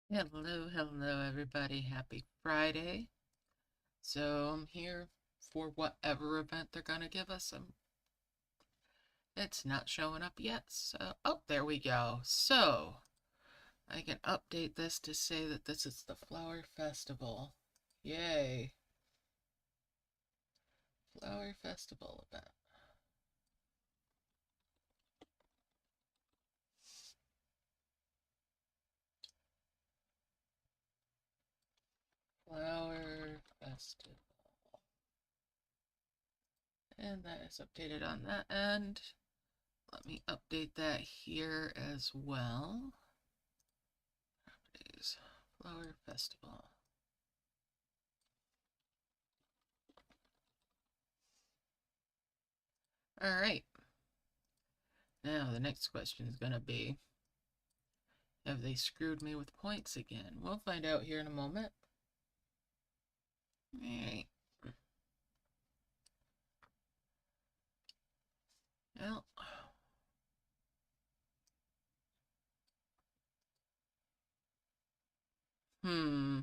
Hello, hello, everybody. Happy Friday. So I'm here for whatever event they're gonna give us. It's not showing up yet. So, oh, there we go. So I can update this to say that this is the Flower Festival. Yay. Flower Festival event. Flower Festival. And that is updated on that end. Let me update that here as well. Properties. Flower Festival. All right. Now, the next question is going to be, have they screwed me with points again? We'll find out here in a moment. All right. Well, hmm.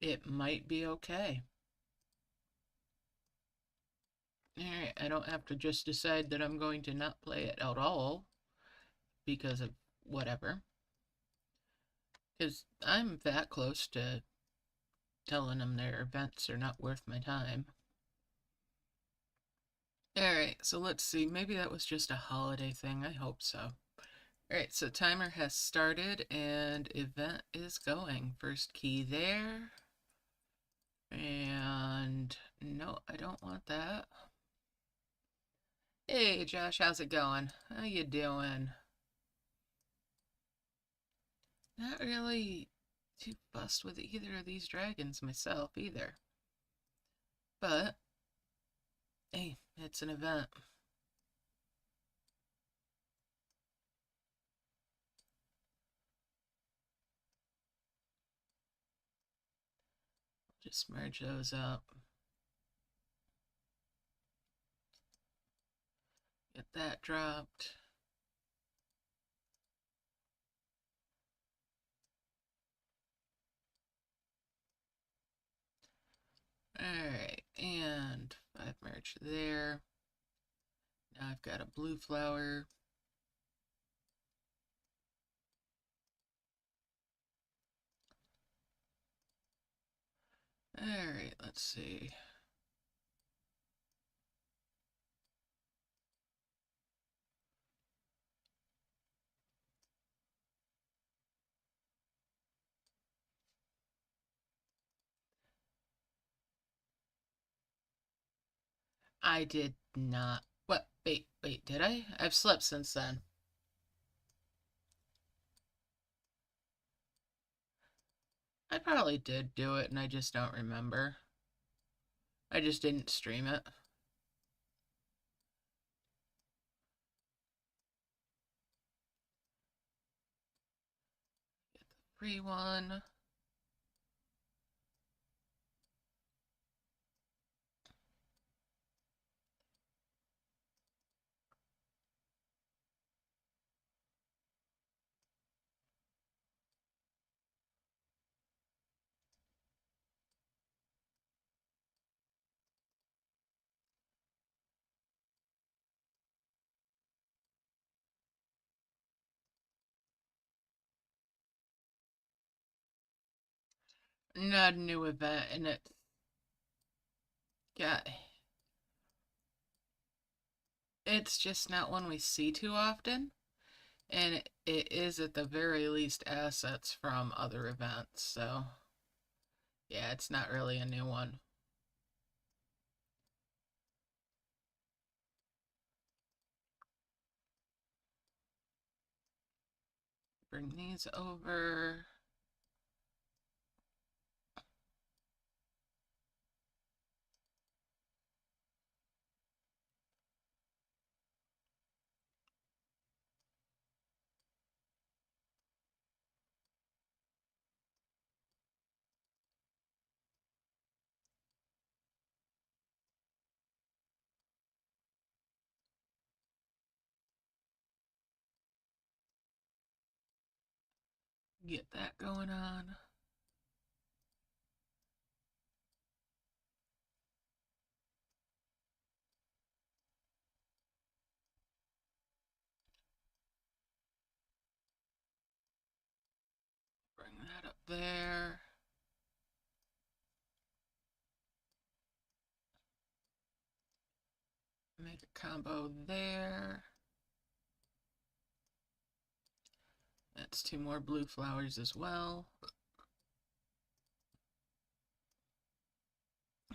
It might be okay. All right, I don't have to just decide that I'm going to not play it at all because of whatever. Because I'm that close to telling them their events are not worth my time. Alright, so let's see. Maybe that was just a holiday thing. I hope so. Alright, so timer has started and event is going. First key there. And no, I don't want that. Hey Josh, how's it going? How you doing? Not really too fussed with either of these dragons myself either. But hey, it's an event. Just merge those up. Get that dropped. Alright, and 5 merge there. Now I've got a blue flower. Alright, let's see. I did not. What? Wait, did I? I've slept since then. I probably did do it and I just don't remember. I just didn't stream it. Get the free one. Not a new event, and yeah, it's just not one we see too often. And it is at the very least assets from other events, so yeah, it's not really a new one. Bring these over. Get that going on. Bring that up there. Make a combo there. That's 2 more blue flowers as well.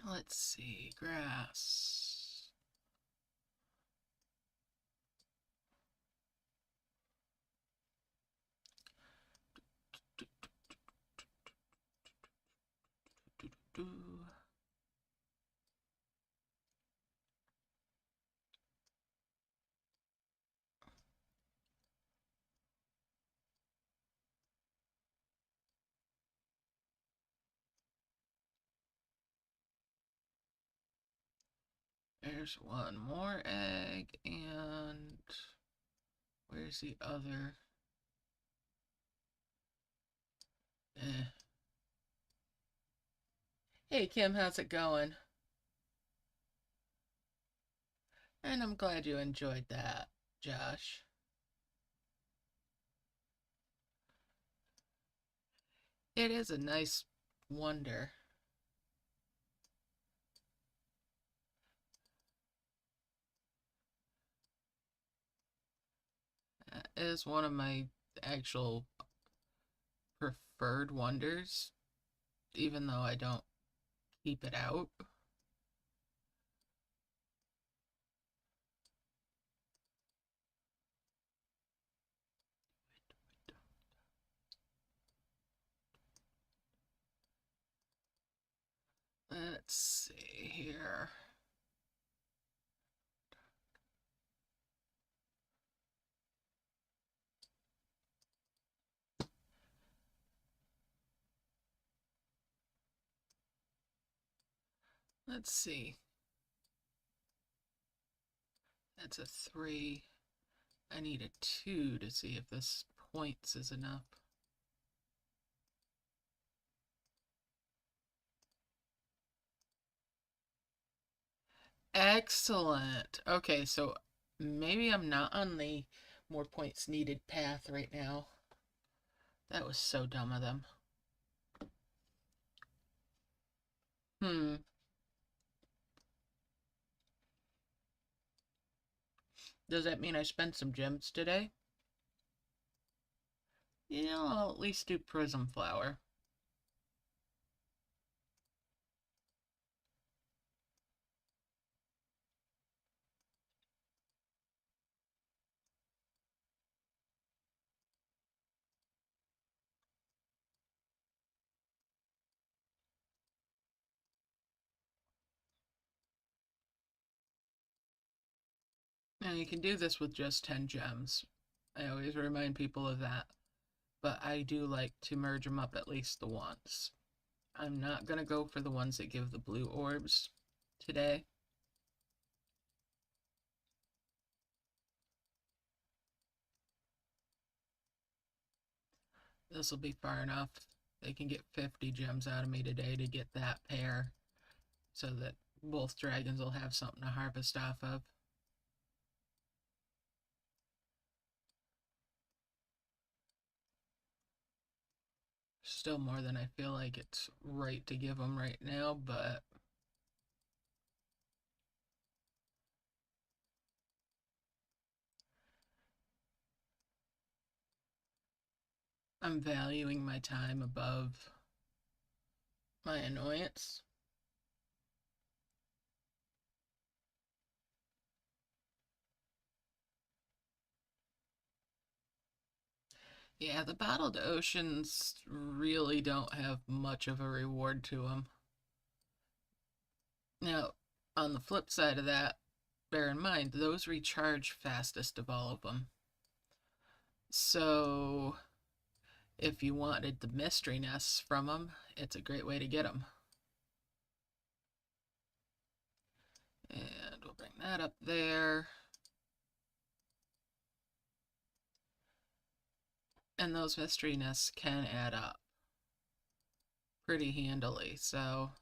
Let's see, grass. There's one more egg, and where's the other? Hey Kim, how's it going? And I'm glad you enjoyed that, Josh. It is a nice wonder. That is one of my actual preferred wonders, even though I don't keep it out. Let's see here. Let's see. That's a 3. I need a 2 to see if this points is enough. Excellent. Okay, so maybe I'm not on the more points needed path right now. That was so dumb of them. Does that mean I spent some gems today? Yeah, I'll at least do prism flower. Now you can do this with just 10 gems. I always remind people of that. But I do like to merge them up at least the once. I'm not going to go for the ones that give the blue orbs today. This will be far enough. They can get 50 gems out of me today to get that pair so that both dragons will have something to harvest off of. Still more than I feel like it's right to give them right now, but I'm valuing my time above my annoyance. Yeah, the bottled oceans really don't have much of a reward to them. Now, on the flip side of that, bear in mind, those recharge fastest of all of them. So, if you wanted the mystery nests from them, it's a great way to get them. And we'll bring that up there. And those mystery nests can add up pretty handily, so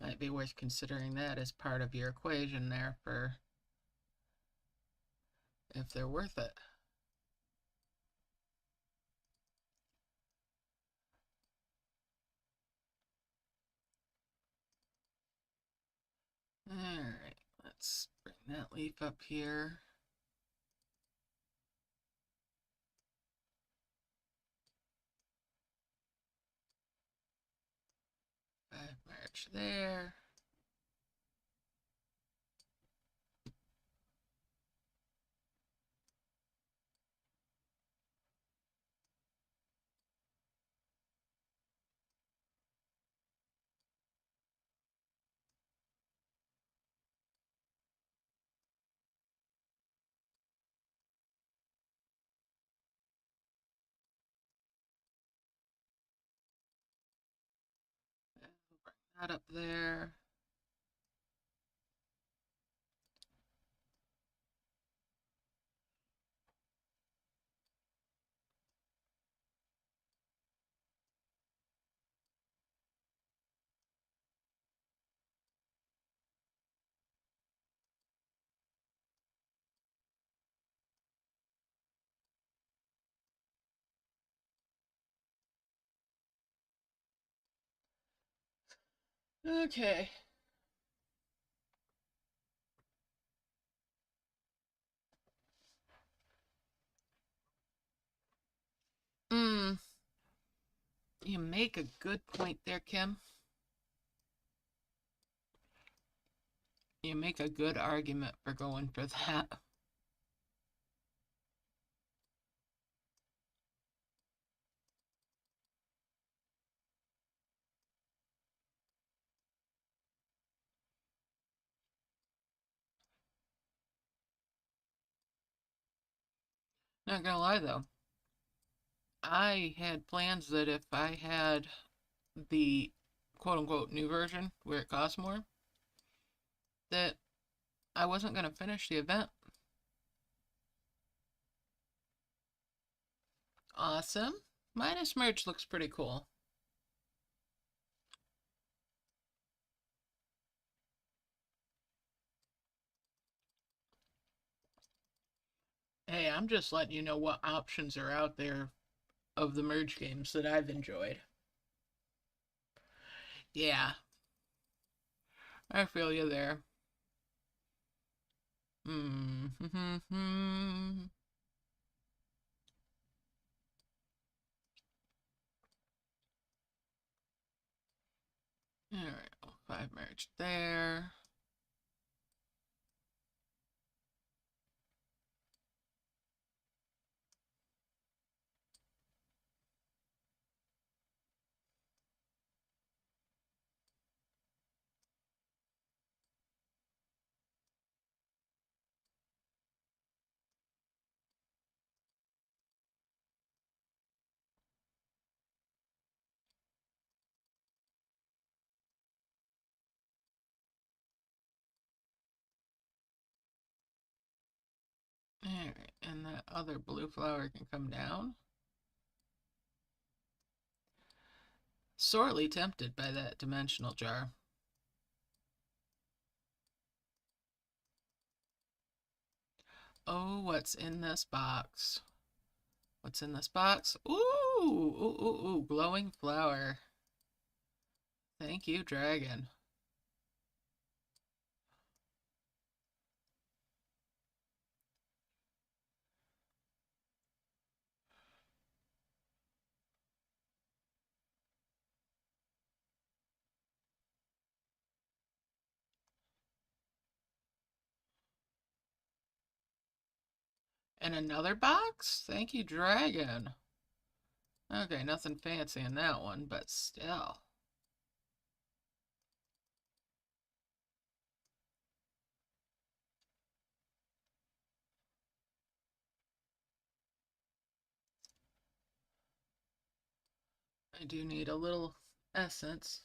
might be worth considering that as part of your equation there for if they're worth it. Alright, let's bring that leaf up here. March there. Bring that up there. Okay. Hmm. You make a good point there, Kim. You make a good argument for going for that. Not gonna lie though, I had plans that if I had the quote unquote new version where it costs more, that I wasn't gonna finish the event. Awesome. Minus merch looks pretty cool. Hey, I'm just letting you know what options are out there of the merge games that I've enjoyed. Yeah, I feel you there. Hmm. Alright, 5 merge there. Alright, and that other blue flower can come down. Sorely tempted by that dimensional jar. Oh, what's in this box? What's in this box? Ooh, glowing flower. Thank you, dragon. And another box? Thank you, dragon. Okay, nothing fancy in that one, but still. I do need a little essence.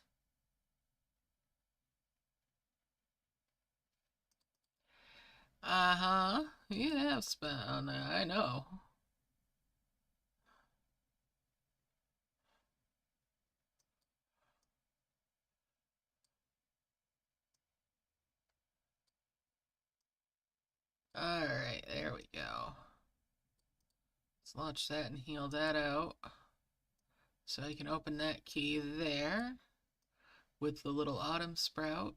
Uh-huh. You have spent on that, I know. Alright, there we go. Let's launch that and heal that out. So I can open that key there with the little autumn sprout.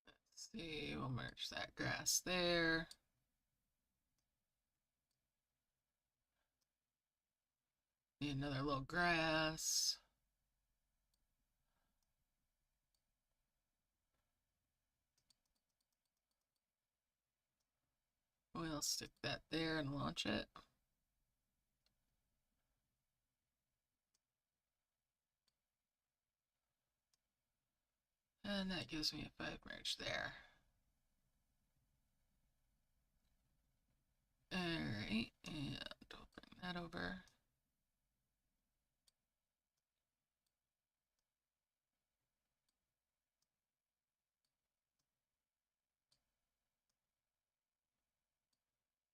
Let's see, we'll merge that grass there. Need another little grass. We'll stick that there and launch it. And that gives me a 5 merge there. Alright, and we'll bring that over.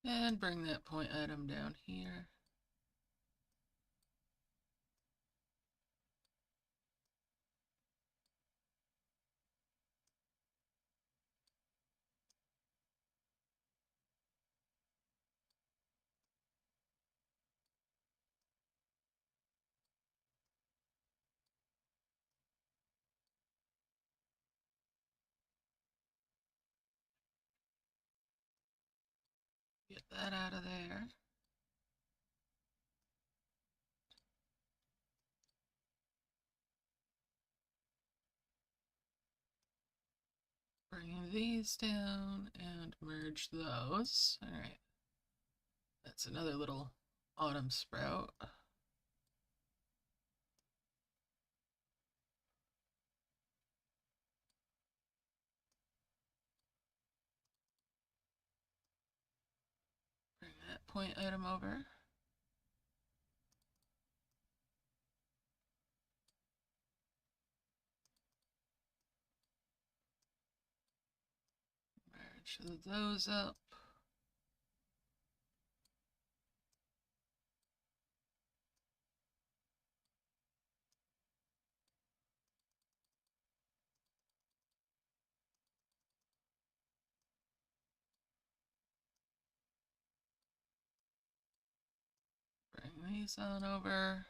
And bring that point item down here. Get that out of there. Bring these down and merge those. Alright. That's another little autumn sprout. Bring that point item over. Merge those up. Bring these on over.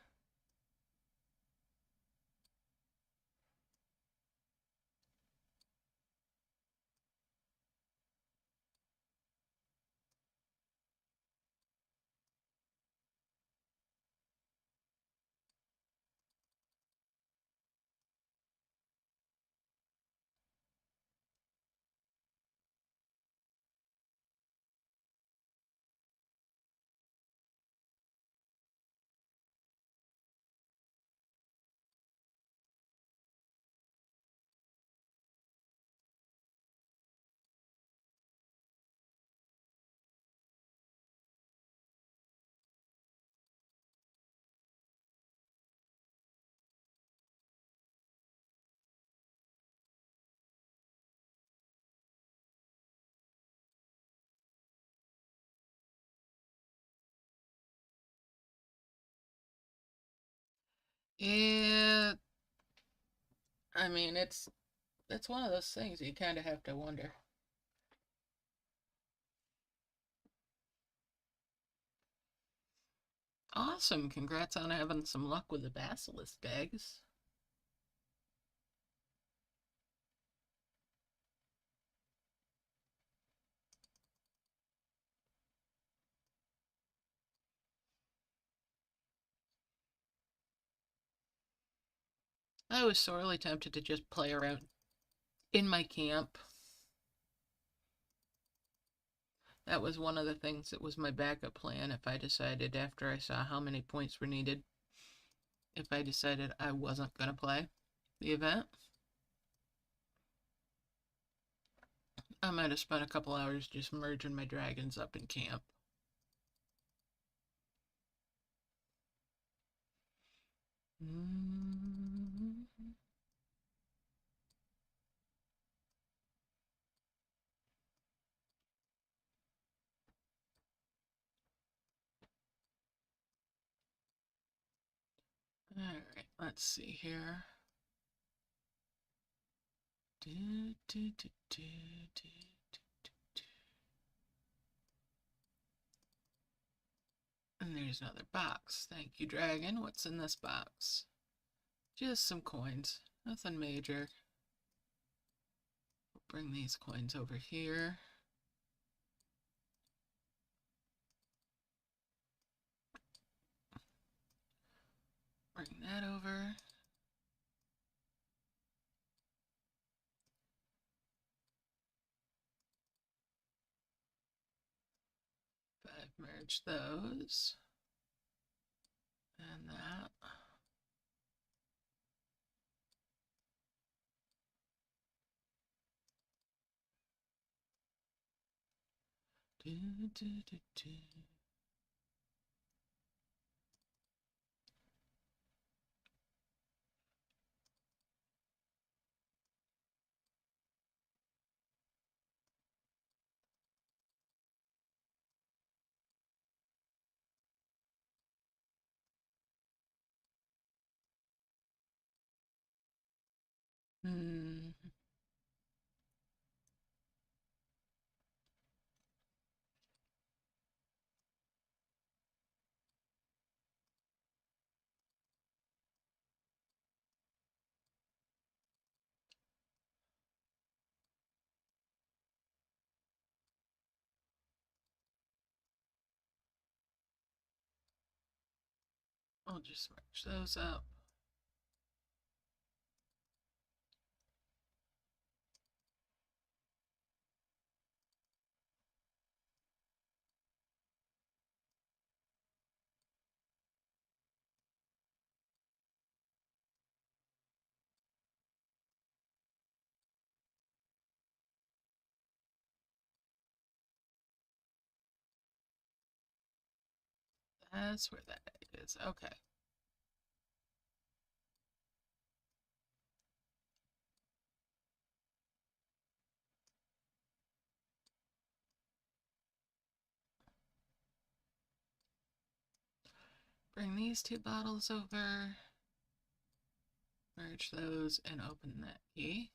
Yeah, I mean, it's one of those things you kind of have to wonder. Awesome, congrats on having some luck with the basilisk eggs. I was sorely tempted to just play around in my camp. That was one of the things that was my backup plan if I decided, after I saw how many points were needed, if I decided I wasn't going to play. the event. I might have spent a couple hours just merging my dragons up in camp. All right, let's see here. And there's another box. Thank you, dragon. What's in this box? Just some coins. Nothing major. We'll bring these coins over here. Bring that over. I've merged those. And that. I'll just merge those up. That's where that is. Okay. Bring these two bottles over. Merge those and open that key.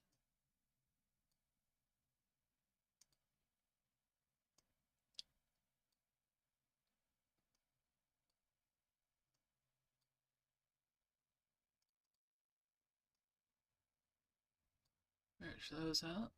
Merge those up.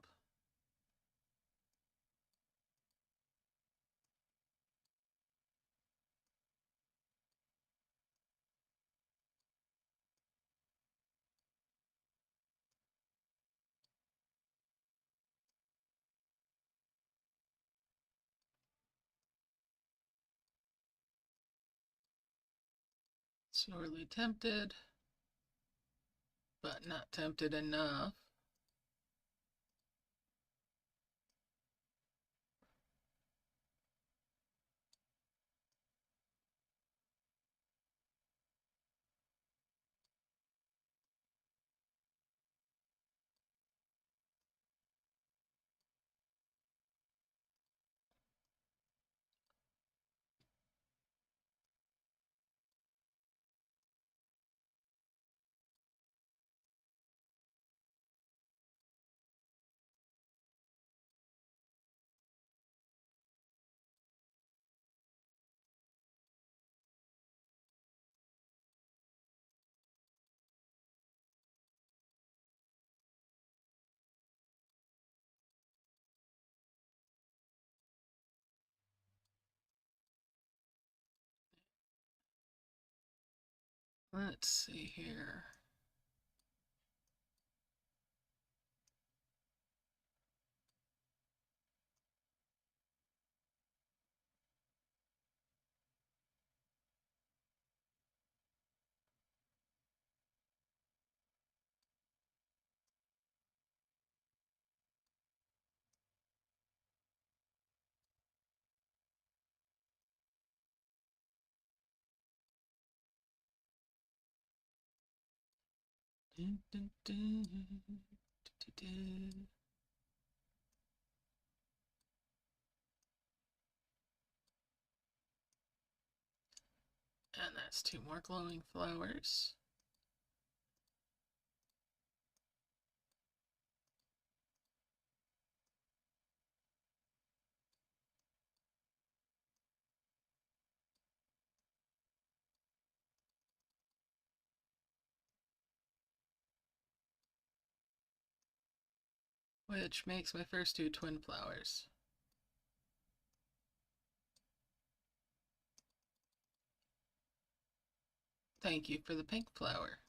Sorely tempted, but not tempted enough. Let's see here. Dun, dun, dun, dun, dun. And that's two more glowing flowers. Which makes my first two twin flowers. Thank you for the pink flower.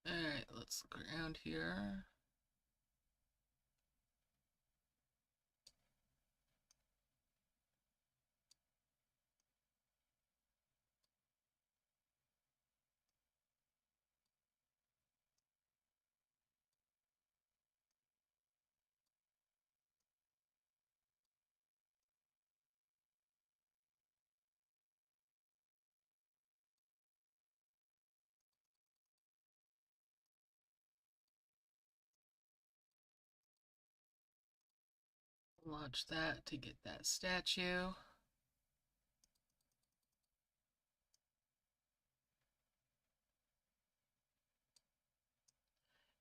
Alright, let's look around here. Launch that to get that statue.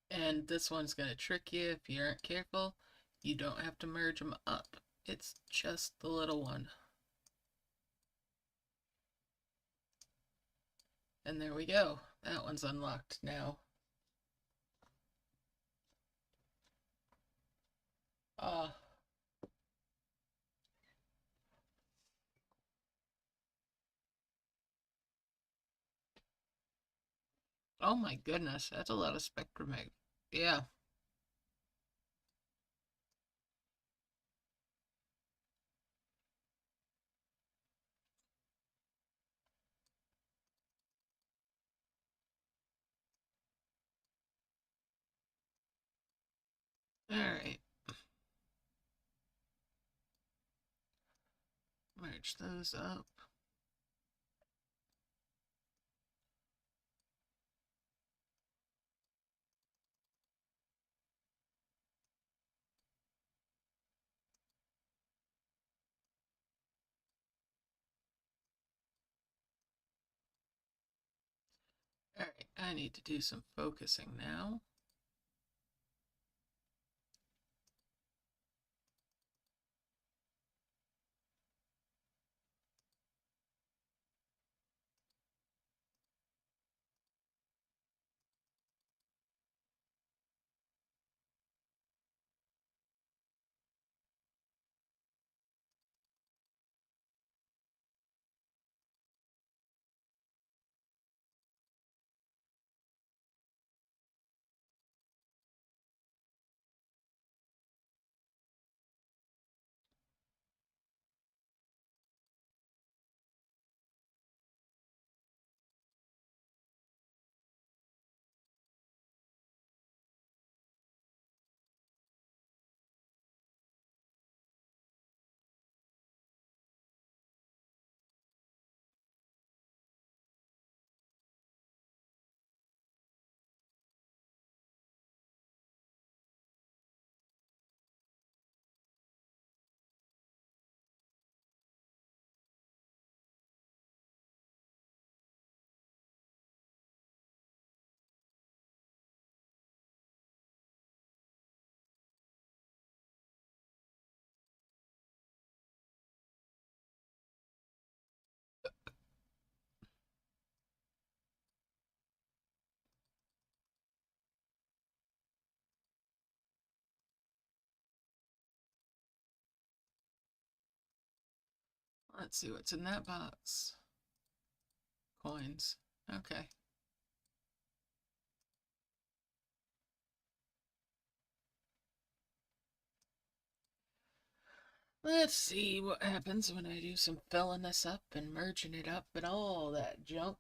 And this one's going to trick you if you aren't careful. You don't have to merge them up. It's just the little one. And there we go. That one's unlocked now. Oh my goodness, that's a lot of spectrum egg. Yeah. Alright. Merge those up. Alright, I need to do some focusing now. Let's see what's in that box. Coins. Okay. Let's see what happens when I do some filling this up and merging it up and all that junk.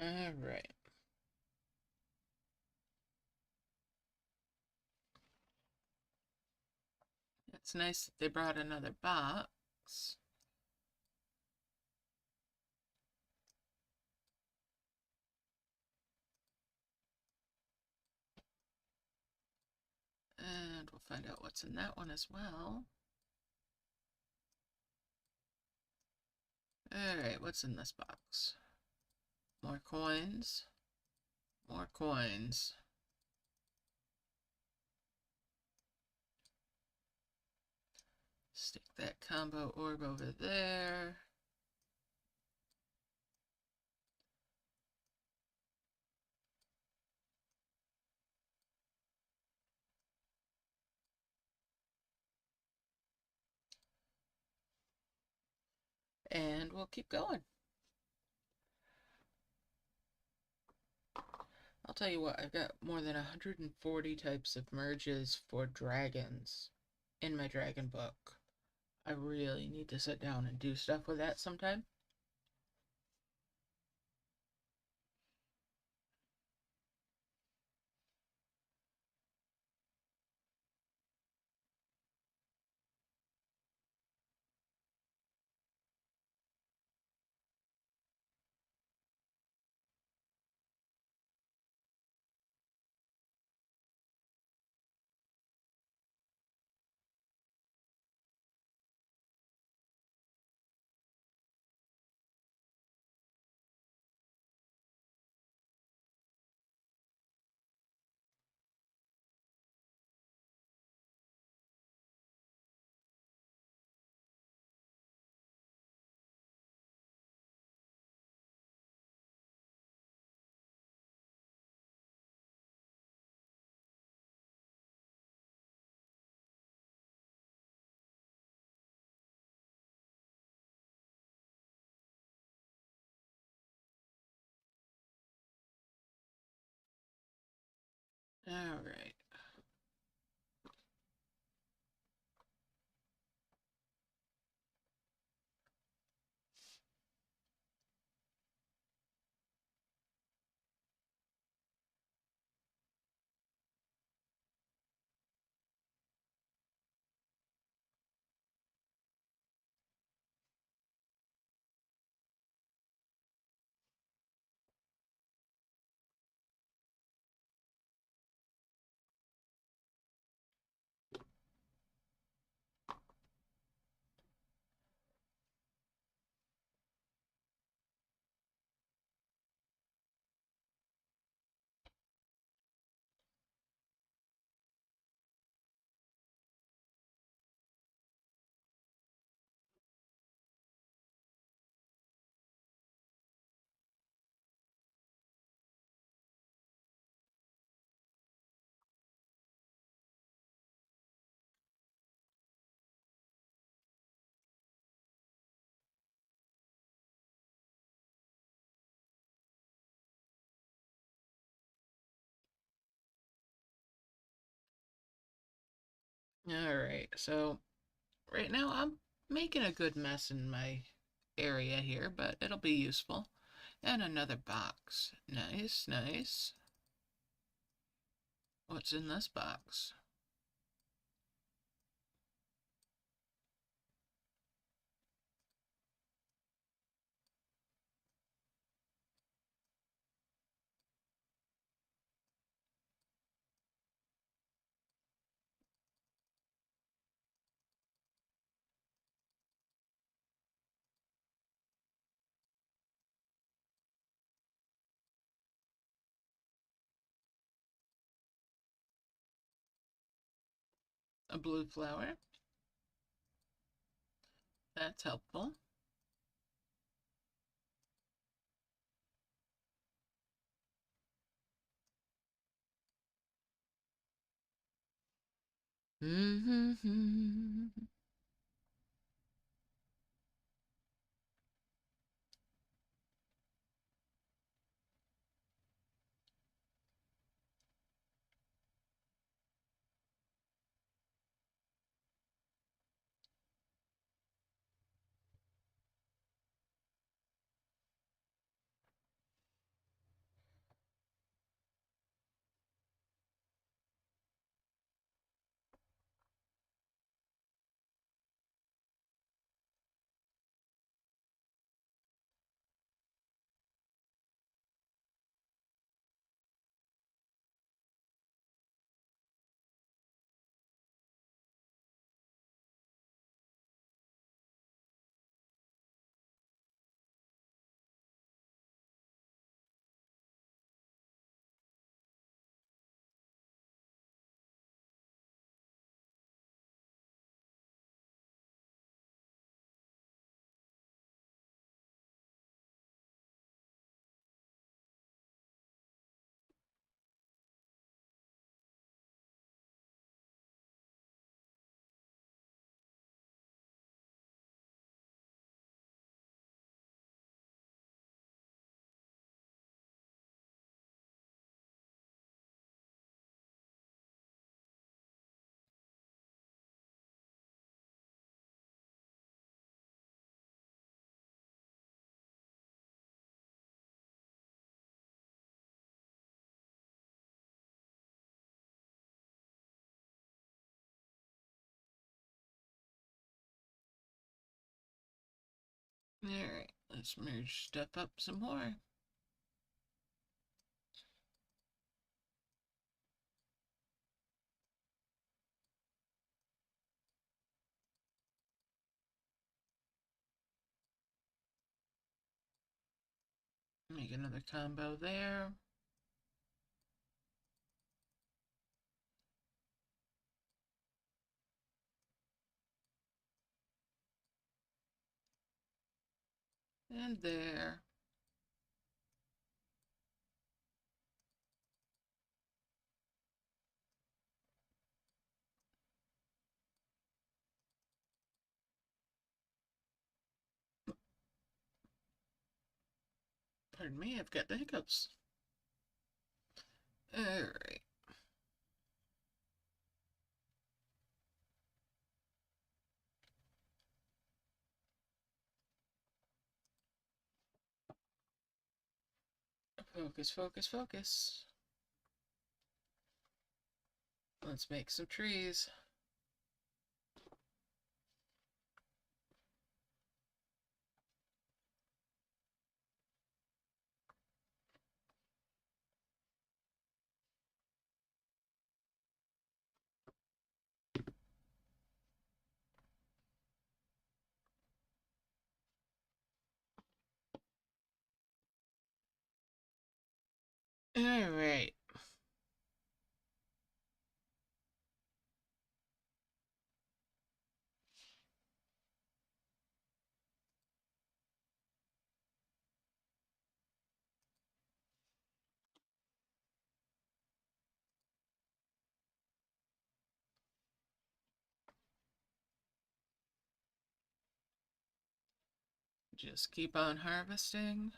All right. It's nice that they brought another box. And we'll find out what's in that one as well. Alright, what's in this box? More coins. More coins. Stick that combo orb over there. And we'll keep going. I'll tell you what, I've got more than 140 types of merges for dragons in my dragon book. I really need to sit down and do stuff with that sometime. Alright. Alright, so right now I'm making a good mess in my area here, but it'll be useful. And another box. Nice, nice. What's in this box? A blue flower. That's helpful. Mm-hmm. Alright, let's merge stuff up some more. Make another combo there. And there. Pardon me, I've got the hiccups. Alright. Focus, focus, focus. Let's make some trees. Alright. Just keep on harvesting.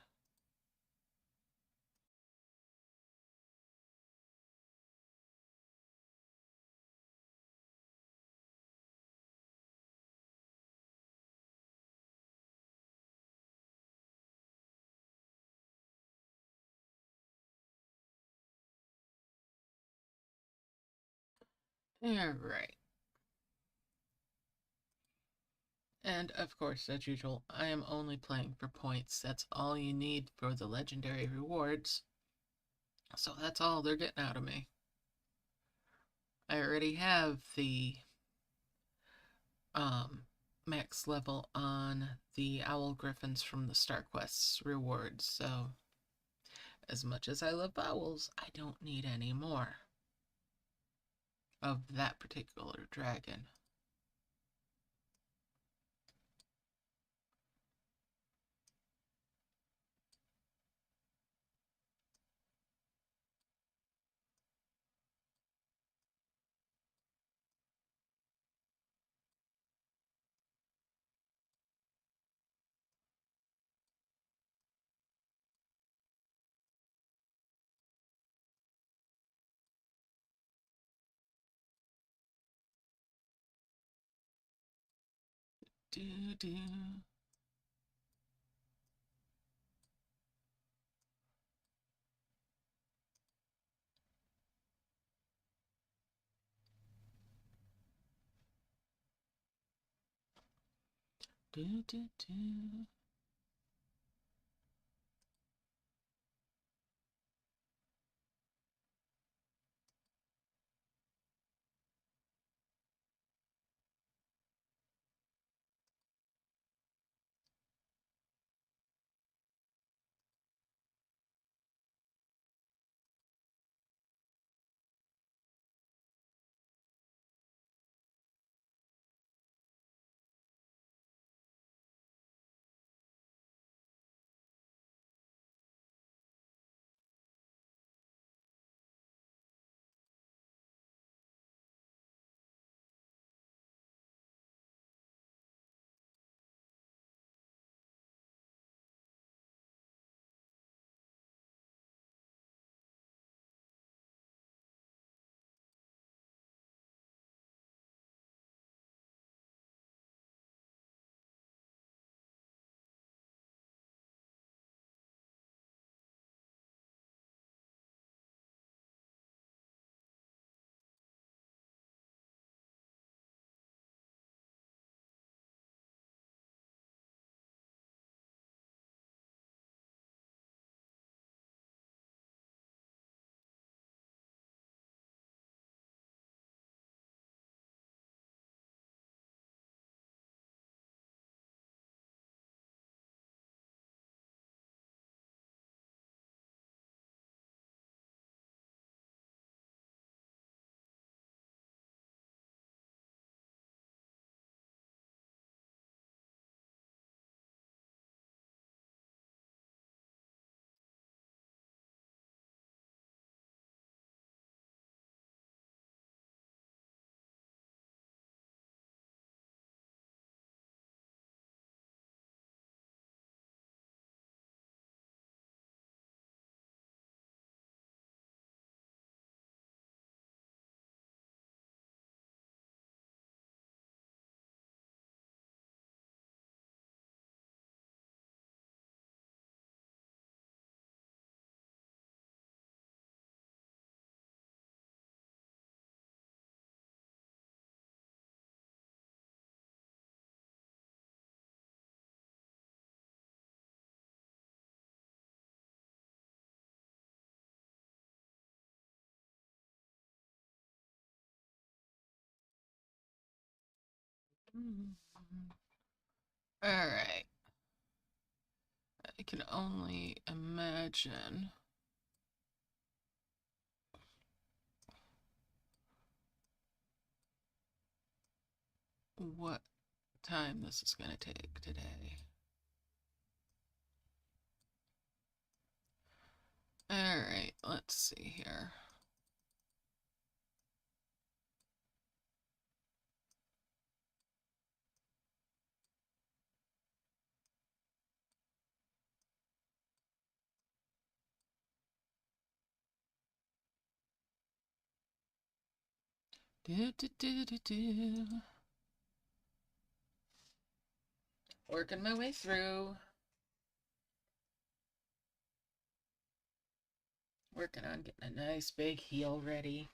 Alright. And of course, as usual, I am only playing for points. That's all you need for the legendary rewards. So that's all they're getting out of me. I already have the max level on the Owl Griffins from the Star Quests rewards, so as much as I love owls, I don't need any more of that particular dragon. Do do. Do do do. All right. I can only imagine what time this is going to take today. All right, let's see here. Do, do, do, do, do. Working my way through. Working on getting a nice big heel ready.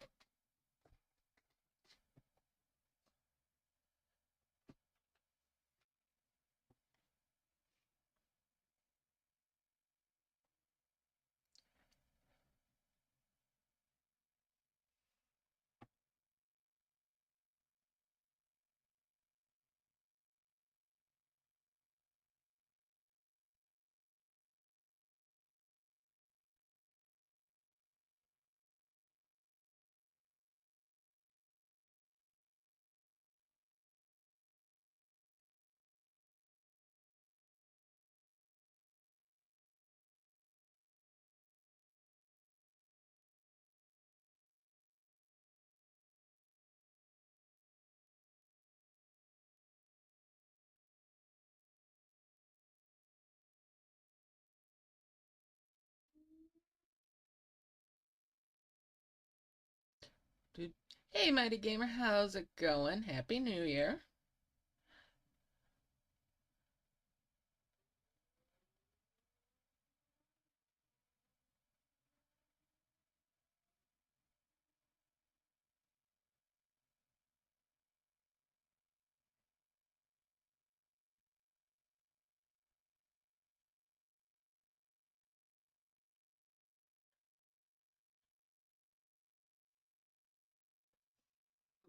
Dude. Hey, Mighty Gamer, how's it going? Happy New Year.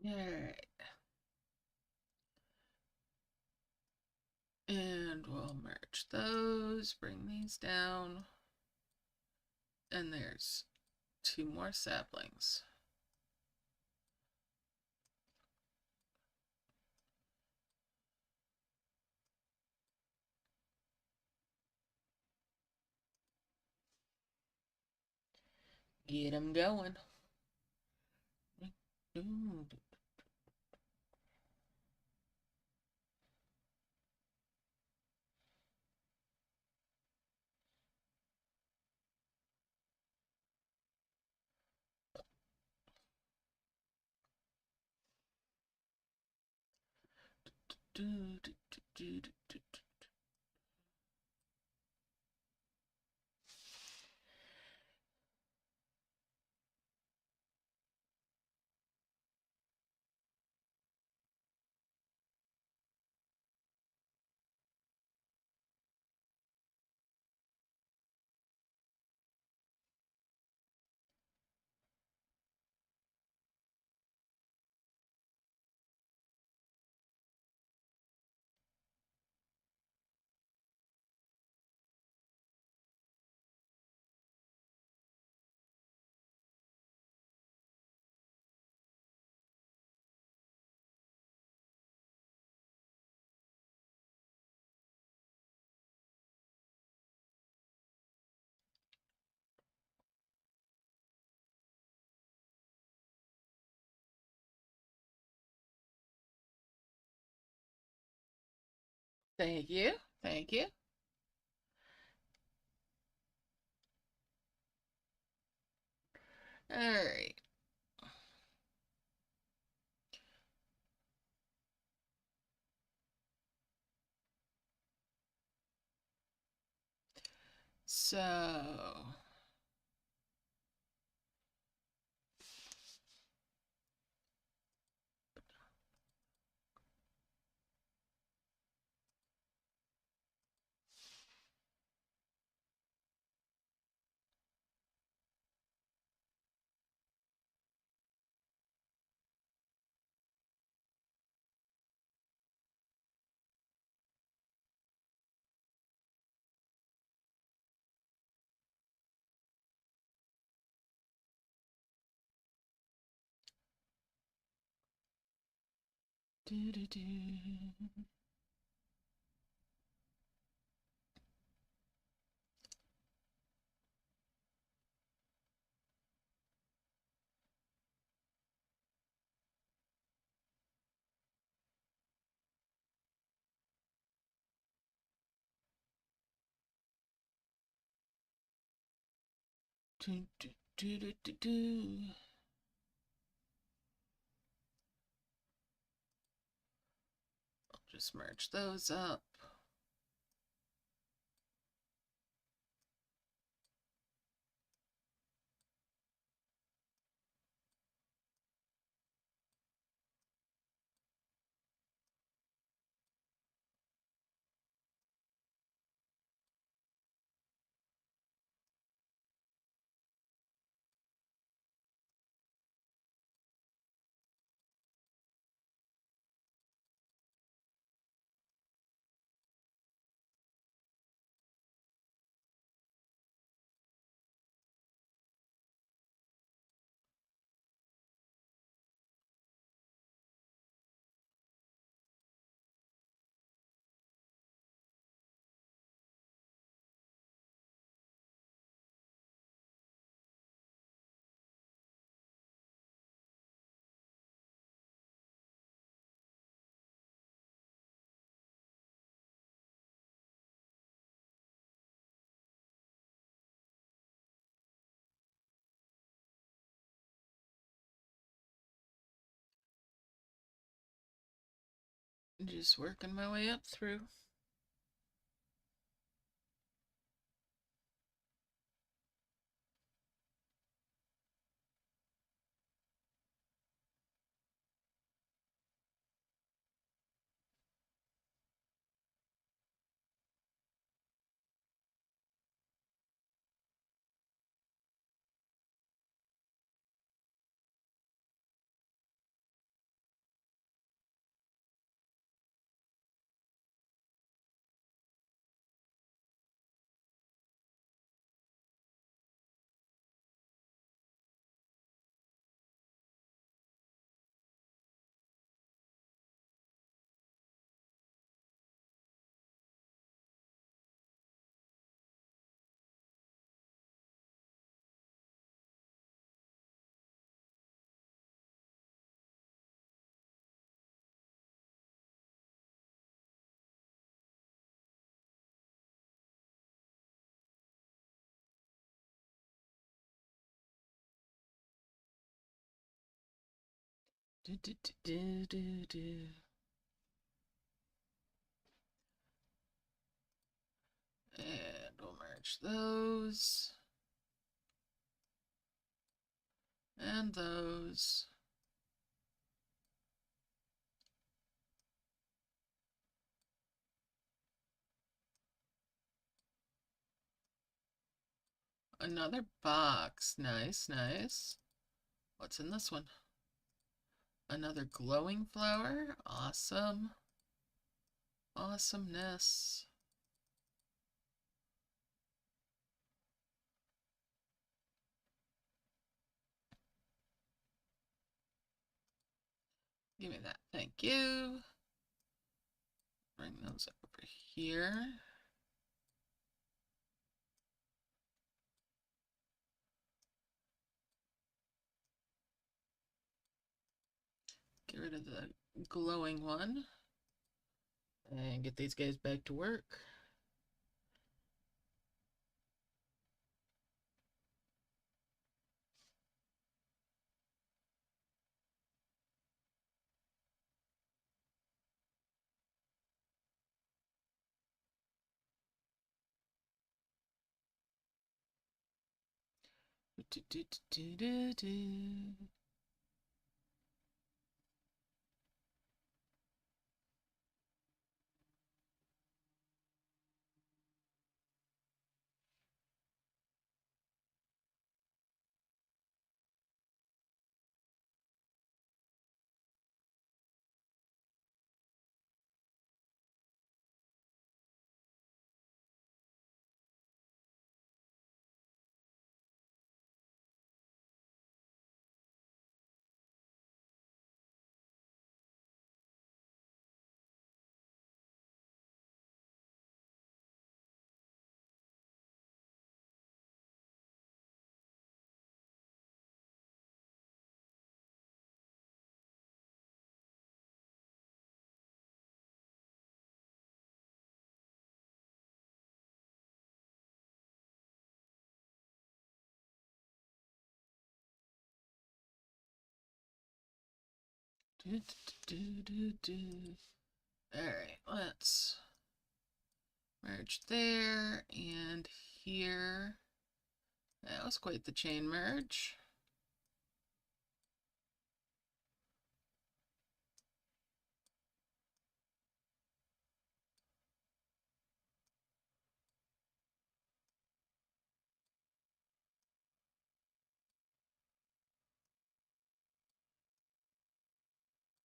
All right. And we'll merge those, bring these down. And there's 2 more saplings. Get them going. Thank you. Thank you. All right. So, Do, do, do. Do, do, do, do, do, do. I'll just merge those up. Just working my way up through. Do, do, do, do, do. And we'll merge those. And those. Another box. Nice, nice. What's in this one? Another glowing flower. Awesome. Awesomeness. Give me that. Thank you. Bring those over here. Get rid of the glowing one. And get these guys back to work. Do, do, do, do, do. Do, do, do, do. Alright, let's merge there and here. That was quite the chain merge.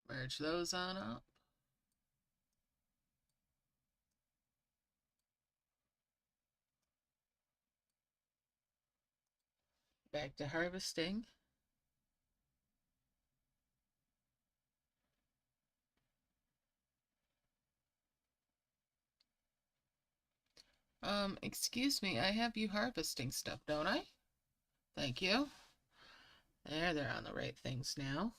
Merge those on up. Back to harvesting. Excuse me, I have you harvesting stuff, don't I? Thank you. There, they're on the right things now.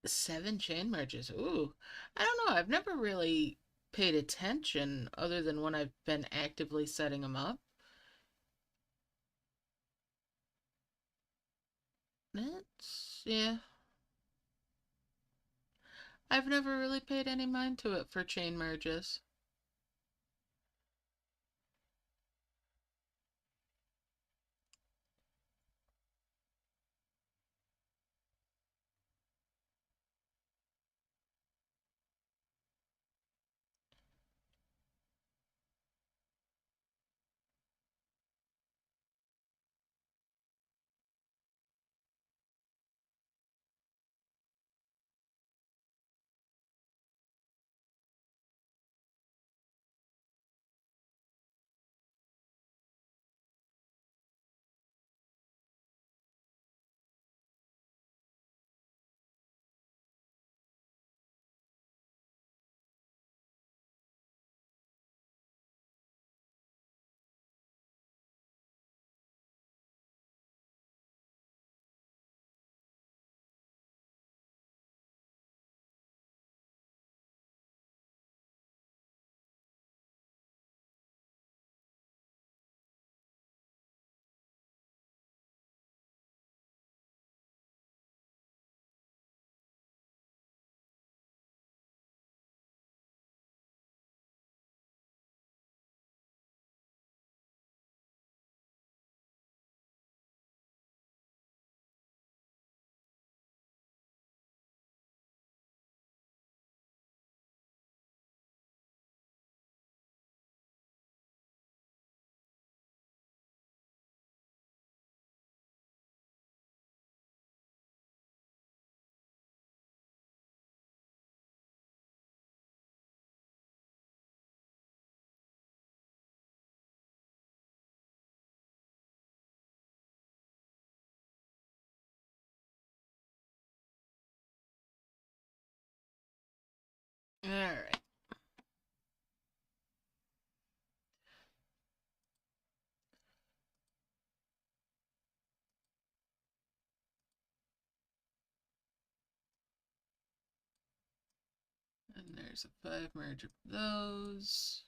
Seven chain merges. Ooh, I don't know. I've never really paid attention other than when I've been actively setting them up. Yeah. I've never really paid any mind to it for chain merges. Alright. And there's a 5 merge of those.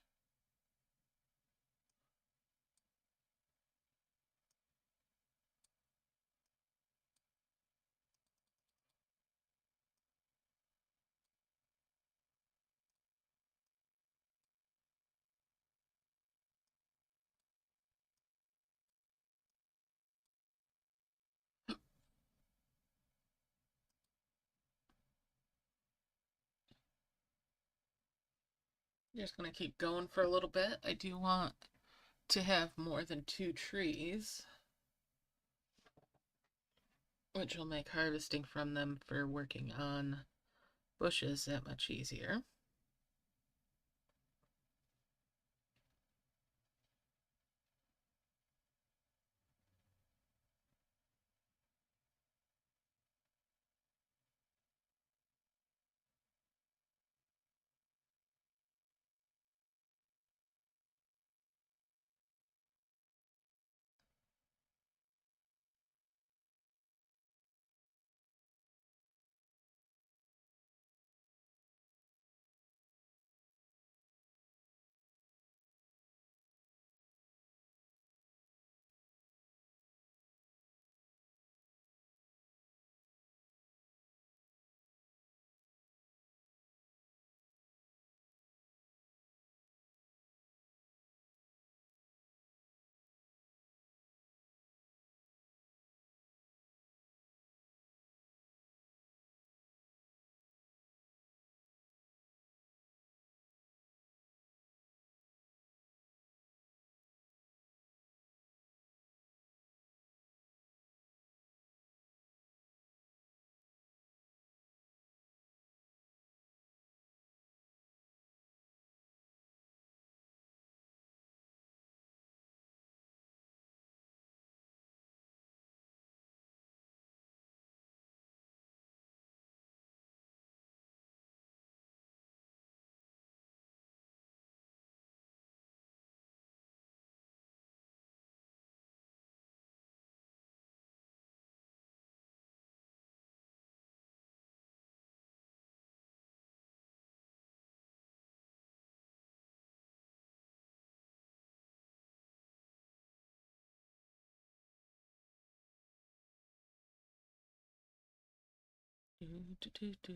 Just gonna keep going for a little bit. I do want to have more than 2 trees, which will make harvesting from them for working on bushes that much easier. Do, do, do, do.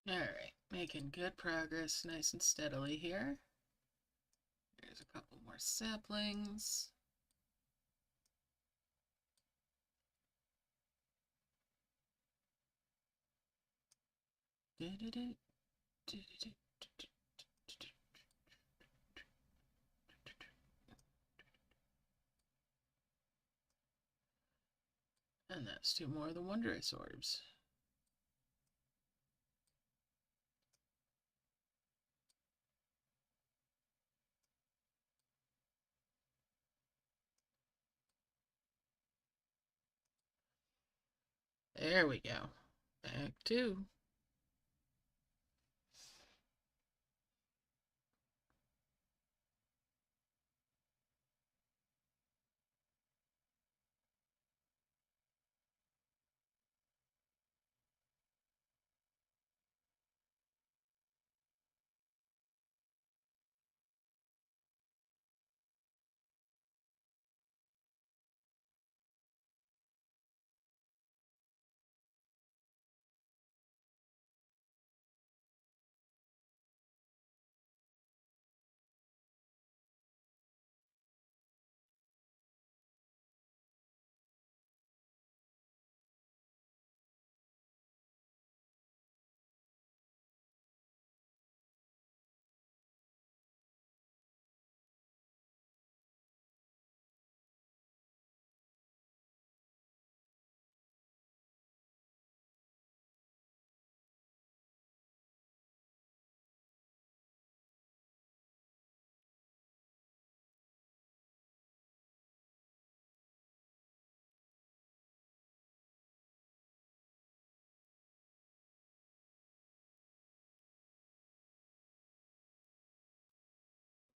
Alright, making good progress nice and steadily here. There's a couple more saplings. And that's two more of the wondrous orbs. There we go. Back to.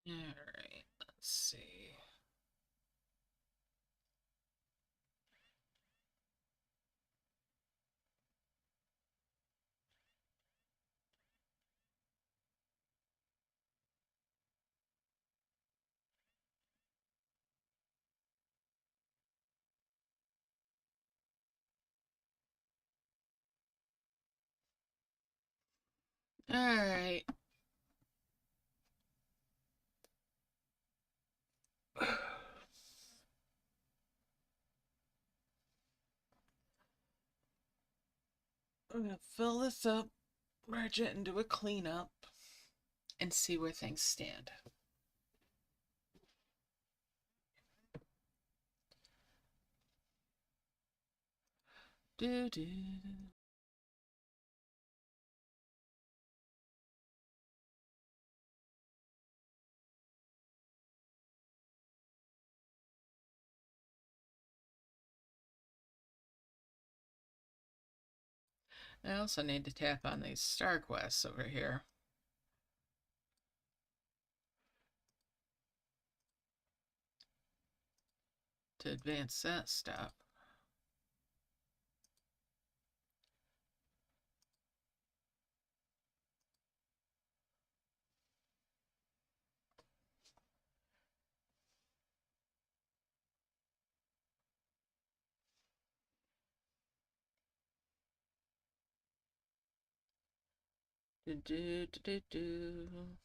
Alright, let's see. Alright. I'm gonna fill this up, merge it into a cleanup, and see where things stand. Do do. I also need to tap on these star quests over here to advance that stuff. Do do do do do.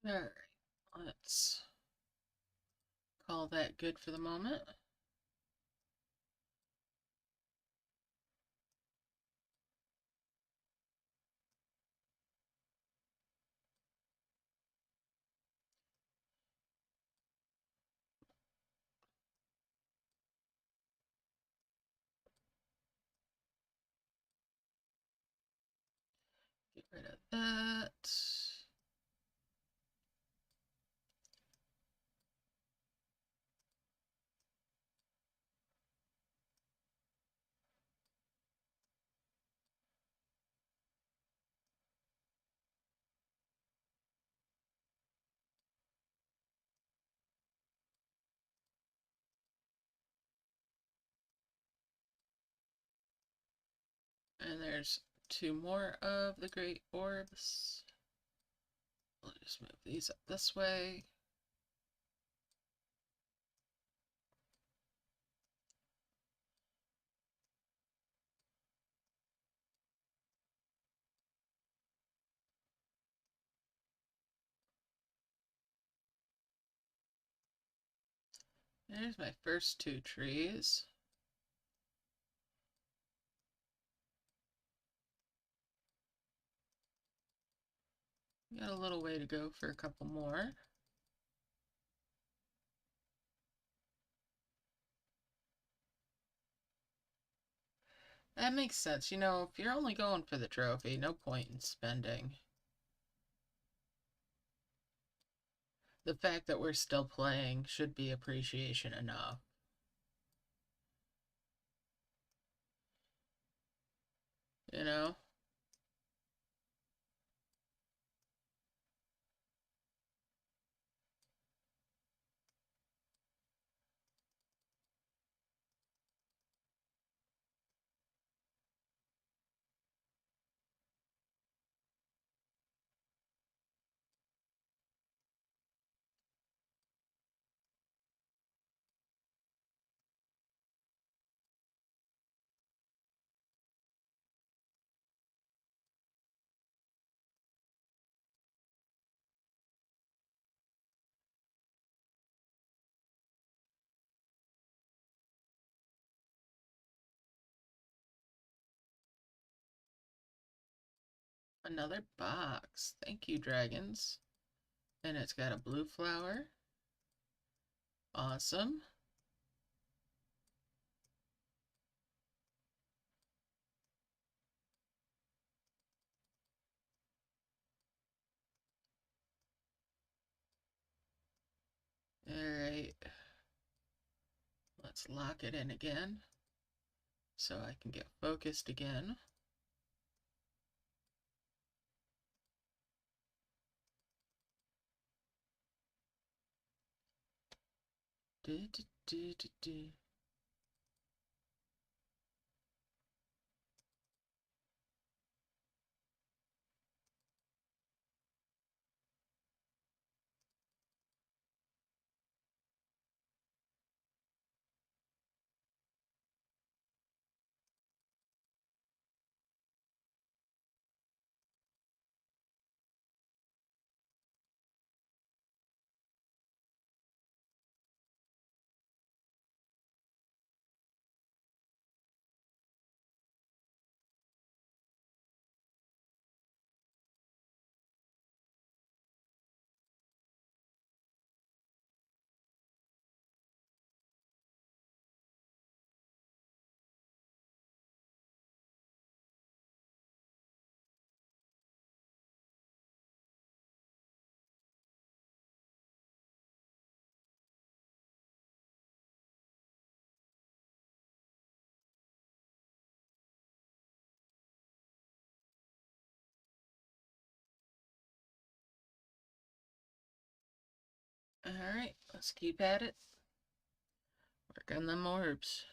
Alright, let's call that good for the moment. Get rid of that. And there's two more of the great orbs. We'll just move these up this way. There's my first two trees. Got a little way to go for a couple more. That makes sense. You know, if you're only going for the trophy, no point in spending. The fact that we're still playing should be appreciation enough. You know? Another box. Thank you, dragons. And it's got a blue flower. Awesome. Alright. Let's lock it in again so I can get focused again. Do, do, do, do, do. Alright, let's keep at it. Work on them orbs.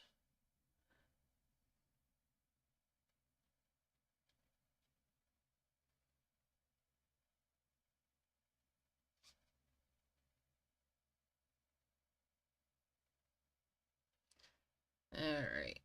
Alright.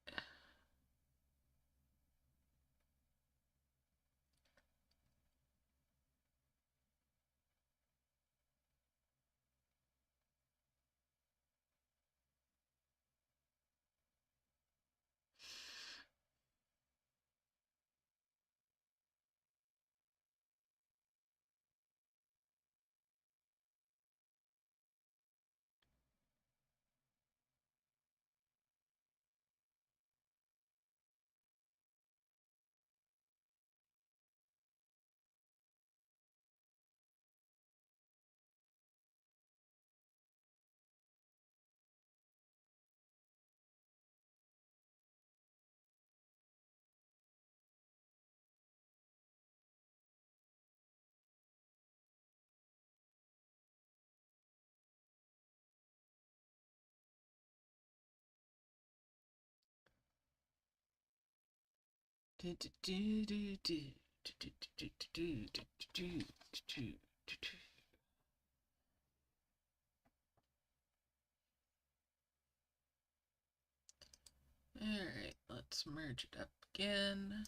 Alright, let's merge it up again.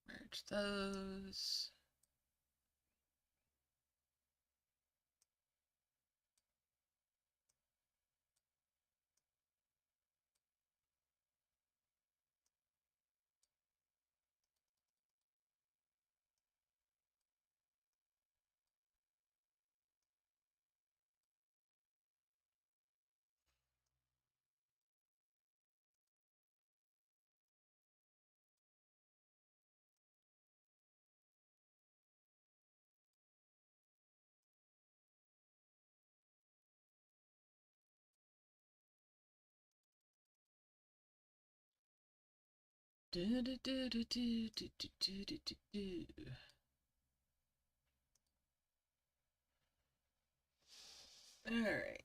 Merge those. Alright.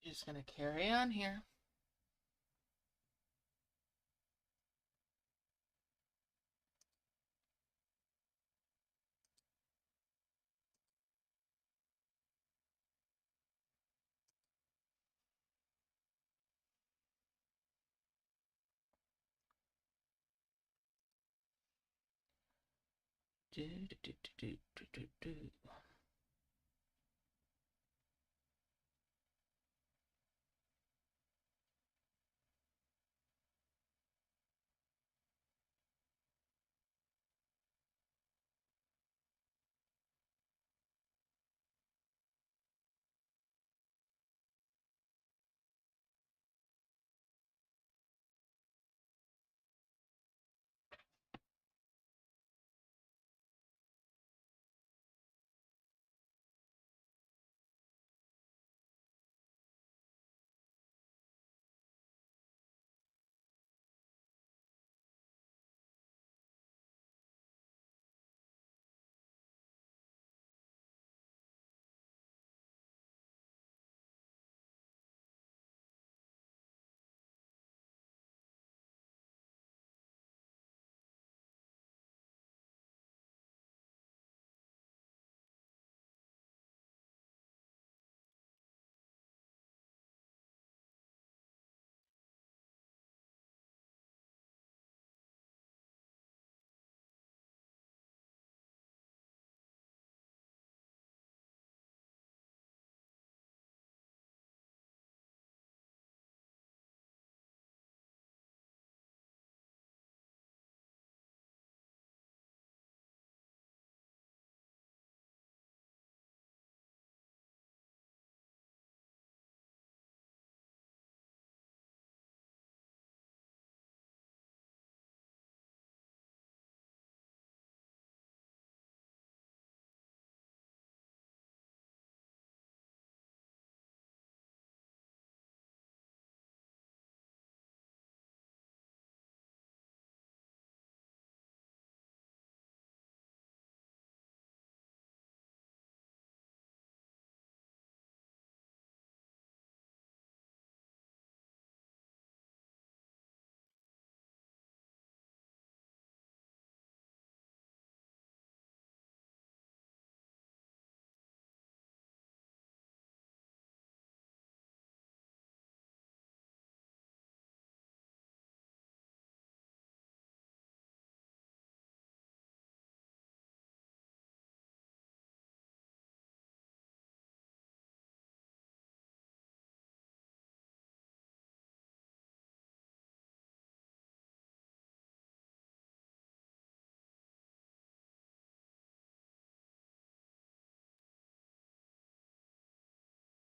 Just gonna carry on here.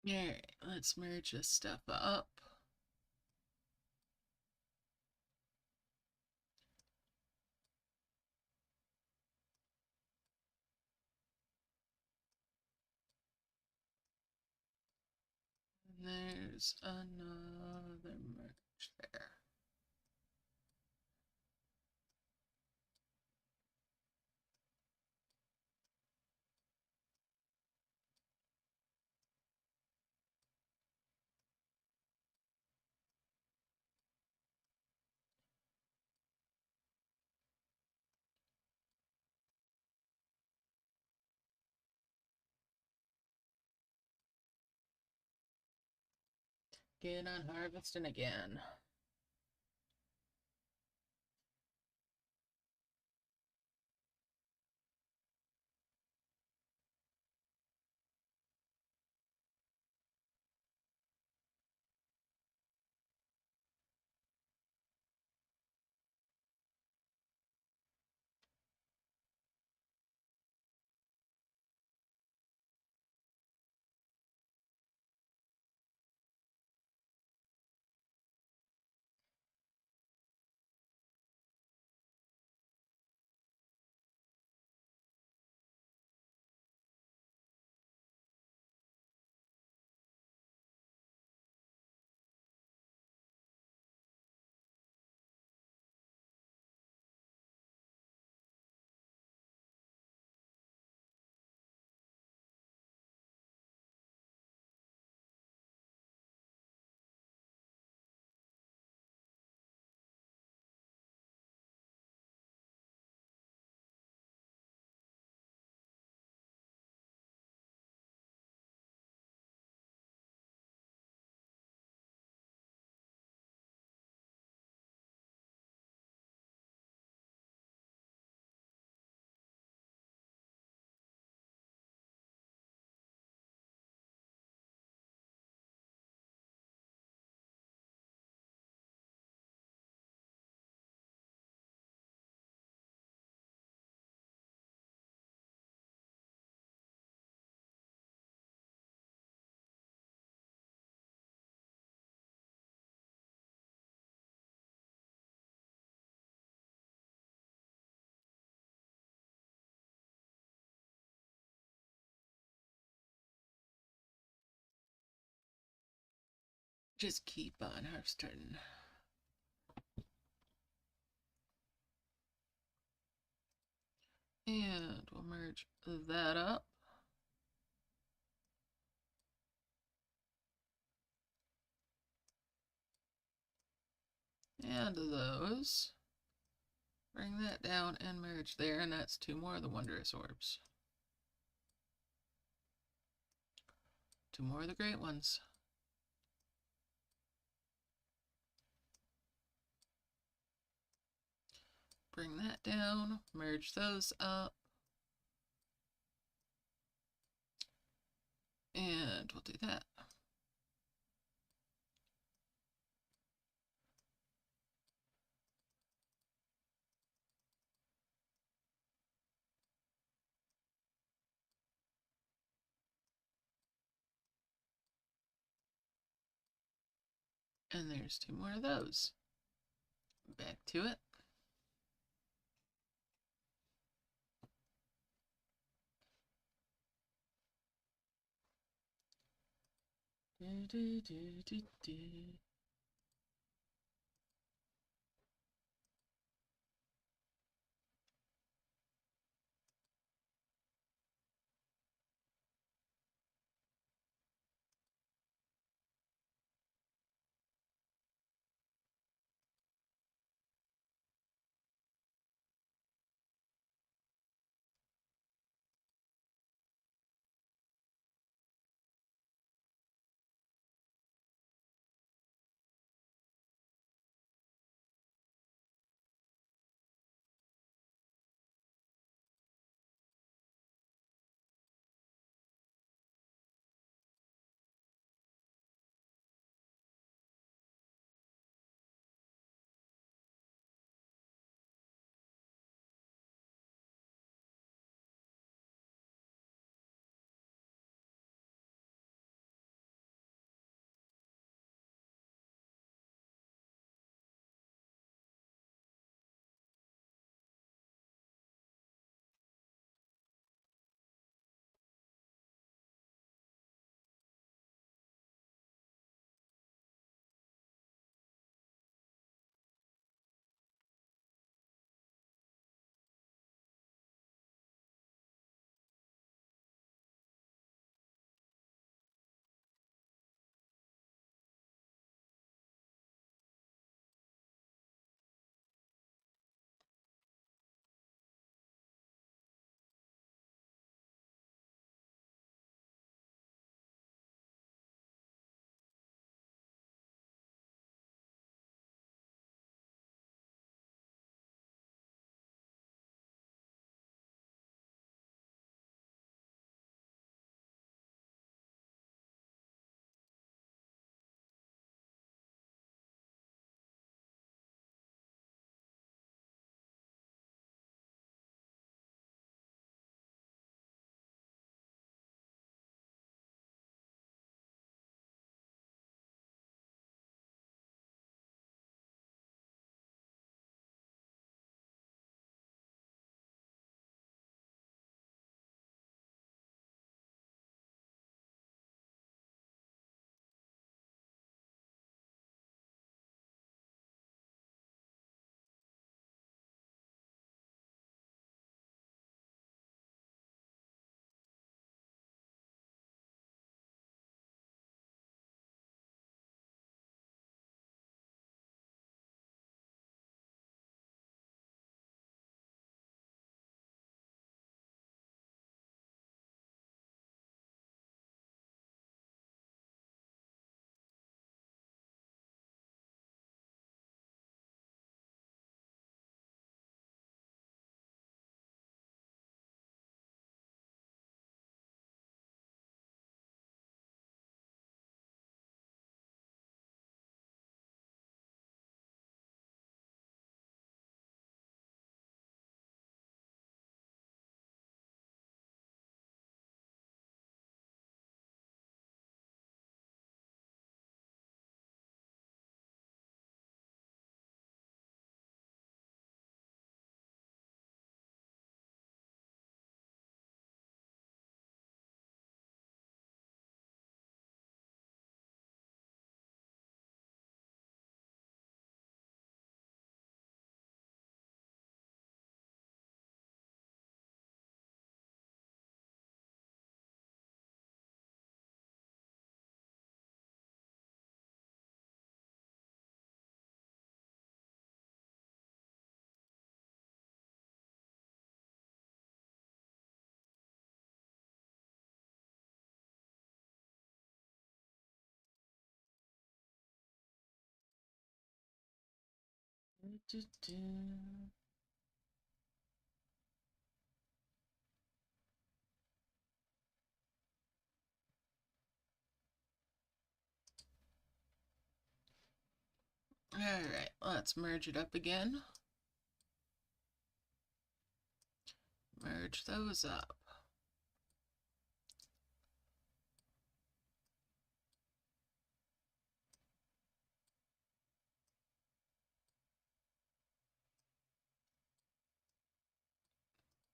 Alright, let's merge this stuff up. And there's another merge there. Get on harvesting again. Just keep on harvesting. And we'll merge that up. And those. Bring that down and merge there, and that's 2 more of the wondrous orbs. 2 more of the great ones. Bring that down, merge those up. And we'll do that. And there's 2 more of those. Back to it. Do, do, do, do, do. Alright, let's merge it up again. Merge those up.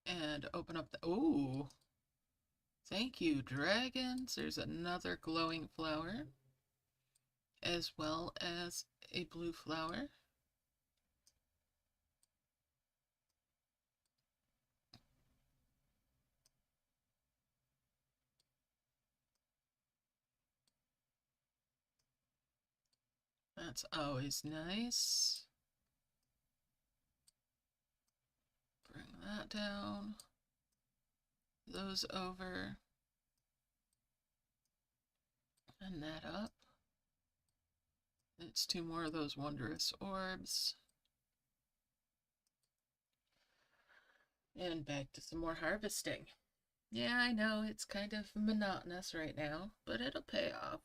And open up the... Ooh! Thank you, dragons. There's another glowing flower, as well as a blue flower. That's always nice. Bring that down. Those over. And that up. It's two more of those wondrous orbs. And back to some more harvesting. Yeah, I know, it's kind of monotonous right now, but it'll pay off.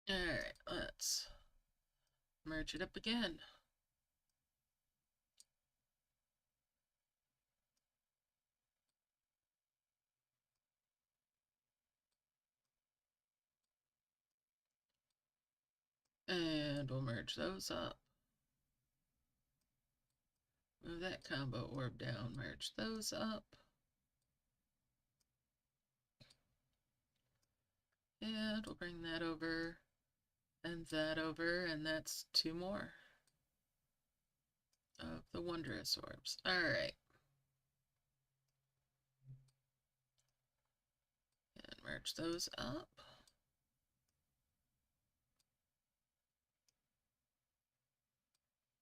Alright, let's merge it up again. And we'll merge those up. Move that combo orb down, merge those up. And we'll bring that over and that over, and that's two more of the wondrous orbs. Alright. And merge those up.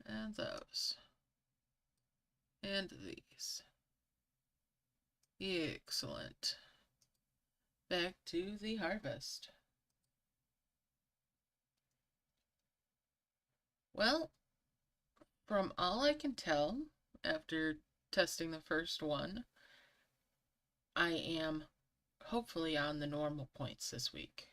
And those. And these. Excellent. Back to the harvest. Well, from all I can tell, after testing the first one, I am hopefully on the normal points this week.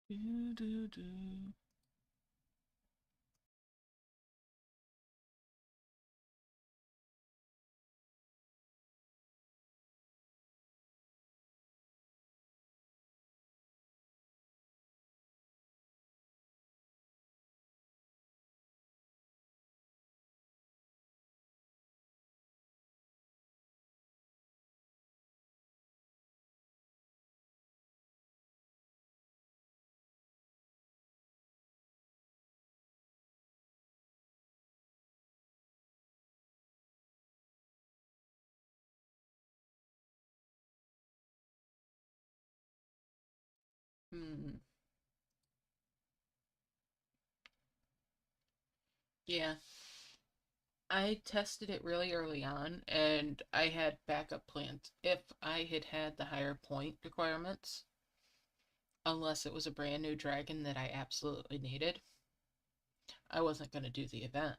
Do, do, do. Yeah, I tested it really early on, and I had backup plans. If I had had the higher point requirements, unless it was a brand new dragon that I absolutely needed, I wasn't going to do the event.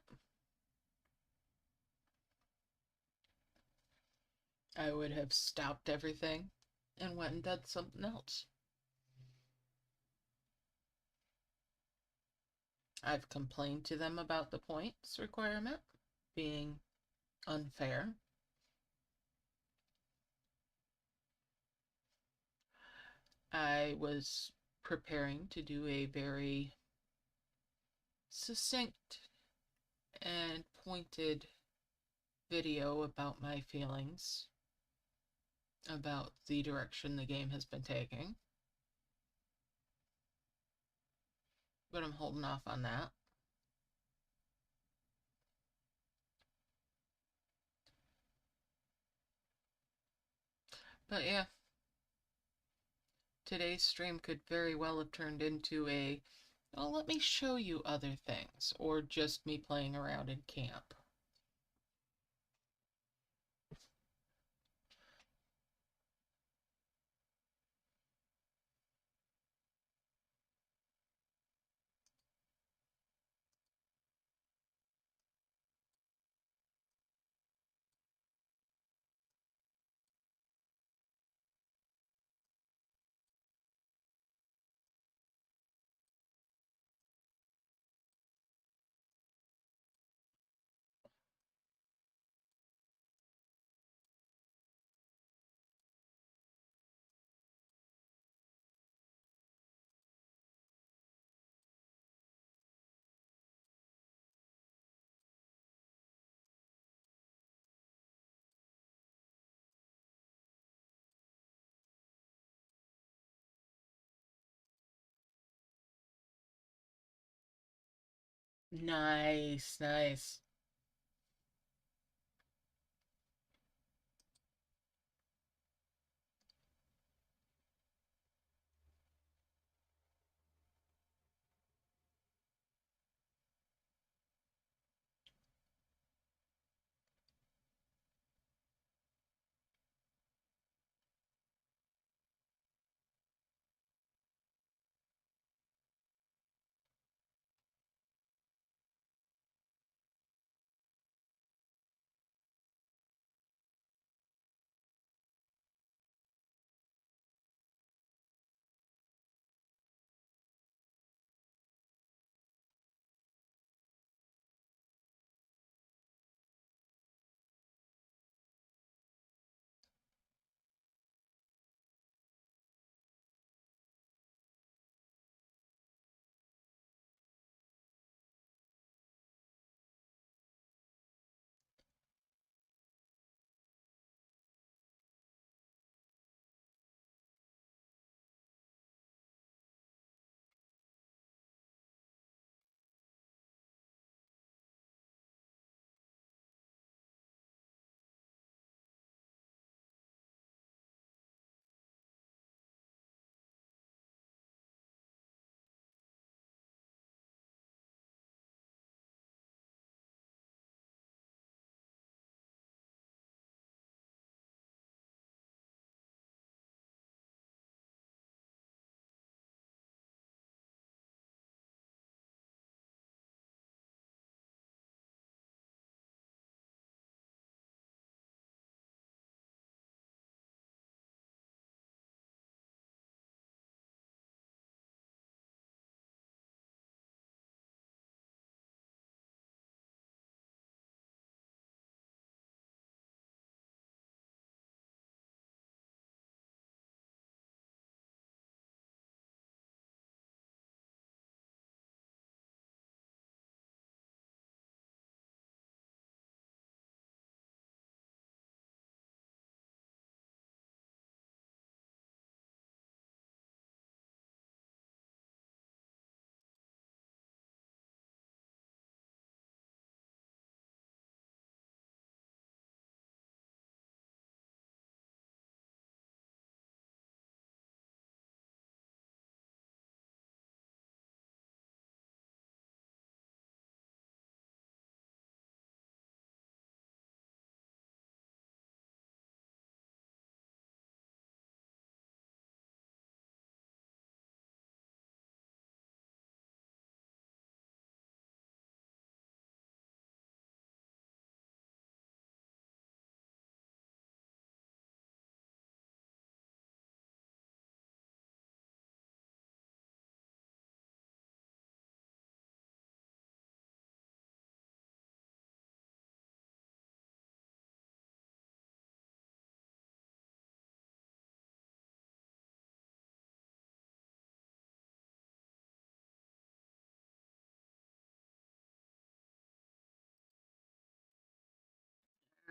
I would have stopped everything and went and done something else. I've complained to them about the points requirement being unfair. I was preparing to do a very succinct and pointed video about my feelings about the direction the game has been taking, but I'm holding off on that. But yeah, today's stream could very well have turned into a, oh, let me show you other things, or just me playing around in camp. Nice, nice.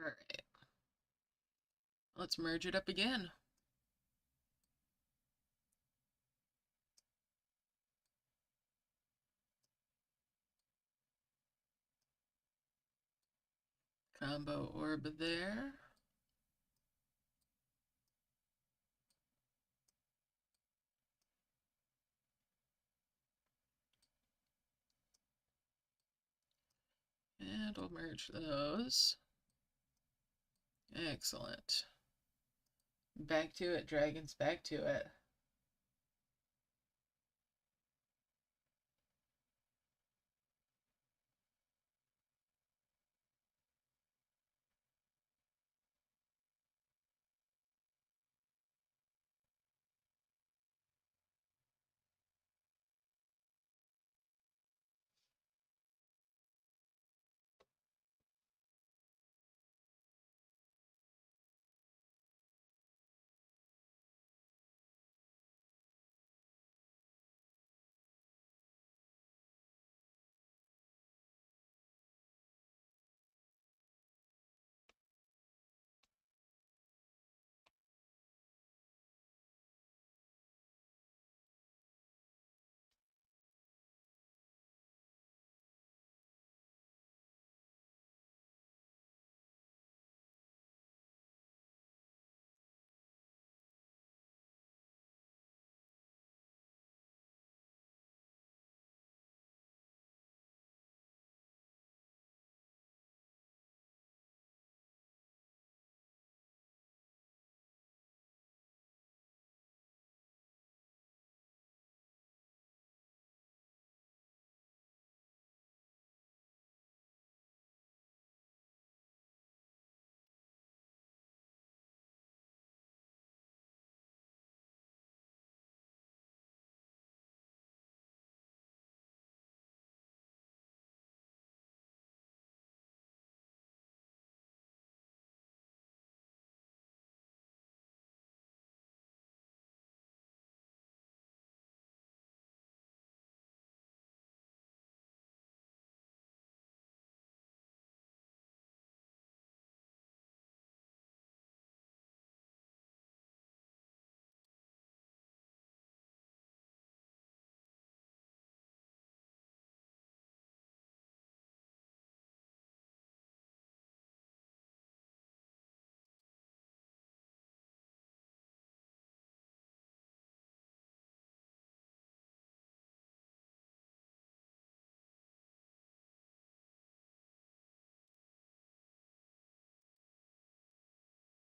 Alright, let's merge it up again. Combo orb there. And we'll merge those. Excellent. Back to it, dragons, back to it.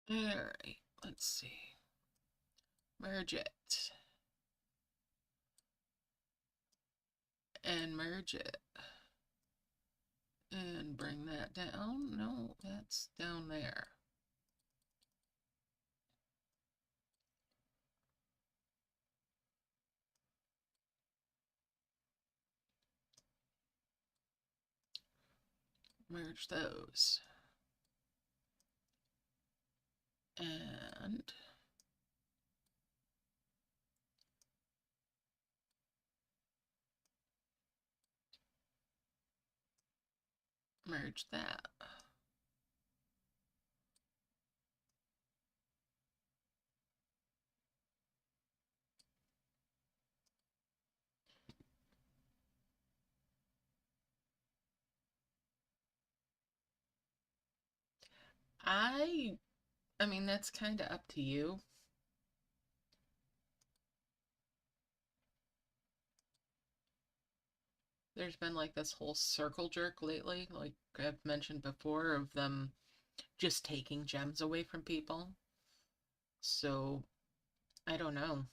Alright, let's see. Merge it. And merge it. And bring that down. No, that's down there. Merge those. And merge that. I mean, that's kind of up to you. There's been like this whole circle jerk lately, like I've mentioned before, of them just taking gems away from people. So, I don't know.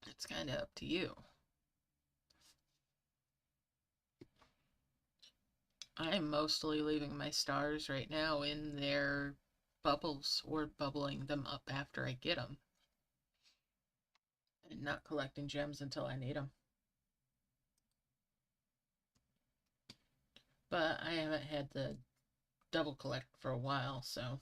It's kind of up to you. I'm mostly leaving my stars right now in their bubbles or bubbling them up after I get them and not collecting gems until I need them. But I haven't had the double collect for a while, so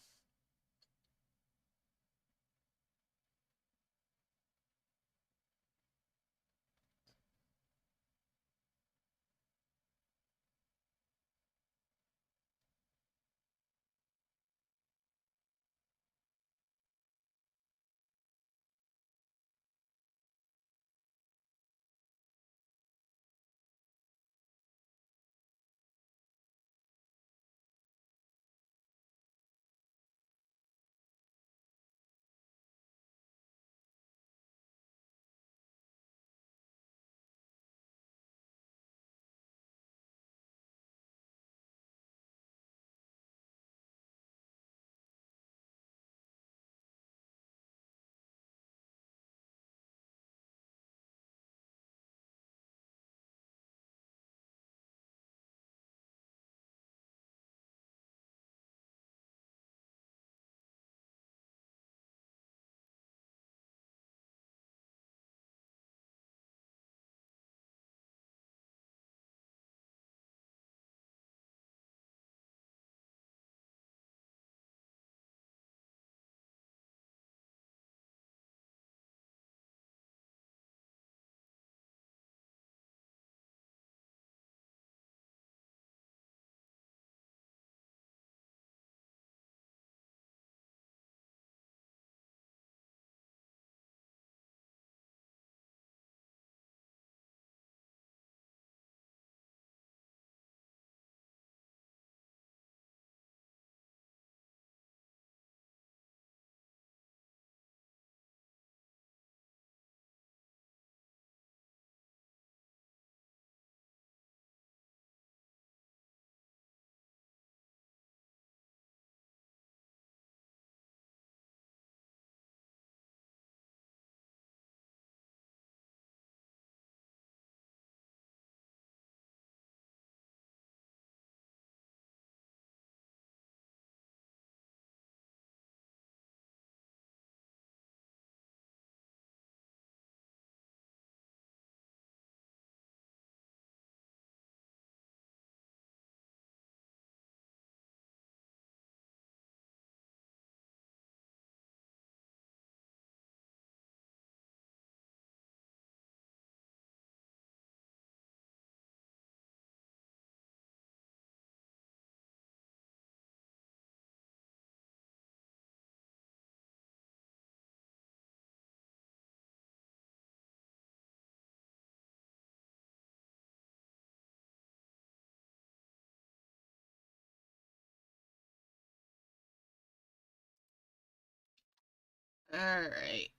Alright,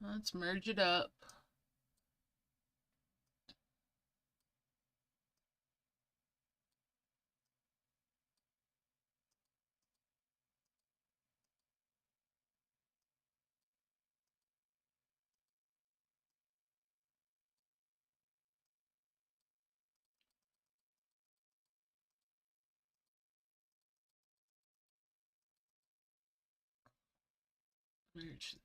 let's merge it up. Merge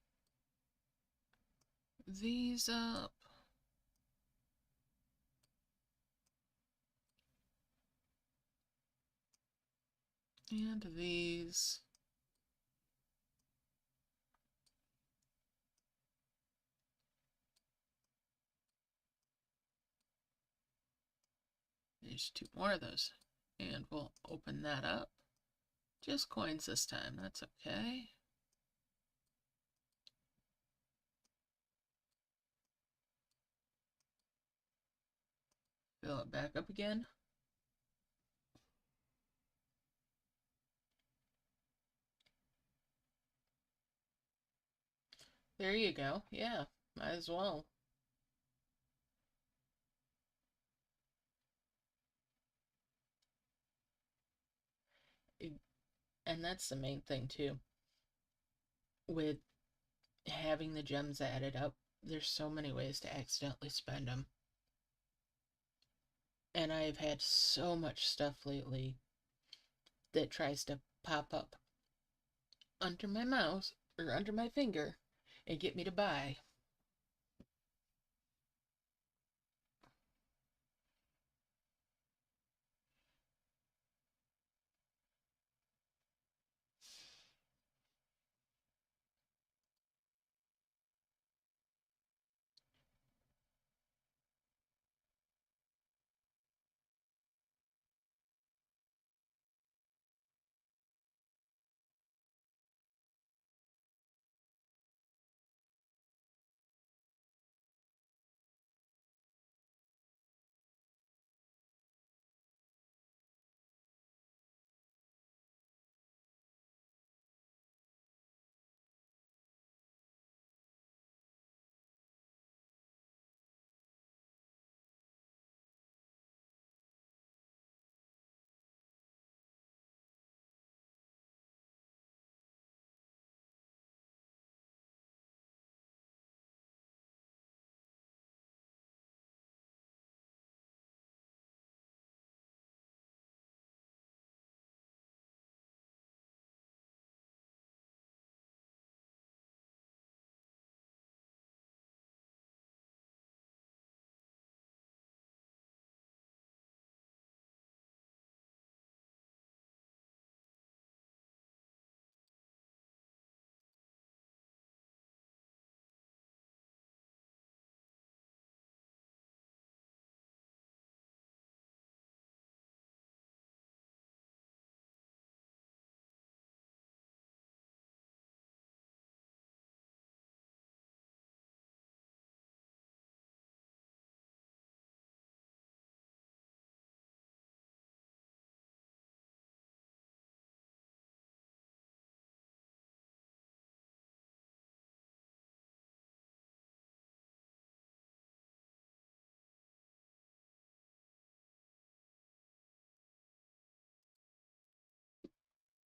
these up. And these. There's two more of those. And we'll open that up. Just coins this time, that's okay. Fill it back up again. There you go. Yeah, might as well. And that's the main thing too. With having the gems added up, there's so many ways to accidentally spend them. And I've had so much stuff lately that tries to pop up under my mouse or under my finger and get me to buy.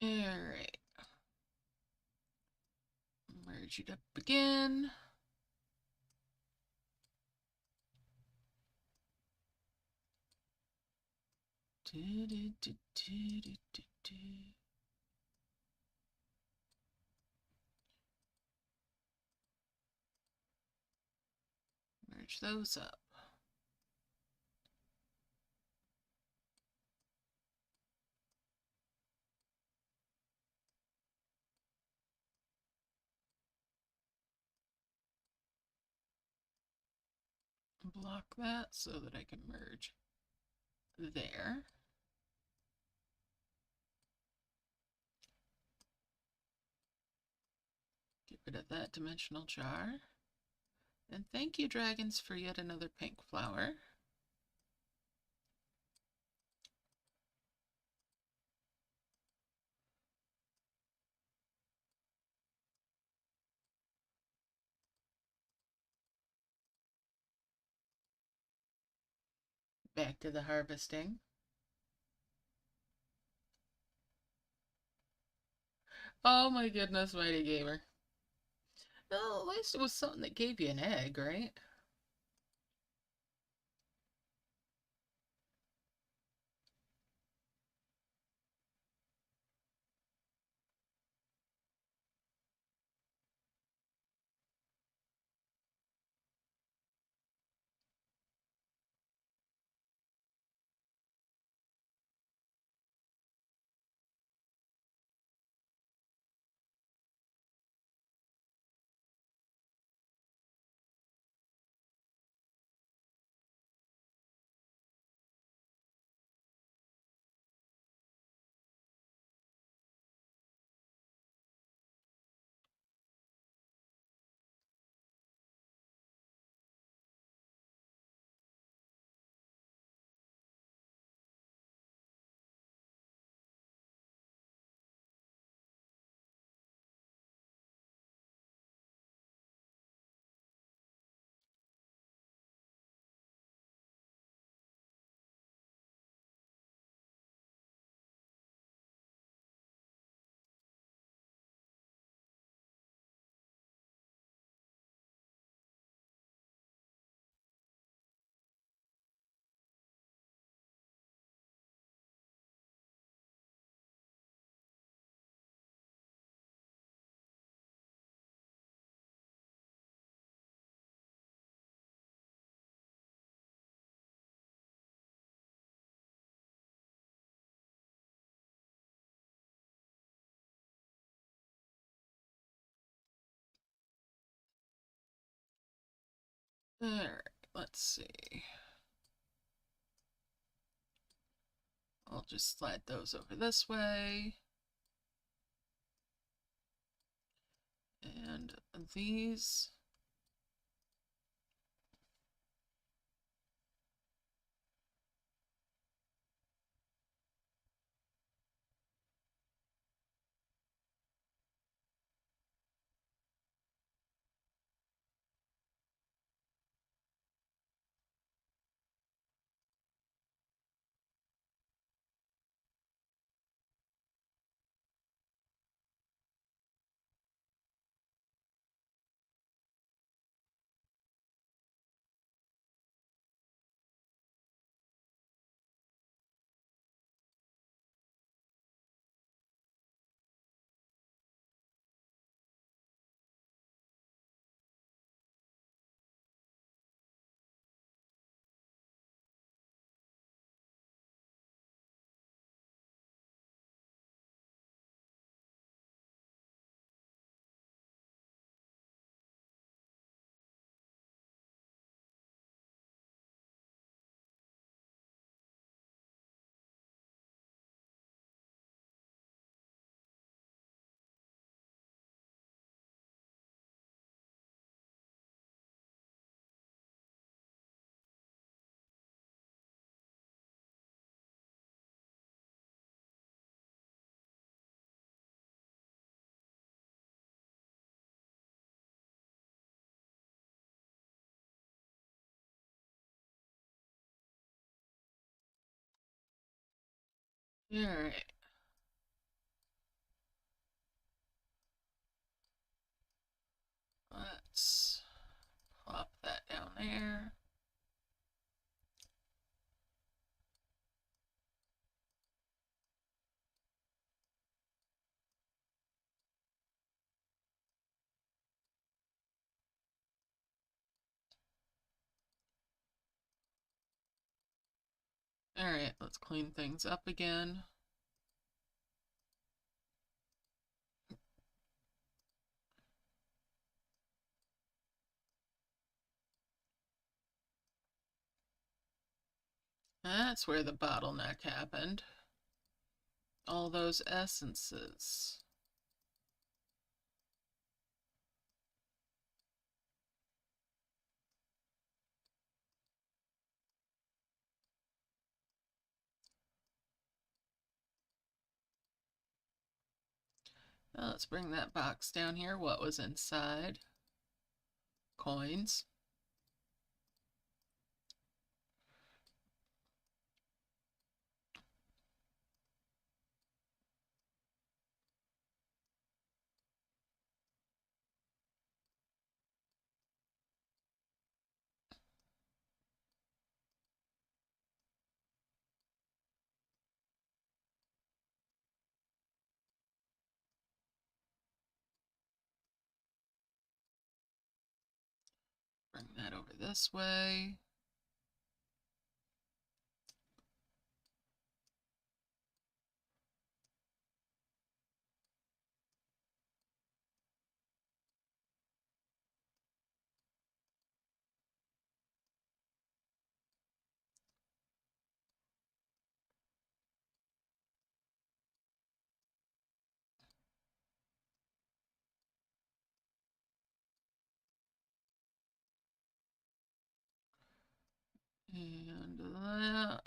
Alright. Merge it up again. Merge those up. Block that so that I can merge there. Get rid of that dimensional jar. And thank you, dragons, for yet another pink flower. Back to the harvesting. Oh my goodness, Mighty Gamer. Well, at least it was something that gave you an egg, right? Alright, let's see. I'll just slide those over this way. And these. Alright. Let's plop that down there. Alright, let's clean things up again. That's where the bottleneck happened. All those essences. Now let's bring that box down here. What was inside? Coins. that over this way. And that.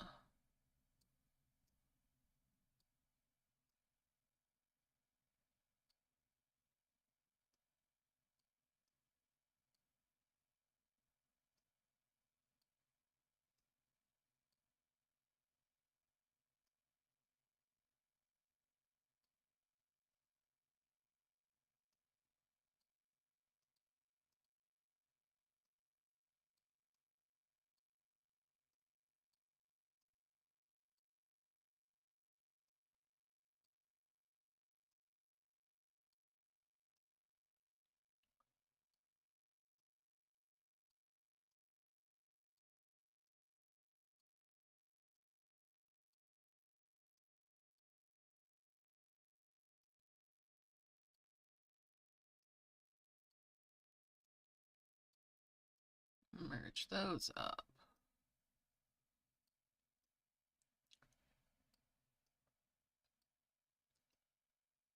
Merge those up.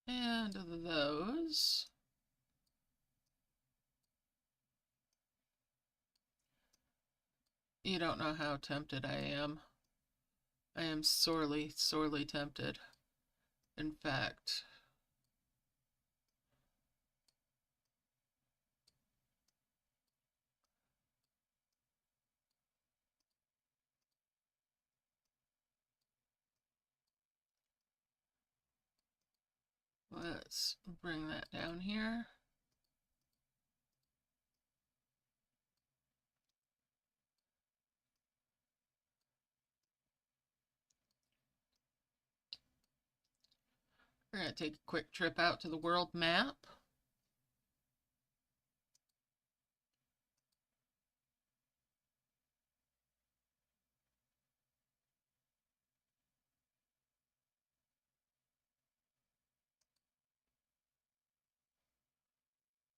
And those. You don't know how tempted I am. I am sorely, sorely tempted. In fact, let's bring that down here. We're going to take a quick trip out to the world map.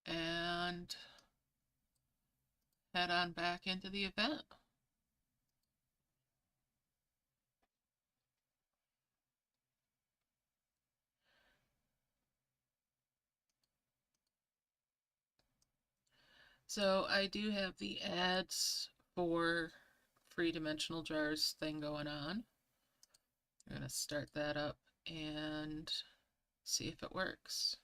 And head on back into the event. So I do have the ads for free dimensional jars thing going on. I'm going to start that up and see if it works.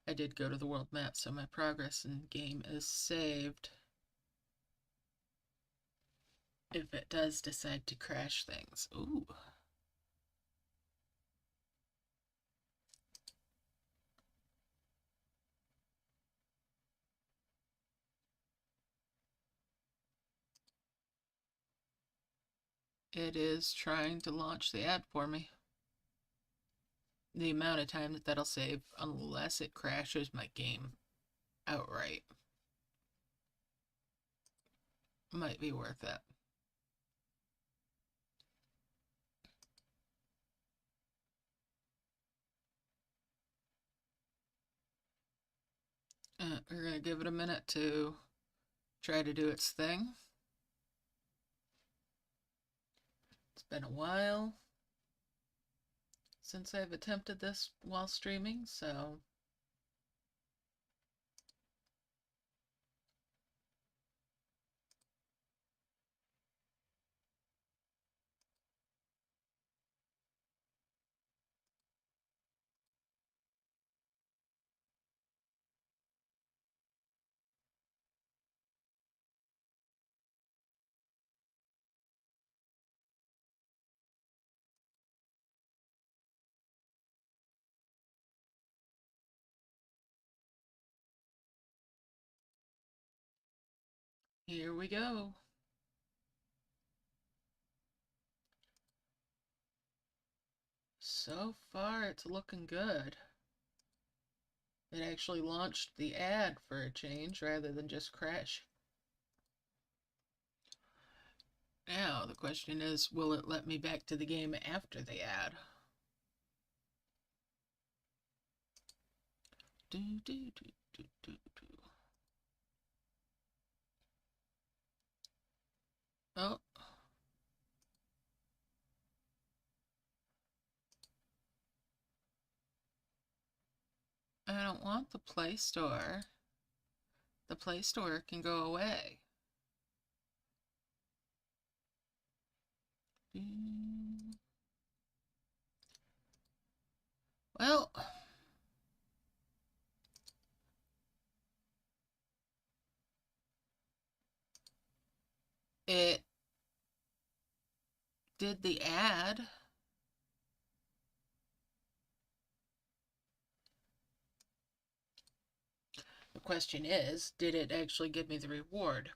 I did go to the world map, so my progress in game is saved. If it does decide to crash things. Ooh. It is trying to launch the ad for me. The amount of time that that'll save, unless it crashes my game outright, might be worth it. We're going to give it a minute to try to do its thing. It's been a while since I've attempted this while streaming, so here we go. So far, it's looking good. It actually launched the ad for a change rather than just crash. Now, the question is, will it let me back to the game after the ad? Do, do, do, do, do, do. Oh. I don't want the Play Store. The Play Store can go away. Well, it did the ad. The question is, did it actually give me the reward?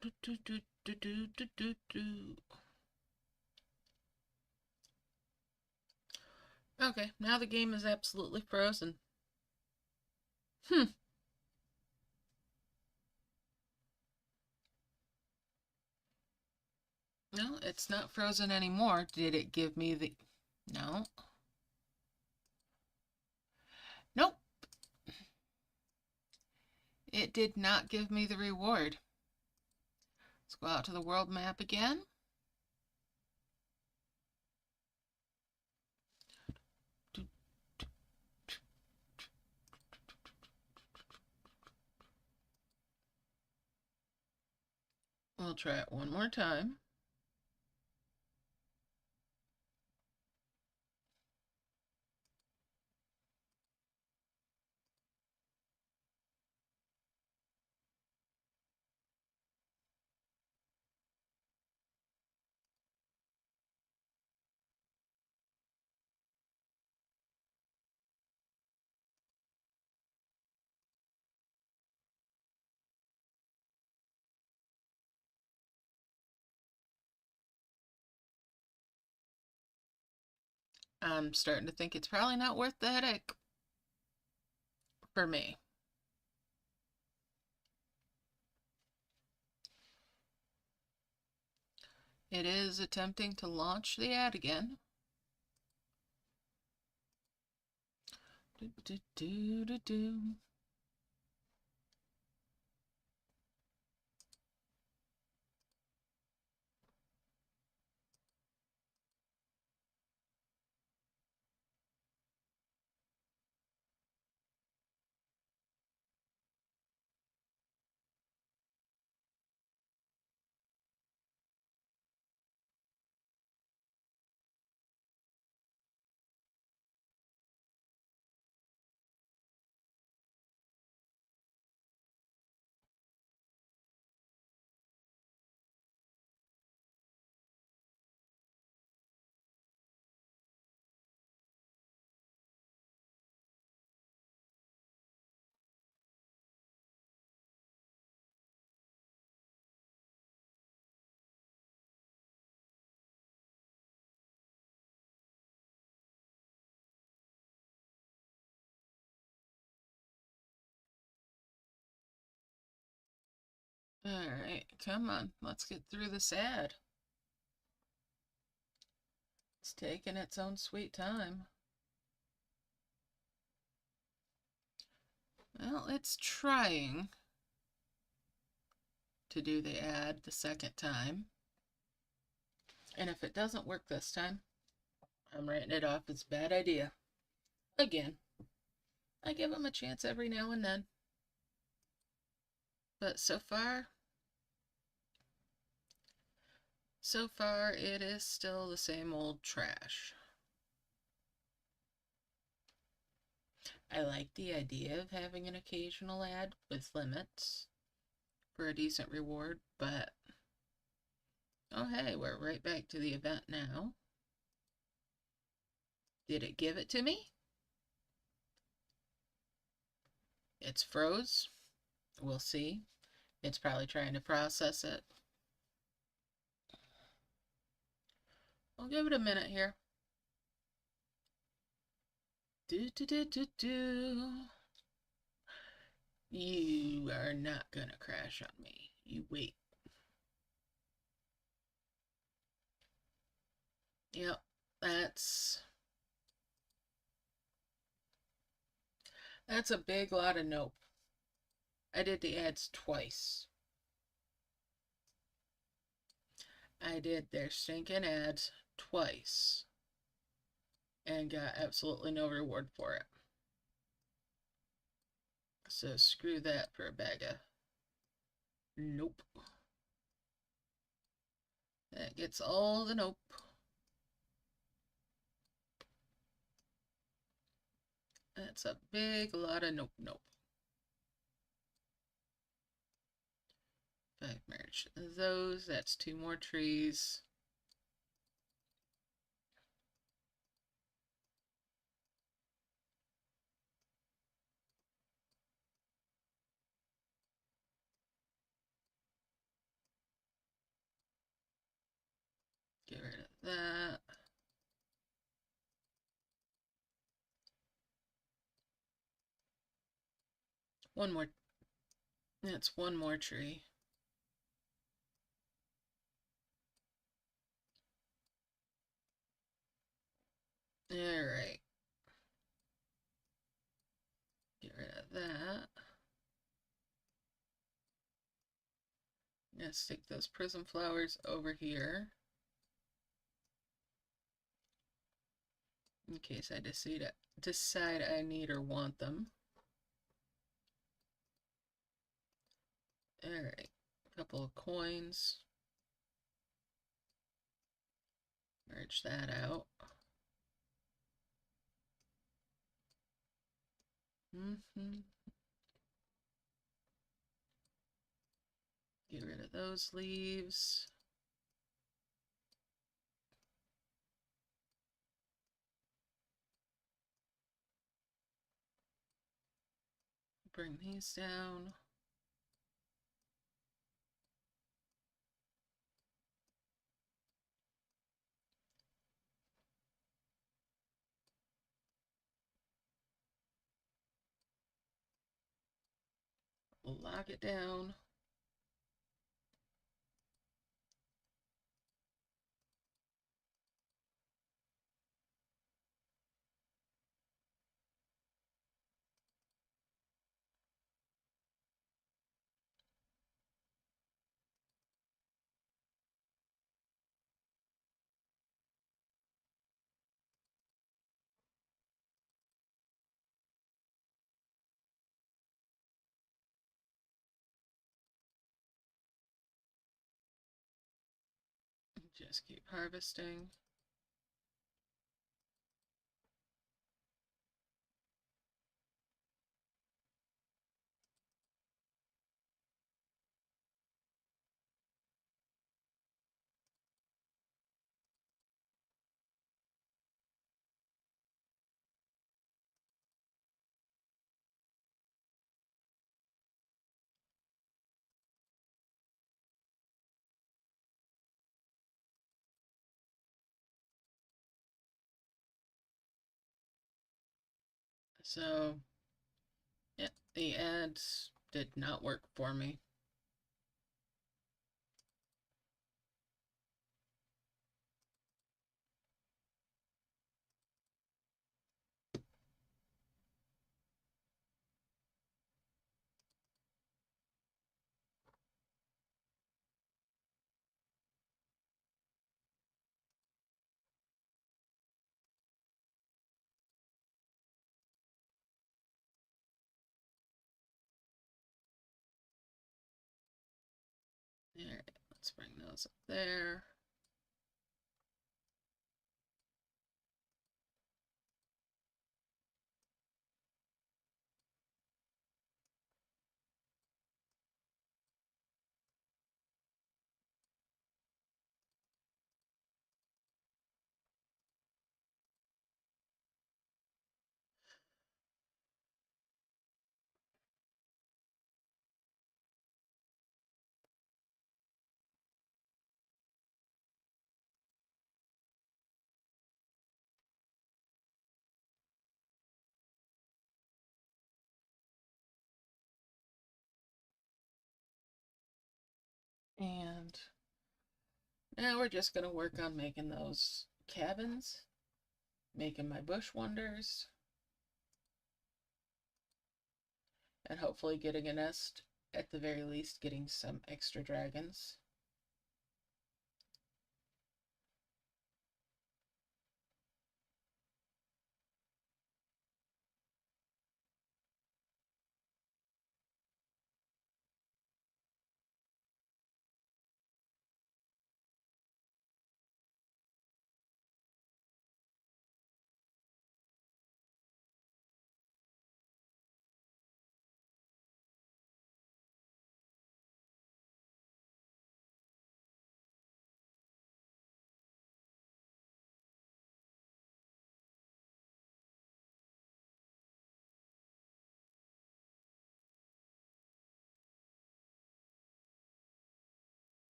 Do, do, do, do, do, do, do, do. Okay, now the game is absolutely frozen. No, it's not frozen anymore. Did it give me the... No. Nope. It did not give me the reward. Let's go out to the world map again. We'll try it one more time. I'm starting to think it's probably not worth the headache for me. It is attempting to launch the ad again. Do, do, do, do, do. Alright, come on, let's get through this ad. It's taking its own sweet time. Well, it's trying to do the ad the second time. And if it doesn't work this time, I'm writing it off as a bad idea. Again, I give them a chance every now and then. But so far it is still the same old trash. I like the idea of having an occasional ad with limits for a decent reward, but oh hey, we're right back to the event now. Did it give it to me? It's froze. We'll see. It's probably trying to process it. I'll give it a minute here. Do do do do do. You are not gonna crash on me. You wait. Yep, that's a big lot of nope. I did the ads twice. I did their stinking ads twice and got absolutely no reward for it. So screw that for a bag of nope. That gets all the nope. That's a big lot of nope nope. If I merge those, that's 2 more trees. Get rid of that. One more. That's 1 more tree. Alright. Get rid of that. Let's stick those prism flowers over here. In case I decide I need or want them. Alright. A couple of coins. Merge that out. Get rid of those leaves. Bring these down. Lock it down. Just keep harvesting. So, yeah, the ads did not work for me. Alright, let's bring those up there. and now we're just gonna work on making those cabins, making my bush wonders, and hopefully getting a nest, at the very least getting some extra dragons.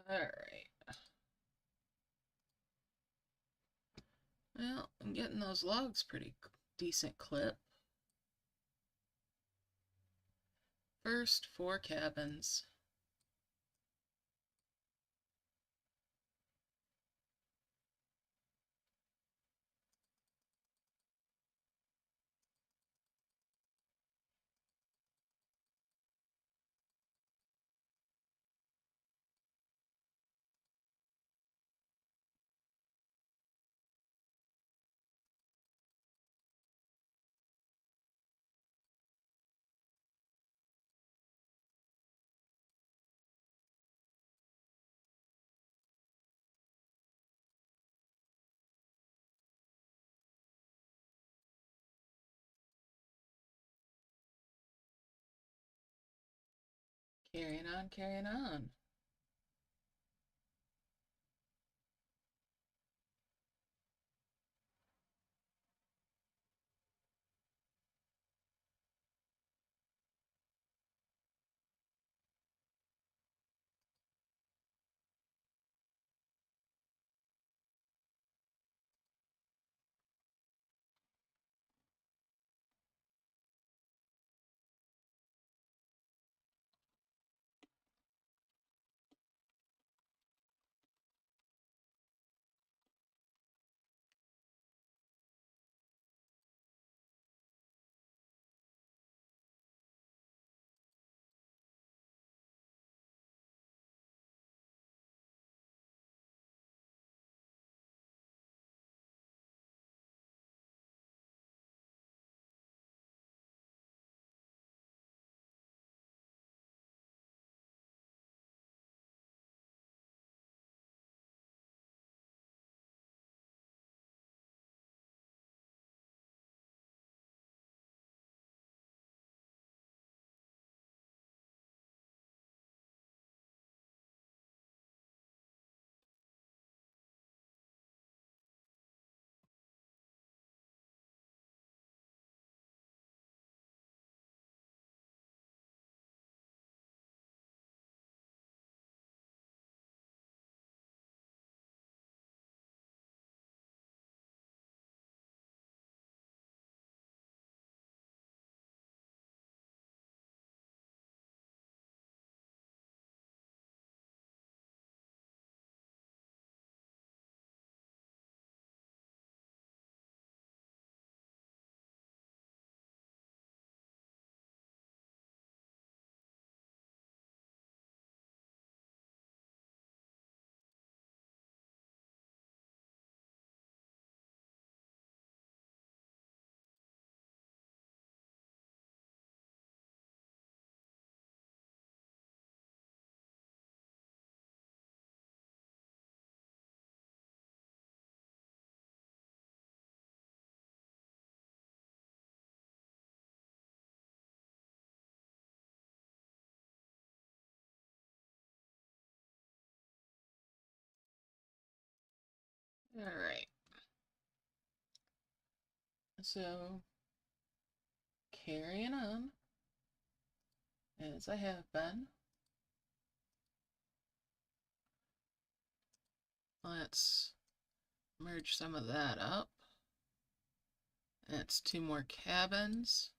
Alright. Well, I'm getting those logs pretty decent clip. First 4 cabins. Carrying on, carrying on. Alright. So, carrying on as I have been. Let's merge some of that up. That's 2 more cabins.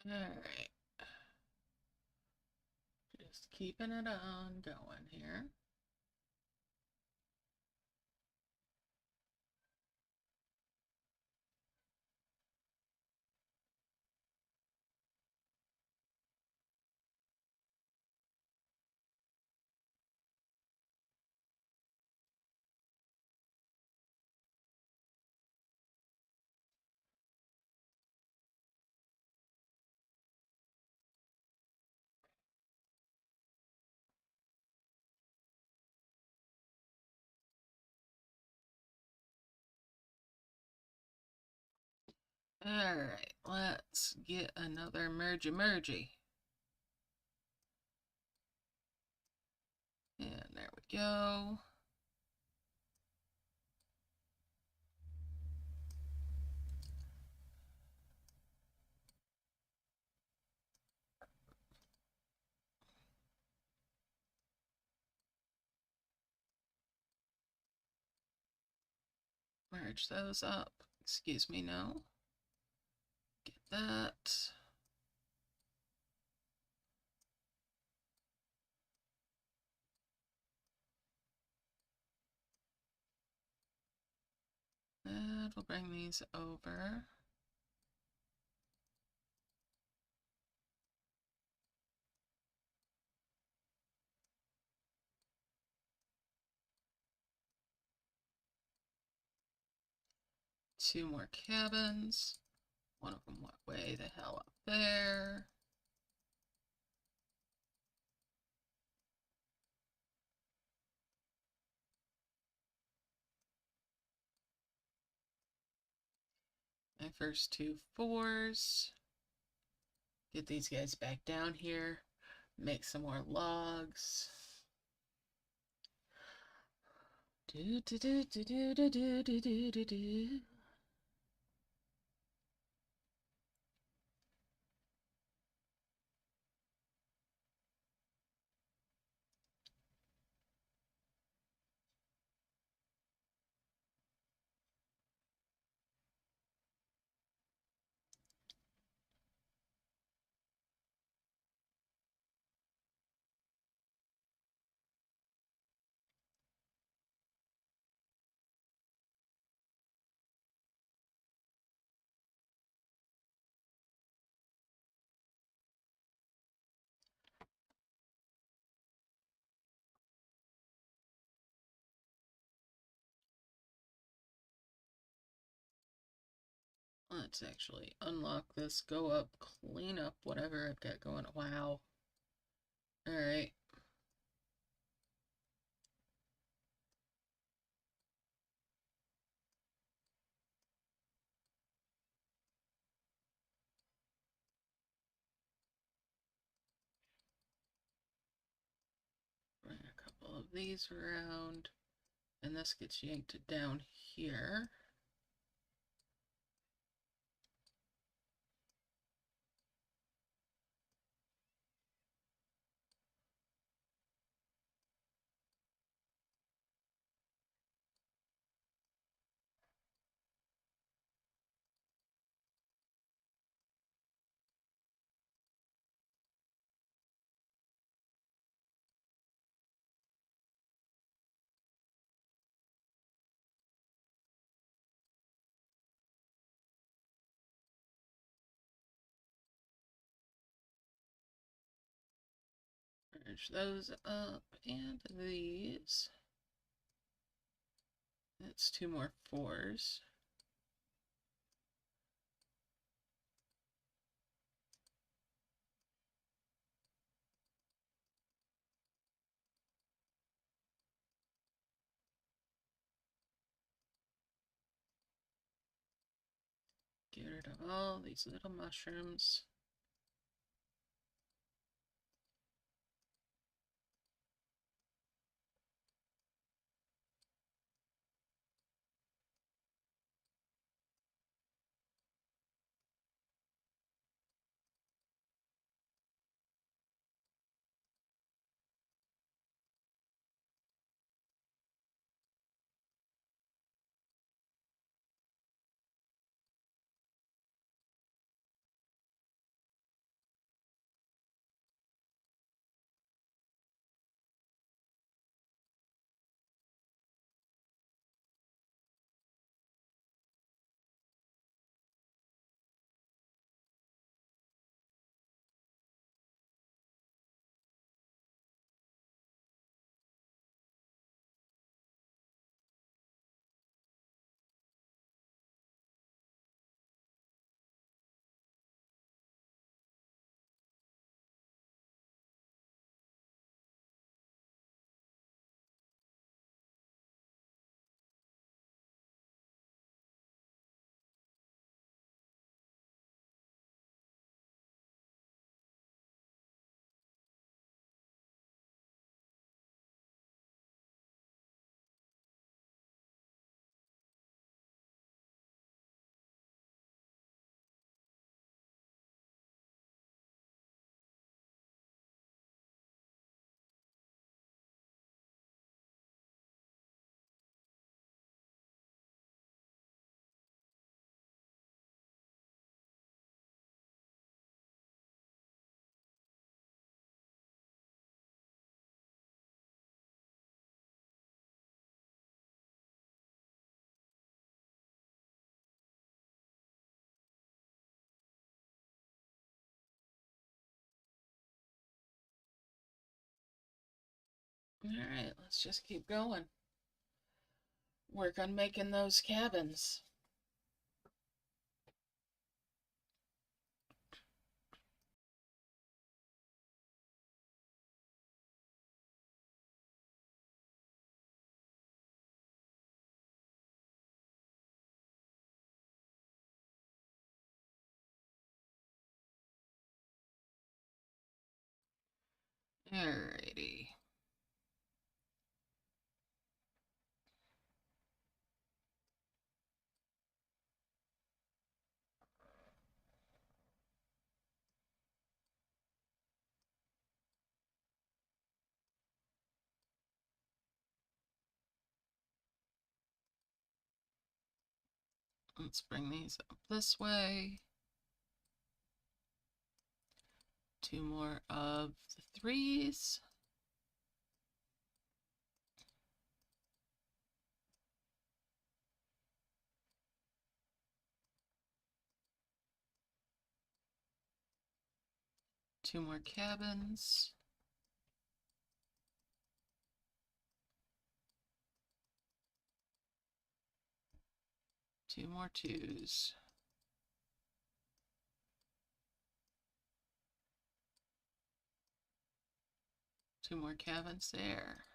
Alright. Just keeping it on going here. Alright, let's get another mergy. And there we go. Merge those up. Excuse me, no. Get that. And we'll bring these over. Two more cabins. One of them went way the hell up there. My first two fours. Get these guys back down here. Make some more logs. Do do do do do do do do do do. Let's actually unlock this, go up, clean up whatever I've got going. Wow. Alright. Bring a couple of these around, and this gets yanked down here. Merge those up, and these. That's two more fours. Get rid of all these little mushrooms. Alright, let's just keep going. Work on making those cabins. Alrighty. Let's bring these up this way. 2 more of the 3s. Two more cabins. 2 more 2s. 2 more cabins there.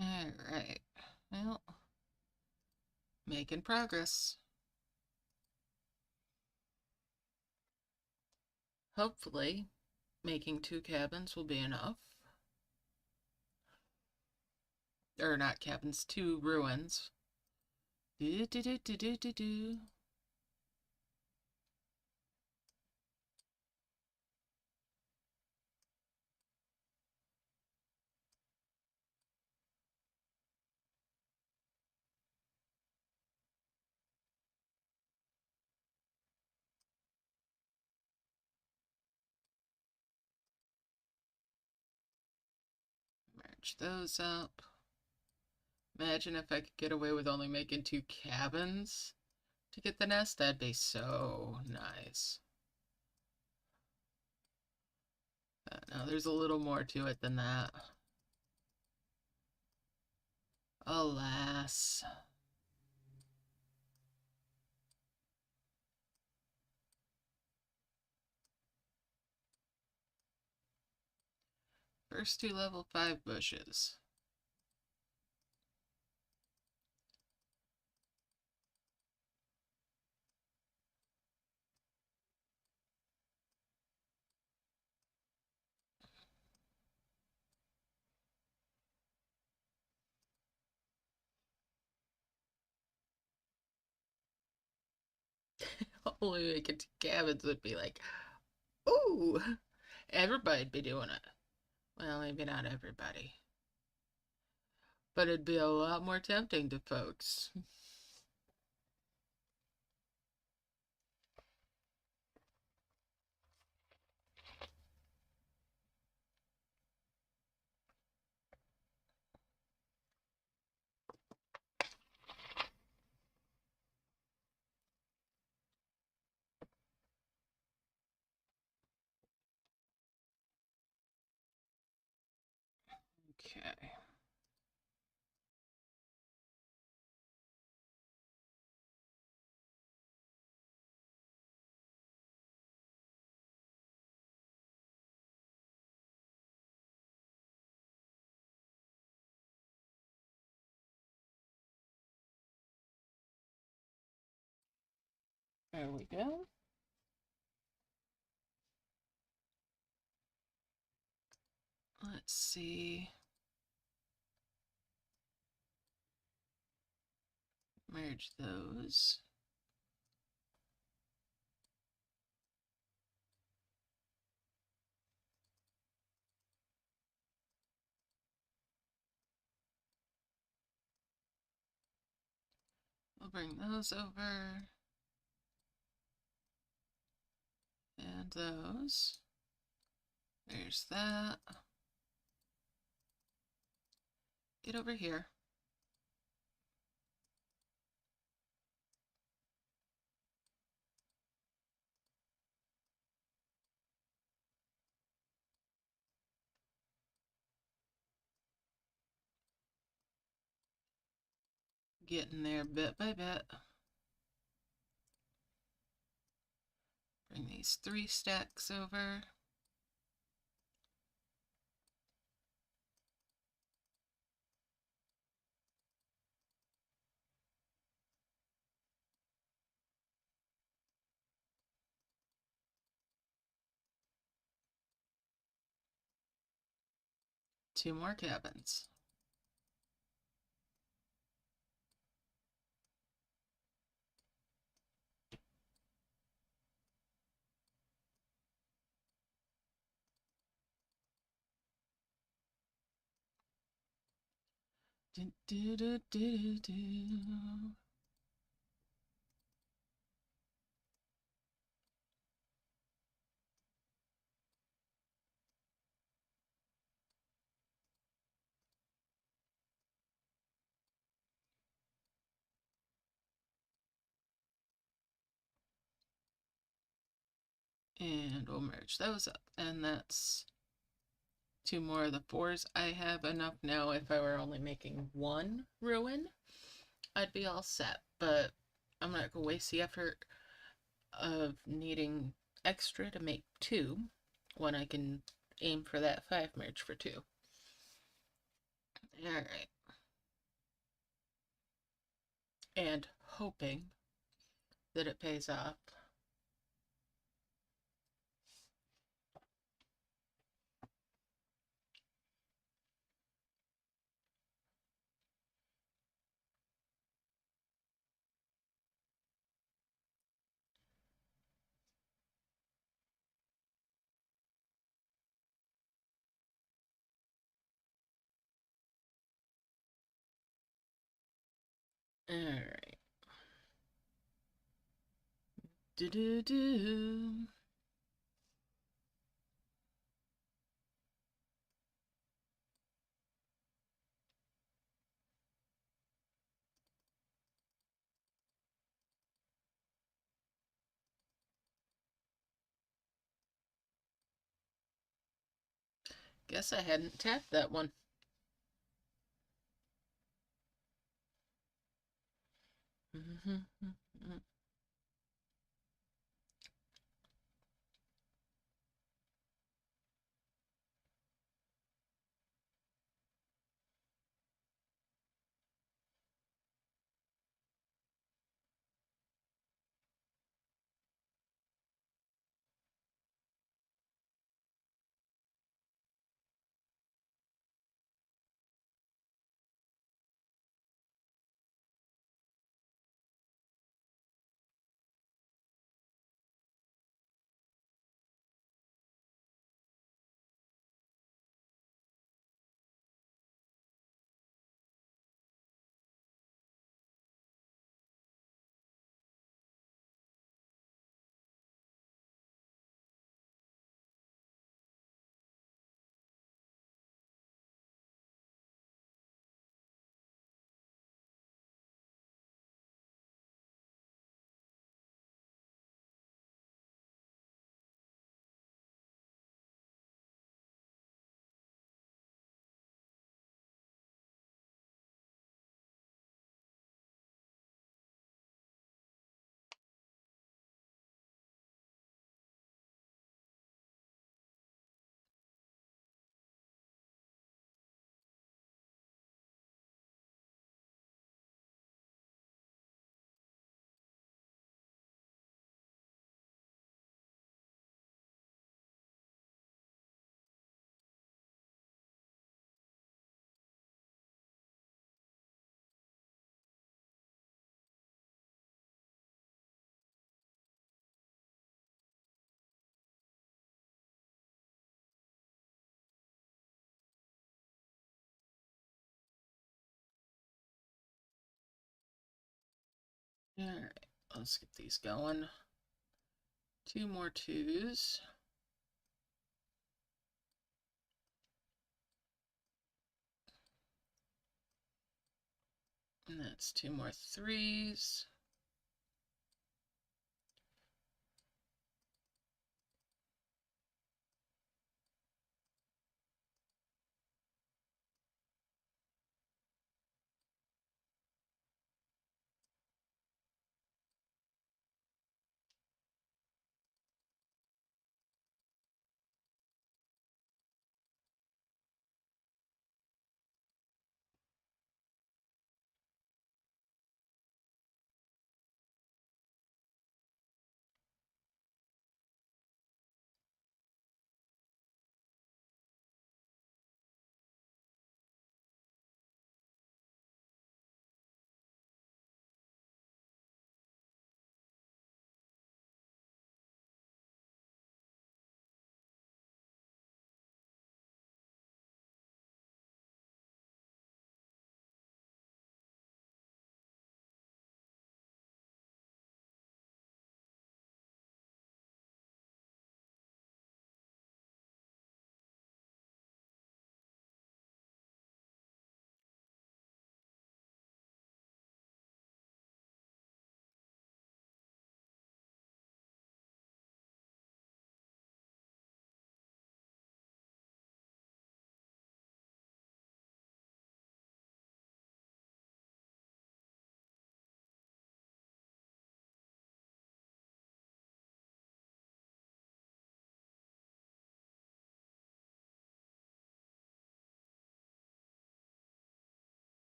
Alright. Well, making progress. Hopefully, making 2 cabins will be enough. Or not cabins, 2 ruins. Do do do do do do do. Merge those up. Imagine if I could get away with only making 2 cabins to get the nest. That'd be so nice. No, there's a little more to it than that. Alas. First 2 level 5 bushes. Only making 2 cabins would be like, ooh, everybody'd be doing it. Well, maybe not everybody. But it'd be a lot more tempting to folks. Okay. There we go. Let's see. Merge those. We'll bring those over. And those. There's that. Get over here. Getting there bit by bit. Bring these 3 stacks over. Two more cabins. Do, do, do, do, do. And we'll merge those up. And that's 2 more of the 4s. I have enough now. If I were only making 1 ruin, I'd be all set. But I'm not going to waste the effort of needing extra to make 2 when I can aim for that 5 merge for 2. Alright. And hoping that it pays off. Alright. Do do do. Guess I hadn't tapped that one. Alright, let's get these going. 2 more 2s. And that's 2 more 3s.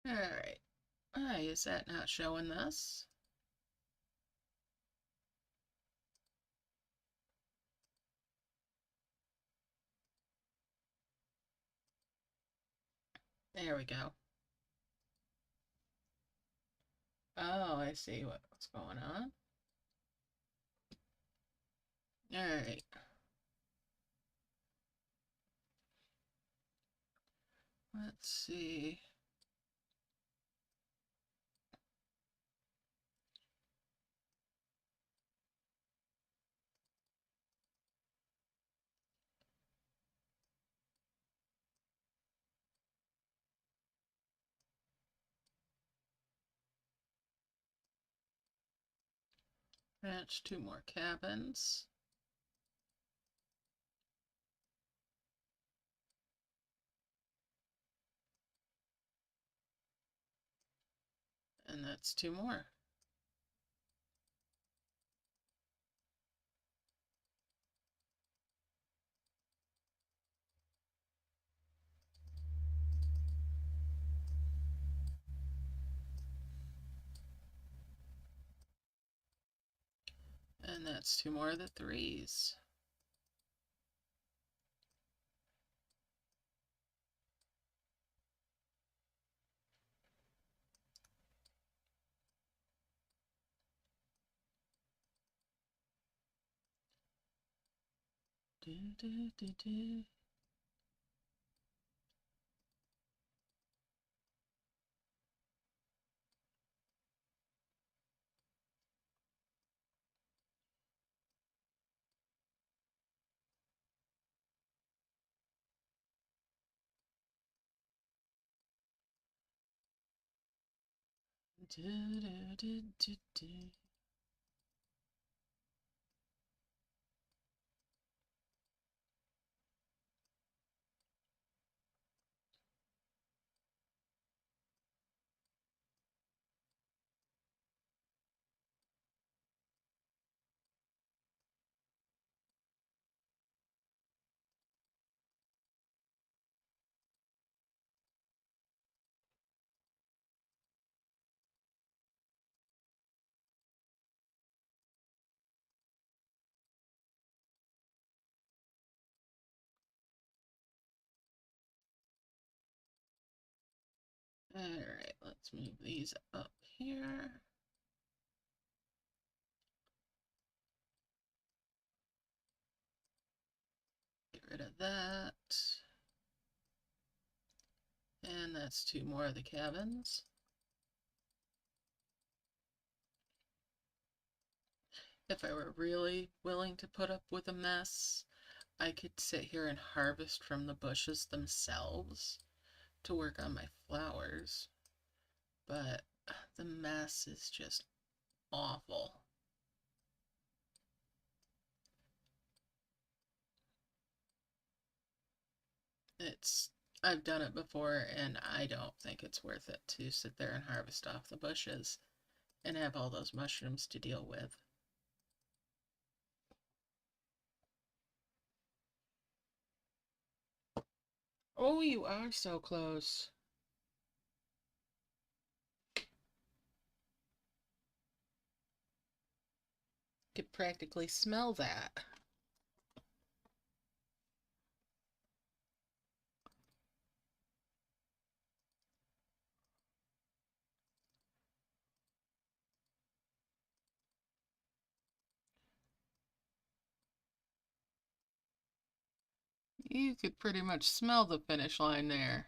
Alright. Why is that not showing this? There we go. Oh, I see what's going on. Alright. Let's see. That's 2 more cabins. And that's 2 more. And that's 2 more of the 3s. Do, do, do, do. Do, do, do, do, do. Alright, let's move these up here. Get rid of that. And that's two more of the cabins. If I were really willing to put up with a mess, I could sit here and harvest from the bushes themselves to work on my flowers. But the mess is just awful. I've done it before, and I don't think it's worth it to sit there and harvest off the bushes and have all those mushrooms to deal with. Oh, you are so close. Could practically smell that. You could pretty much smell the finish line there.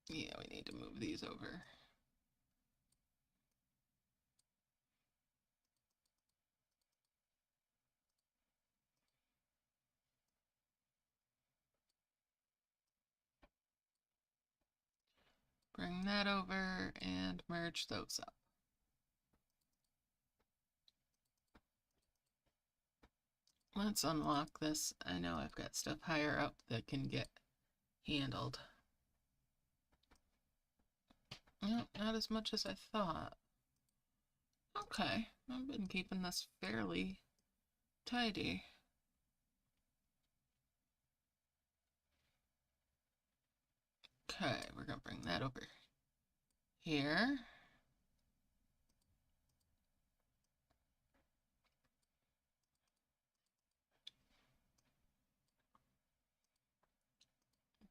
Yeah, we need to move these over. Bring that over and merge those up. Let's unlock this. I know I've got stuff higher up that can get handled. Nope, not as much as I thought. Okay, I've been keeping this fairly tidy. Okay, we're gonna bring that over here.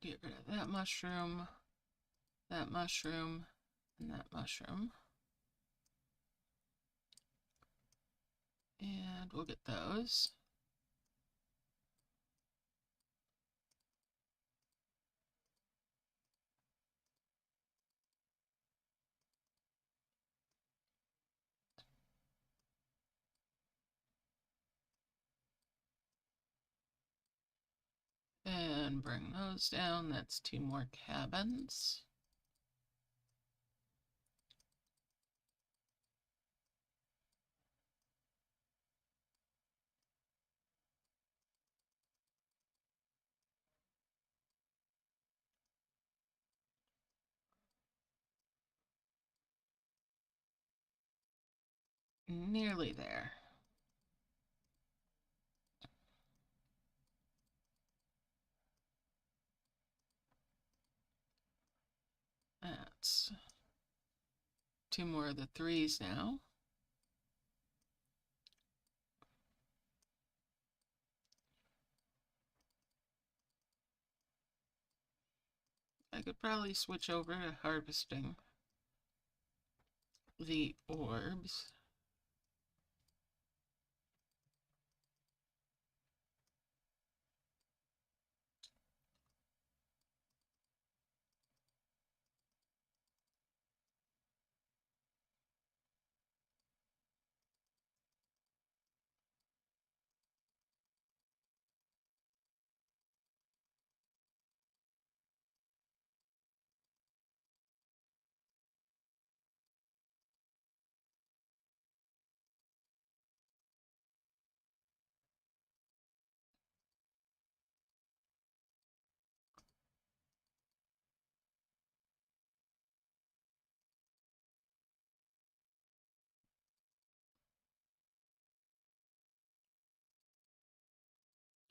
Get rid of that mushroom, and that mushroom. And we'll get those. And bring those down. That's two more cabins. Nearly there. That's two more of the threes now. I could probably switch over to harvesting the orbs.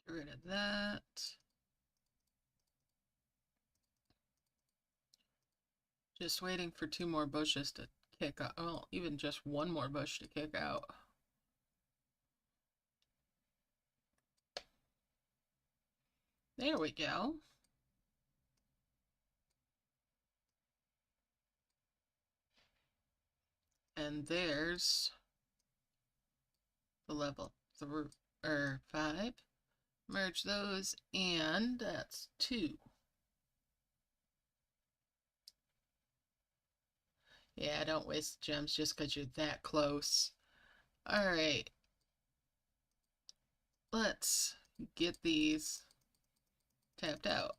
Get rid of that. Just waiting for two more bushes to kick out. Well, even just one more bush to kick out. There we go. And there's the level 3 or 5. Merge those, and that's 2. Yeah, don't waste gems just because you're that close. Alright, let's get these tapped out.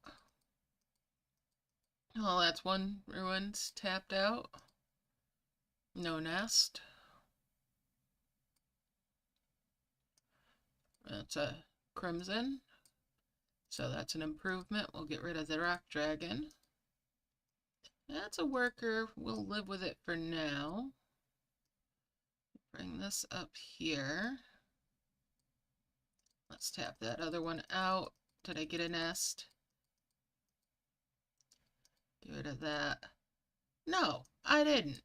Oh, that's one ruins tapped out. No nest. That's a crimson. So that's an improvement. We'll get rid of the rock dragon. That's a worker. We'll live with it for now. Bring this up here. Let's tap that other one out. Did I get a nest? Get rid of that. No, I didn't.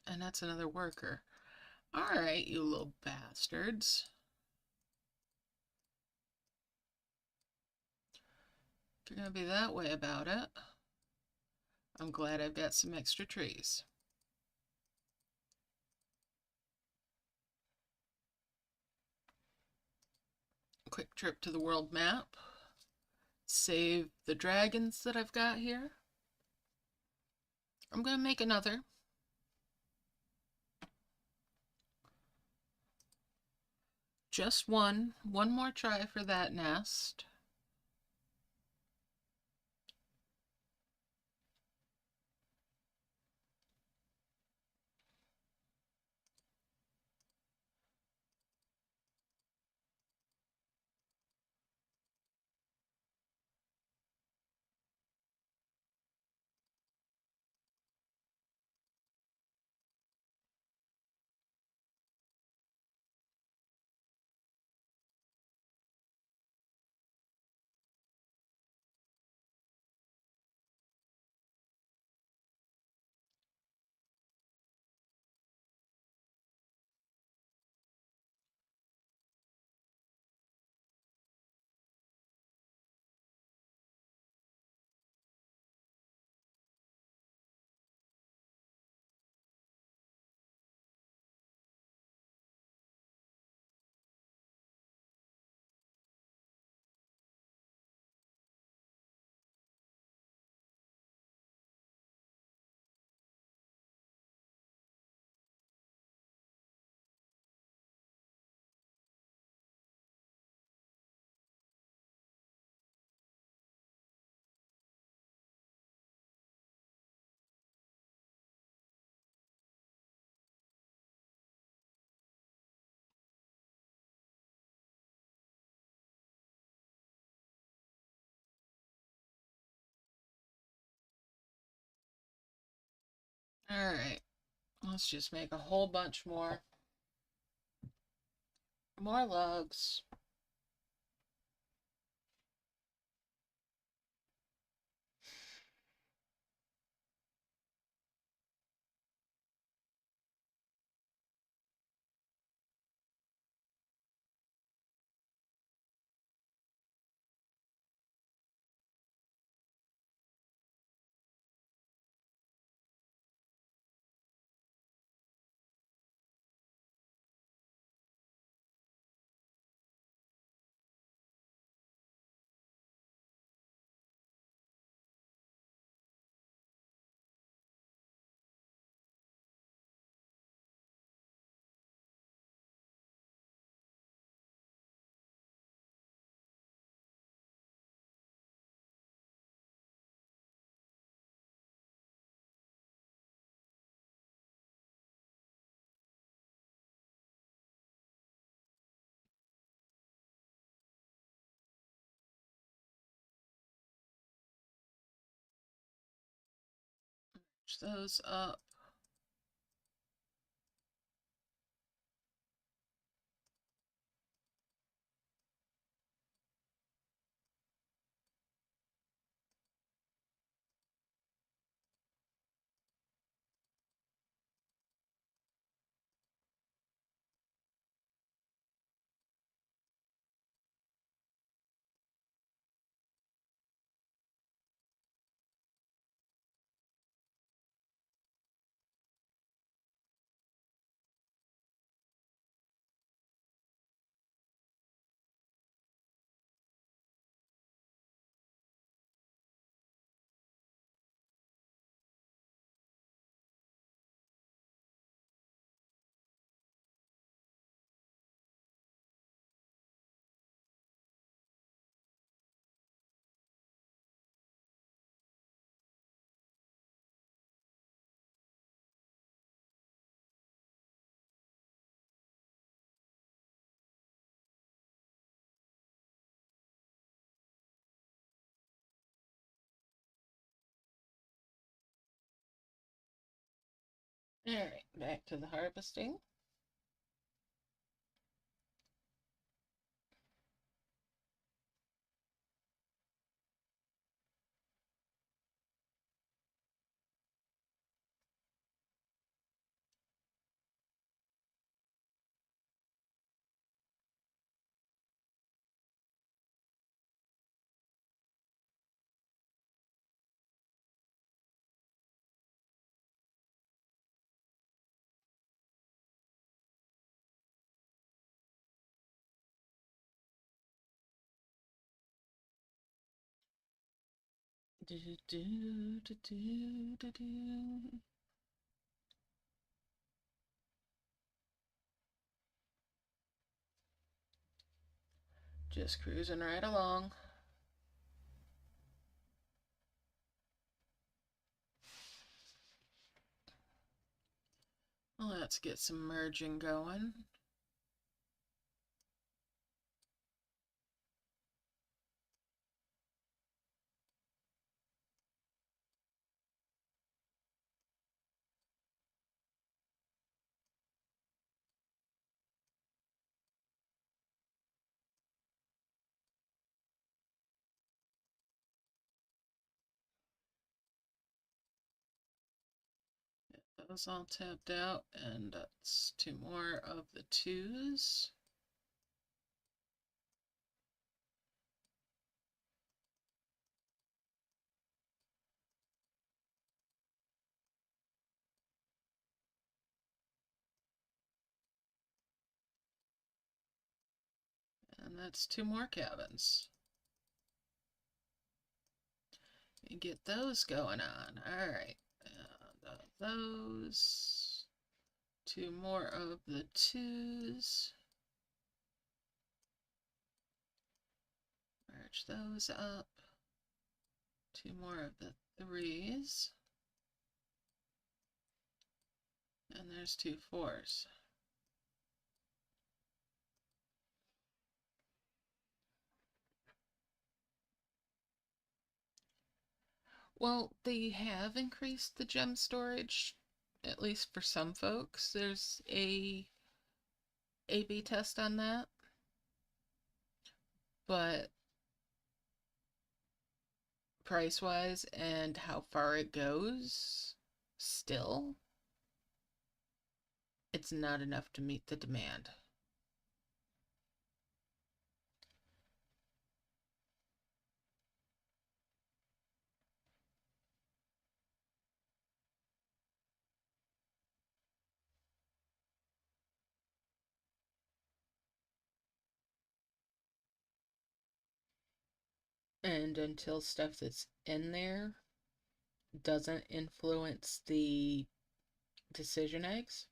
And that's another worker. Alright, you little bastards. If you're gonna be that way about it, I'm glad I've got some extra trees. Quick trip to the world map. Save the dragons that I've got here. I'm gonna make another. Just one more try for that nest. Alright, let's just make a whole bunch more. More logs. Push those up. Alright, back to the harvesting. Do, do, do, do, do, do. Just cruising right along. Let's get some merging going. Those all tapped out, and that's two more of the twos. And that's two more cabins. You get those going on. Alright. And those. Two more of the twos. Merge those up. Two more of the threes. And there's two fours. Well, they have increased the gem storage, at least for some folks. There's a A/B test on that. But price-wise and how far it goes, still, it's not enough to meet the demand. And until stuff that's in there doesn't influence the decision eggs,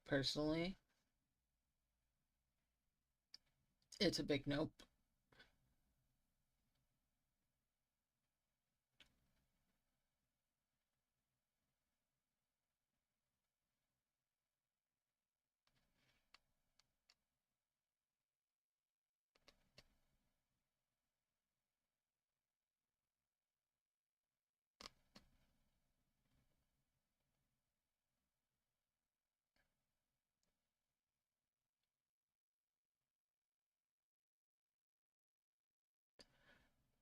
personally, it's a big nope.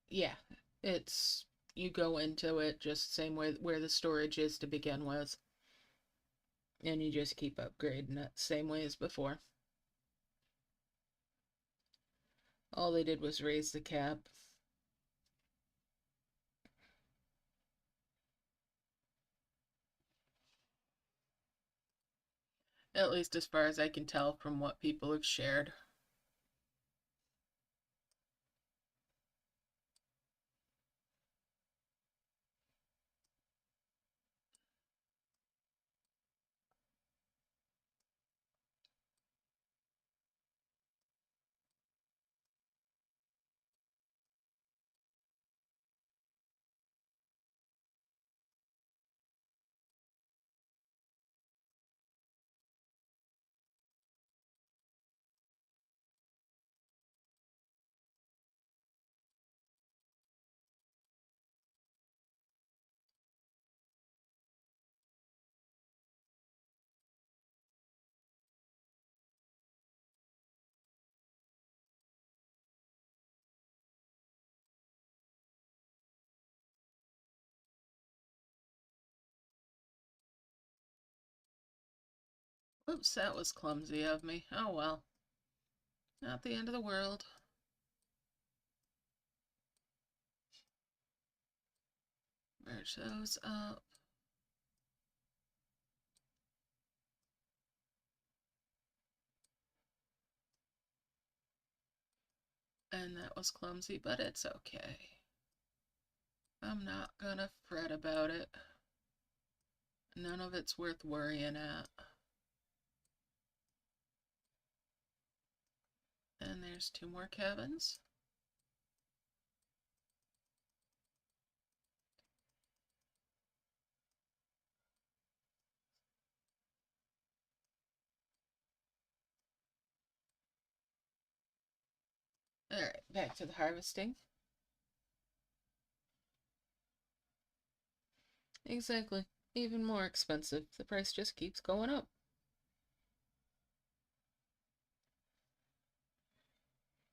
Yeah, it's, you go into it just same way where the storage is to begin with, and you just keep upgrading it same way as before. All they did was raise the cap. At least as far as I can tell from what people have shared. Oops, that was clumsy of me. Oh well. Not the end of the world. Merge those up. And that was clumsy, but it's okay. I'm not gonna fret about it. None of it's worth worrying at. And there's 2 more cabins. Alright, back to the harvesting. Exactly. Even more expensive. The price just keeps going up.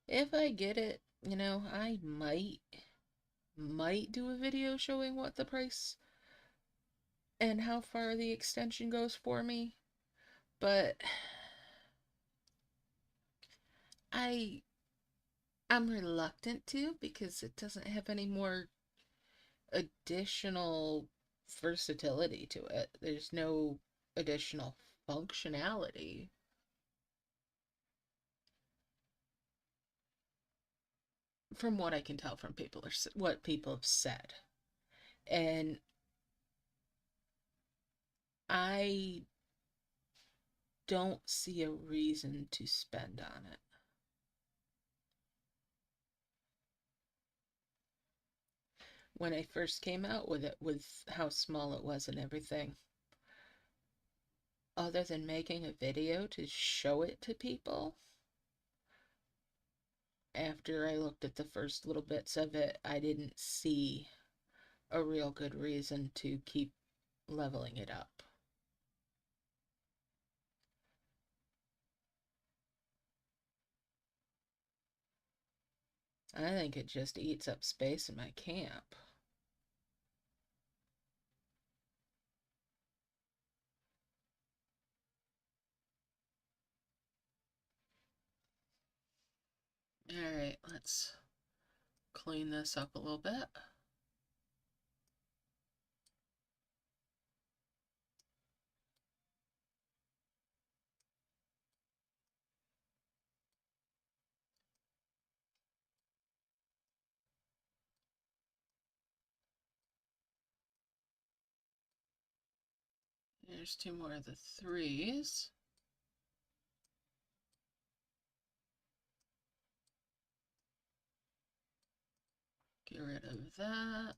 If I get it, I might do a video showing what the price and how far the extension goes for me. But I'm reluctant to because it doesn't have any more additional versatility to it. There's no additional functionality from what I can tell from what people have said. And I don't see a reason to spend on it. When I first came out with it, with how small it was and everything, other than making a video to show it to people, after I looked at the first little bits of it, I didn't see a real good reason to keep leveling it up. I think it just eats up space in my camp. Alright, let's clean this up a little bit. There's 2 more of the 3s. Get rid of that.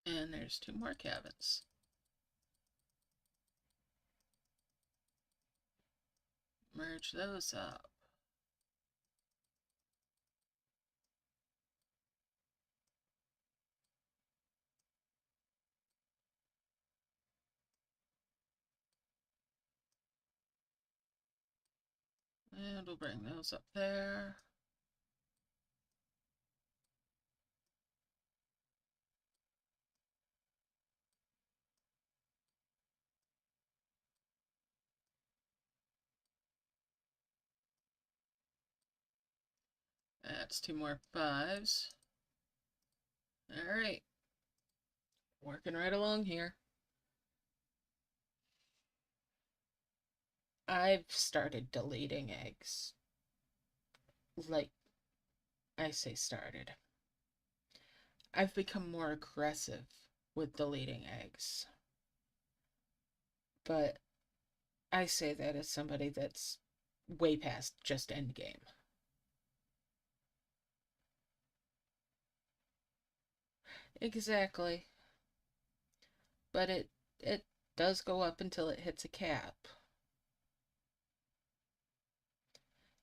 And there's 2 more cabins. Merge those up. And we'll bring those up there. That's 2 more 5s. Alright. Working right along here. I've started deleting eggs. Like, I say started. I've become more aggressive with deleting eggs. But I say that as somebody that's way past just endgame. Exactly. But it does go up until it hits a cap.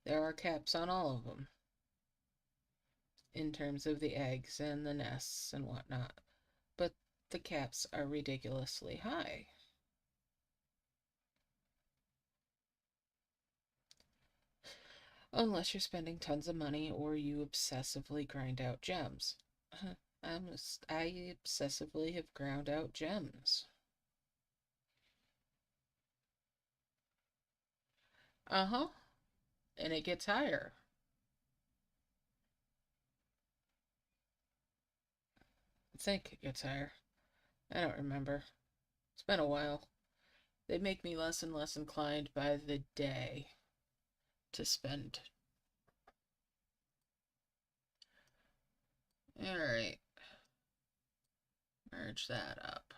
There are caps on all of them in terms of the eggs and the nests and whatnot. But the caps are ridiculously high. Unless you're spending tons of money or you obsessively grind out gems. I obsessively have ground out gems. Uh-huh. And it gets higher. I think it gets higher. I don't remember. It's been a while. They make me less and less inclined by the day to spend. Alright. Merge that up.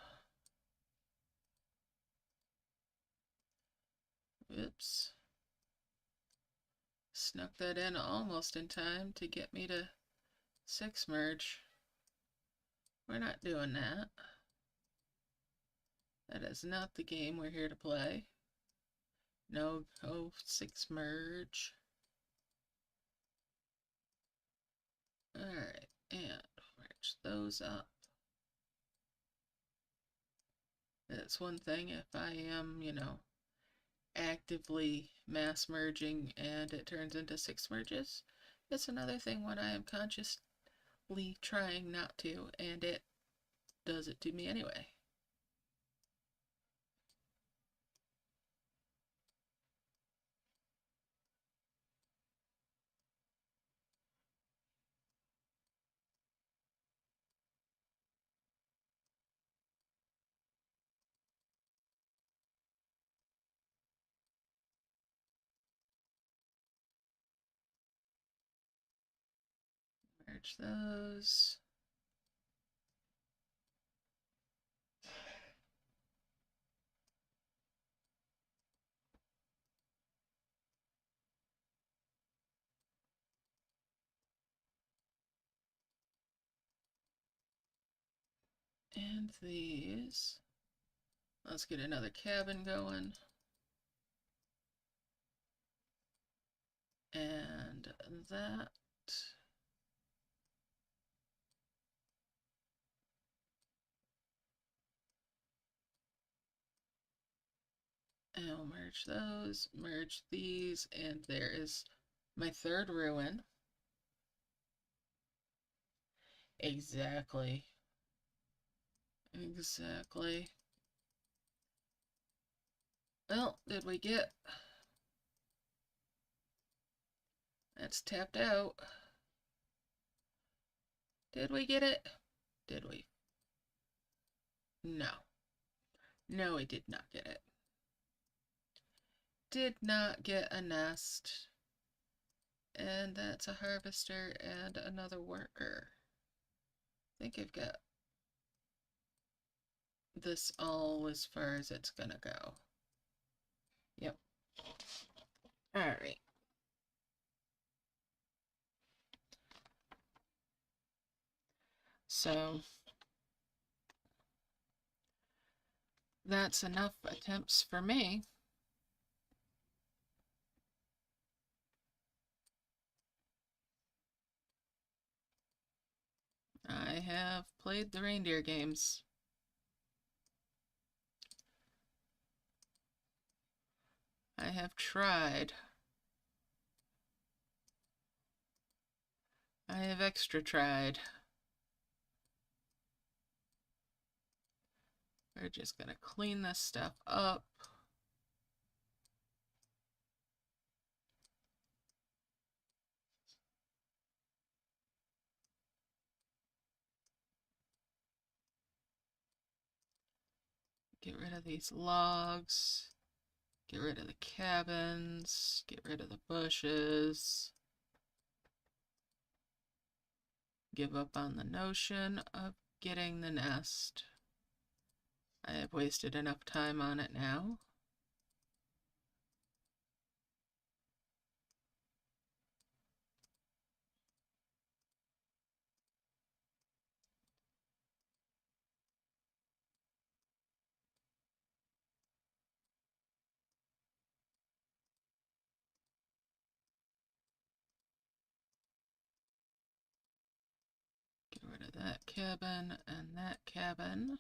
Oops. Snuck that in almost in time to get me to 6 merge. We're not doing that. That is not the game we're here to play. No, oh, 6 merge. Alright, and merge those up. That's one thing if I am, actively mass merging and it turns into 6 merges. It's another thing when I am consciously trying not to and it does it to me anyway. Merge those. And these. Let's get another cabin going. And that. And I'll merge those, merge these, and there is my 3rd ruin. Exactly. Exactly. Well, did we get... That's tapped out. Did we get it? Did we? No. No, we did not get it. Did not get a nest. And that's a harvester and another worker. I think I've got this all as far as it's gonna go. Yep. Alright. So that's enough attempts for me. I have played the reindeer games. I have tried. I have extra tried. We're just gonna clean this stuff up. Get rid of these logs. Get rid of the cabins. Get rid of the bushes. Give up on the notion of getting the nest. I have wasted enough time on it now. Get rid of that cabin and that cabin.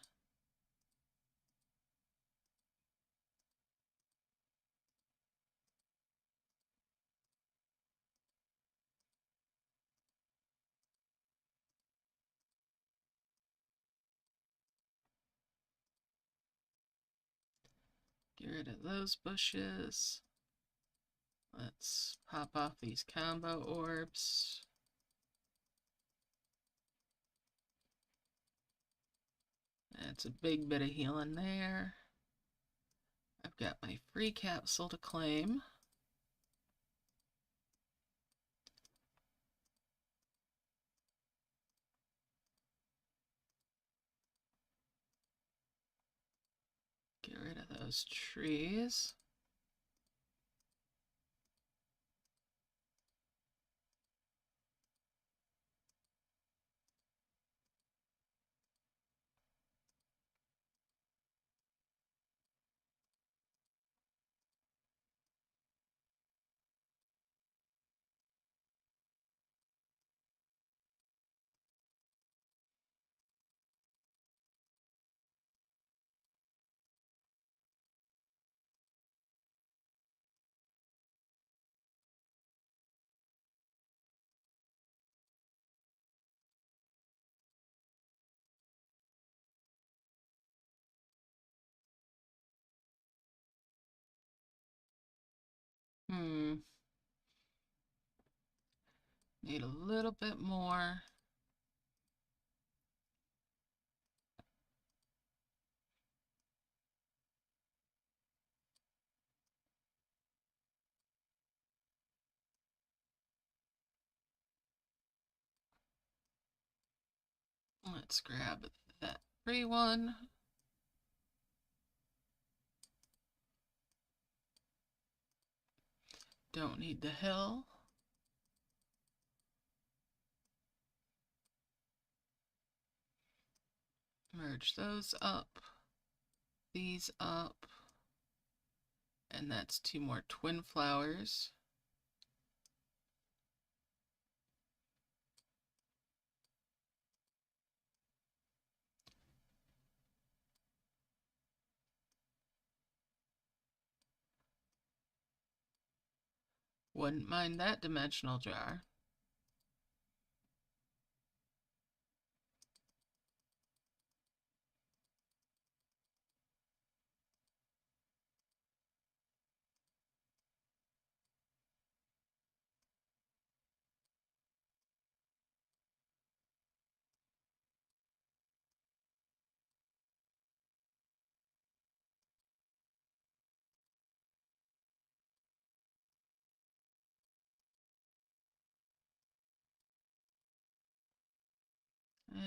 Get rid of those bushes. Let's pop off these combo orbs. That's a big bit of healing there. I've got my free capsule to claim. Get rid of those trees. Need a little bit more. Let's grab that free one. Don't need the hill. Merge those up. These up. And that's 2 more twin flowers. Wouldn't mind that dimensional jar.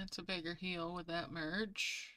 It's a bigger heal with that merge.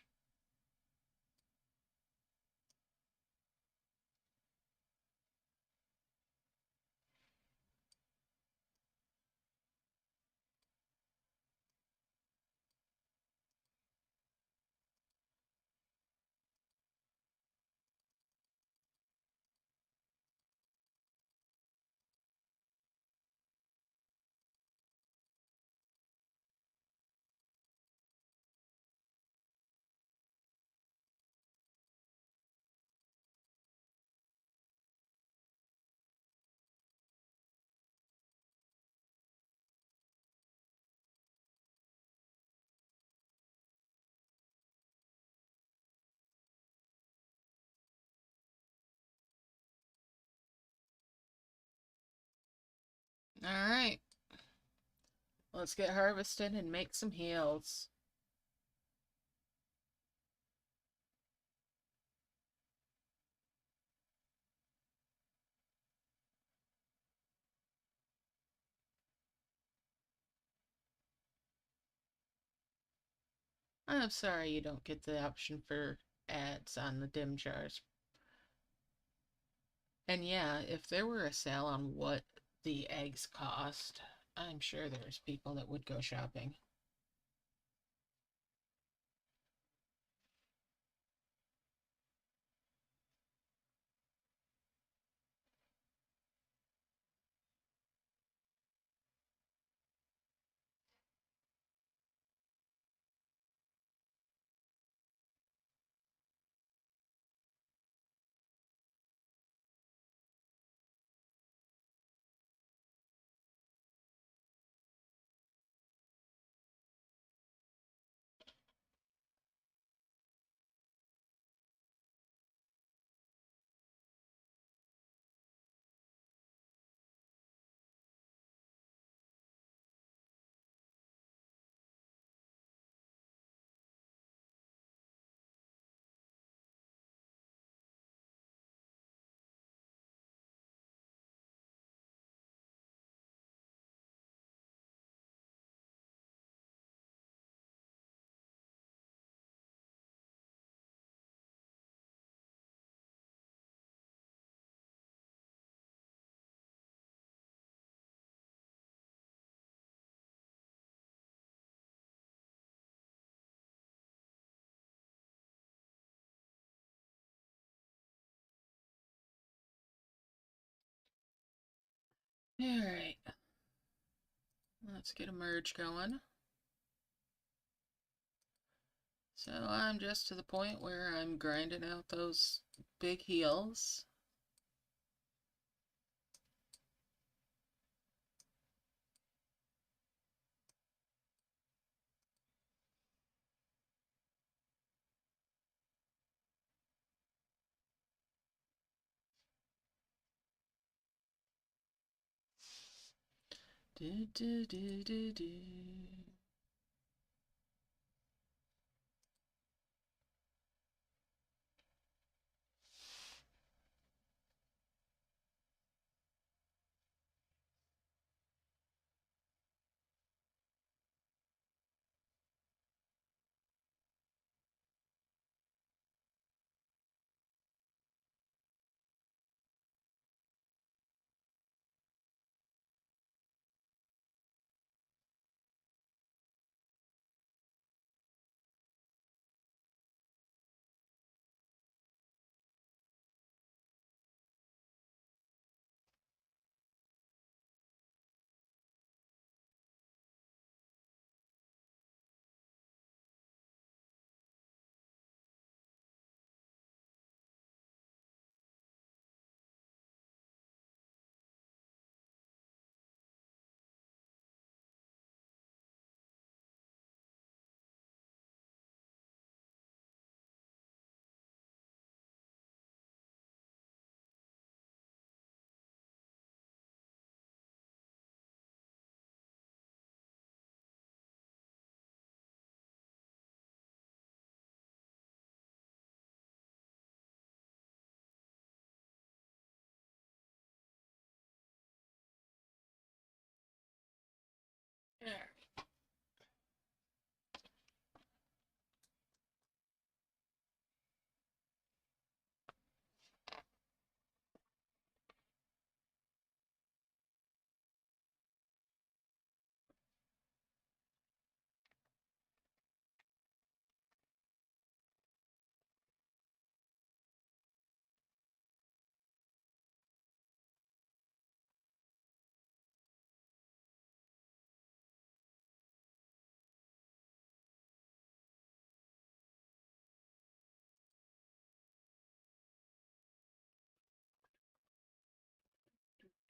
Alright. Let's get harvested and make some heals. I'm sorry you don't get the option for ads on the dim jars. And yeah, if there were a sale on what the eggs cost, I'm sure there's people that would go shopping. Alright, let's get a merge going. So I'm just to the point where I'm grinding out those big heels. Do, do, do, do, do.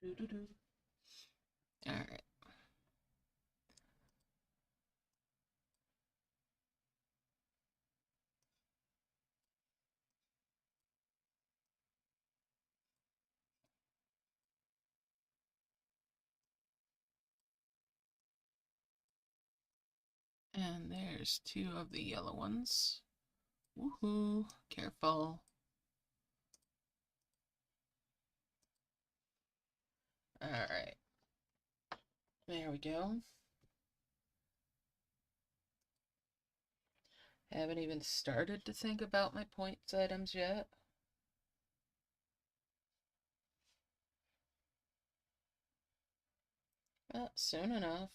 Do, do, do. Alright. And there's two of the yellow ones. Woohoo! Careful. Alright. There we go. Haven't even started to think about my points items yet. Well, soon enough.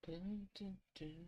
Dun, dun, dun.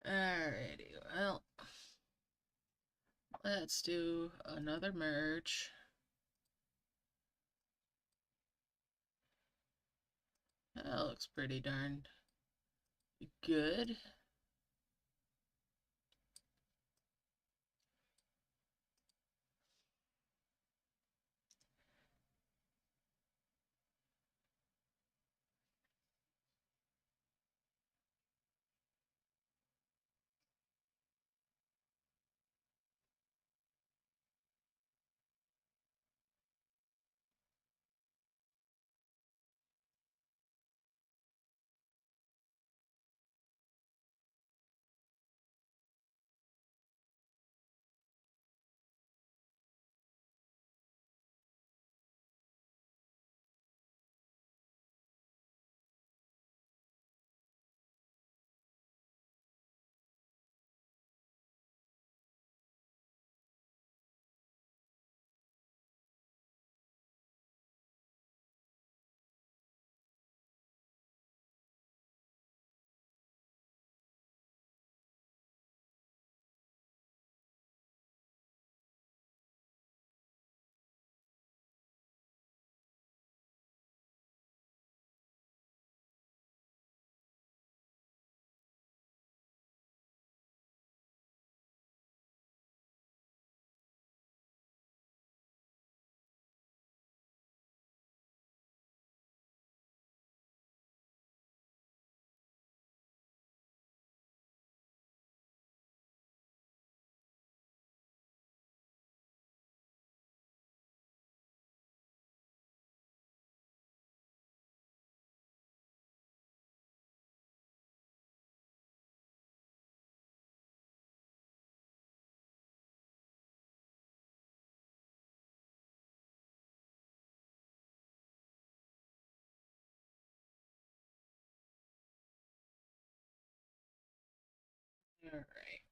Alrighty, well, let's do another merge. That looks pretty darn good. Alright.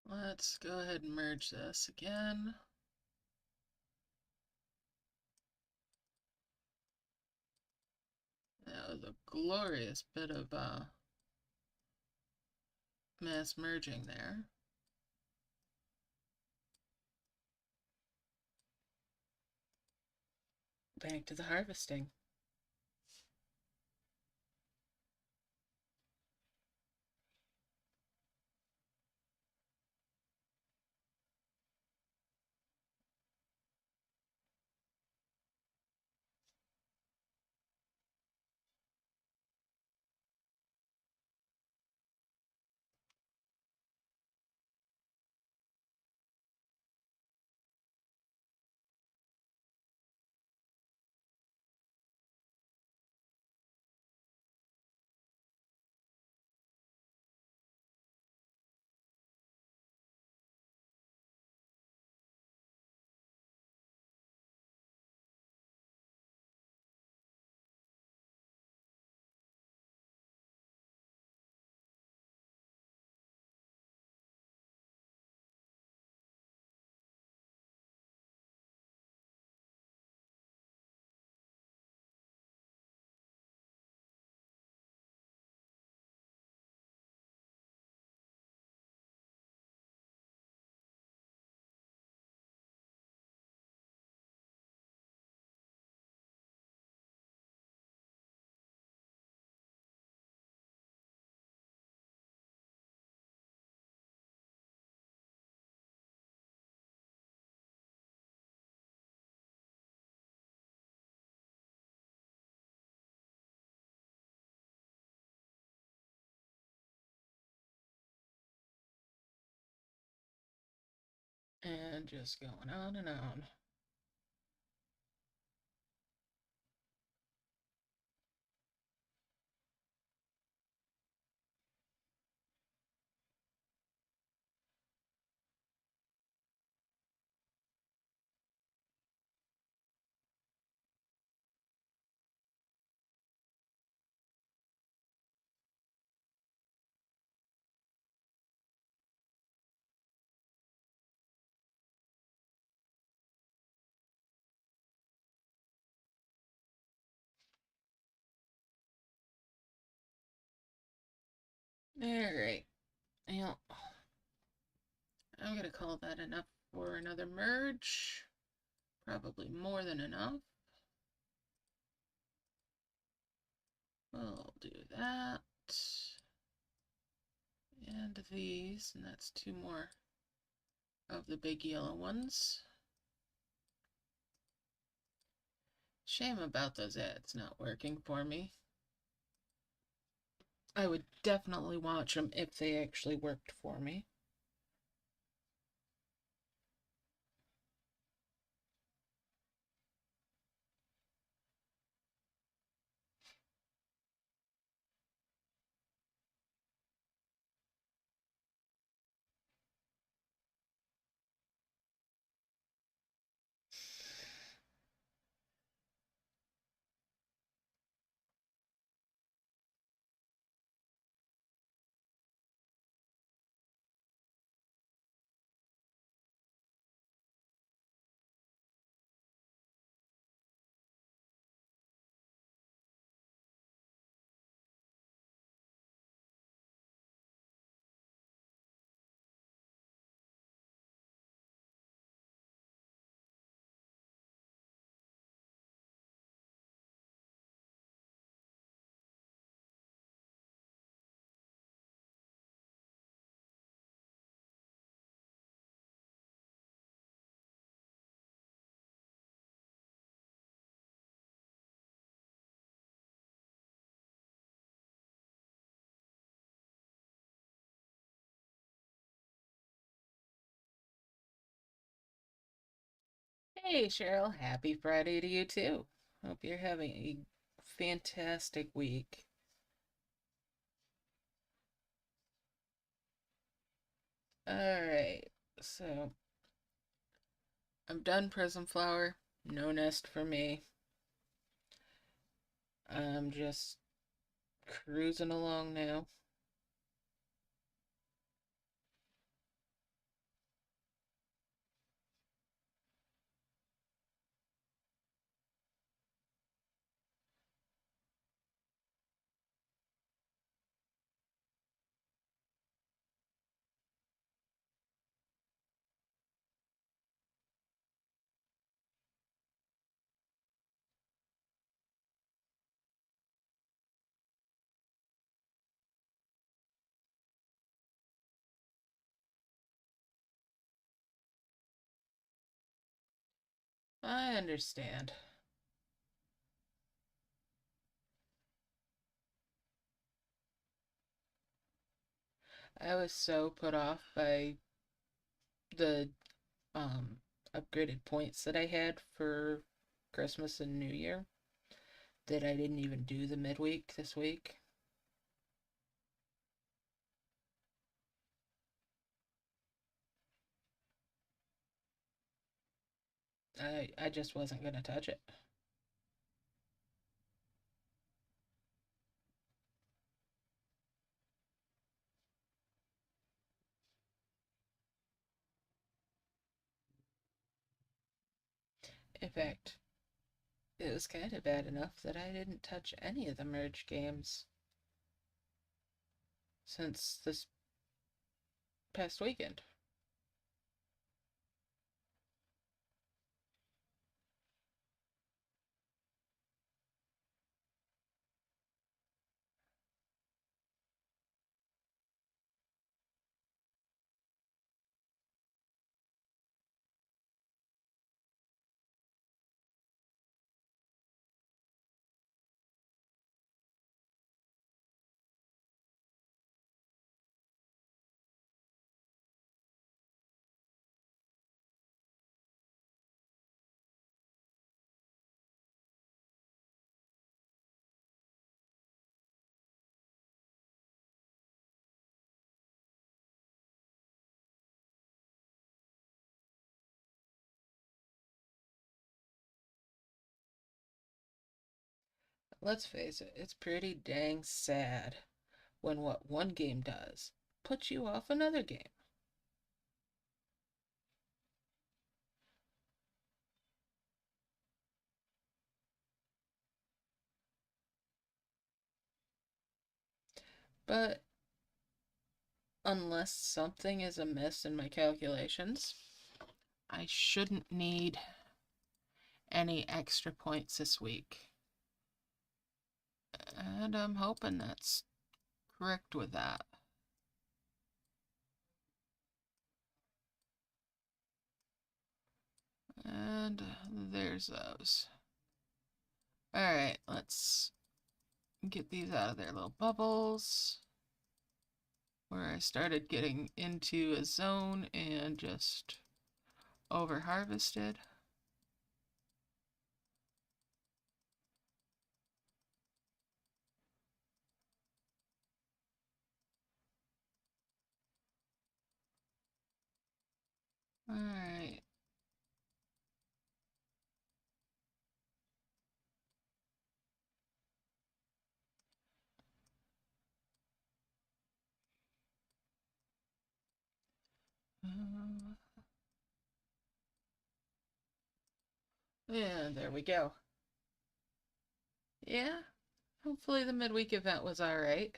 Let's go ahead and merge this again. glorious bit of mass merging there. Back to the harvesting. And just going on and on. Alright. Well, I'm gonna call that enough for another merge. Probably more than enough. We'll do that. And these, and that's two more of the big yellow ones. Shame about those ads not working for me. I would definitely watch them if they actually worked for me. Hey Cheryl, happy Friday to you too. Hope you're having a fantastic week. Alright, so I'm done Prism Flower. No nest for me. I'm just cruising along now. I understand. I was so put off by the um upgraded points that I had for Christmas and New Year that I didn't even do the midweek this week. I just wasn't gonna touch it. In fact, it was kind of bad enough that I didn't touch any of the merge games since this past weekend. Let's face it, it's pretty dang sad when what one game does puts you off another game. But unless something is amiss in my calculations, I shouldn't need any extra points this week. And I'm hoping that's correct with that. And there's those. Alright, let's get these out of their little bubbles. Where I started getting into a zone and just over harvested. Alright. And there we go. Yeah, hopefully the midweek event was alright.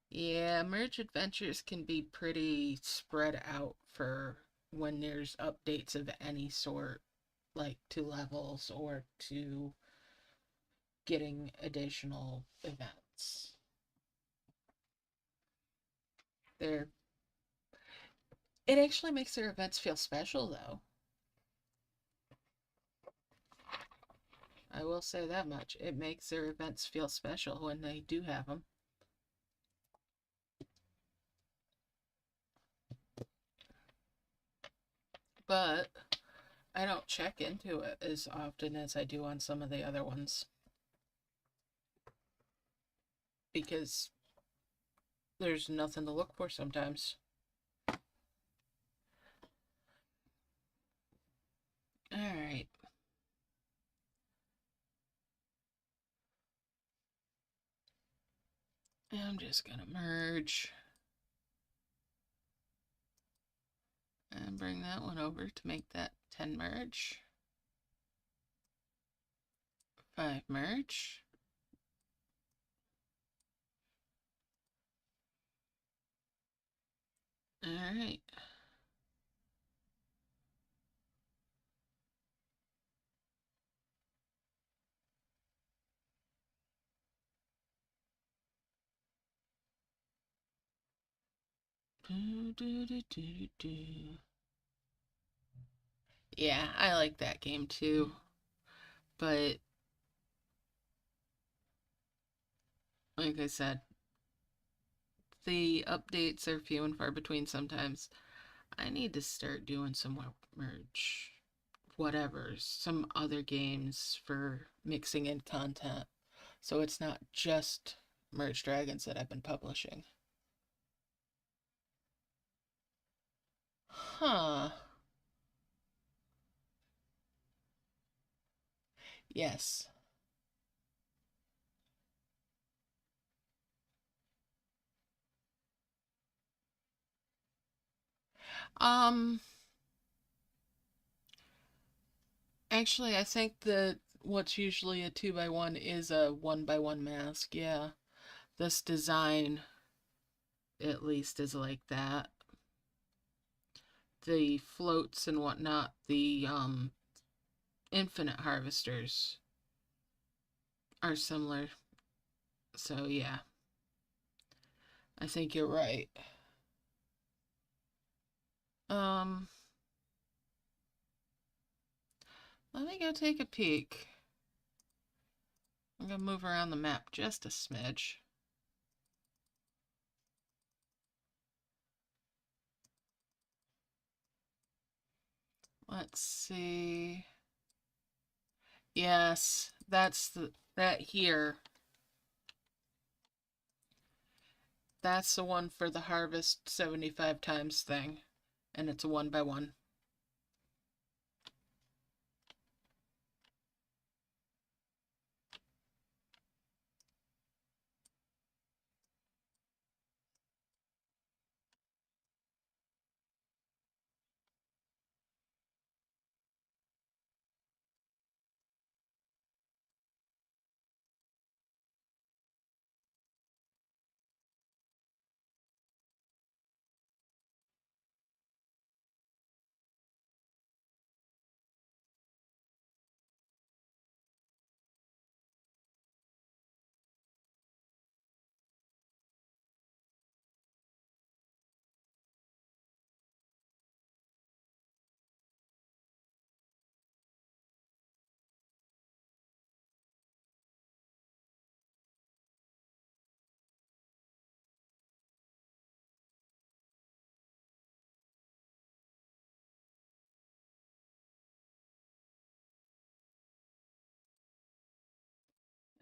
Yeah, merge adventures can be pretty spread out for when there's updates of any sort, like to levels or to getting additional events. They're It actually makes their events feel special though. I will say that much. It makes their events feel special when they do have them. But I don't check into it as often as I do on some of the other ones. Because there's nothing to look for sometimes. Alright. I'm just gonna merge. And bring that one over to make that 10 merge. 5 merge. Alright. Do, do, do, do, do. Yeah, I like that game too. But like I said, the updates are few and far between sometimes. I need to start doing some more merge, whatever, some other games for mixing in content. So it's not just Merge Dragons that I've been publishing. Huh. Yes. Um, Actually, I think that what's usually a 2x1 is a 1x1 mask. Yeah. This design, at least, is like that. The floats and whatnot, the infinite harvesters are similar. So, yeah, I think you're right. Um, Let me go take a peek. I'm gonna move around the map just a smidge. Let's see. Yes, that here. That's the one for the harvest 75 times thing, and it's a 1x1.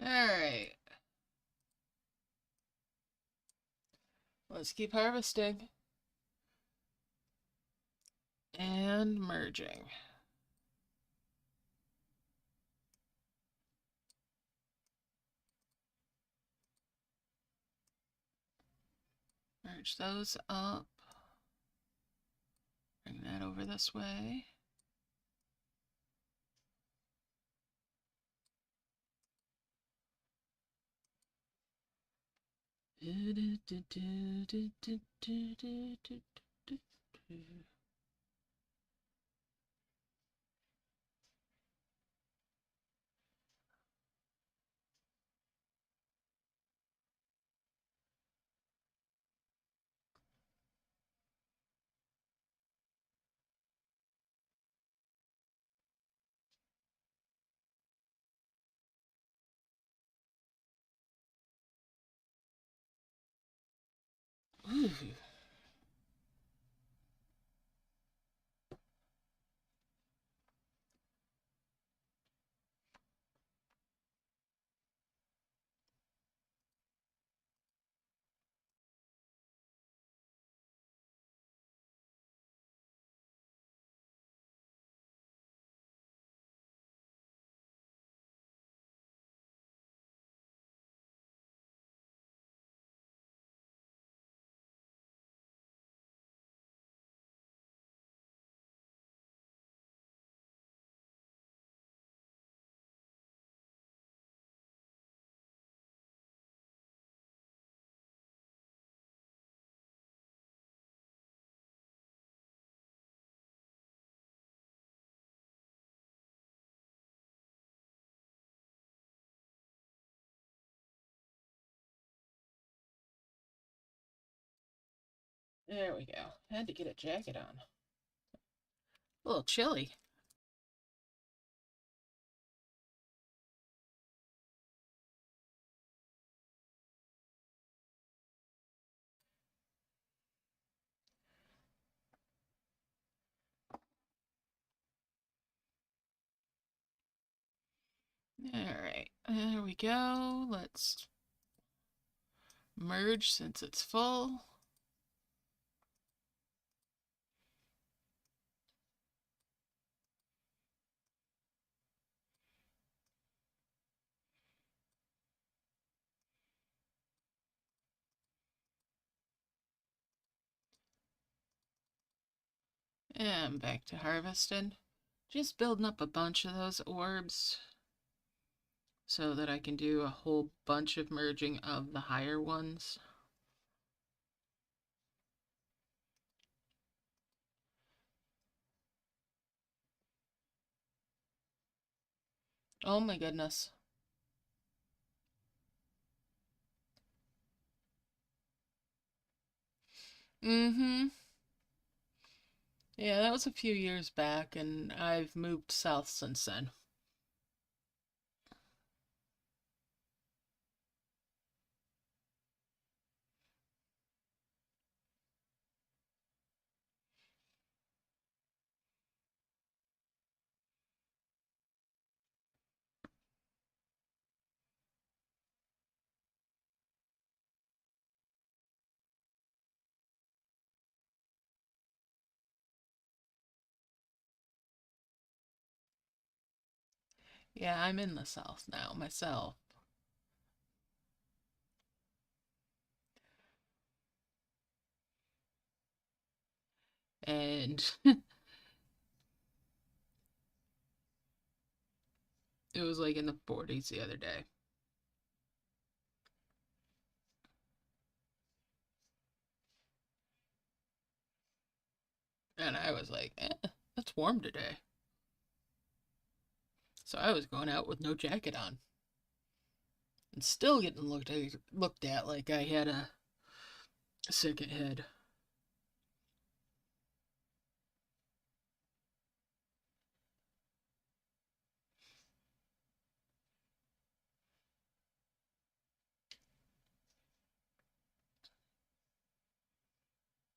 Alright, let's keep harvesting and merging. Merge those up. Bring that over this way. Ooh. There we go. Had to get a jacket on. A little chilly. Alright, there we go. Let's merge since it's full. And back to harvesting. Just building up a bunch of those orbs so that I can do a whole bunch of merging of the higher ones. Oh my goodness. Mm-hmm. Yeah, that was a few years back, and I've moved south since then. Yeah, I'm in the south now myself. And it was like in the 40s the other day. And I was like, it's warm today. So I was going out with no jacket on. And still getting looked at like I had a second head.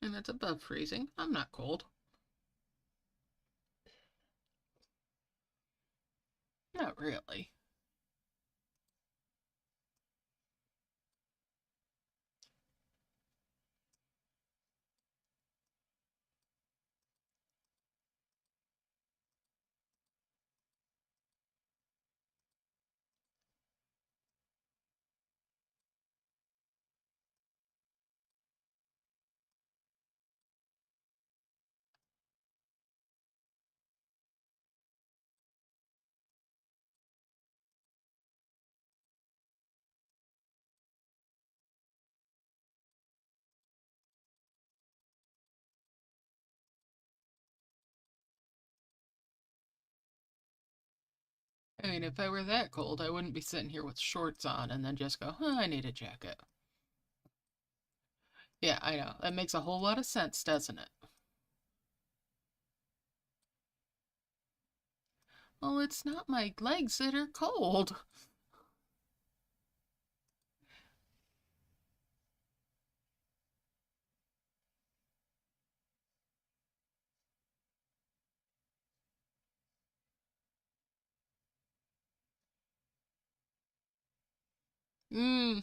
And it's above freezing. I'm not cold. Not really. I mean, if I were that cold, I wouldn't be sitting here with shorts on and then just go, I need a jacket. Yeah, I know. That makes a whole lot of sense, doesn't it? Well, it's not my legs that are cold. Mmm.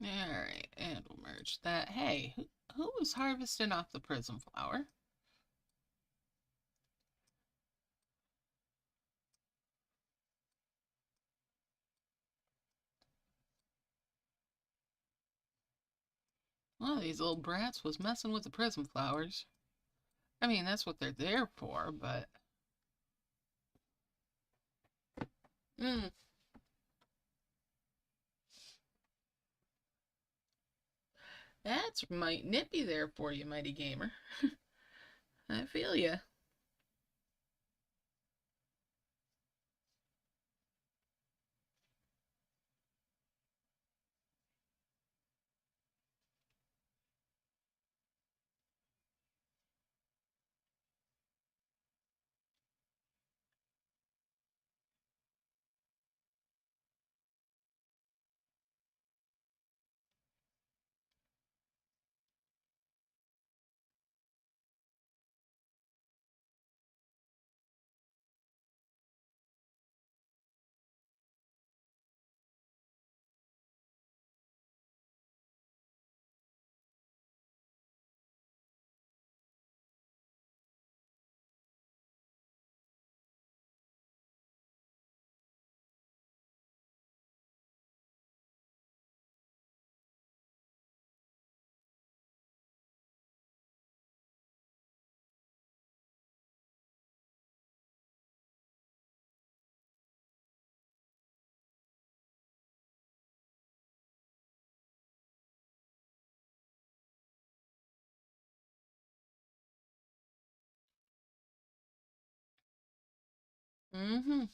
Alright, and we'll merge that. Hey, who was harvesting off the prism flower? One of these little brats was messing with the prism flowers. I mean, that's what they're there for, but... That's might nippy there for you, mighty gamer. I feel ya.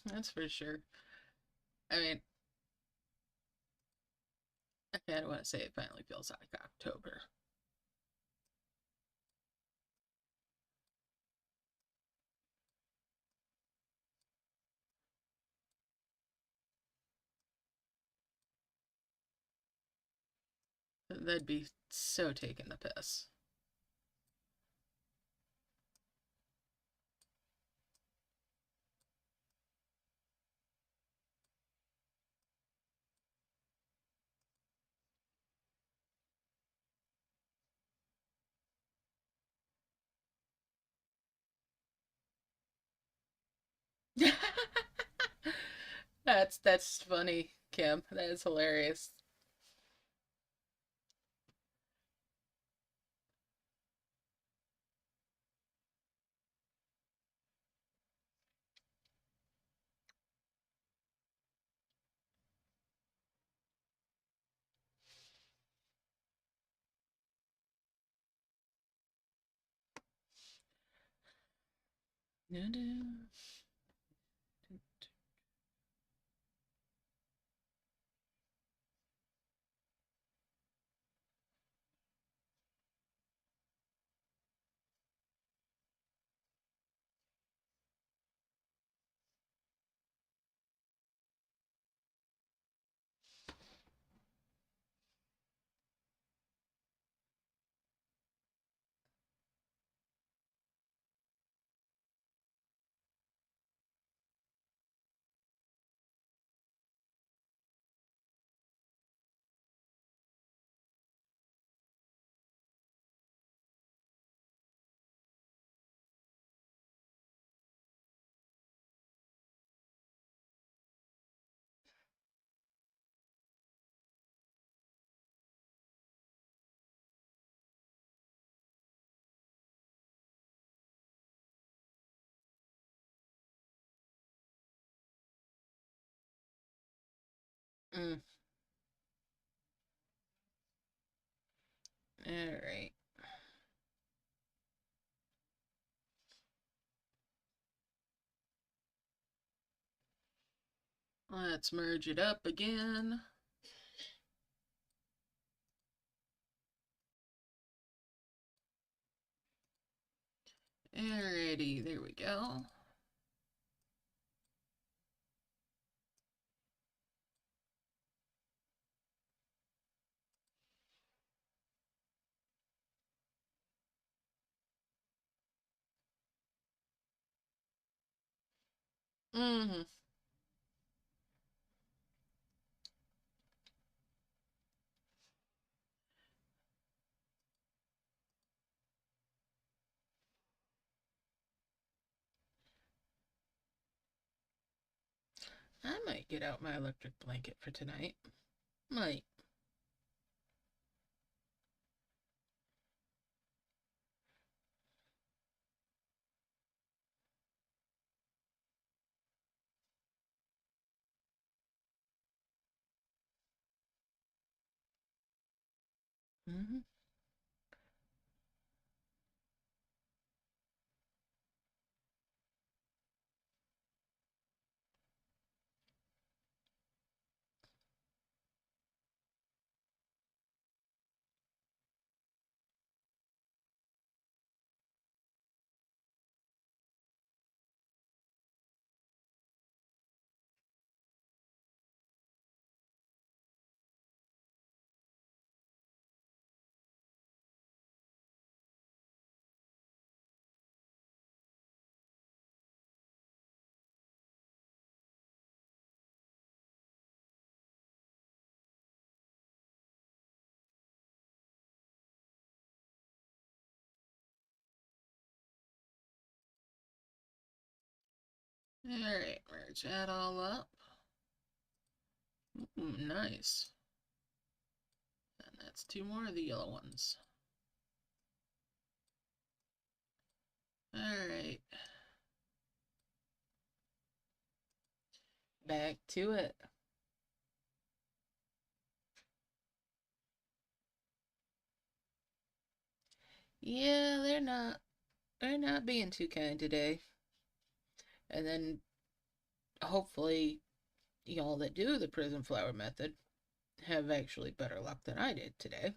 That's for sure. I mean, I kind of want to say it finally feels like October. That'd be so taking the piss. That's funny, Kim. That is hilarious. Mm. All right. Let's merge it up again. Alrighty, there we go. Mm-hmm. I might get out my electric blanket for tonight. Might. Mm-hmm. Alright, merge that all up. Ooh, nice. And that's two more of the yellow ones. Alright. Back to it. Yeah, they're not being too kind today. And then hopefully y'all that do the prism flower method have actually better luck than I did today.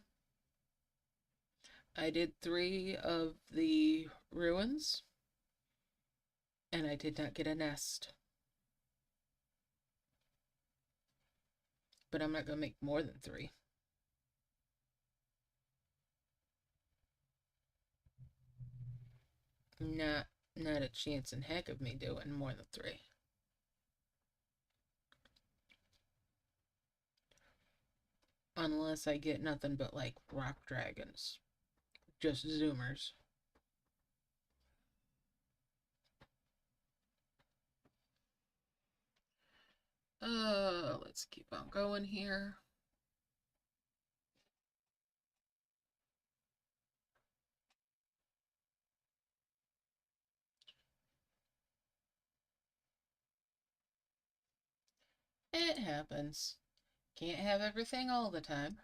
I did 3 of the ruins and I did not get a nest. But I'm not gonna make more than 3. Not a chance in heck of me doing more than 3. Unless I get nothing but like rock dragons. Just zoomers. Let's keep on going here. It happens. Can't have everything all the time.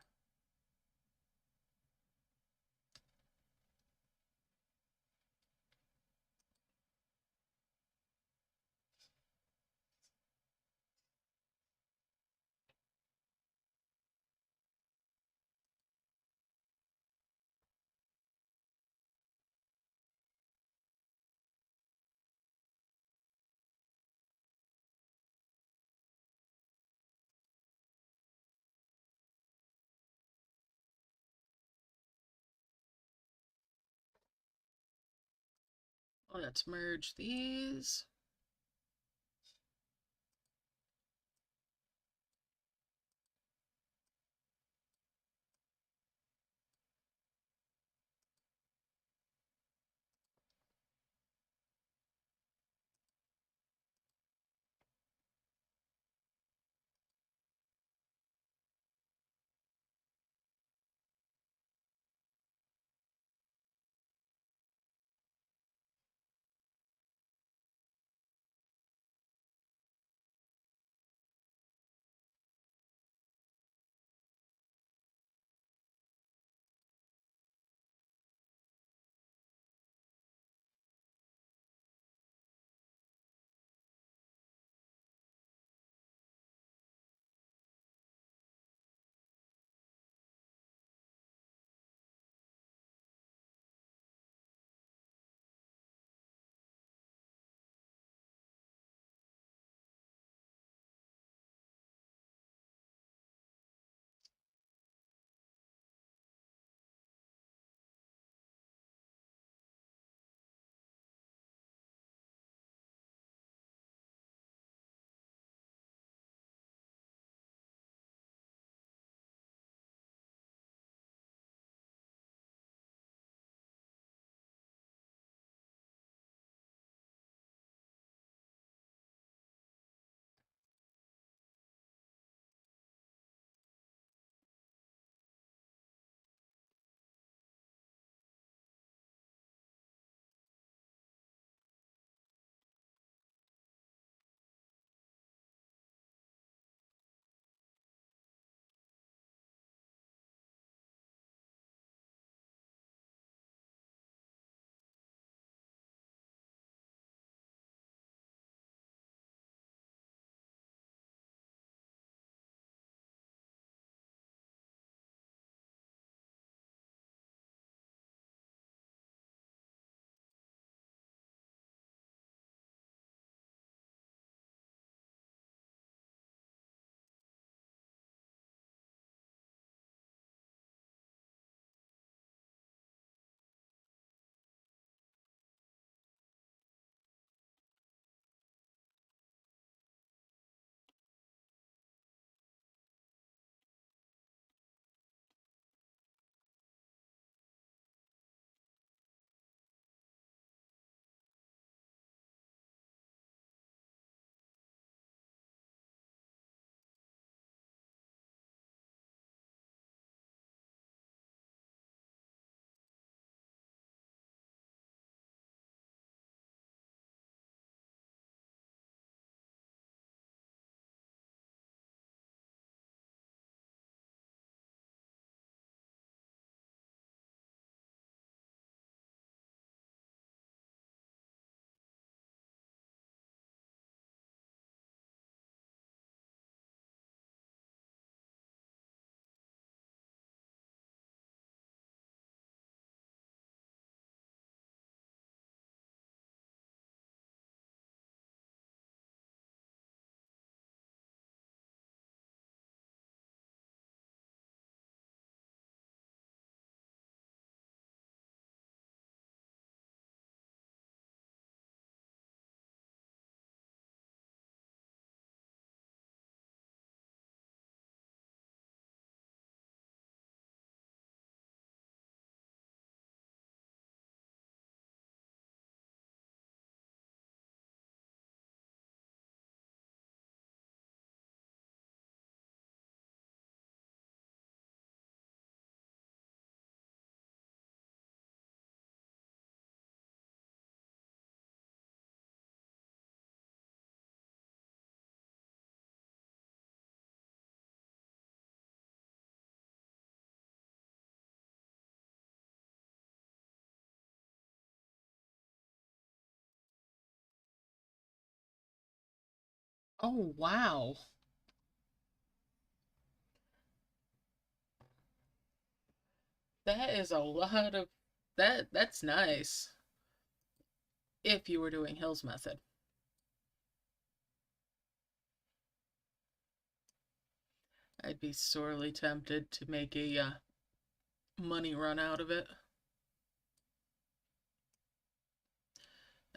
Let's merge these. Oh, wow. That is a lot of that's nice. If you were doing Hill's method. I'd be sorely tempted to make a money run out of it.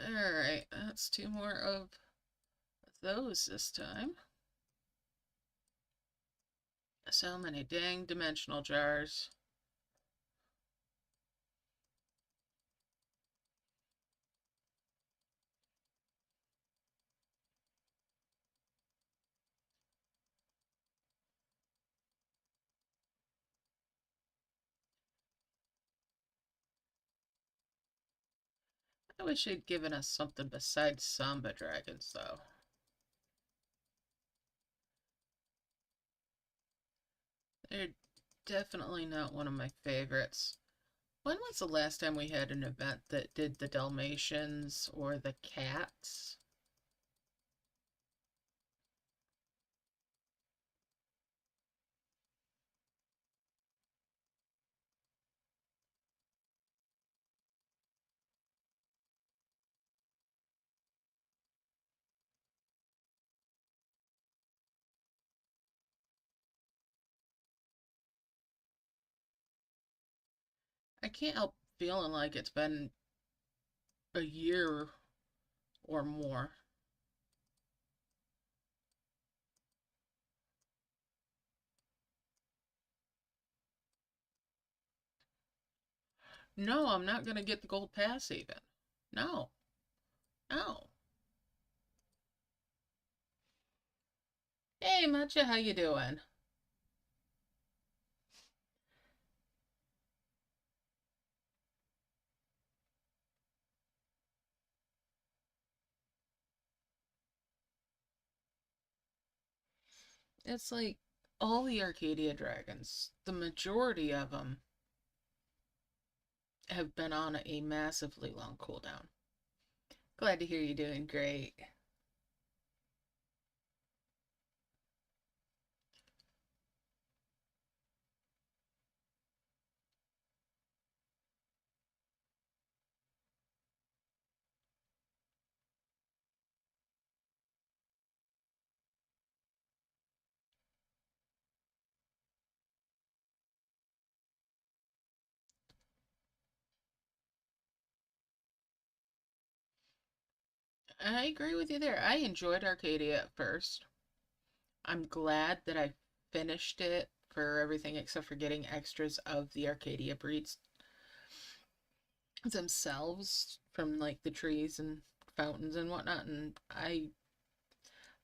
Alright, that's two more of those this time. So many dang dimensional jars. I wish they'd given us something besides Samba Dragons, though. They're definitely not one of my favorites. When was the last time we had an event that did the Dalmatians or the cats? I can't help feeling like it's been a year or more. No, I'm not gonna get the gold pass even. No, no. Hey, Matcha, how you doing? It's like all the Arcadia dragons, the majority of them have been on a massively long cooldown. Glad to hear you're doing great. I agree with you there. I enjoyed Arcadia at first. I'm glad that I finished it for everything except for getting extras of the Arcadia breeds themselves from like the trees and fountains and whatnot. And I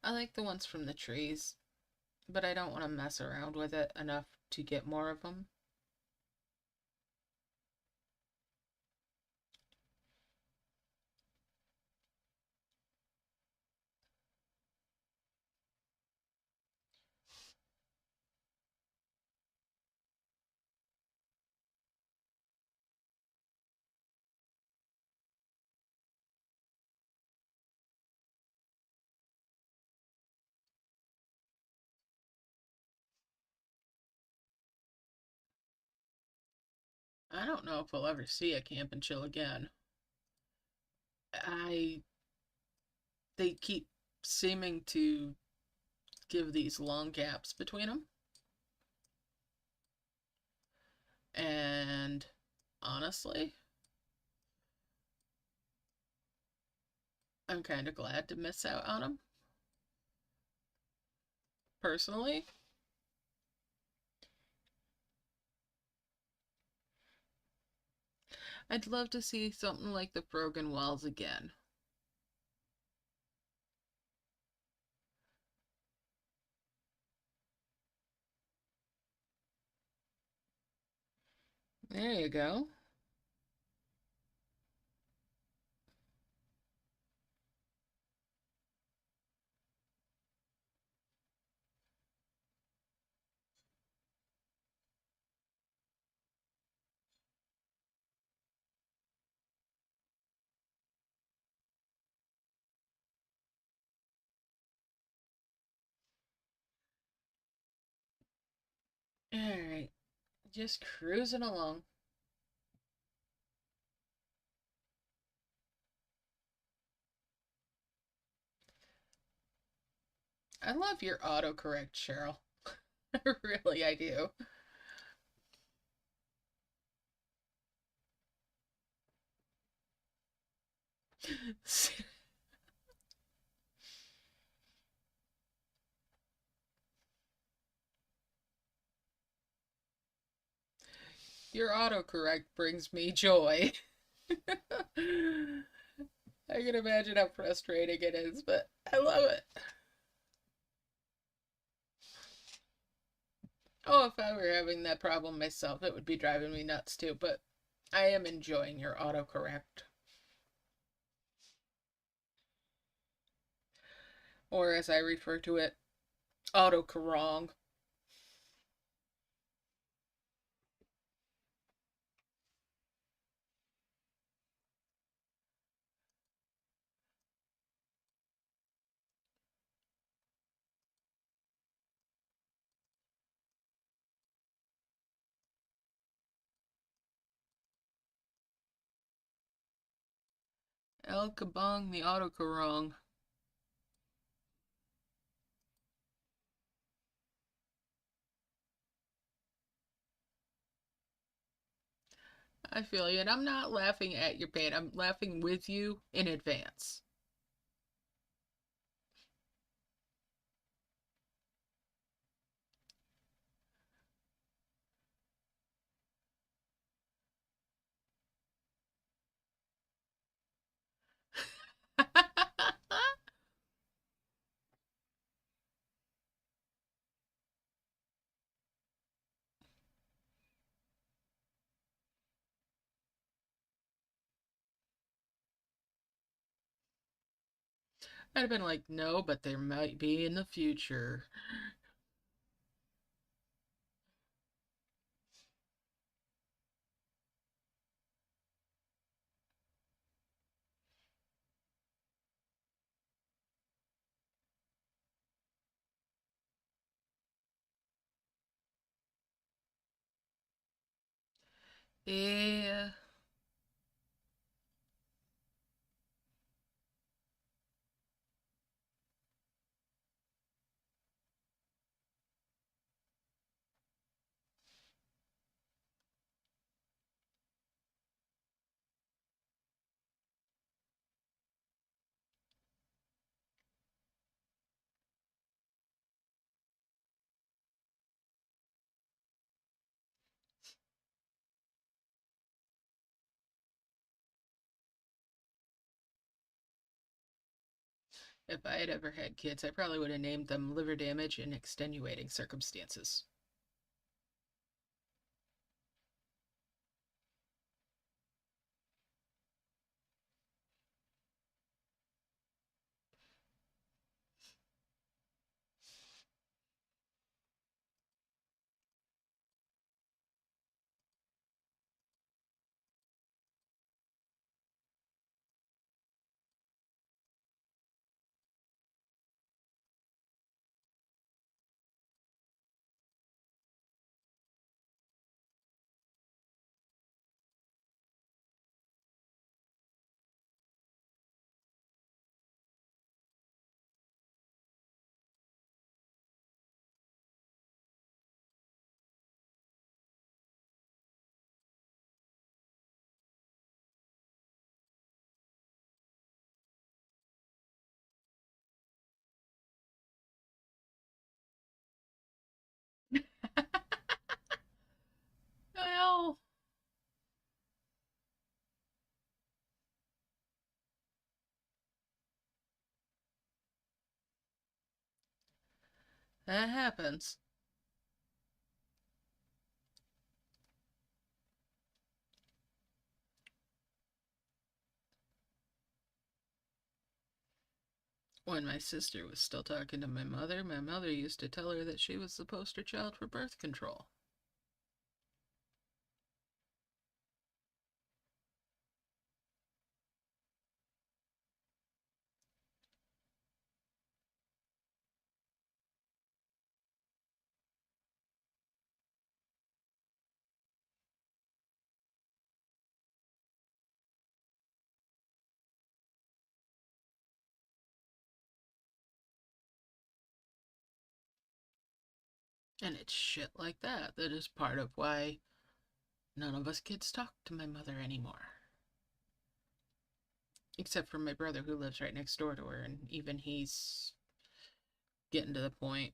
like the ones from the trees, but I don't want to mess around with it enough to get more of them. I don't know if we'll ever see a camp and chill again. I They keep seeming to give these long gaps between them, and honestly, I'm kind of glad to miss out on them. Personally, I'd love to see something like the Frogan Wells again. There you go. Alright, just cruising along. I love your autocorrect, Cheryl. Really, I do. Your autocorrect brings me joy. I can imagine how frustrating it is, but I love it. Oh, if I were having that problem myself, it would be driving me nuts too, but I am enjoying your autocorrect. Or as I refer to it, autocorrong. El Kabong the autocorrong. I feel you, and I'm not laughing at your pain. I'm laughing with you in advance. I'd have been like, no, but there might be in the future. Yeah. If I had ever had kids, I probably would have named them liver damage in extenuating circumstances. Well, that happens. When my sister was still talking to my mother used to tell her that she was the poster child for birth control. And it's shit like that that is part of why none of us kids talk to my mother anymore. Except for my brother who lives right next door to her, and even he's getting to the point.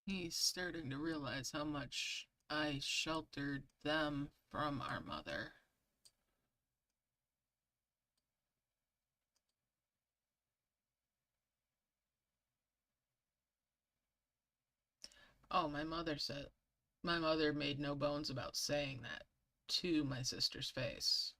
He's starting to realize how much I sheltered them from our mother. Oh, my mother made no bones about saying that to my sister's face.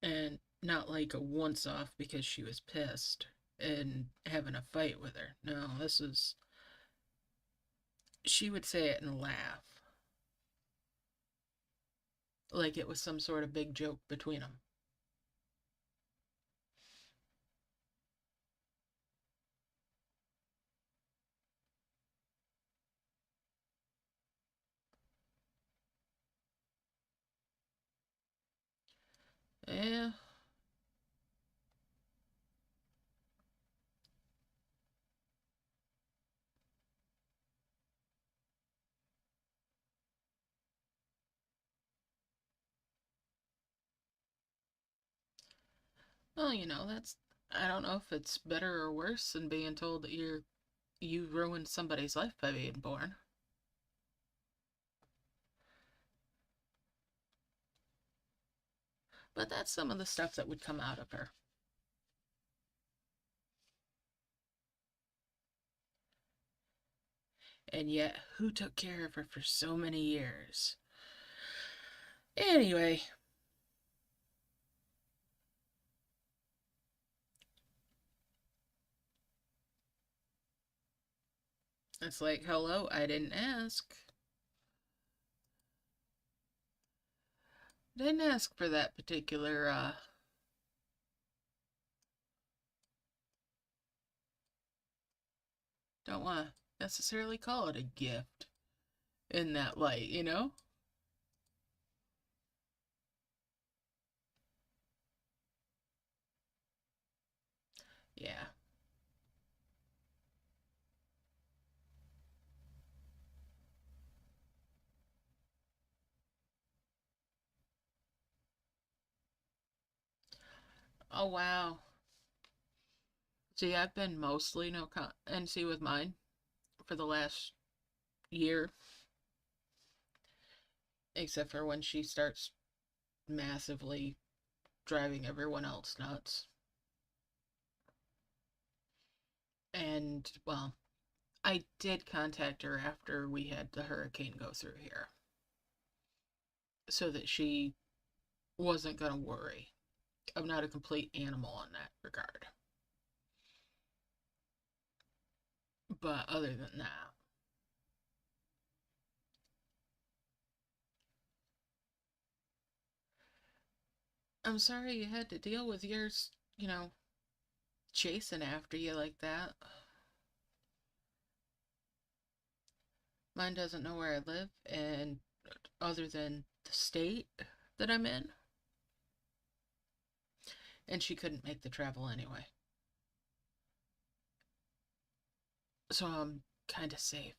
And not like a once off because she was pissed and having a fight with her. No, this is. She would say it and laugh. Like it was some sort of big joke between them. Yeah. Well, that's. I don't know if it's better or worse than being told that you ruined somebody's life by being born. But that's some of the stuff that would come out of her. And yet, who took care of her for so many years? Anyway, it's like, hello, I didn't ask. Didn't ask for that particular, don't want to necessarily call it a gift in that light, you know? Yeah. Oh, wow. See, I've been mostly no NC with mine for the last year, except for when she starts massively driving everyone else nuts. And, well, I did contact her after we had the hurricane go through here so that she wasn't going to worry. I'm not a complete animal in that regard. But other than that, I'm sorry you had to deal with yours, chasing after you like that. Mine doesn't know where I live, and other than the state that I'm in, and she couldn't make the travel anyway. So I'm kind of safe.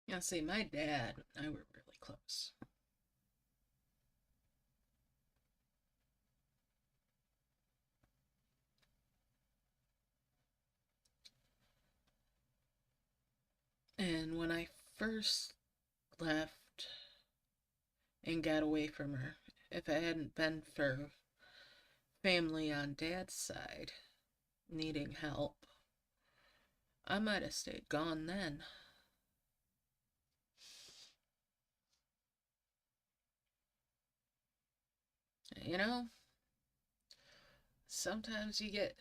Yeah, see, my dad and I were really close. And when I first left and got away from her, if it hadn't been for family on dad's side needing help, I might have stayed gone then. You know, sometimes you get.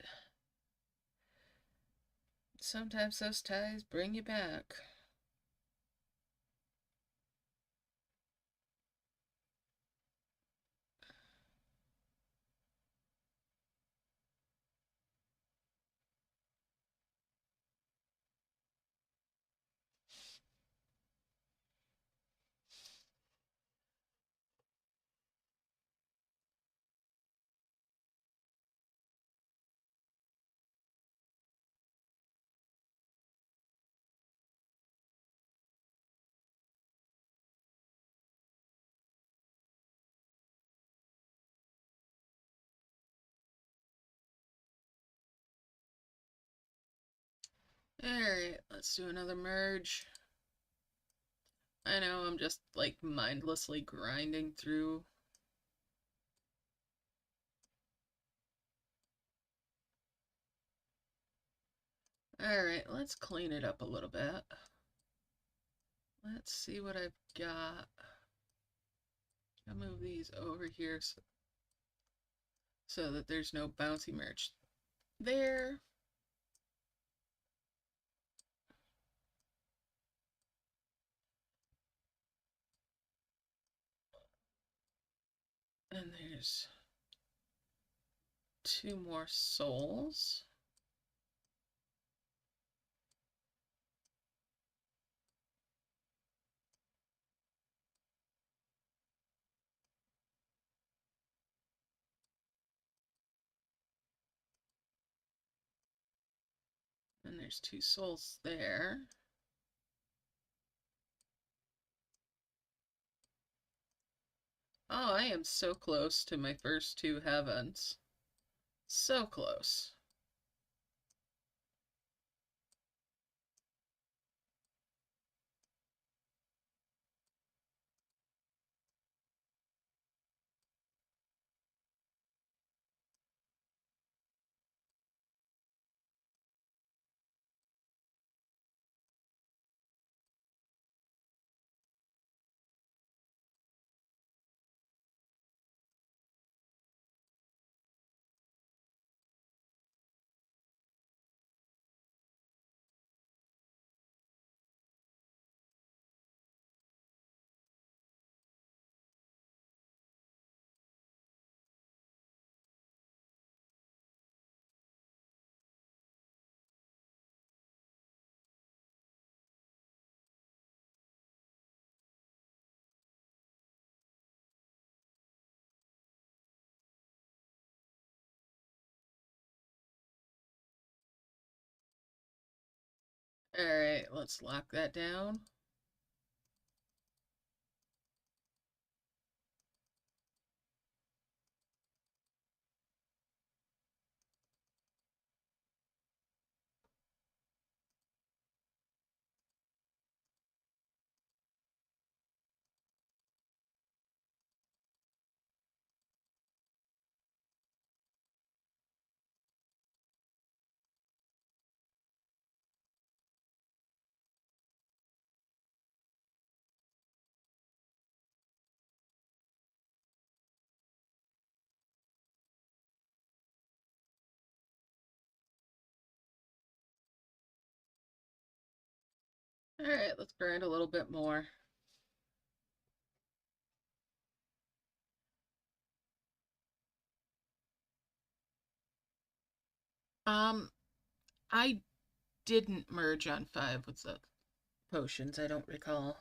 Sometimes those ties bring you back. Alright, let's do another merge. I know I'm just like mindlessly grinding through. Alright, let's clean it up a little bit. Let's see what I've got. I'll move these over here so that there's no bouncy merge there. And there's 2 more souls. And there's 2 souls there. Oh, I am so close to my first 2 heavens. So close. Alright, let's lock that down. Alright, let's grind a little bit more. I didn't merge on 5 with the potions, I don't recall.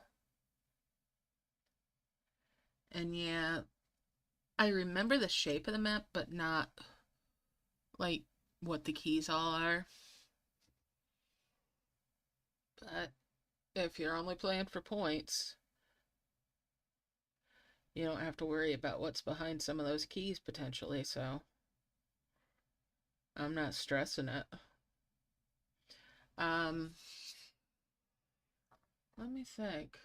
And yeah, I remember the shape of the map, but not like what the keys all are. But if you're only playing for points, you don't have to worry about what's behind some of those keys potentially, so I'm not stressing it. Um, Let me think.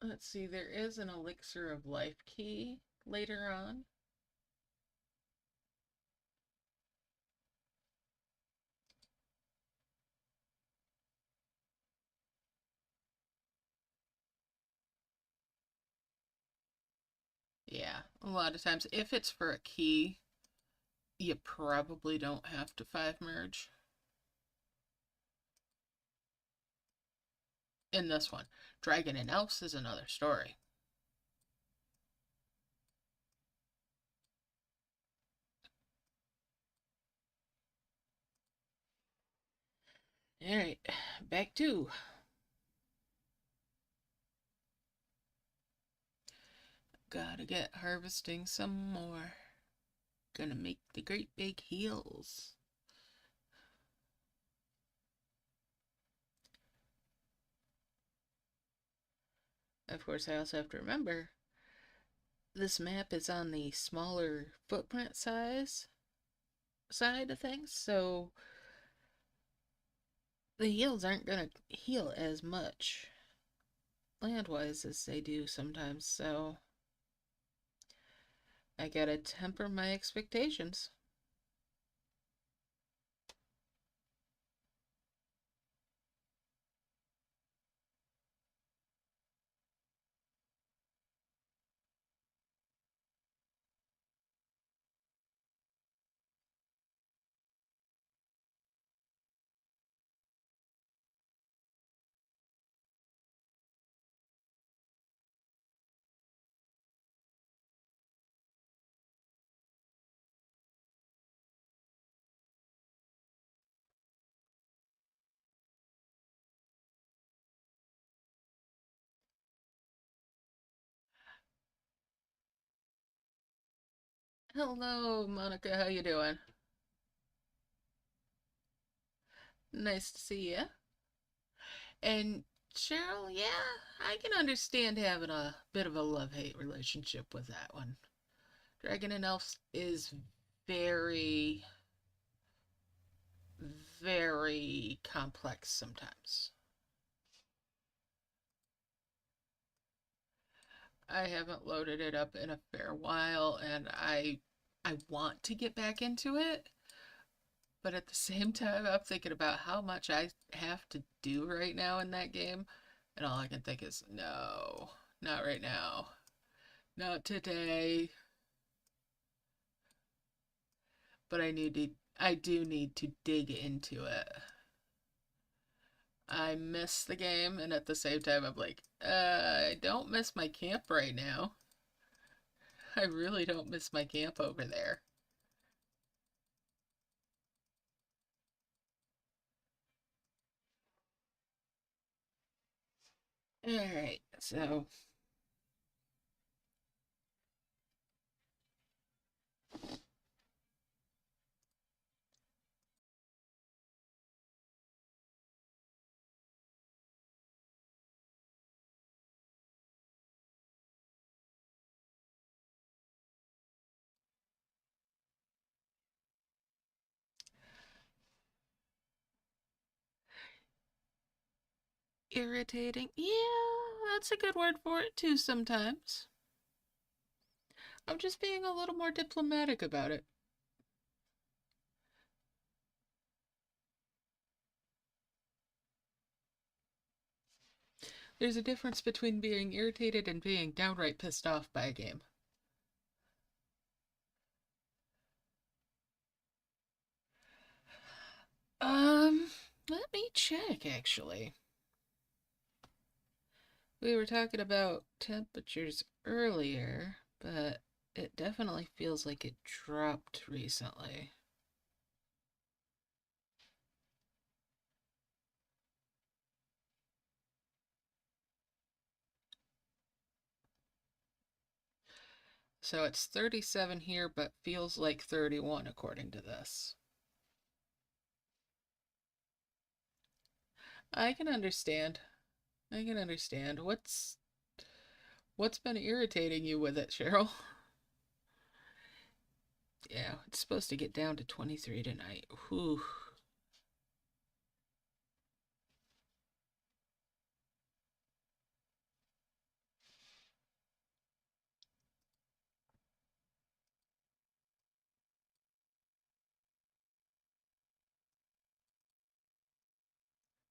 Let's see, there is an elixir of life key later on. Yeah, a lot of times, if it's for a key, you probably don't have to 5 merge. In this one, Dragon and Elves is another story. Alright, back to. Gotta get harvesting some more. Gonna make the great big heels. Of course, I also have to remember this map is on the smaller footprint size side of things, so the heels aren't gonna heal as much land-wise as they do sometimes, so I gotta temper my expectations. Hello, Monica, how you doing? Nice to see you. And Cheryl, yeah, I can understand having a bit of a love-hate relationship with that one. Dragon and Elves is very, very complex sometimes. I haven't loaded it up in a fair while, and I want to get back into it, but at the same time, I'm thinking about how much I have to do right now in that game, and all I can think is, no, not right now, not today. But I do need to dig into it. I miss the game, and at the same time, I'm like, I don't miss my camp right now. I really don't miss my camp over there. Alright, so irritating. Yeah, that's a good word for it too sometimes. I'm just being a little more diplomatic about it. There's a difference between being irritated and being downright pissed off by a game. Let me check actually. We were talking about temperatures earlier, but it definitely feels like it dropped recently. So it's 37 here, but feels like 31 according to this. I can understand. I can understand. What's been irritating you with it, Cheryl? Yeah, it's supposed to get down to 23 tonight. Whew.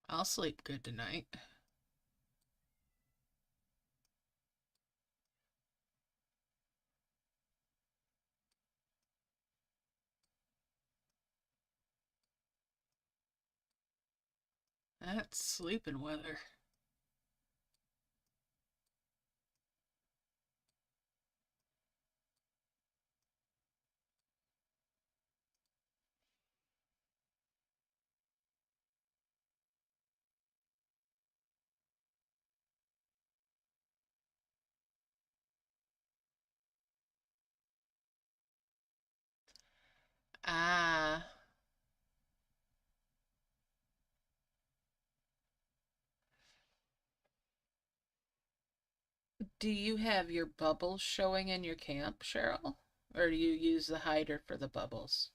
I'll sleep good tonight. That's sleeping weather. Ah, do you have your bubbles showing in your camp, Cheryl? Or do you use the hider for the bubbles?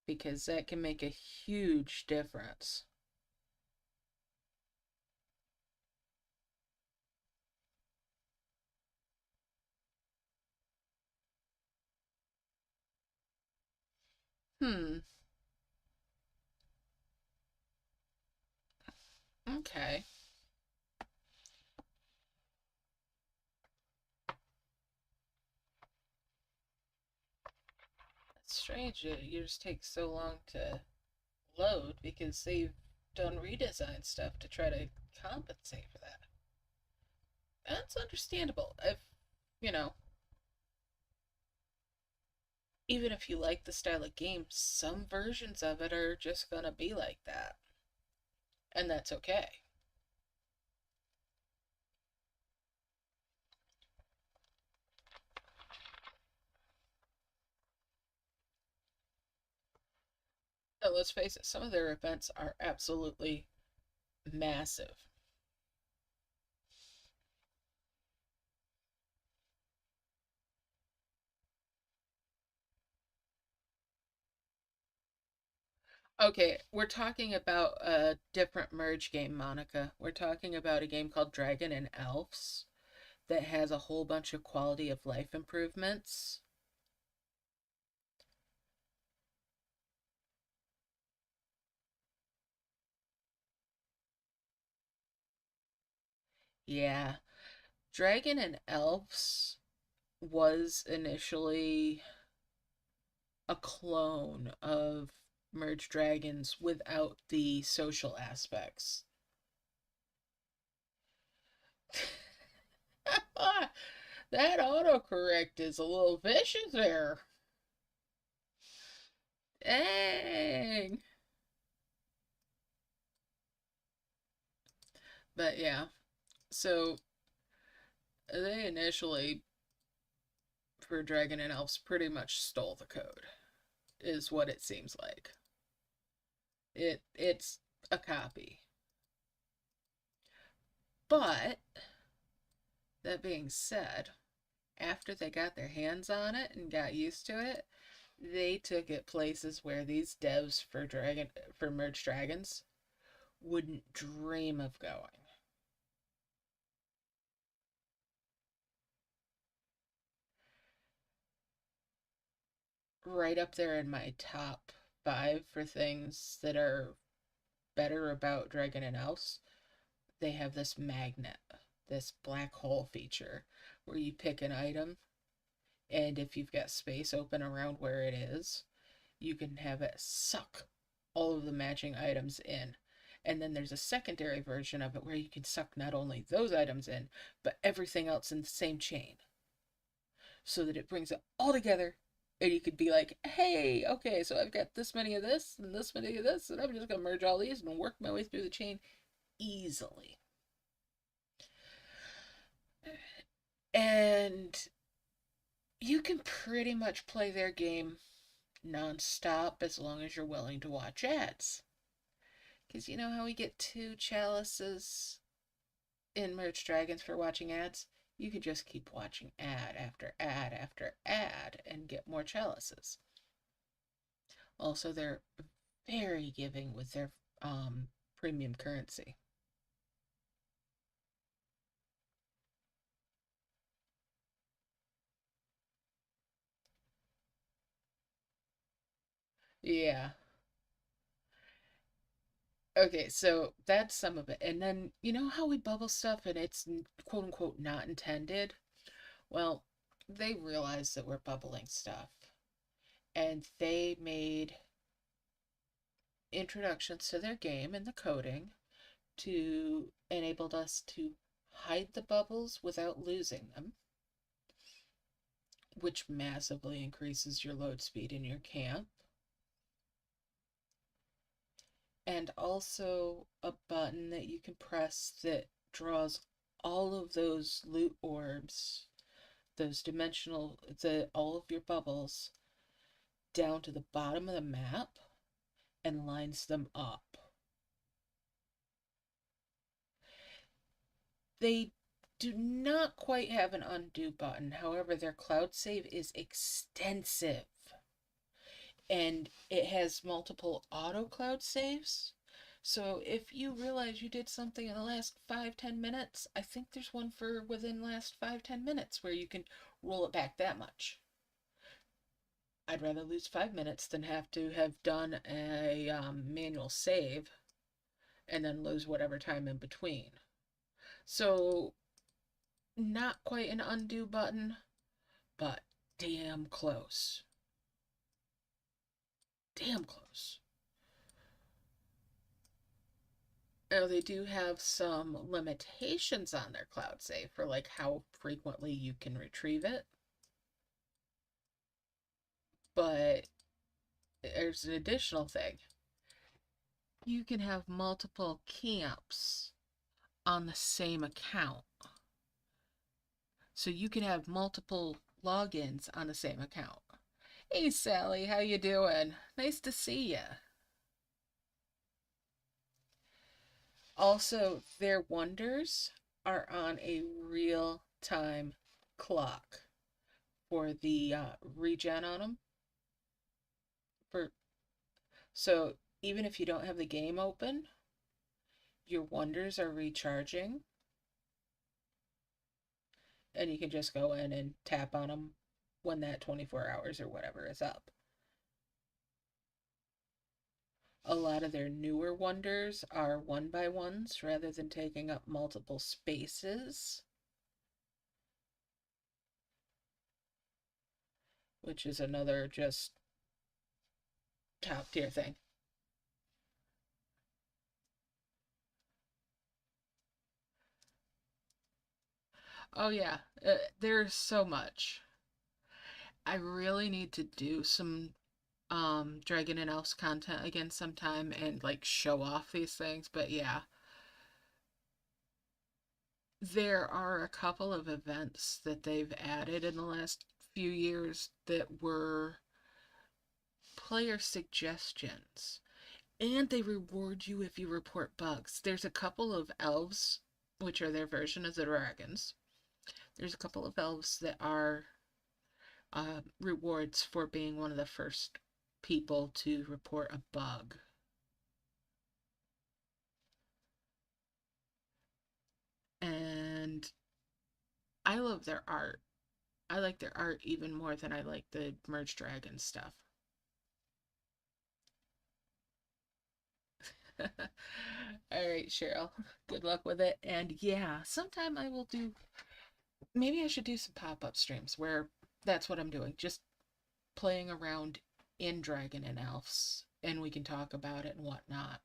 Because that can make a huge difference. Hmm, okay. It's strange yours takes so long to load because they've done redesign stuff to try to compensate for that. That's understandable. If, you know, even if you like the style of game, some versions of it are just gonna be like that. And that's okay. So let's face it, some of their events are absolutely massive. Okay, we're talking about a different merge game, Monica. We're talking about a game called Dragon and Elves that has a whole bunch of quality of life improvements. Yeah, Dragon and Elves was initially a clone of Merge Dragons without the social aspects. That autocorrect is a little vicious there. Dang. But yeah, so they initially, for Dragon and Elves, pretty much stole the code, is what it seems like. It's a copy. But that being said, after they got their hands on it and got used to it, they took it places where these devs for Merge Dragons wouldn't dream of going. Right up there in my top 5 for things that are better about Dragon and Elves. They have this magnet, this black hole feature, where you pick an item, and if you've got space open around where it is, you can have it suck all of the matching items in. And then there's a secondary version of it where you can suck not only those items in, but everything else in the same chain. So that it brings it all together. And you could be like, hey, okay, so I've got this many of this and this many of this, and I'm just going to merge all these and work my way through the chain easily. And you can pretty much play their game non-stop as long as you're willing to watch ads. Because you know how we get 2 chalices in Merged Dragons for watching ads? You can just keep watching ad after ad after ad and get more chalices. Also, they're very giving with their premium currency. Yeah. Okay, so that's some of it. And then, you know how we bubble stuff and it's quote unquote not intended? Well, they realized that we're bubbling stuff. And they made introductions to their game and the coding to enable us to hide the bubbles without losing them, which massively increases your load speed in your camp. And also a button that you can press that draws all of those loot orbs, those dimensional, all of your bubbles down to the bottom of the map and lines them up. They do not quite have an undo button. However, their cloud save is extensive. And it has multiple auto cloud saves. So if you realize you did something in the last 5-10 minutes, I think there's one for within last 5-10 minutes where you can roll it back that much. I'd rather lose 5 minutes than have to have done a manual save and then lose whatever time in between. So not quite an undo button, but damn close. Damn close. Now, they do have some limitations on their cloud save for like how frequently you can retrieve it. But there's an additional thing. You can have multiple camps on the same account. So you can have multiple logins on the same account. Hey Sally, how you doing? Nice to see you. Also, their wonders are on a real-time clock for the regen on them. For so even if you don't have the game open, your wonders are recharging, and you can just go in and tap on them when that 24 hours or whatever is up. A lot of their newer wonders are 1x1s rather than taking up multiple spaces, which is another just top tier thing. Oh yeah, there's so much. I really need to do some Dragon and Elves content again sometime and like show off these things, but yeah. There are a couple of events that they've added in the last few years that were player suggestions. And they reward you if you report bugs. There's a couple of elves, which are their version of the dragons. There's a couple of elves that are rewards for being one of the first people to report a bug. And I love their art. I like their art even more than I like the Merge Dragon stuff. All right, Cheryl. Good luck with it. And yeah, sometime I will do, maybe I should do some pop up streams where that's what I'm doing. Just playing around in Dragon and Elves, and we can talk about it and whatnot.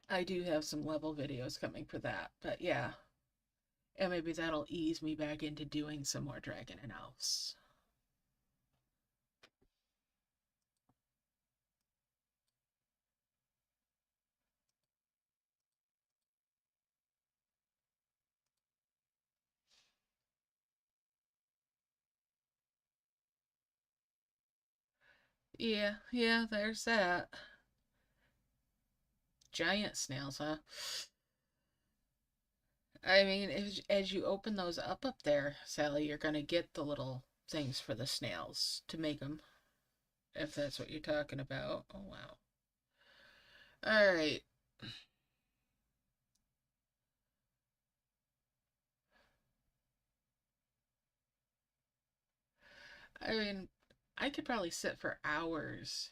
I do have some level videos coming for that, but yeah. And maybe that'll ease me back into doing some more Dragon and Elves. Yeah, yeah, there's that. Giant snails, huh? I mean, as you open those up there, Sally, you're gonna get the little things for the snails to make them, if that's what you're talking about. Oh, wow. All right. I mean, I could probably sit for hours,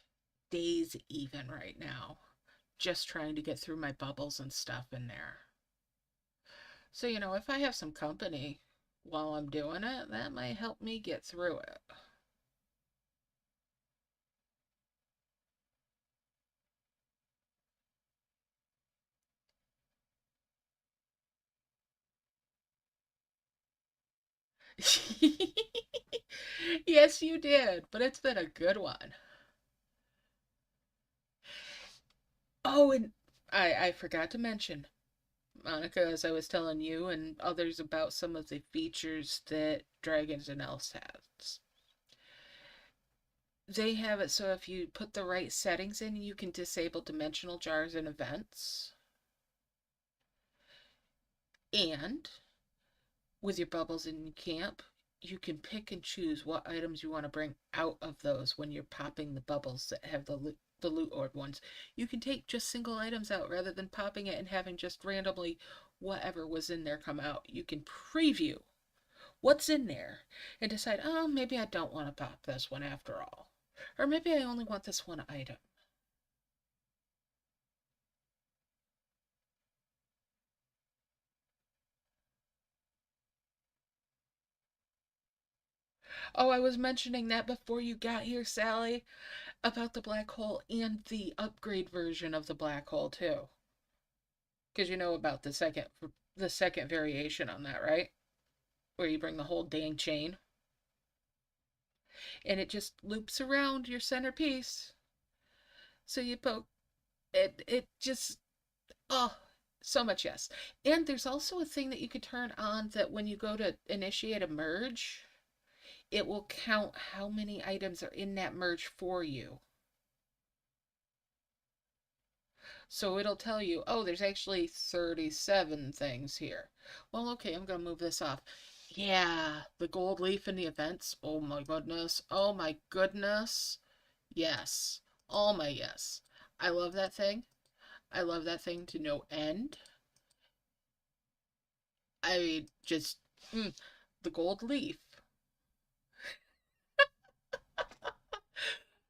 days even right now, just trying to get through my bubbles and stuff in there. So, if I have some company while I'm doing it, that might help me get through it. Yes, you did, but it's been a good one. Oh, and I forgot to mention, Monica, as I was telling you and others about some of the features that Dragons and Elves has. They have it so if you put the right settings in, you can disable dimensional jars and events. And with your bubbles in camp, you can pick and choose what items you want to bring out of those when you're popping the bubbles that have the loot orb ones. You can take just single items out rather than popping it and having just randomly whatever was in there come out. You can preview what's in there and decide, oh, maybe I don't want to pop this one after all. Or maybe I only want this one item. Oh, I was mentioning that before you got here, Sally, about the black hole and the upgrade version of the black hole too. Because you know about the second variation on that, right? Where you bring the whole dang chain and it just loops around your centerpiece. So you poke it. It just oh, so much yes. And there's also a thing that you could turn on that when you go to initiate a merge, it will count how many items are in that merge for you. So it'll tell you, oh, there's actually 37 things here. Well, okay, I'm going to move this off. Yeah, the gold leaf in the events. Oh my goodness. Oh my goodness. Yes. Oh my yes. I love that thing. I love that thing to no end. I mean, just the gold leaf.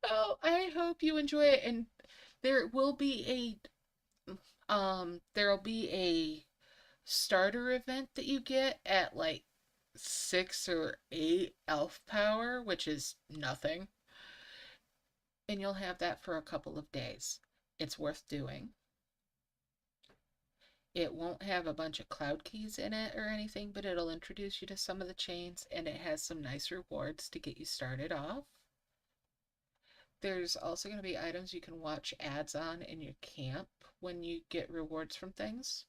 Oh, I hope you enjoy it. And there'll be a starter event that you get at like 6 or 8 elf power, which is nothing. And you'll have that for a couple of days. It's worth doing. It won't have a bunch of cloud keys in it or anything, but it'll introduce you to some of the chains and it has some nice rewards to get you started off. There's also going to be items you can watch ads on in your camp when you get rewards from things,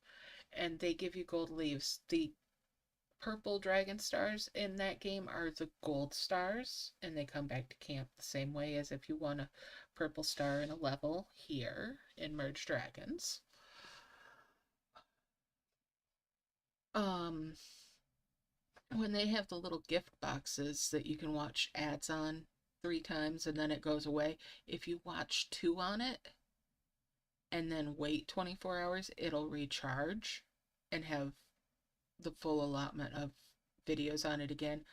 and they give you gold leaves. The purple dragon stars in that game are the gold stars, and they come back to camp the same way as if you won a purple star in a level here in Merge Dragons. Um, when they have the little gift boxes that you can watch ads on 3 times and then it goes away, if you watch 2 on it, and then wait 24 hours, it'll recharge and have the full allotment of videos on it again.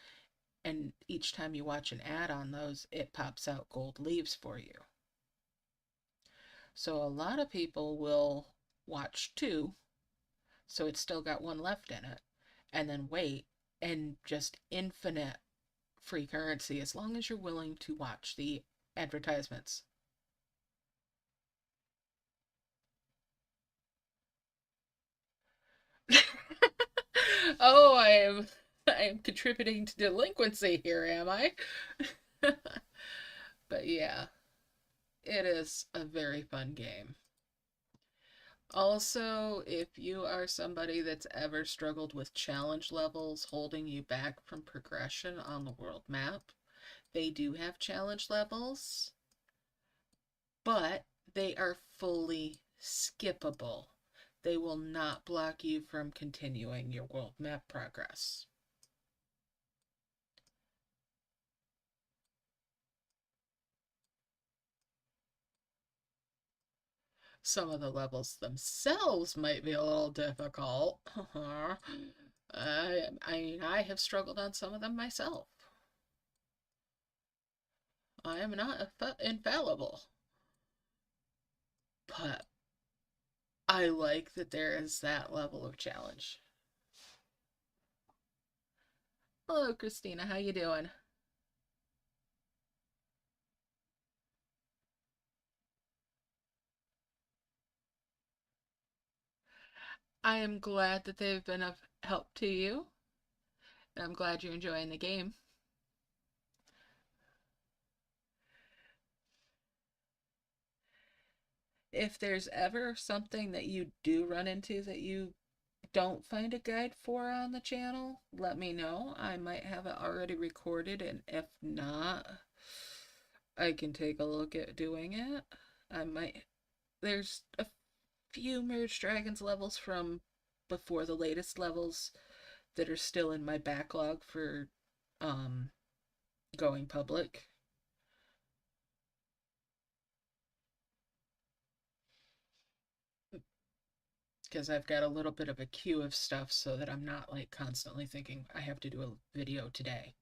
And each time you watch an ad on those, it pops out gold leaves for you. So a lot of people will watch two, so it's still got one left in it, and then wait, and just infinite free currency as long as you're willing to watch the advertisements. Oh, I am contributing to delinquency here, am I? But yeah, it is a very fun game. Also, if you are somebody that's ever struggled with challenge levels holding you back from progression on the world map, they do have challenge levels, but they are fully skippable. They will not block you from continuing your world map progress. Some of the levels themselves might be a little difficult. I have struggled on some of them myself. I am not infallible, but I like that there is that level of challenge. Hello, Christina. How you doing? I am glad that they've been of help to you, and I'm glad you're enjoying the game. If there's ever something that you do run into that you don't find a guide for on the channel, let me know. I might have it already recorded, and if not, I can take a look at doing it. I might. There's a few Merged Dragons levels from before the latest levels that are still in my backlog for um going public. Because I've got a little bit of a queue of stuff so that I'm not like constantly thinking I have to do a video today.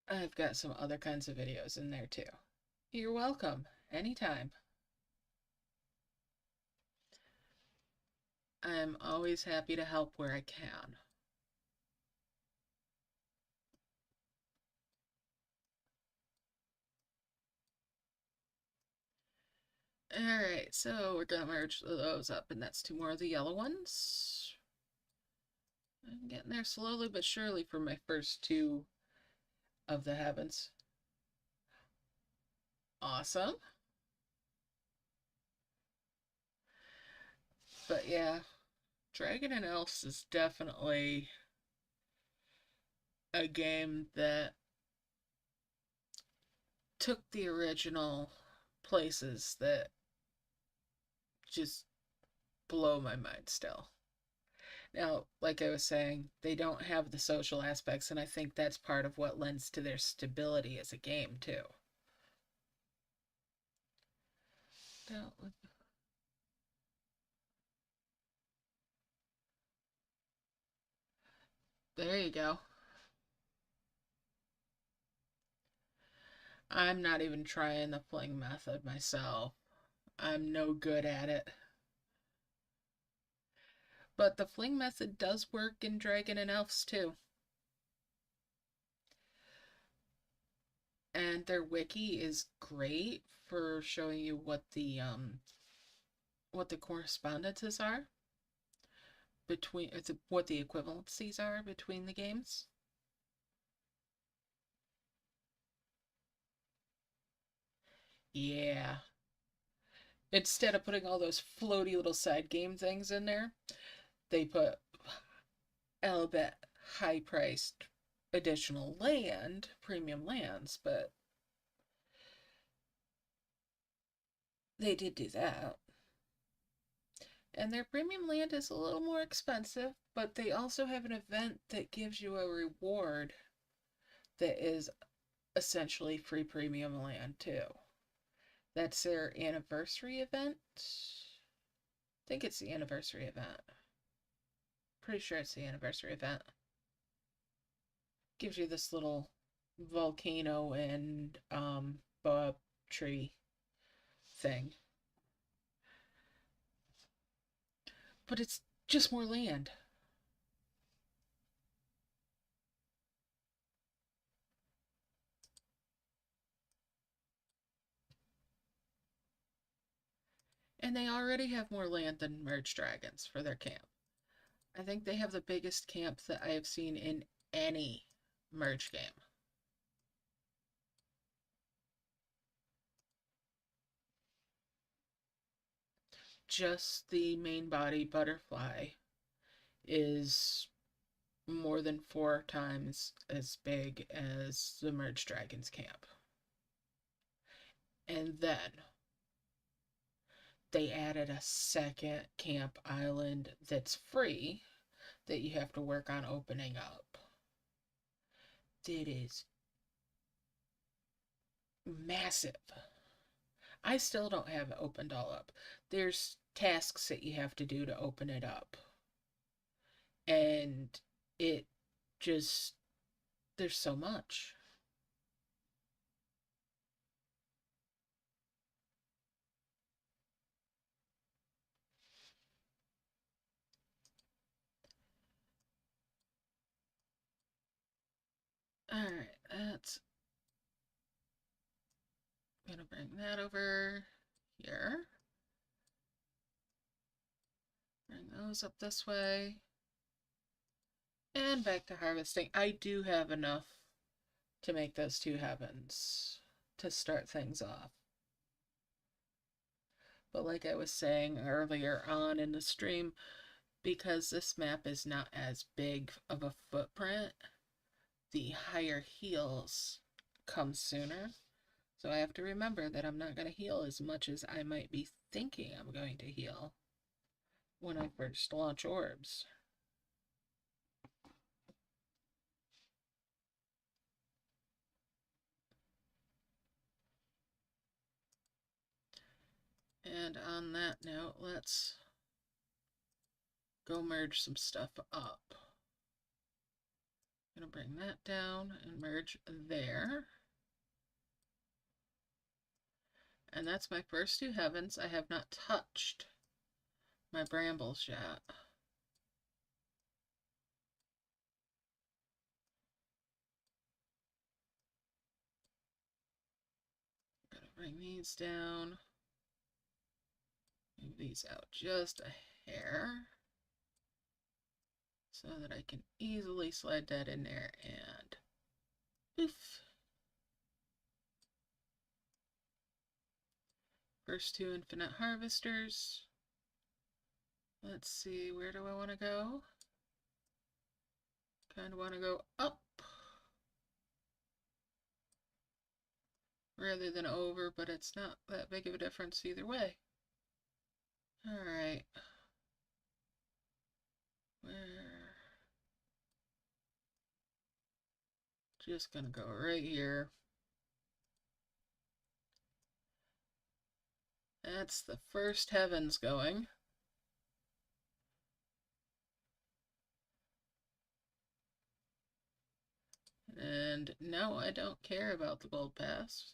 I've got some other kinds of videos in there too. You're welcome. Anytime. I'm always happy to help where I can. Alright, so we're gonna merge those up, and that's two more of the yellow ones. I'm getting there slowly but surely for my first two of the heavens. Awesome. But yeah, Dragon and Elves is definitely a game that took the original places that just blow my mind still. Now, like I was saying, they don't have the social aspects, and I think that's part of what lends to their stability as a game, too. There you go. I'm not even trying the fling method myself. I'm no good at it. But the fling method does work in Dragon and Elves too. And their wiki is great for showing you what the correspondences are between what the equivalencies are between the games. Yeah. Instead of putting all those floaty little side game things in there, they put a little bit high priced additional land, premium lands, but they did do that. And their premium land is a little more expensive, but they also have an event that gives you a reward that is essentially free premium land too. That's their anniversary event. I think it's the anniversary event. Pretty sure it's the anniversary event. Gives you this little volcano and boa tree thing. But it's just more land. And they already have more land than merge dragons for their camp. I think they have the biggest camp that I have seen in any merge game. Just the main body butterfly is more than 4 times as big as the merge dragons camp. And then they added a second camp island that's free that you have to work on opening up. It is massive. I still don't have it opened all up. There's tasks that you have to do to open it up. And it just, there's so much. Alright, that's gonna bring that over here. Bring those up this way. And back to harvesting. I do have enough to make those 2 heavens to start things off. But like I was saying earlier on in the stream, because this map is not as big of a footprint, the higher heals come sooner. So I have to remember that I'm not going to heal as much as I might be thinking I'm going to heal when I first launch orbs. And on that note, let's go merge some stuff up. I'm going to bring that down and merge there. And that's my first 2 heavens. I have not touched my brambles yet. I'm going to bring these down. Move these out just a hair so that I can easily slide that in there and poof. First 2 infinite harvesters. Let's see, where do I want to go? Kind of want to go up rather than over, but it's not that big of a difference either way. Alright. Where? Just gonna go right here. That's the first heavens going. And no, I don't care about the gold pass.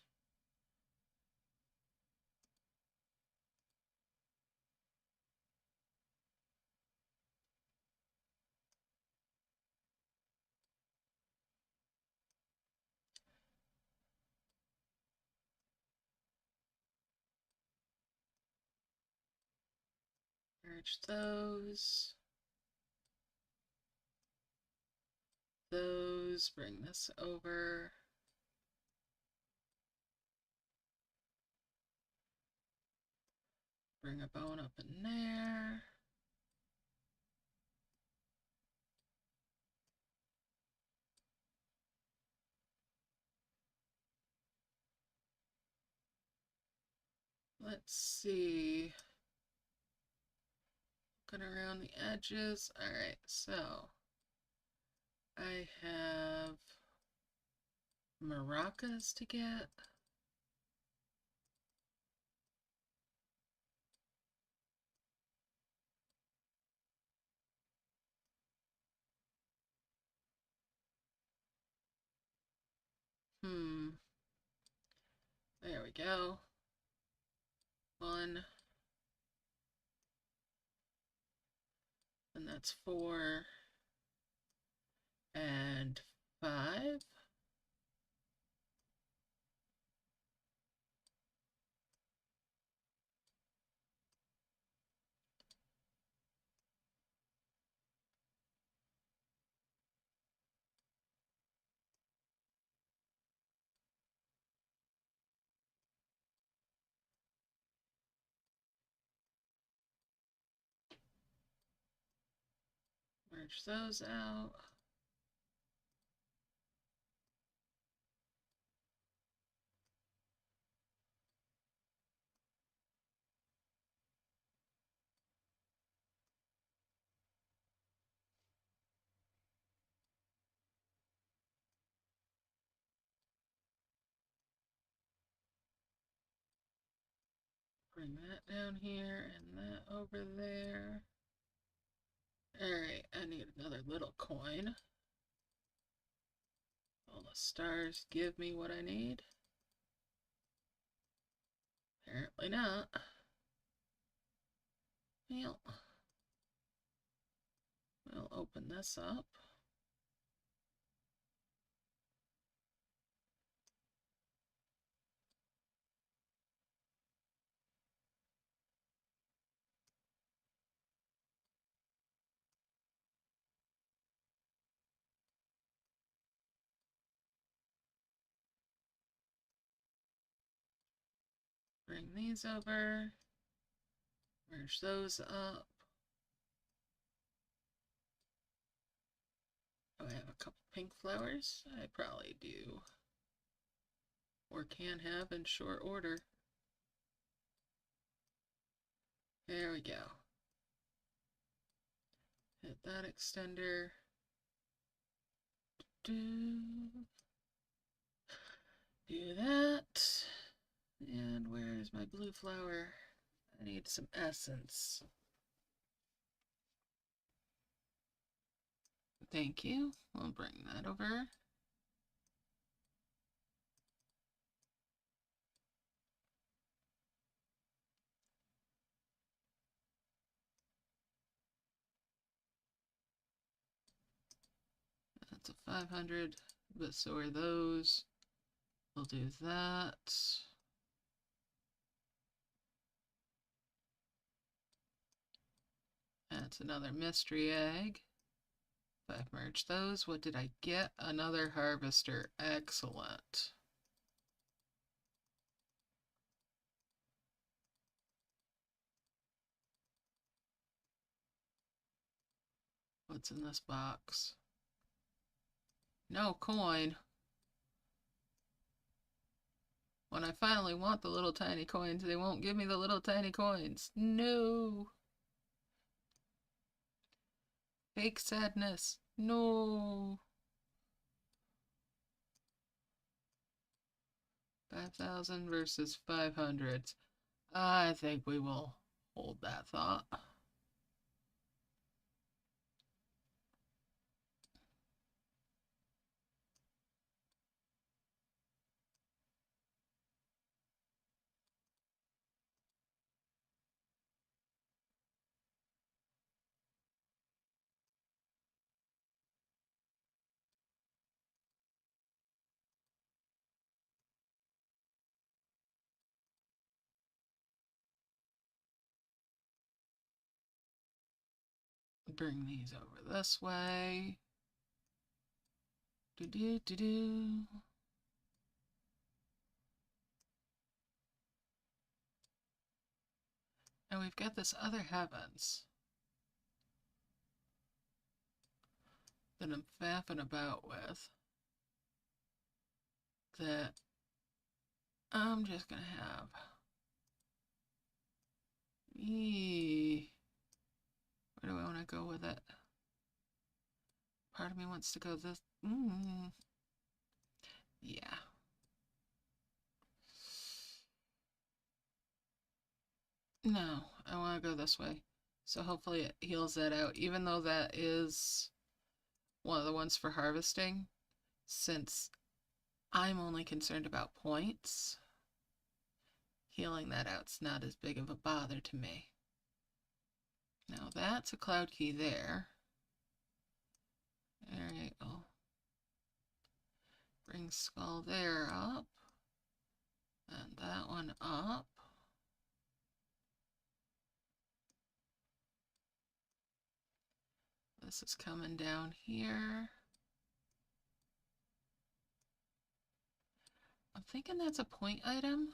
Merge those. Those, bring this over. Bring a bone up in there. Let's see. Looking around the edges. Alright, so I have maracas to get. There we go. 1. And that's 4. And 5. Merge those out. Bring that down here and that over there. Alright, I need another little coin. All the stars give me what I need. Apparently not. Well, we'll open this up. Bring these over. Merge those up. Oh, I have a couple pink flowers. I probably do. Or can have in short order. There we go. Hit that extender. Do that. And where is my blue flower? I need some essence. Thank you. We'll bring that over. That's a 500, but so are those. We'll do that. That's another mystery egg. If I've merged those, what did I get? Another harvester. Excellent. What's in this box? No coin. When I finally want the little tiny coins, they won't give me the little tiny coins. No. Fake sadness. No. 5,000 versus 500. I think we will hold that thought. Bring these over this way. Do-do-do-do. And we've got this other heavens that I'm faffing about with that I'm just gonna have. to go with it. Part of me wants to go this. Yeah. No, I want to go this way. So hopefully it heals that out, even though that is one of the ones for harvesting, since I'm only concerned about points. Healing that out's not as big of a bother to me. Now that's a cloud key there. There you go. Bring skull there up. And that one up. This is coming down here. I'm thinking that's a point item.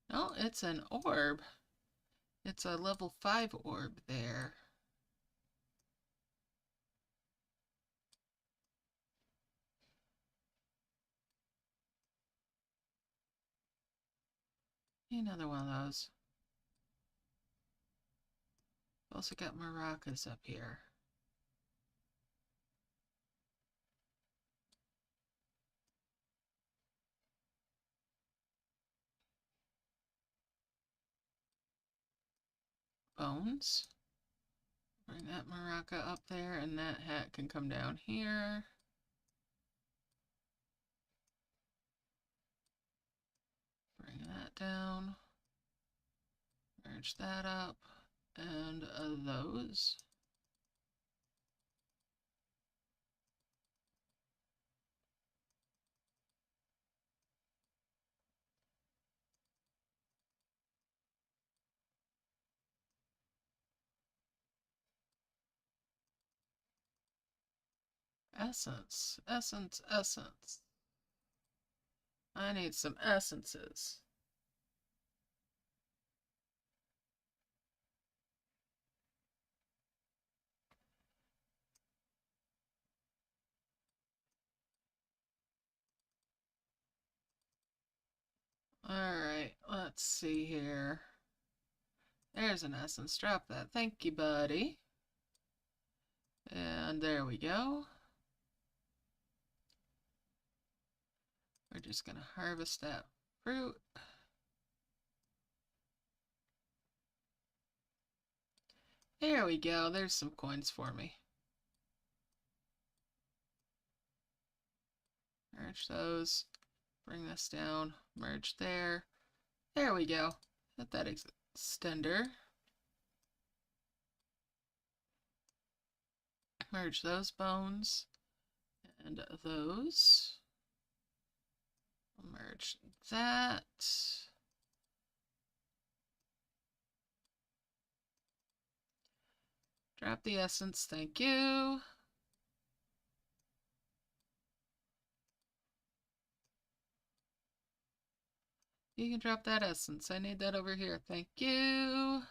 No, it's an orb. It's a level 5 orb there. Another one of those. Also got maracas up here. Bones. Bring that maraca up there, and that hat can come down here. Bring that down. Merge that up. And those. Essence. Essence, essence. I need some essences. Alright, let's see here. There's an essence. Drop that. Thank you, buddy. And there we go. We're just going to harvest that fruit. There we go. There's some coins for me. Merge those. Bring this down. Merge there. There we go. Hit that extender. Merge those bones. And those. Merge that. Drop the essence, thank you. You can drop that essence. I need that over here. Thank you.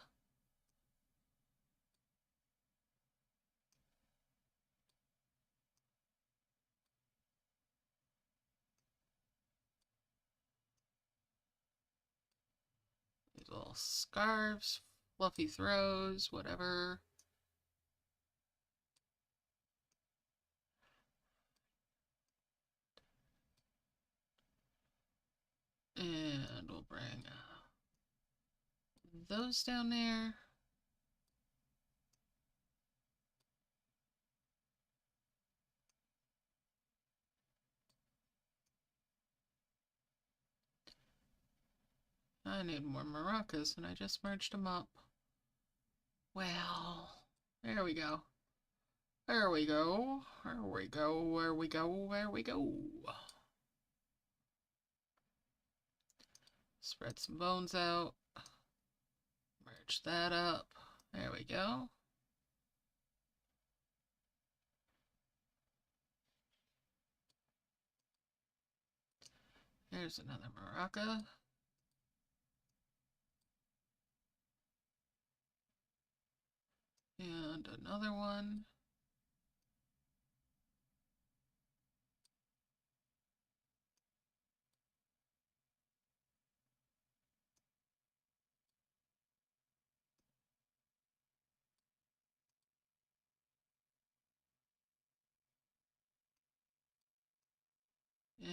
These little scarves, fluffy throws, whatever. And we'll bring those down there. I need more maracas, and I just merged them up. Well, there we go. There we go. There we go. There we go. There we go. Spread some bones out. Merge that up. There we go. Here's another maraca. And another one.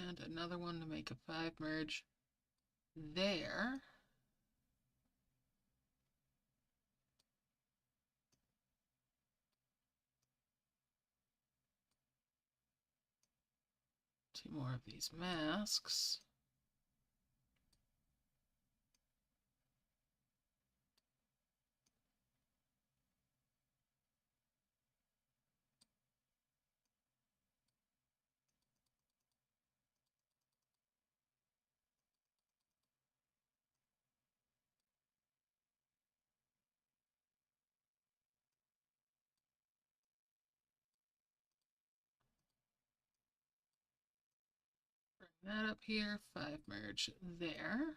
And another one to make a 5 merge there. Two more of these masks. Bring that up here, 5 merge there.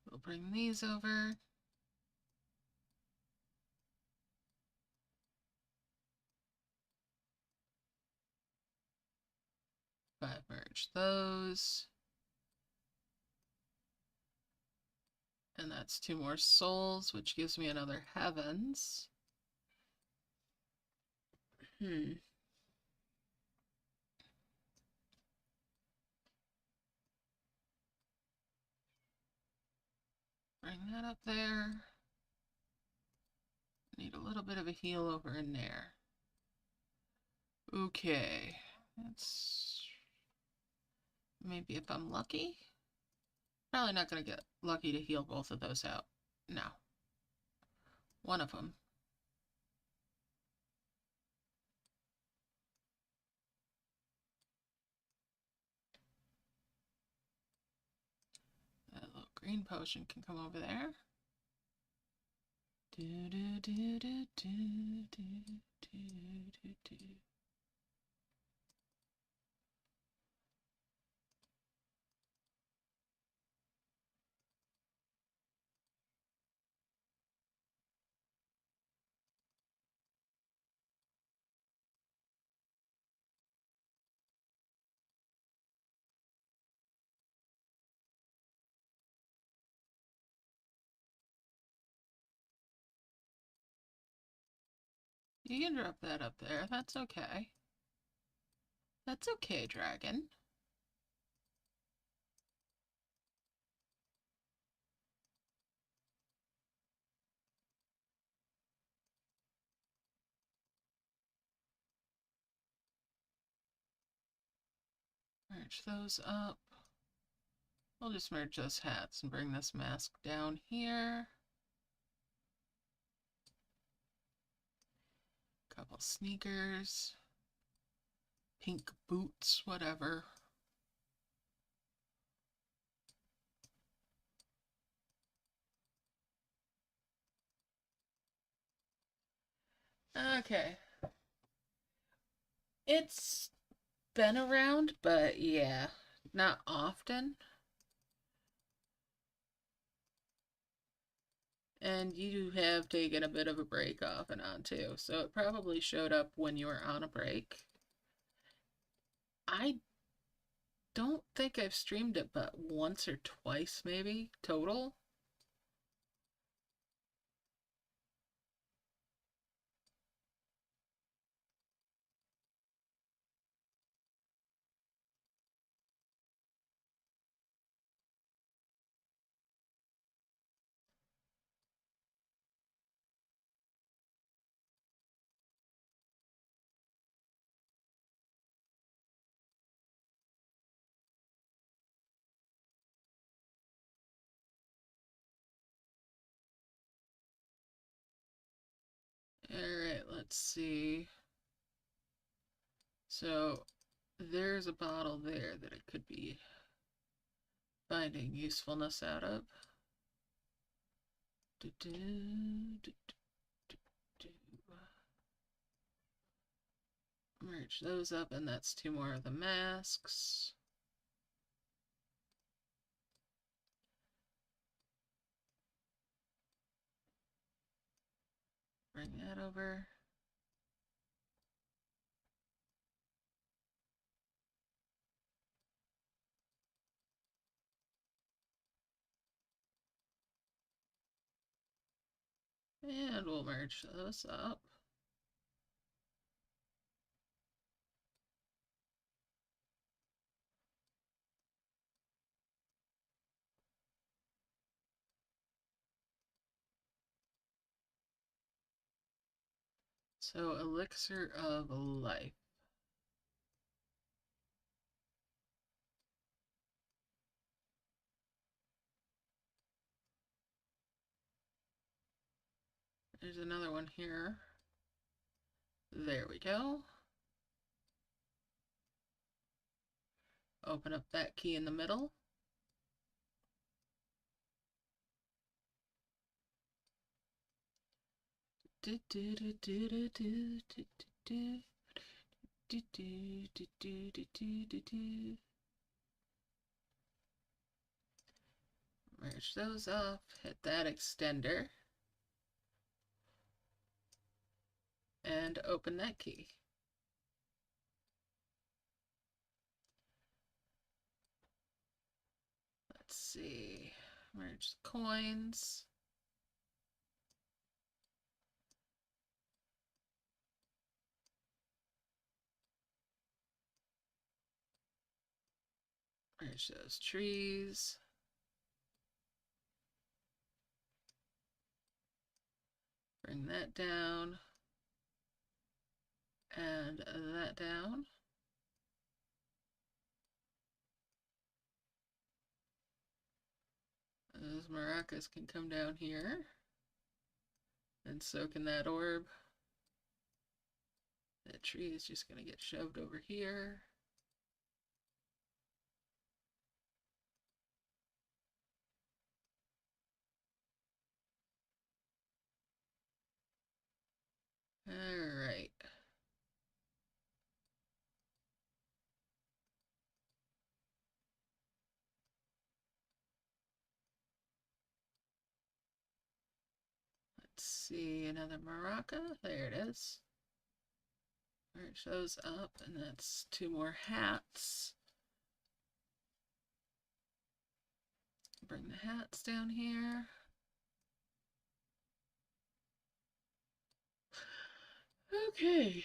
We'll bring these over. Five merge those. And that's 2 more souls, which gives me another heavens. Bring that up there. Need a little bit of a heal over in there. Okay. That's maybe if I'm lucky. Probably not going to get lucky to heal both of those out. No. One of them. That little green potion can come over there. Do do do do do do do do do. You can drop that up there. That's okay. That's okay, dragon. Merge those up. We'll just merge those hats and bring this mask down here. Couple sneakers. Pink boots, whatever. Okay. It's been around, but yeah, not often. And you have taken a bit of a break off and on too, so it probably showed up when you were on a break. I don't think I've streamed it but once or twice maybe total. Alright, let's see. So there's a bottle there that it could be finding usefulness out of. Merge those up, and that's 2 more of the masks. Bring that over. And we'll merge those up. So, elixir of life. There's another one here. There we go. Open up that key in the middle. Merge those off, hit that extender, and open that key. Let's see, merge the coins. Merge those trees. Bring that down. And that down. Those maracas can come down here. And so can that orb. That tree is just going to get shoved over here. Alright. Let's see, another maraca. There it is. Merge those up, and that's 2 more hats. Bring the hats down here. Okay.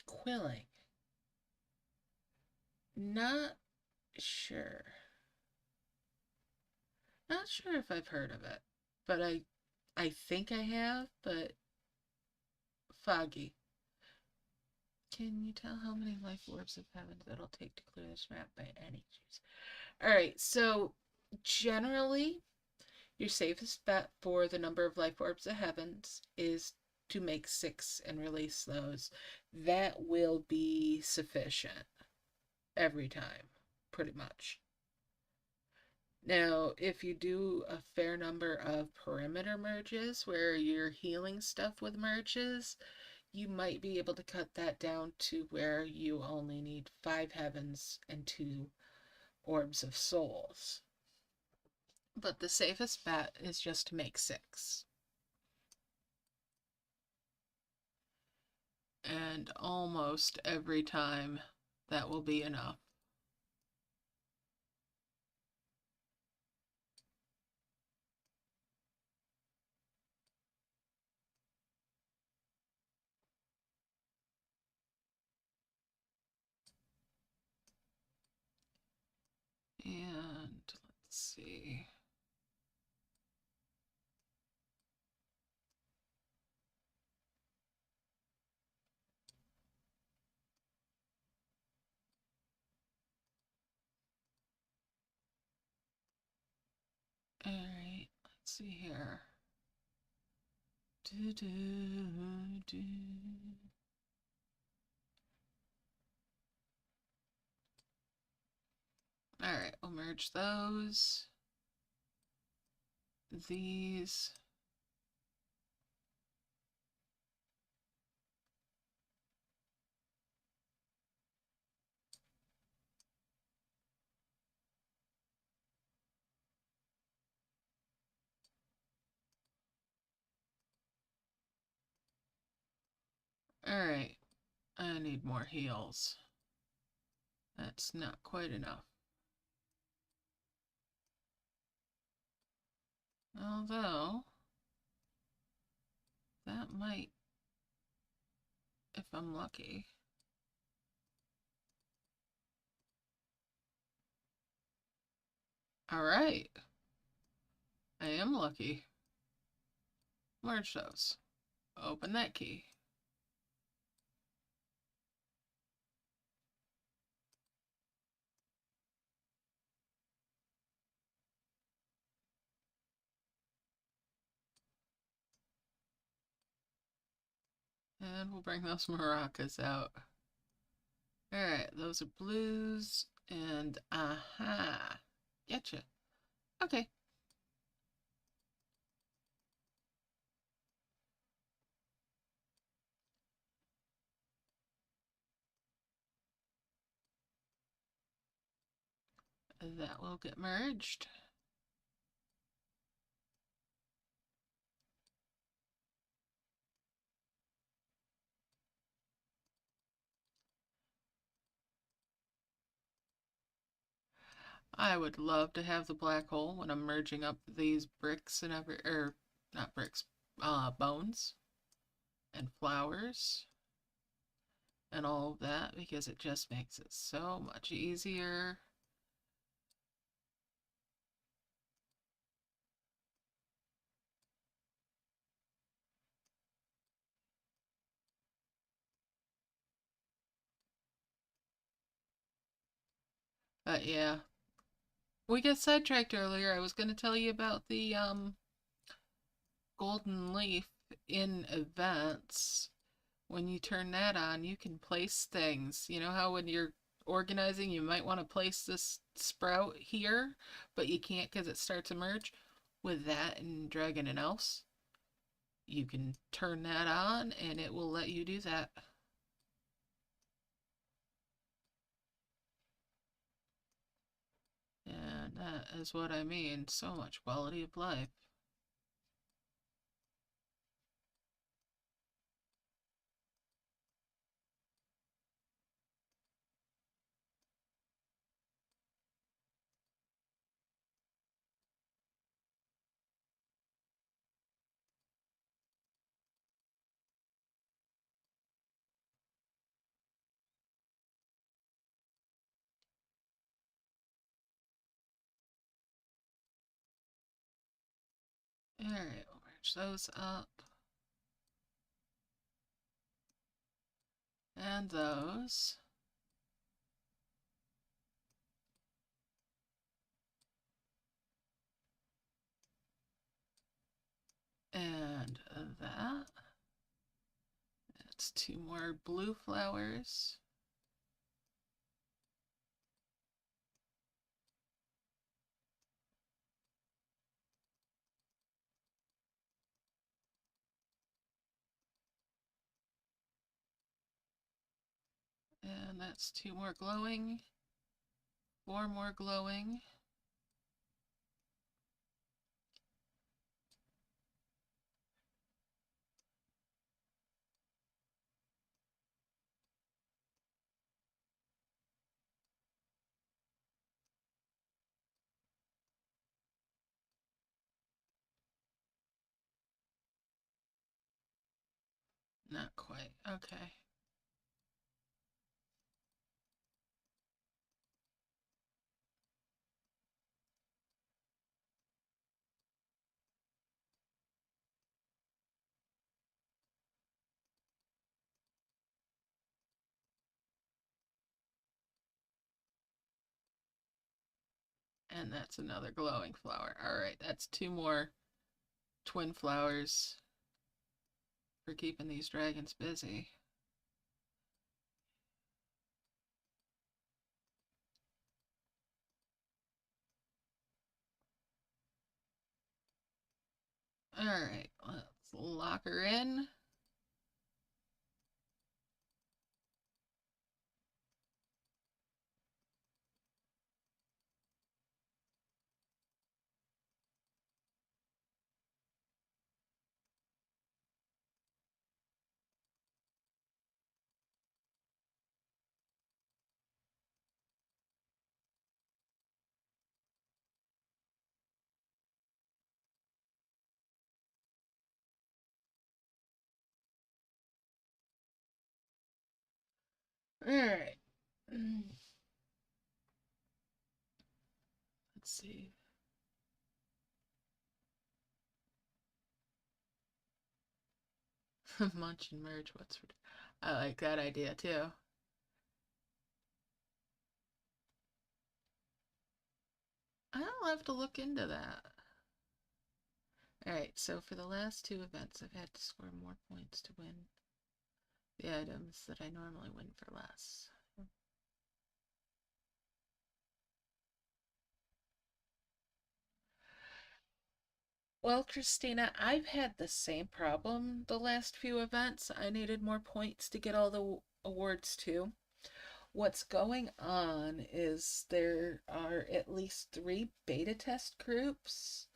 Quilling. Not sure. Not sure if I've heard of it, but I think I have, but foggy. Can you tell how many life orbs of heaven it'll take to clear this map by any chance? Alright, so generally, your safest bet for the number of life orbs of heavens is to make 6 and release those. That will be sufficient every time, pretty much. Now, if you do a fair number of perimeter merges where you're healing stuff with merges, you might be able to cut that down to where you only need 5 heavens and 2 orbs of souls. But the safest bet is just to make 6. And almost every time that will be enough. And let's see. Alright, let's see here. Alright, we'll merge those. These. Alright, I need more heals. That's not quite enough. Although, that might, if I'm lucky. Alright. I am lucky. Merge those. Open that key. And we'll bring those maracas out. Alright, those are blues. And aha. Getcha. Okay. That will get merged. I would love to have the black hole when I'm merging up these bricks and not bricks, bones and flowers and all of that, because it just makes it so much easier. But yeah, we got sidetracked earlier. I was going to tell you about the golden leaf in events. When you turn that on, you can place things. You know how when you're organizing, you might want to place this sprout here, but you can't because it starts to merge? With that and Dragon and Else, you can turn that on and it will let you do that. And that is what I mean. So much quality of life. Alright, we'll merge those up. And those. And that. That's two more blue flowers. And that's two more glowing. Four more glowing. Not quite. Okay. And that's another glowing flower. Alright, that's two more twin flowers for keeping these dragons busy. Alright, let's lock her in. Alright. Let's see. Munch and merge. I like that idea too. I'll have to look into that. Alright, so for the last two events, I've had to score more points to win the items that I normally win for less. Well, Christina, I've had the same problem the last few events. I needed more points to get all the awards too. What's going on is there are at least 3 beta test groups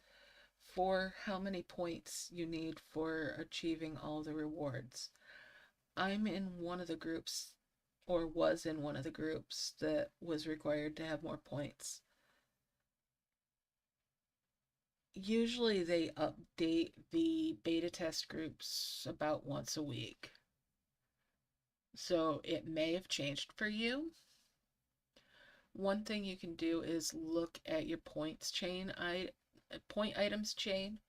for how many points you need for achieving all the rewards. I'm in one of the groups, or was in one of the groups, that was required to have more points. Usually they update the beta test groups about once a week. So it may have changed for you. One thing you can do is look at your points chain, point items chain,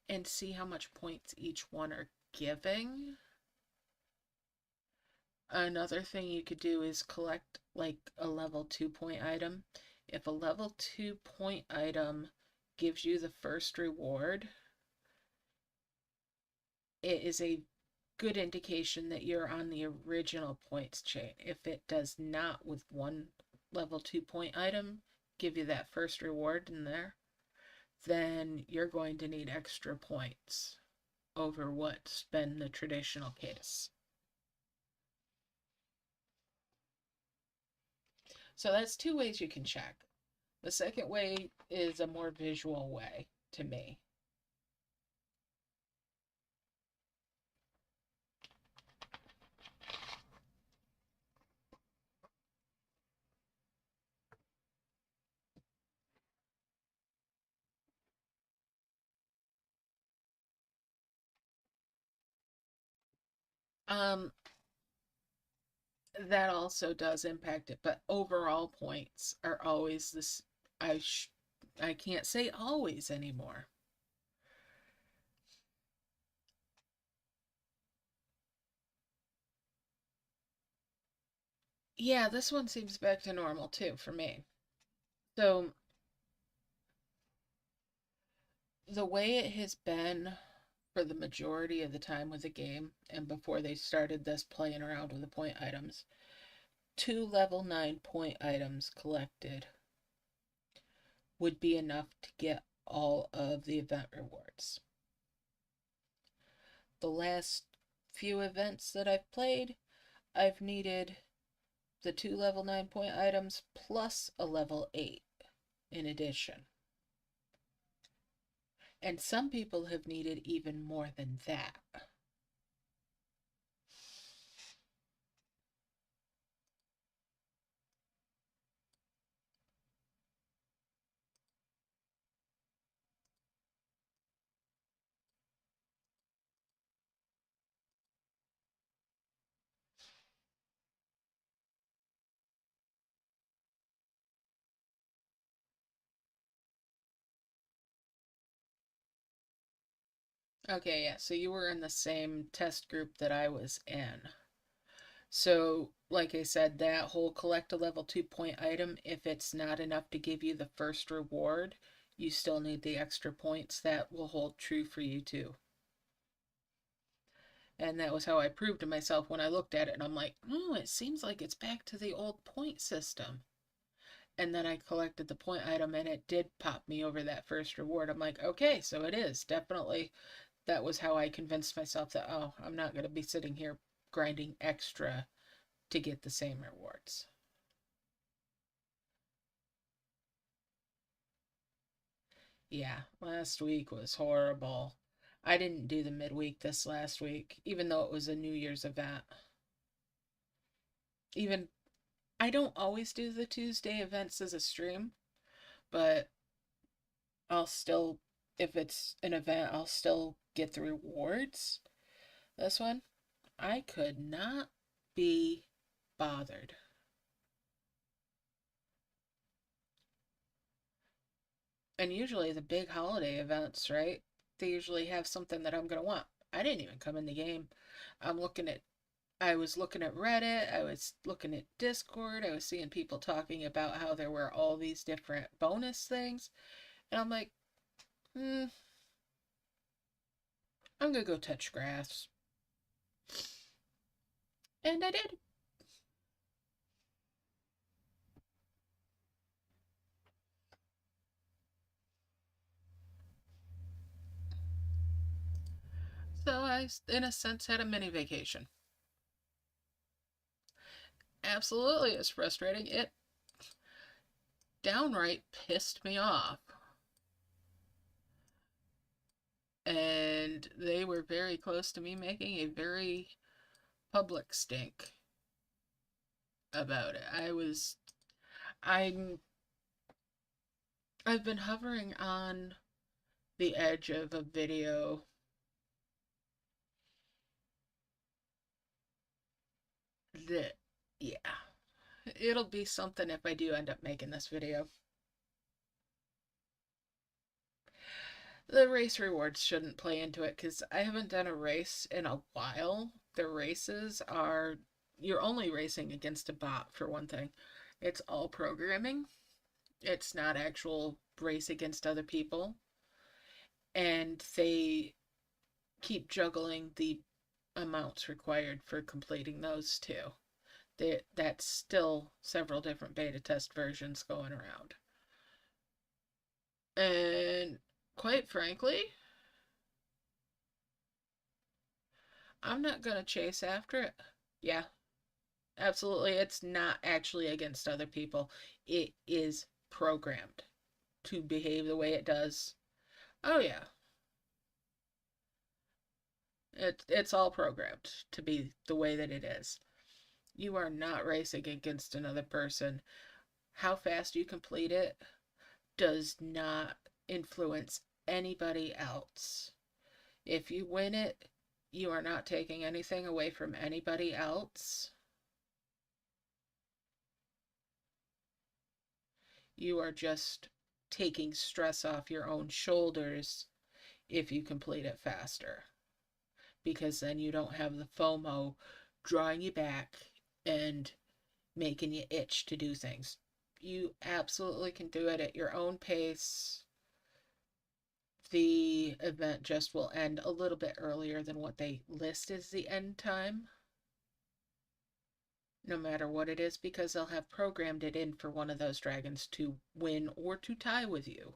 and see how much points each one are giving. Another thing you could do is collect like a level 2 point item. If a level 2 point item gives you the first reward, it is a good indication that you're on the original points chain. If it does not, with one level 2 point item, give you that first reward in there, then you're going to need extra points over what's been the traditional case. So that's 2 ways you can check. The second way is a more visual way to me. Um, that also does impact it, but overall points are always this. I can't say always anymore. Yeah, this one seems back to normal too for me. So the way it has been for the majority of the time with the game, and before they started this playing around with the point items, 2 level 9 point items collected would be enough to get all of the event rewards. The last few events that I've played, I've needed the 2 level 9 point items plus a level 8 in addition. And some people have needed even more than that. Okay, yeah, so you were in the same test group that I was in. So, like I said, that whole collect a level 2 point item, if it's not enough to give you the first reward, you still need the extra points. That will hold true for you too. And that was how I proved to myself when I looked at it and I'm like, oh, it seems like it's back to the old point system. And then I collected the point item and it did pop me over that first reward. I'm like, okay, so it is definitely. That was how I convinced myself that, oh, I'm not going to be sitting here grinding extra to get the same rewards. Yeah, last week was horrible. I didn't do the midweek this last week, even though it was a New Year's event. Even I don't always do the Tuesday events as a stream, but I'll still, if it's an event, I'll still get the rewards. This one, I could not be bothered. And usually the big holiday events, right? They usually have something that I'm going to want. I didn't even come in the game. I'm looking at I was looking at Reddit, I was looking at Discord, I was seeing people talking about how there were all these different bonus things, and I'm like, I'm gonna go touch grass. And I did. So I, in a sense, had a mini vacation. Absolutely, it's frustrating. It downright pissed me off. And they were very close to me making a very public stink about it. I'm, I've been hovering on the edge of a video that, yeah, it'll be something if I do end up making this video. The race rewards shouldn't play into it because I haven't done a race in a while. The races are, you're only racing against a bot for one thing. It's all programming. It's not actual race against other people. And they keep juggling the amounts required for completing those too. That's still several different beta test versions going around. And quite frankly, I'm not gonna chase after it. Yeah, absolutely. It's not actually against other people. It is programmed to behave the way it does. Oh yeah. It's all programmed to be the way that it is. You are not racing against another person. How fast you complete it does not influence anybody else. If you win it, you are not taking anything away from anybody else. You are just taking stress off your own shoulders if you complete it faster. Because then you don't have the FOMO drawing you back and making you itch to do things. You absolutely can do it at your own pace. The event just will end a little bit earlier than what they list as the end time, no matter what it is, because they'll have programmed it in for one of those dragons to win or to tie with you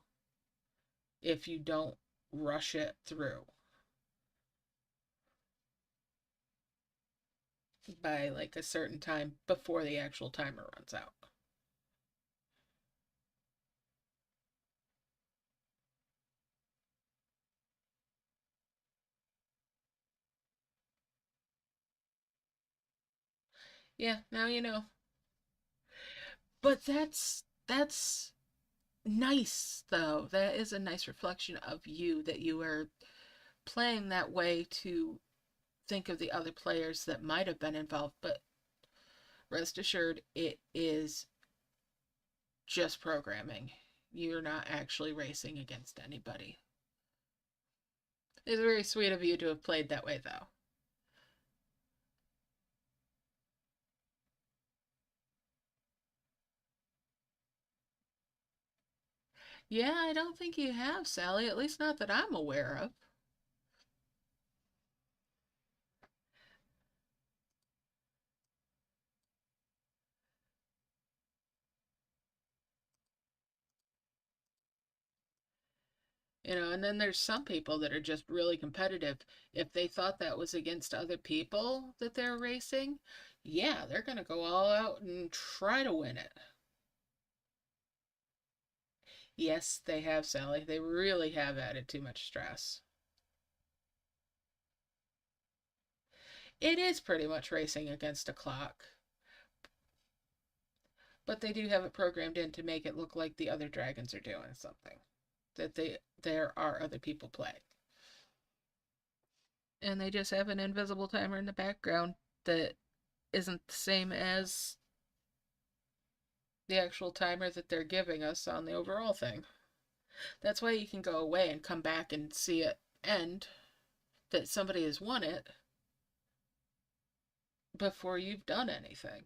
if you don't rush it through by like a certain time before the actual timer runs out. Yeah, now you know. But that's nice though. That is a nice reflection of you that you are playing that way to think of the other players that might have been involved, but rest assured it is just programming. You're not actually racing against anybody. It's very sweet of you to have played that way though. Yeah, I don't think you have, Sally, at least not that I'm aware of. And then there's some people that are just really competitive. If they thought that was against other people that they're racing, yeah, they're going to go all out and try to win it. Yes, they have, Sally. They really have added too much stress. It is pretty much racing against a clock, but they do have it programmed in to make it look like the other dragons are doing something, that there are other people playing. And they just have an invisible timer in the background that isn't the same as the actual timer that they're giving us on the overall thing. That's why you can go away and come back and see it end. that somebody has won it before you've done anything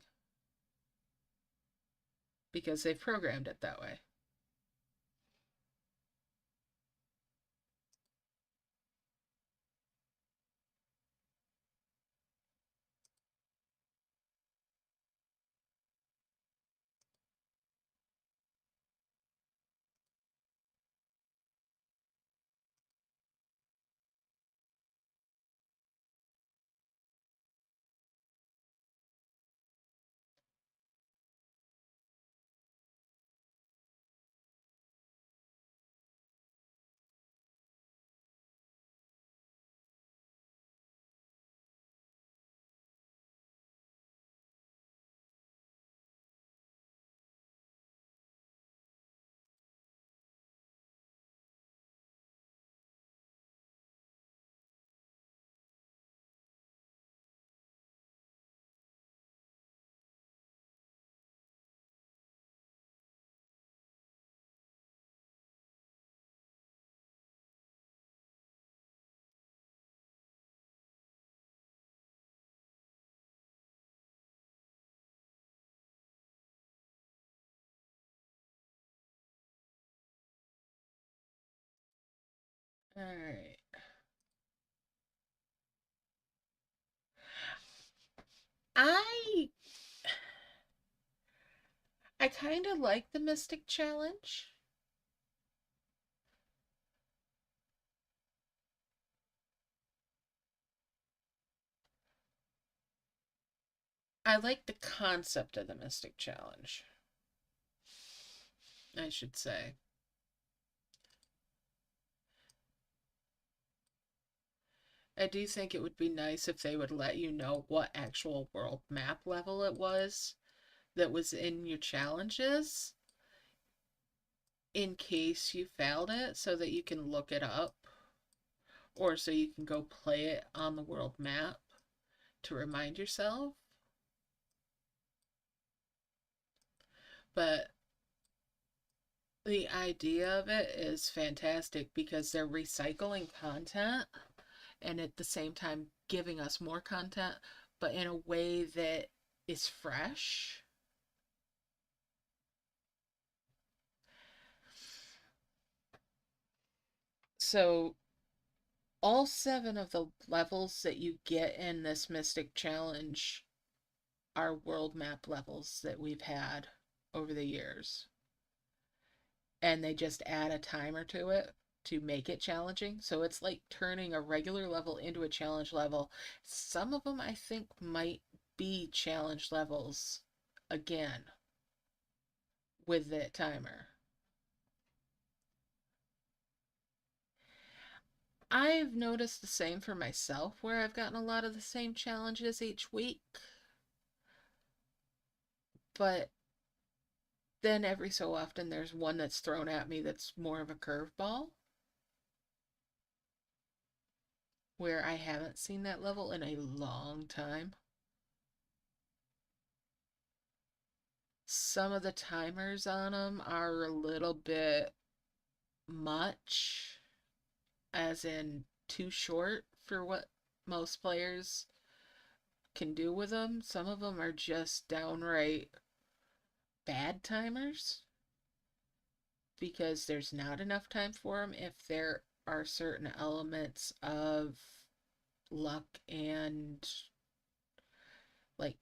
because they've programmed it that way. All right. I I kind of like the Mystic Challenge. I like the concept of the Mystic Challenge, I should say. I do think it would be nice if they would let you know what actual world map level it was that was in your challenges in case you failed it so that you can look it up or so you can go play it on the world map to remind yourself. But the idea of it is fantastic because they're recycling content and at the same time giving us more content, but in a way that is fresh. So, all 7 of the levels that you get in this Mystic Challenge are world map levels that we've had over the years. And they just add a timer to it to make it challenging. So it's like turning a regular level into a challenge level. Some of them I think might be challenge levels again with that timer. I've noticed the same for myself where I've gotten a lot of the same challenges each week. But then every so often there's one that's thrown at me that's more of a curveball where I haven't seen that level in a long time. Some of the timers on them are a little bit much, as in too short for what most players can do with them. Some of them are just downright bad timers because there's not enough time for them if there are certain elements of luck and like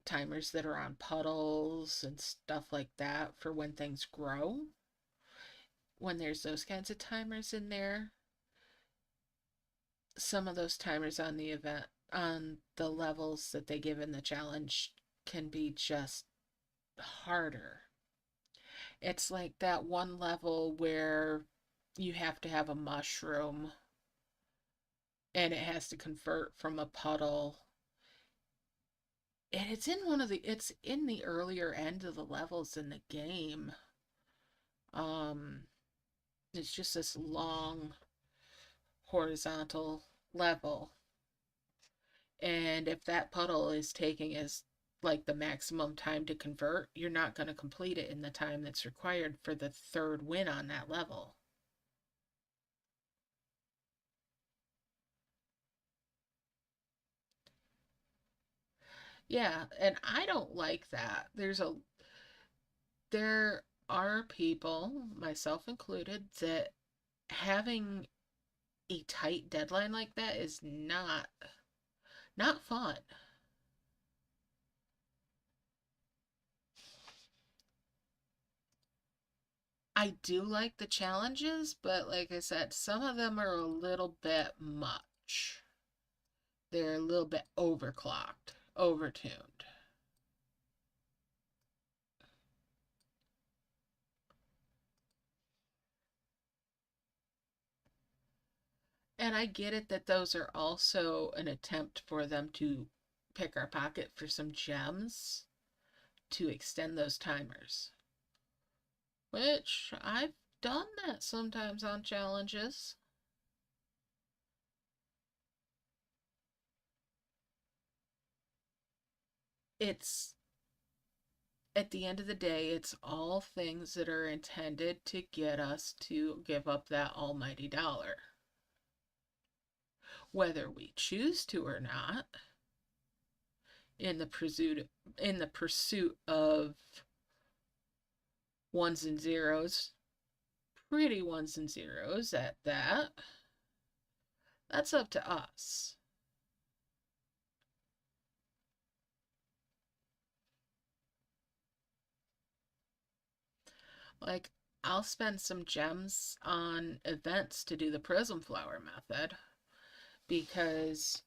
timers that are on puddles and stuff like that for when things grow. When there's those kinds of timers in there, some of those timers on the event, on the levels that they give in the challenge, can be just harder. It's like that one level where you have to have a mushroom and it has to convert from a puddle. And it's in the earlier end of the levels in the game. Um it's just this long horizontal level. And if that puddle is taking as like the maximum time to convert, you're not going to complete it in the time that's required for the third win on that level. Yeah, and I don't like that. There are people, myself included, that having a tight deadline like that is not fun. I do like the challenges, but like I said, some of them are a little bit much. They're a little bit overclocked, overtuned. And I get it that those are also an attempt for them to pick our pocket for some gems to extend those timers, which I've done that sometimes on challenges. It's at the end of the day, it's all things that are intended to get us to give up that almighty dollar. Whether we choose to or not, in the pursuit of ones and zeros, pretty ones and zeros at that, that's up to us. Like, I'll spend some gems on events to do the prism flower method because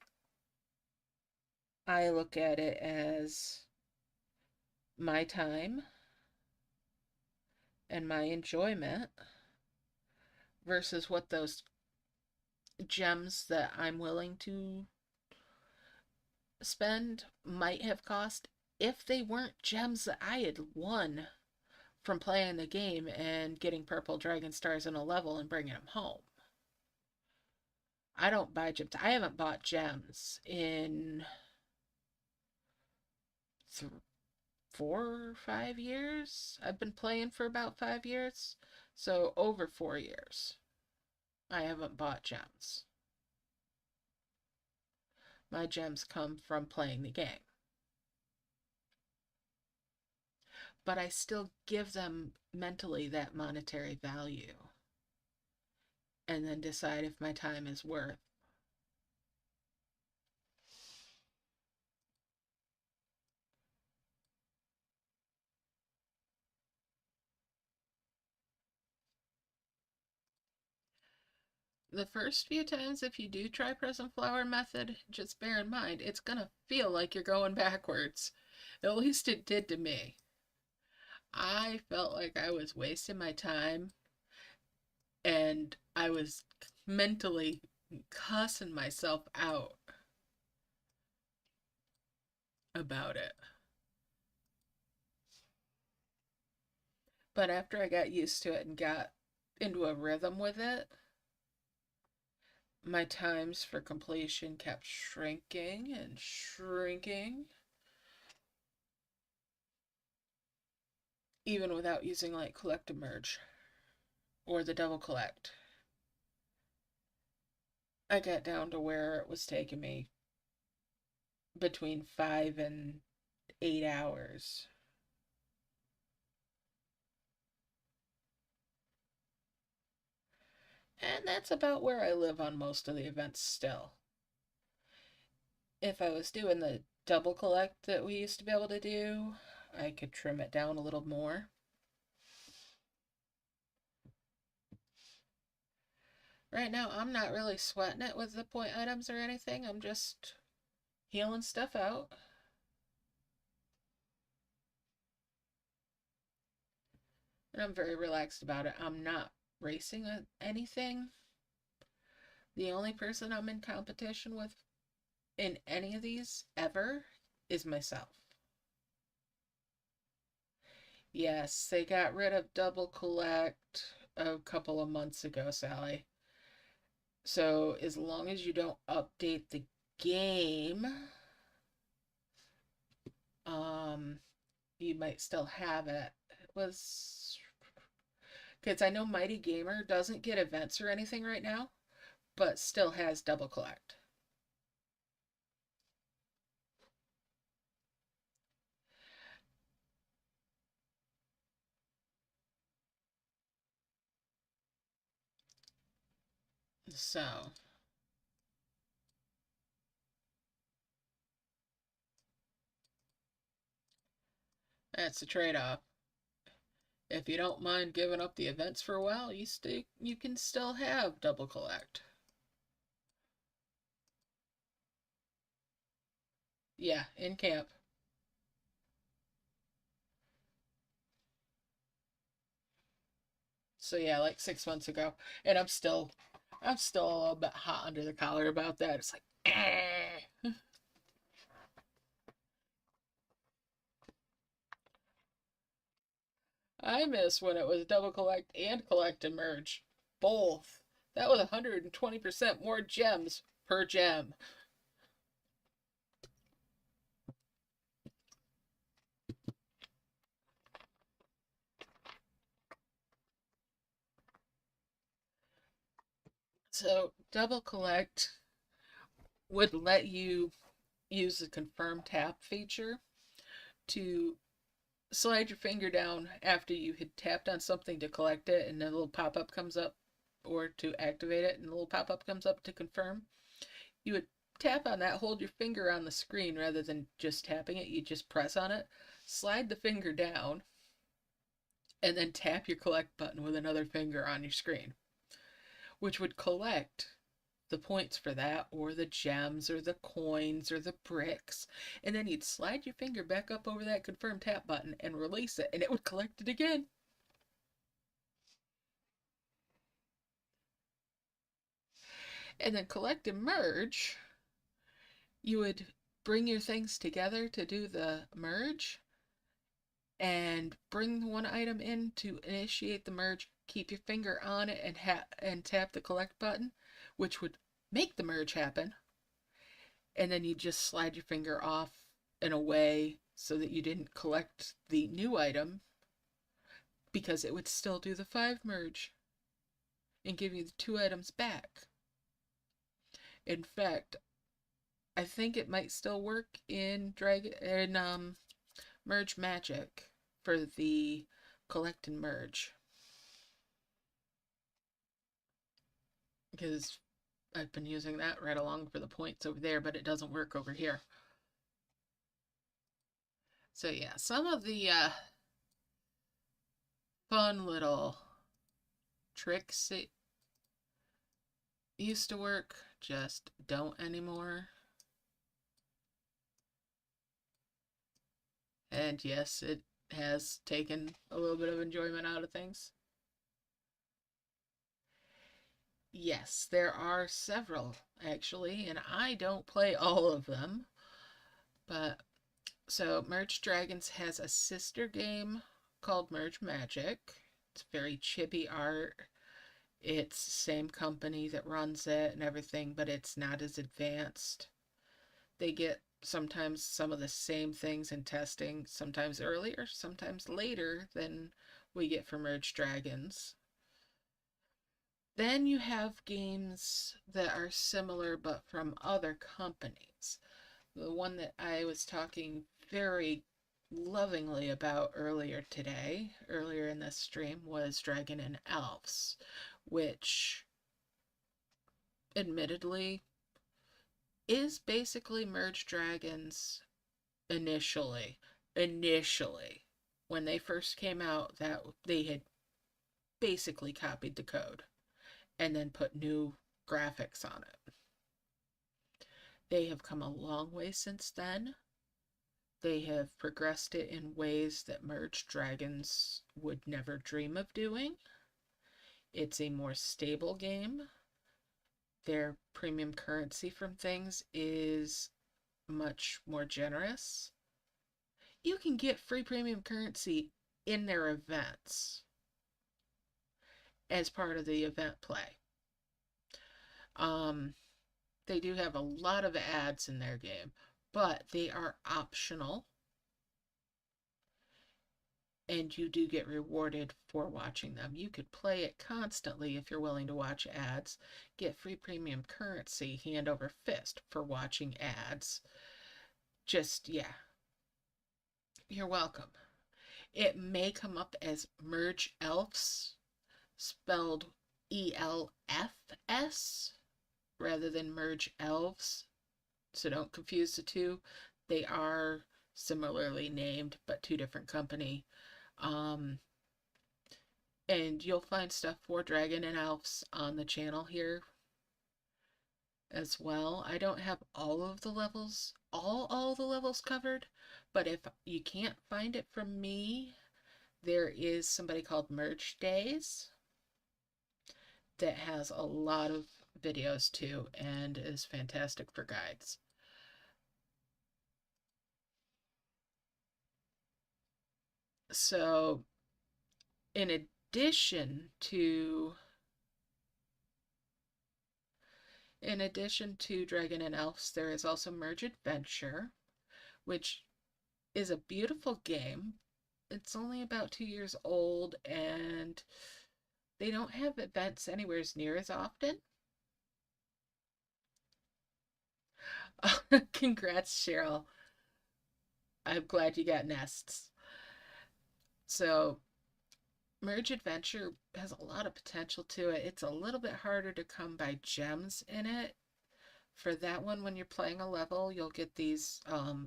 I look at it as my time and my enjoyment versus what those gems that I'm willing to spend might have cost if they weren't gems that I had won from playing the game and getting purple dragon stars in a level and bringing them home. I don't buy gems. I haven't bought gems in 4 or 5 years. I've been playing for about 5 years. So over 4 years, I haven't bought gems. My gems come from playing the game. But I still give them mentally that monetary value and then decide if my time is worth. The first few times, if you do try present flower method, just bear in mind it's gonna feel like you're going backwards. At least it did to me. I felt like I was wasting my time and I was mentally cussing myself out about it. But after I got used to it and got into a rhythm with it, my times for completion kept shrinking and shrinking, even without using like collect and merge or the double collect. I got down to where it was taking me between 5 and 8 hours. And that's about where I live on most of the events still. If I was doing the double collect that we used to be able to do, I could trim it down a little more. Right now, I'm not really sweating it with the point items or anything. I'm just healing stuff out. And I'm very relaxed about it. I'm not racing anything. The only person I'm in competition with in any of these ever is myself. Yes, they got rid of double collect a couple of months ago, Sally. So as long as you don't update the game, um, you might still have it. It was because I know Mighty Gamer doesn't get events or anything right now, but still has double collect. So, that's the trade-off. If you don't mind giving up the events for a while, you can still have double collect. Yeah, in camp. So yeah, like 6 months ago, and I'm still a little bit hot under the collar about that. It's like, I miss when it was double collect and collect and merge, both. That was 120% more gems per gem. So double collect would let you use the confirm tap feature to slide your finger down after you had tapped on something to collect it, and a little pop-up comes up, or to activate it, and a little pop-up comes up to confirm. You would tap on that, hold your finger on the screen rather than just tapping it. You just press on it, slide the finger down, and then tap your collect button with another finger on your screen, which would collect the points for that, or the gems, or the coins, or the bricks. And then you'd slide your finger back up over that confirm tap button and release it, and it would collect it again. And then collect and merge, you would bring your things together to do the merge and bring one item in to initiate the merge, keep your finger on it, and tap the collect button, which would make the merge happen. And then you just slide your finger off in a way so that you didn't collect the new item, because it would still do the 5 merge and give you the 2 items back. In fact, I think it might still work in Merge Magic for the collect and merge, because I've been using that right along for the points over there, but it doesn't work over here. So yeah, some of the fun little tricks that used to work just don't anymore. And yes, it has taken a little bit of enjoyment out of things. Yes, there are several, actually, and I don't play all of them. But so Merge Dragons has a sister game called Merge Magic. It's very chibi art. It's the same company that runs it and everything, but it's not as advanced. They get sometimes some of the same things in testing, sometimes earlier, sometimes later than we get for Merge Dragons. Then you have games that are similar but from other companies. The one that I was talking very lovingly about earlier today, earlier in this stream, was Dragon and Elves, which admittedly is basically Merge Dragons initially. Initially, when they first came out, that they had basically copied the code and then put new graphics on it. They have come a long way since then. They have progressed it in ways that Merge Dragons would never dream of doing. It's a more stable game. Their premium currency from things is much more generous. You can get free premium currency in their events as part of the event play. They do have a lot of ads in their game, but they are optional, and you do get rewarded for watching them. You could play it constantly if you're willing to watch ads, get free premium currency hand over fist for watching ads. Just, yeah, you're welcome. It may come up as Merge Elves, spelled ELFS rather than Merge Elves. So don't confuse the two. They are similarly named, but two different company. Um, and you'll find stuff for Dragon and Elves on the channel here as well. I don't have all of the levels, all the levels covered, but if you can't find it from me, there is somebody called Merge Days that has a lot of videos too and is fantastic for guides. So in addition to Dragon and Elves, there is also Merge Adventure, which is a beautiful game. It's only about 2 years old, and they don't have events anywhere near as often. Congrats, Cheryl. I'm glad you got nests. So, Merge Adventure has a lot of potential to it. It's a little bit harder to come by gems in it. For that one, when you're playing a level, you'll get these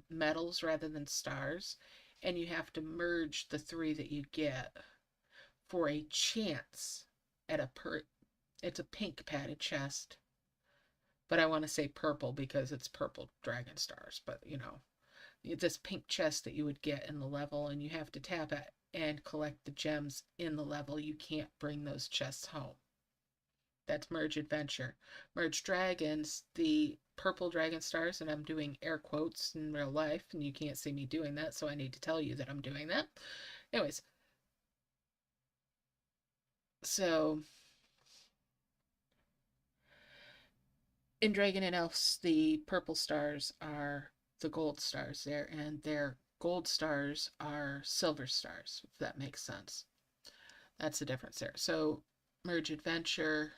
medals rather than stars, and you have to merge the 3 that you get for a chance at it's a pink padded chest. But I want to say purple because it's purple dragon stars, but you know, this pink chest that you would get in the level, and you have to tap it and collect the gems in the level. You can't bring those chests home. That's Merge Adventure. Merge Dragons, the purple dragon stars, and I'm doing air quotes in real life, and you can't see me doing that, so I need to tell you that I'm doing that. Anyways, so in Dragon and Elves, the purple stars are the gold stars there, and their gold stars are silver stars, if that makes sense. That's the difference there. So Merge Adventure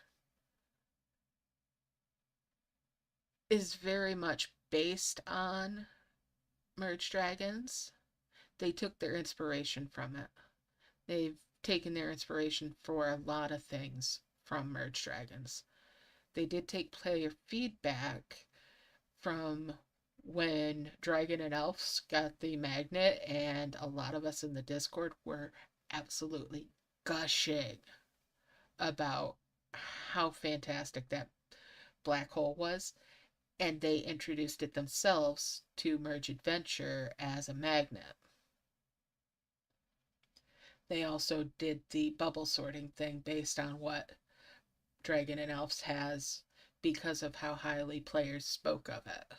is very much based on Merge Dragons. They took their inspiration from it. They've taken their inspiration for a lot of things from Merge Dragons. They did take player feedback from when Dragon and Elves got the magnet, and a lot of us in the Discord were absolutely gushing about how fantastic that black hole was, and they introduced it themselves to Merge Adventure as a magnet. They also did the bubble sorting thing based on what Dragon and Elves has because of how highly players spoke of it.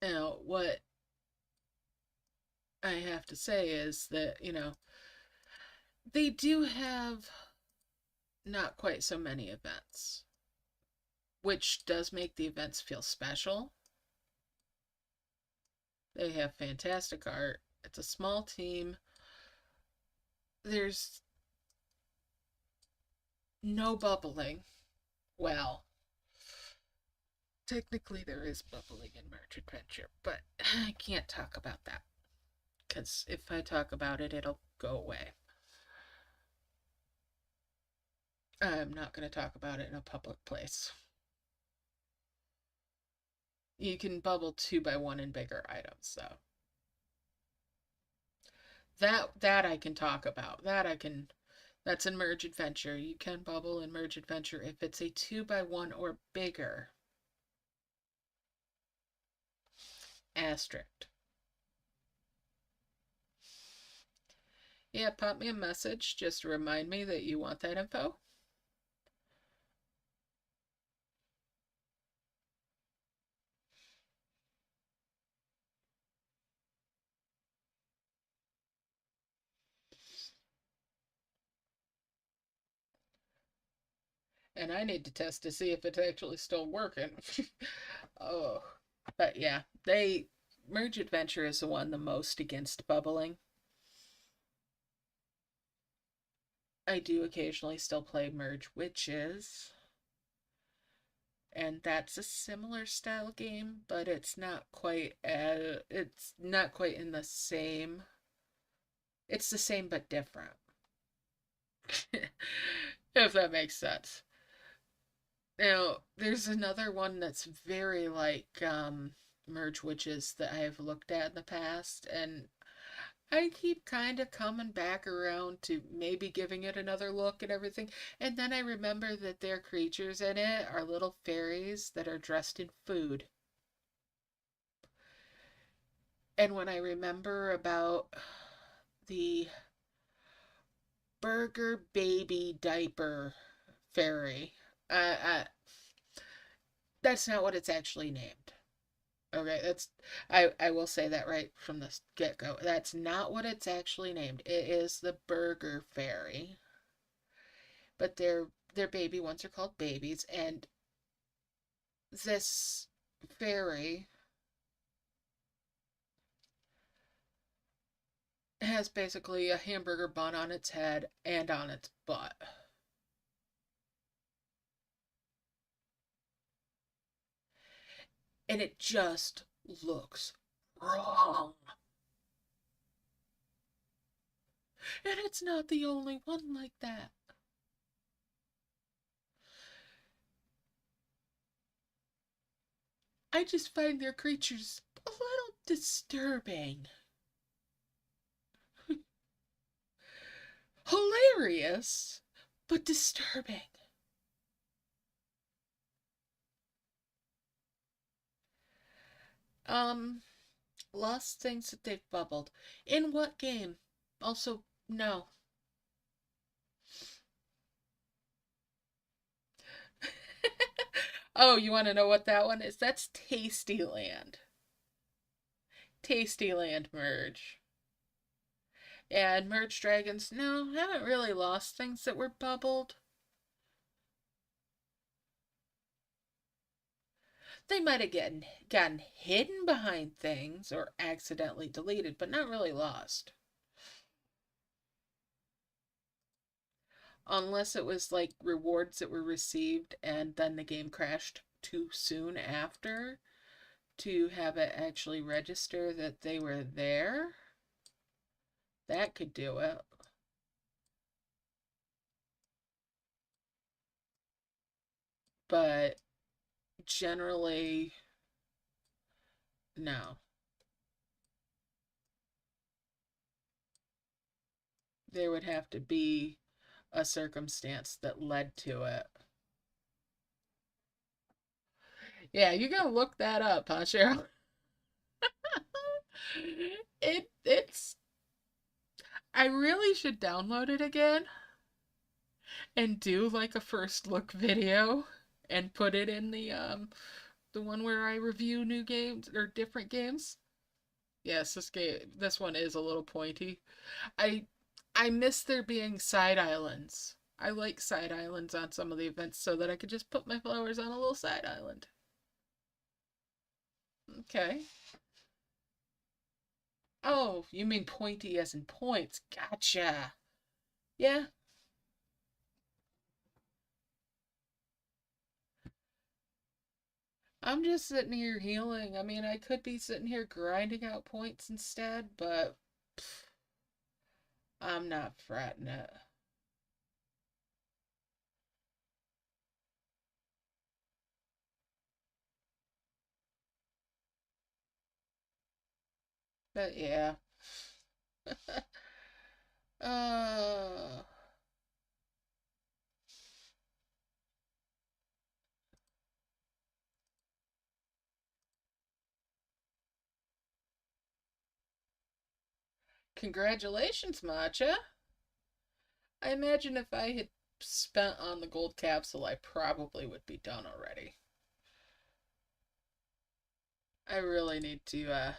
Now, what I have to say is that, you know, they do have not quite so many events, which does make the events feel special. They have fantastic art. It's a small team. There's no bubbling. Well, technically there is bubbling in Merge Adventure, but I can't talk about that because if I talk about it, it'll go away. I'm not going to talk about it in a public place. You can bubble 2x1 in bigger items, though. That I can talk about. That's in Merge Adventure. You can bubble in Merge Adventure if it's a 2x1 or bigger. Asterisk. Yeah, pop me a message just to remind me that you want that info. And I need to test to see if it's actually still working. Oh, but yeah, Merge Adventure is the one the most against bubbling. I do occasionally still play Merge Witches, and that's a similar style game, but it's not quite in the same. It's the same but different. If that makes sense. Now, there's another one that's very like Merge Witches that I have looked at in the past, and I keep kind of coming back around to maybe giving it another look and everything. And then I remember that their creatures in it are little fairies that are dressed in food. And when I remember about the burger baby diaper fairy, that's not what it's actually named. Okay, I will say that right from the get-go. That's not what it's actually named. It is the burger fairy. But their baby ones are called babies, and this fairy has basically a hamburger bun on its head and on its butt. And it just looks wrong. And it's not the only one like that. I just find their creatures a little disturbing. Hilarious, but disturbing. Um, Lost things that they've bubbled. In what game? Also, no. Oh, you want to know what that one is? That's Tastyland. Tastyland merge. And merge dragons, no, haven't really lost things that were bubbled. They might have gotten hidden behind things or accidentally deleted, but not really lost. Unless it was like rewards that were received and then the game crashed too soon after to have it actually register that they were there. That could do it. But generally, no. There would have to be a circumstance that led to it. Yeah, you gotta look that up, huh, Cheryl? It's I really should download it again and do like a first look video and put it in the one where I review new games or different games. Yes, this one is a little pointy. I I miss there being side islands. I like side islands on some of the events so that I could just put my flowers on a little side island. Okay. Oh, you mean pointy as in points. Gotcha. Yeah, I'm just sitting here healing. I mean, I could be sitting here grinding out points instead, but I'm not fretting it. But yeah. uh, Congratulations, Matcha. I imagine if I had spent on the gold capsule, I probably would be done already. I really need to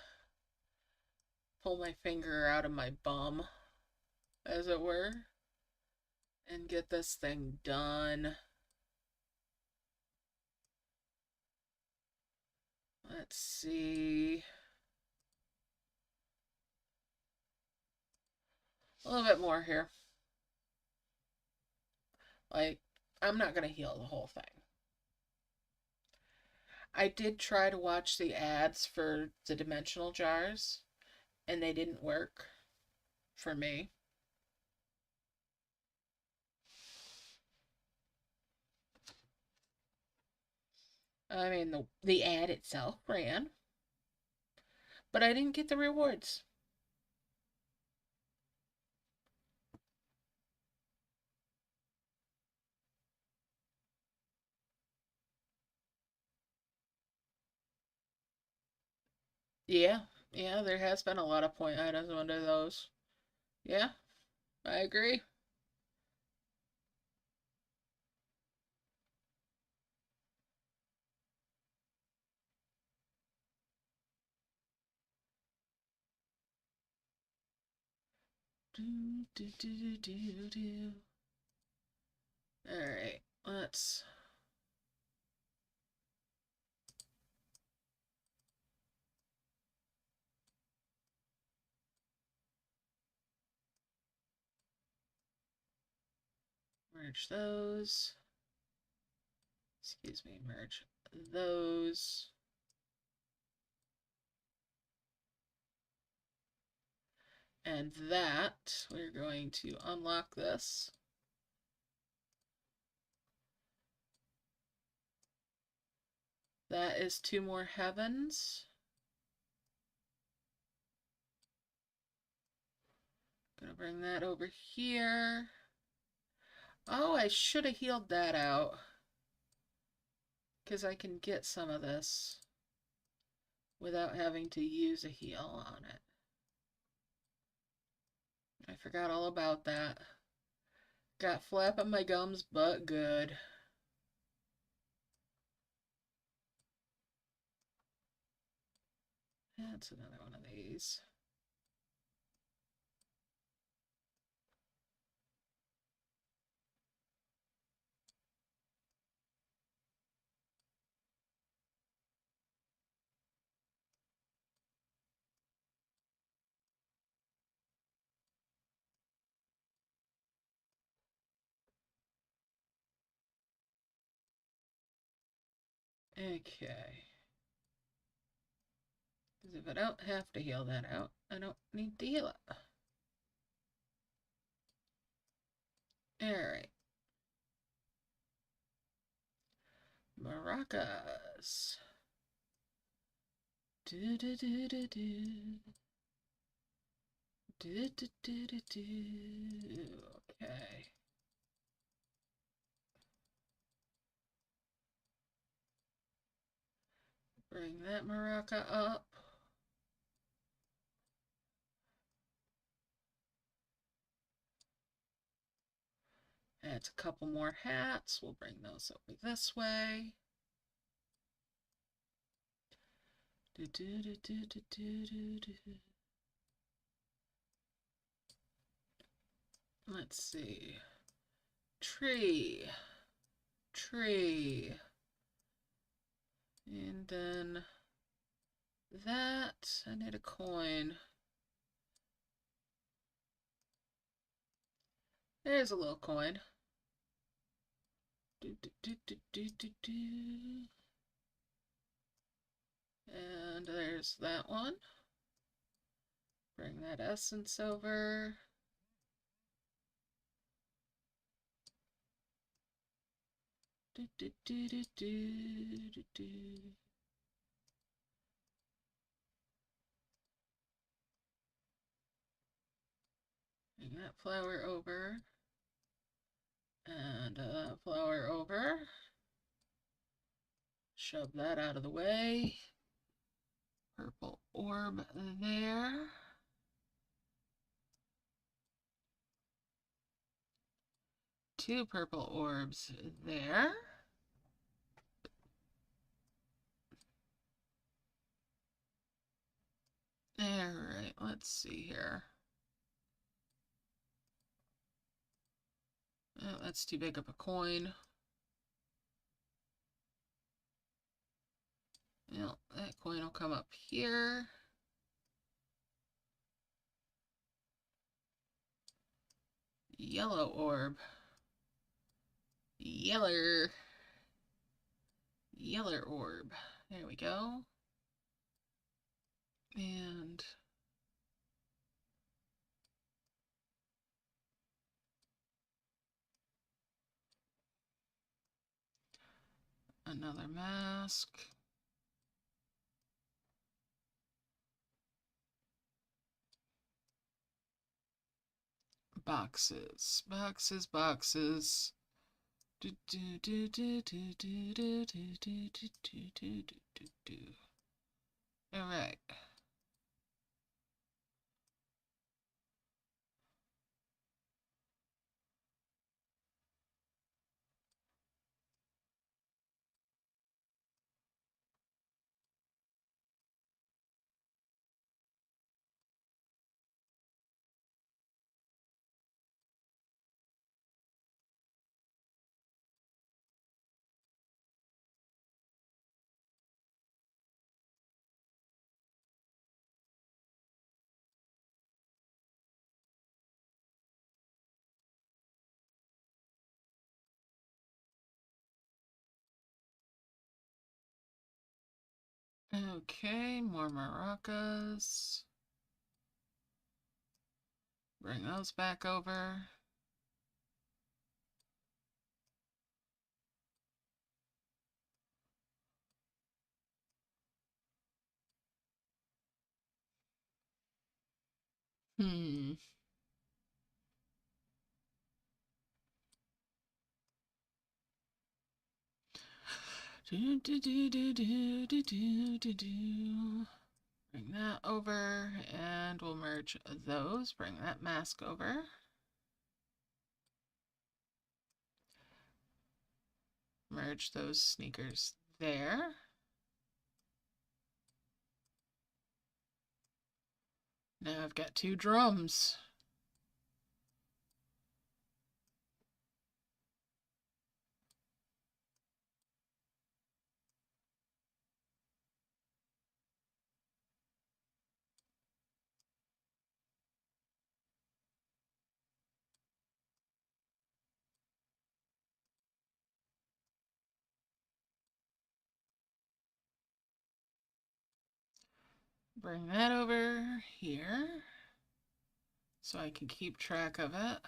pull my finger out of my bum, as it were, and get this thing done. Let's see. A little bit more here. Like, I'm not going to heal the whole thing. I did try to watch the ads for the dimensional jars, and they didn't work for me. I mean, the ad itself ran, but I didn't get the rewards. Yeah, yeah, there has been a lot of point items under those. Yeah, I agree. Do, do, do, do, do. All right, let's. Merge those. Excuse me, merge those. And that, we're going to unlock this. That is 2 more heavens. Gonna bring that over here. Oh, I should have healed that out. Because I can get some of this without having to use a heal on it. I forgot all about that. Got flapping my gums, but good. That's another one of these. Okay. Because if I don't have to heal that out, I don't need to heal it. Alright. Maracas. Do do do do do. Do do do do do. Okay. Bring that maraca up. Add a couple more hats. We'll bring those over this way. Do do do do do do do do. Let's see. Tree. Tree. And then that. I need a coin. There's a little coin. Do, do, do, do, do, do, do. And there's that one. Bring that essence over. Do, do, do, do, do, do, do. Bring that flower over. And that flower over. Shove that out of the way. Purple orb there. Two purple orbs there. Alright, let's see here. Oh, that's too big of a coin. Well, that coin will come up here. Yellow orb. Yeller. Yeller orb. There we go. And another mask. Boxes, boxes, boxes. All right. Okay, more maracas. Bring those back over. Hmm. Bring that over, and we'll merge those. Bring that mask over. Merge those sneakers there. Now I've got 2 drums. Bring that over here so I can keep track of it.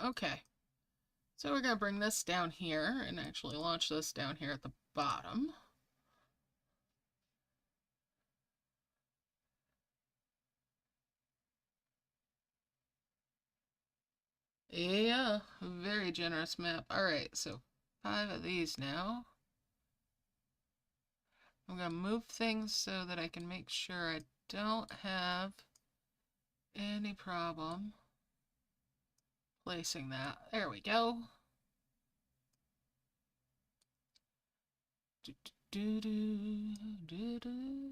Okay. So we're going to bring this down here and actually launch this down here at the bottom. Yeah, very generous map. All right, so 5 of these now. I'm going to move things so that I can make sure I don't have any problem placing that. There we go. Do, do, do, do, do.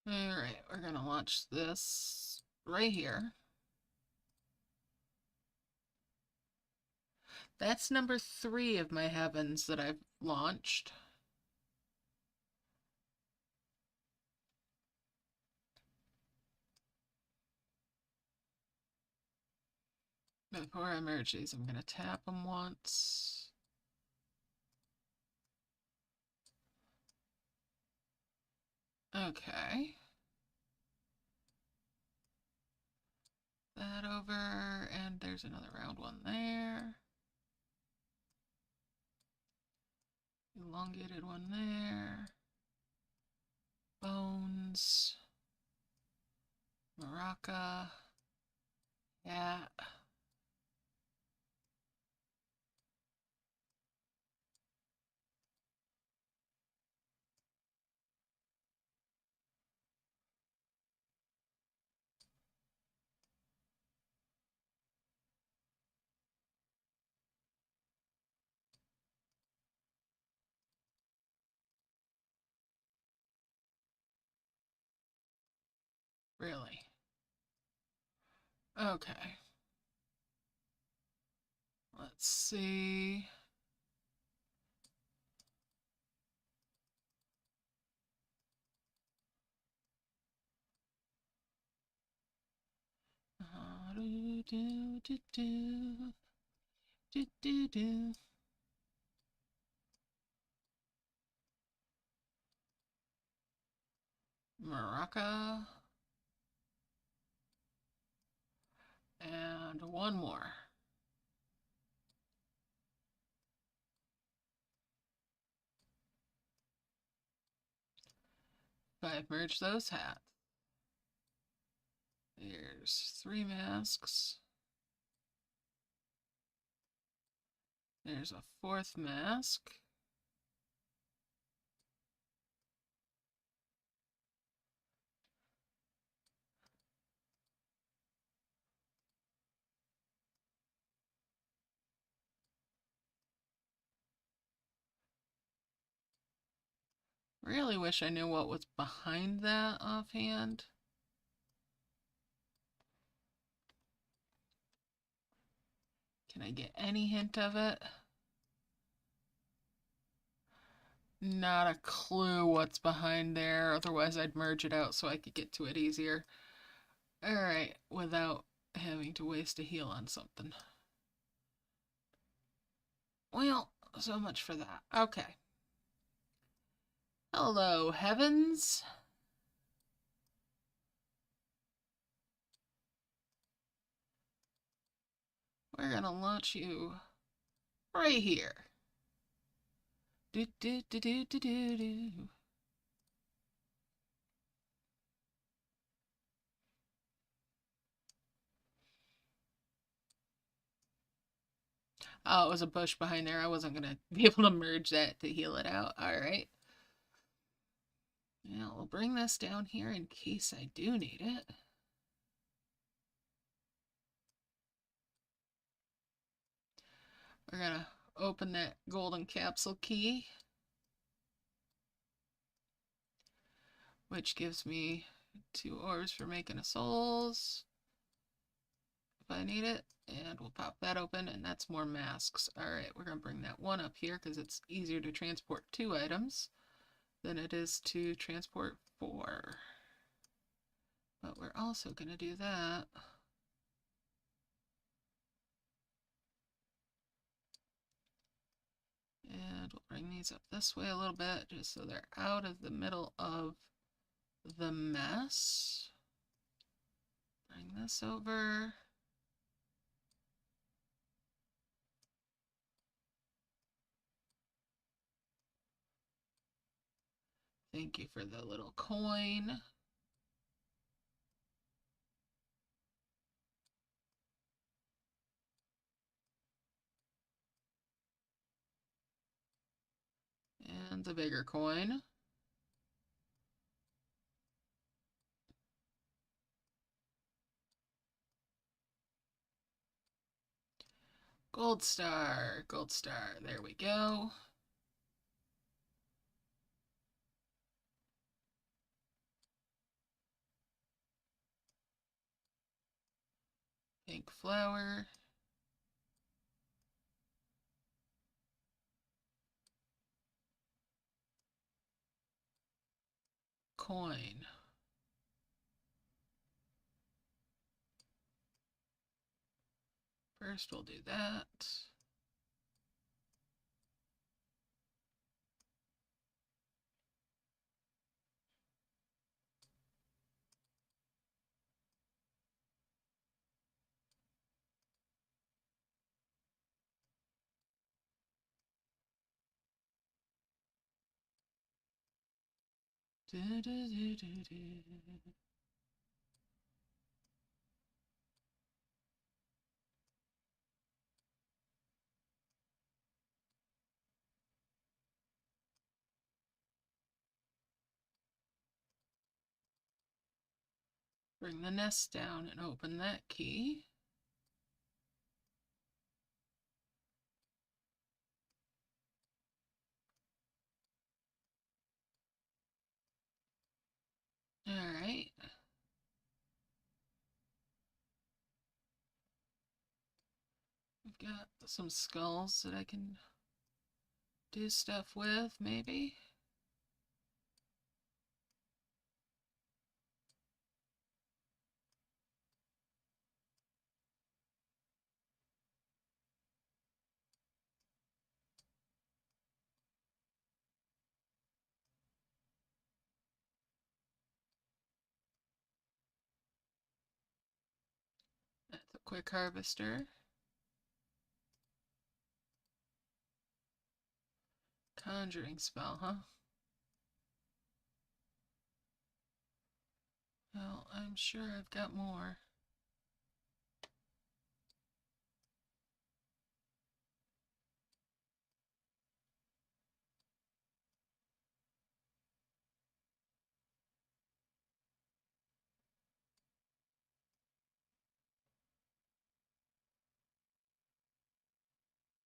All right, we're going to launch this right here. That's number 3 of my heavens that I've launched. Before I merge these, I'm going to tap them once. Okay. That over, and there's another round one there. Elongated one there. Bones. Maraca. Yeah. Really? Okay. Let's see. Do, do, do, do, do, do, do. Maraca. And one more. If I merge those hats, there's 3 masks. There's a 4th mask. Really wish I knew what was behind that offhand. Can I get any hint of it? Not a clue what's behind there, otherwise I'd merge it out so I could get to it easier. Alright, without having to waste a heal on something. Well, so much for that. Okay. Hello, heavens. We're gonna launch you right here. Do do do do do do do. Oh, it was a bush behind there. I wasn't gonna be able to merge that to heal it out. Alright. Now we'll bring this down here in case I do need it. We're gonna open that golden capsule key, which gives me 2 orbs for making a souls if I need it. And we'll pop that open, and that's more masks. Alright, we're gonna bring that 1 up here because it's easier to transport 2 items than it is to transport 4. But we're also gonna do that. And we'll bring these up this way a little bit just so they're out of the middle of the mess. Bring this over. Thank you for the little coin. And the bigger coin. Gold star, gold star. There we go. Pink flower. Coin. First we'll do that. Do, do, do, do, do. Bring the nest down and open that key. All right. I've got some skulls that I can do stuff with, maybe. That's a quick harvester. Conjuring spell, huh? Well, I'm sure I've got more.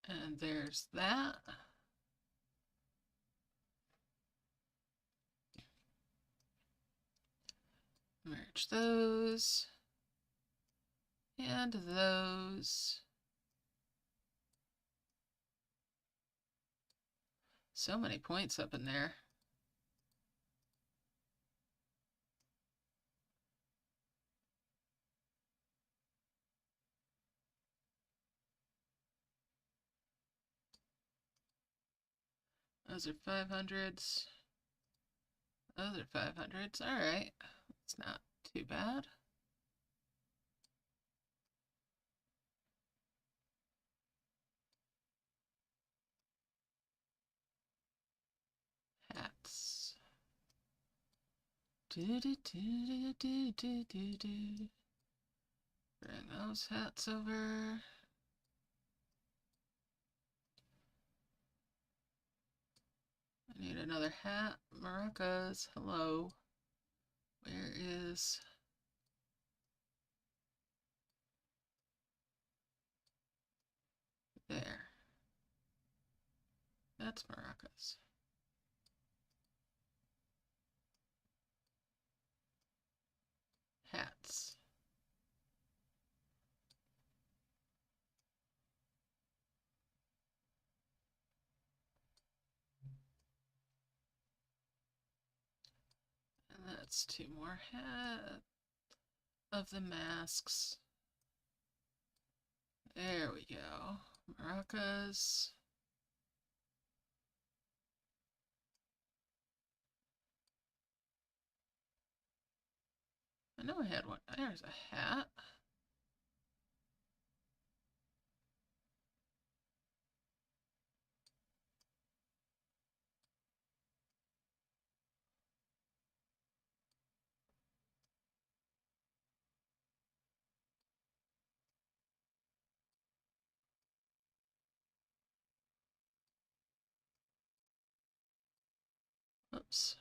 And there's that. Merge those. And those. So many points up in there. Those are 500s. Those are 500s. All right. It's not too bad. Hats. Do do do do do do do. Bring those hats over. I need another hat. Maracas. Hello. Where is... There. That's maracas. Hats. And that's two more hats of the masks. There we go. Maracas. I know I had one. There's a hat. Oops.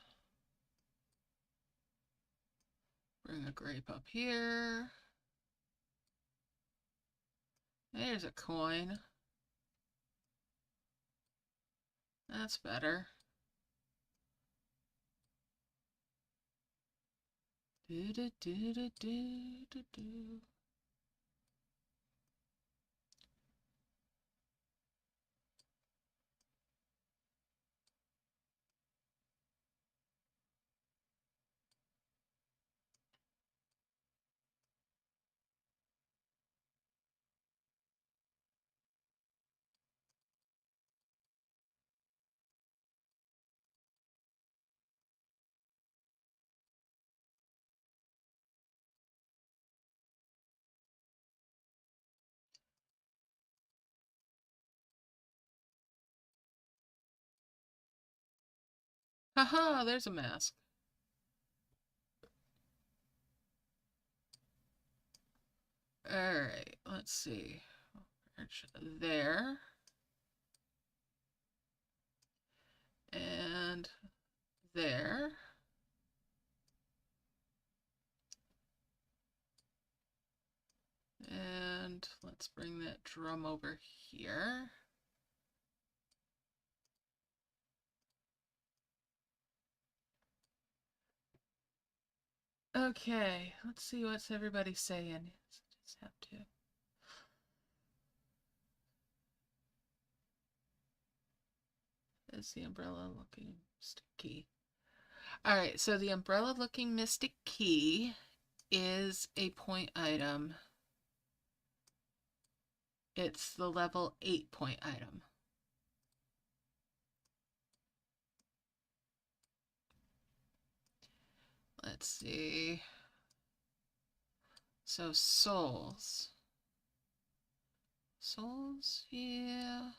Bring a grape up here. There's a coin. That's better. Do do do do do do do. Haha, there's a mask. Alright, let's see. There. And there. And let's bring that drum over here. Okay, let's see what's everybody saying. Just have to Is the umbrella looking mystic key? All right, so the umbrella looking mystic key is a point item. It's the level 8 point item. Let's see. So souls. Souls, yeah.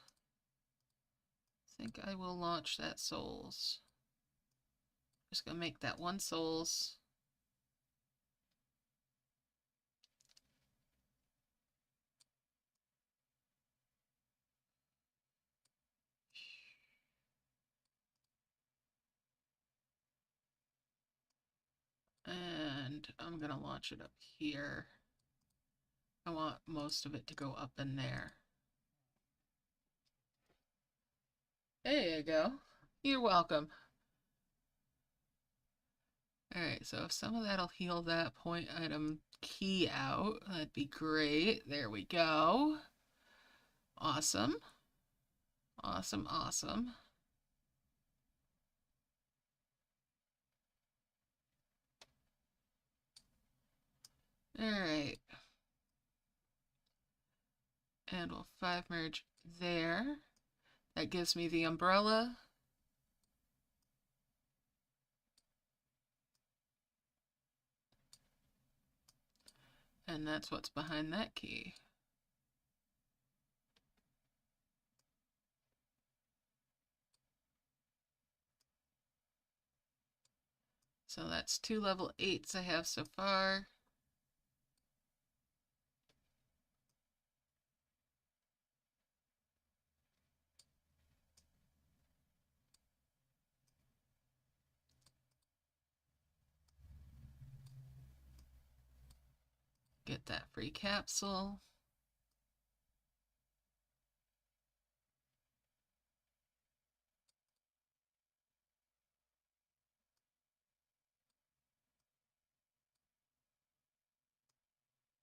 I think I will launch that souls. Just gonna make that one souls. And I'm gonna launch it up here. I want most of it to go up in there. There you go. You're welcome. Alright, so if some of that'll heal that point item key out, that'd be great. There we go. Awesome. Awesome, awesome. Alright. And we'll 5 merge there. That gives me the umbrella. And that's what's behind that key. So that's 2 level 8s I have so far. Get that free capsule.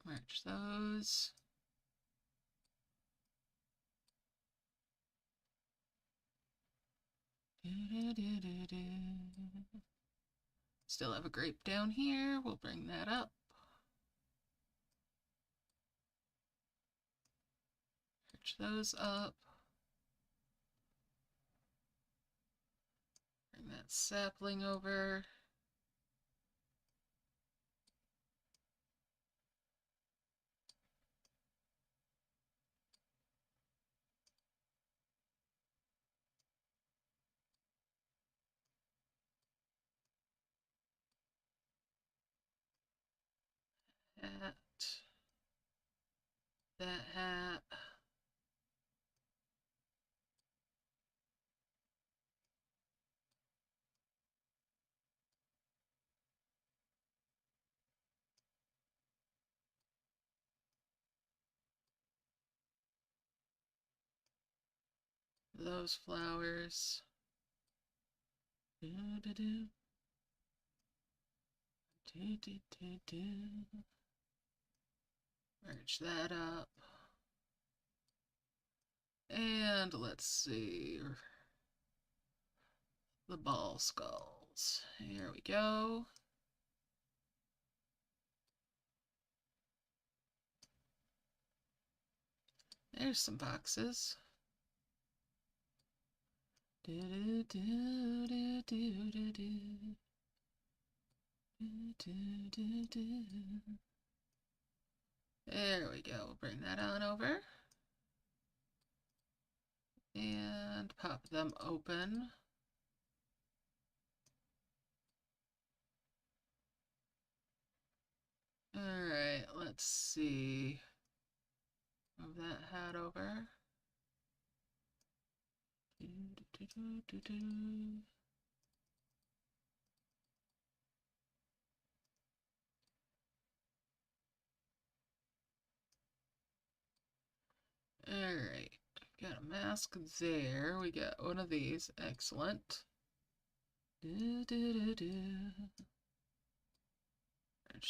Merge those. Still have a grape down here. We'll bring that up. Merge those up. Bring that sapling over. Hat. That hat. Those flowers. Merge that up. And let's see. The ball skulls. Here we go. There's some boxes. There we go. We'll bring that on over. And pop them open. Alright, let's see. Move that hat over. Alright, got a mask there. We got one of these. Excellent. Merge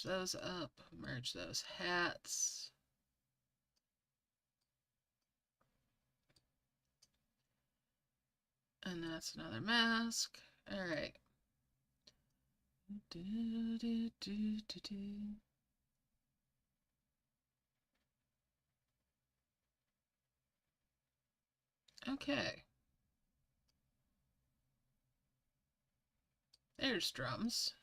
those up. Merge those hats. And that's another mask. Alright. Okay. There's drums.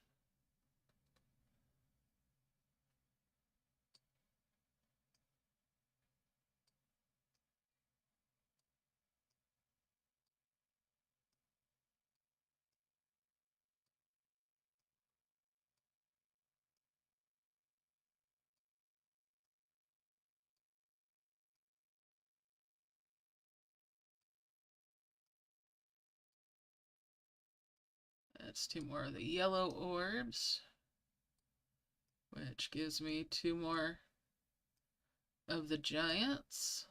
That's two more of the yellow orbs, which gives me two more of the giants.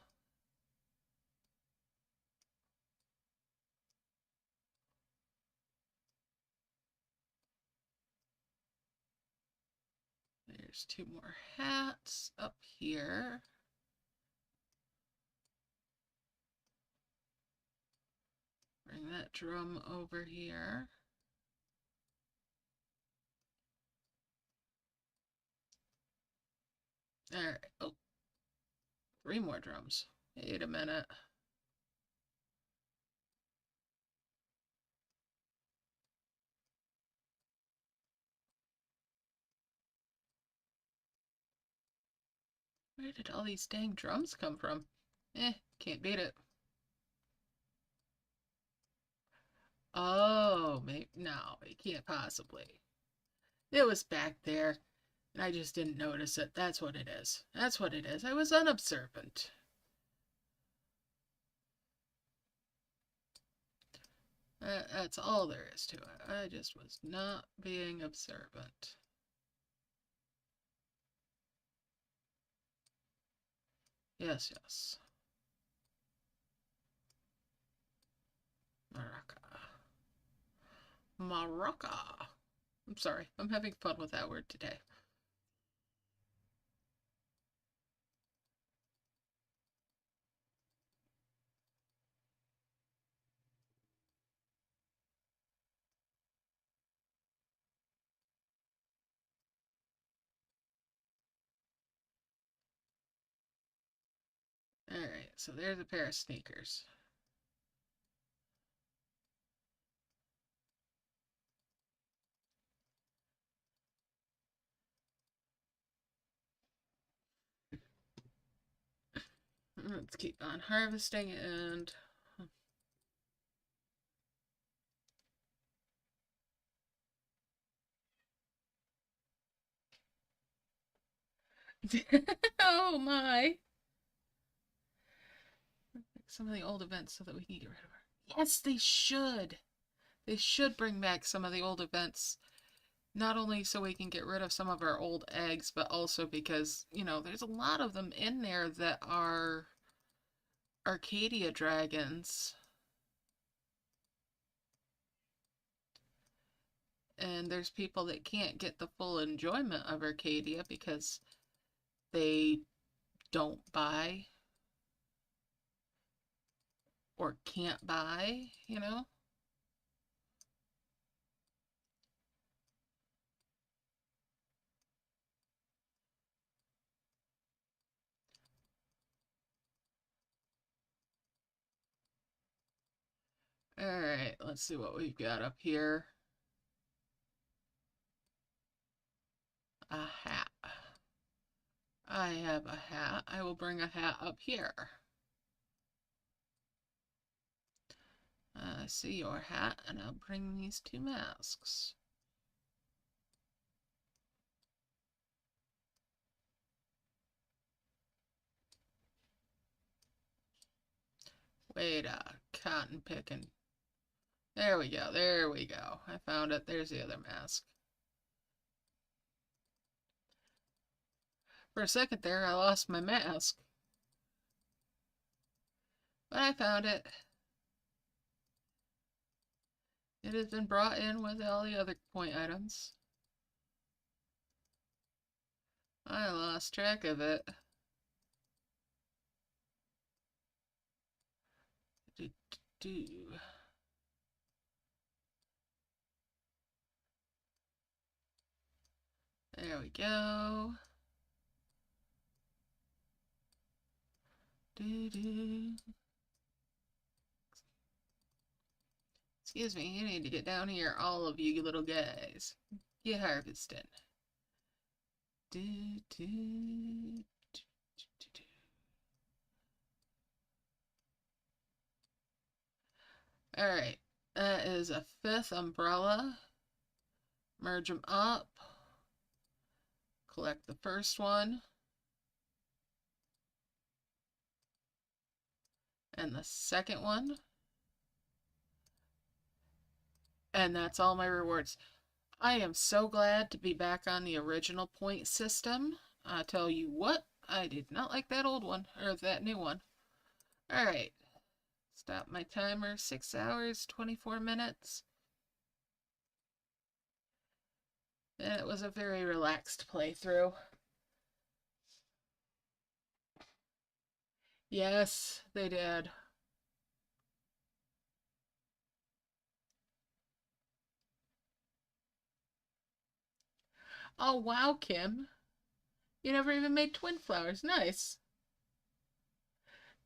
There's two more hats up here. Bring that drum over here. Alright, oh. Three more drums. Wait a minute. Where did all these dang drums come from? Can't beat it. Oh, maybe, no, it can't possibly. It was back there, and I just didn't notice it. That's what it is. That's what it is. I was unobservant. That's all there is to it. I just was not being observant. Yes, yes. Maraca. Maraca. I'm sorry. I'm having fun with that word today. Alright, so there's a pair of sneakers. Let's keep on harvesting and... oh my! Some of the old events so that we can get rid of her. Yes, they should! They should bring back some of the old events. Not only so we can get rid of some of our old eggs, but also because, you know, there's a lot of them in there that are Arcadia dragons. And there's people that can't get the full enjoyment of Arcadia because they don't buy or can't buy, you know? Alright, let's see what we've got up here. A hat. I have a hat. I will bring a hat up here. I see your hat, and I'll bring these two masks. Wait a cotton picking. There we go, there we go. I found it. There's the other mask. For a second there, I lost my mask. But I found it. It has been brought in with all the other point items. I lost track of it. Do. There we go. Excuse me, you need to get down here, all of you little guys. Get harvested. Alright, that is a 5th umbrella. Merge them up. Collect the first one. And the second one. And that's all my rewards. I am so glad to be back on the original point system. I tell you what, I did not like that old one, or that new one. Alright, stop my timer, 6 hours, 24 minutes. And it was a very relaxed playthrough. Yes, they did. Oh wow, Kim. You never even made twin flowers. Nice.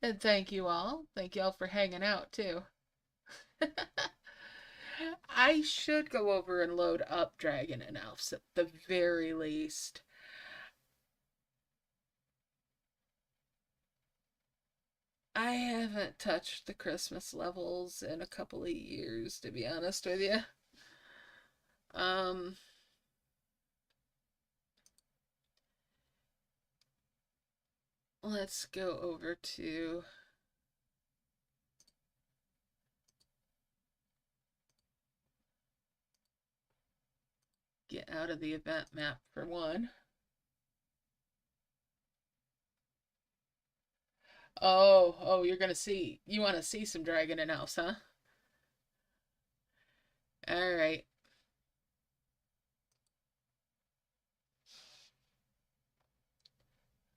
And thank you all. Thank you all for hanging out, too. I should go over and load up Dragon and Elves at the very least. I haven't touched the Christmas levels in a couple of years, to be honest with you. Let's go over to get out of the event map for one. Oh, you're gonna see. You want to see some Dragon and Elves, huh? All right.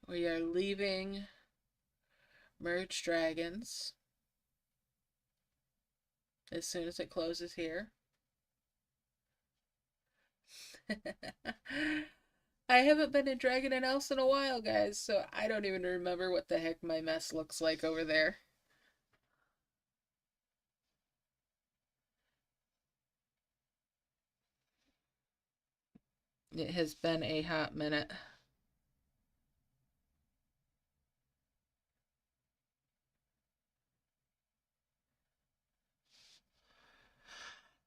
We are leaving Merge Dragons as soon as it closes here. I haven't been in Dragon and Elves in a while, guys, so I don't even remember what the heck my mess looks like over there. It has been a hot minute.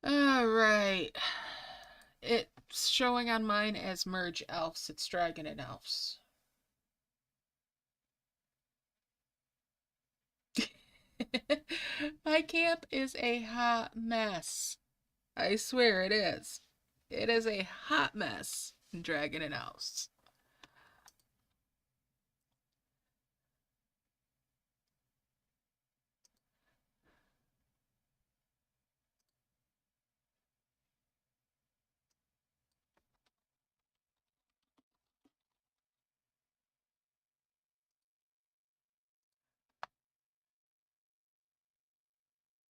Alright. It's showing on mine as Merge Elves. It's Dragon and Elves. My camp is a hot mess. I swear it is. It is a hot mess in Dragon and Elves.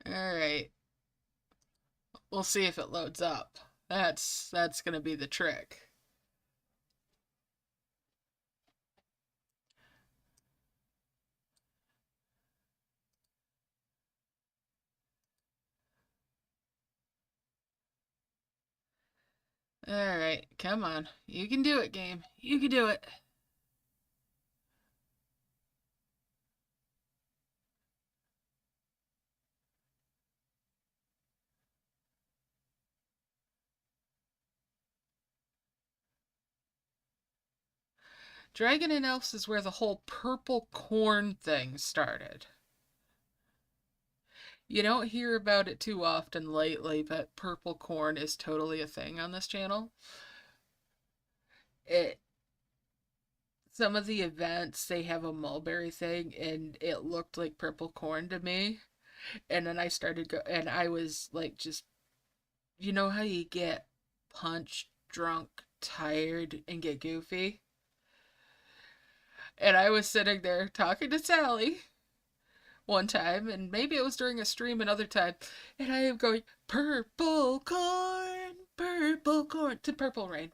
Alright. We'll see if it loads up. That's gonna be the trick. Alright, come on. You can do it, game. You can do it. Dragon and Elves is where the whole purple corn thing started. You don't hear about it too often lately, but purple corn is totally a thing on this channel. Some of the events, they have a mulberry thing, and it looked like purple corn to me. And then I started and I was like, just, you know how you get punched, drunk, tired, and get goofy? And I was sitting there talking to Sally one time, and maybe it was during a stream another time, and I am going, purple corn, to Purple Rain.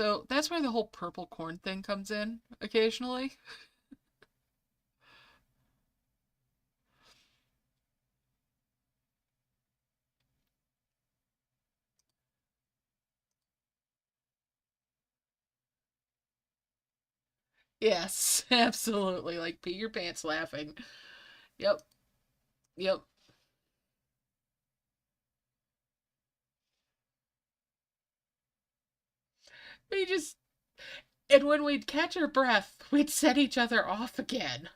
So that's where the whole purple corn thing comes in occasionally. Yes, absolutely. Like pee your pants laughing. Yep, yep. We just, and when we'd catch our breath, we'd set each other off again.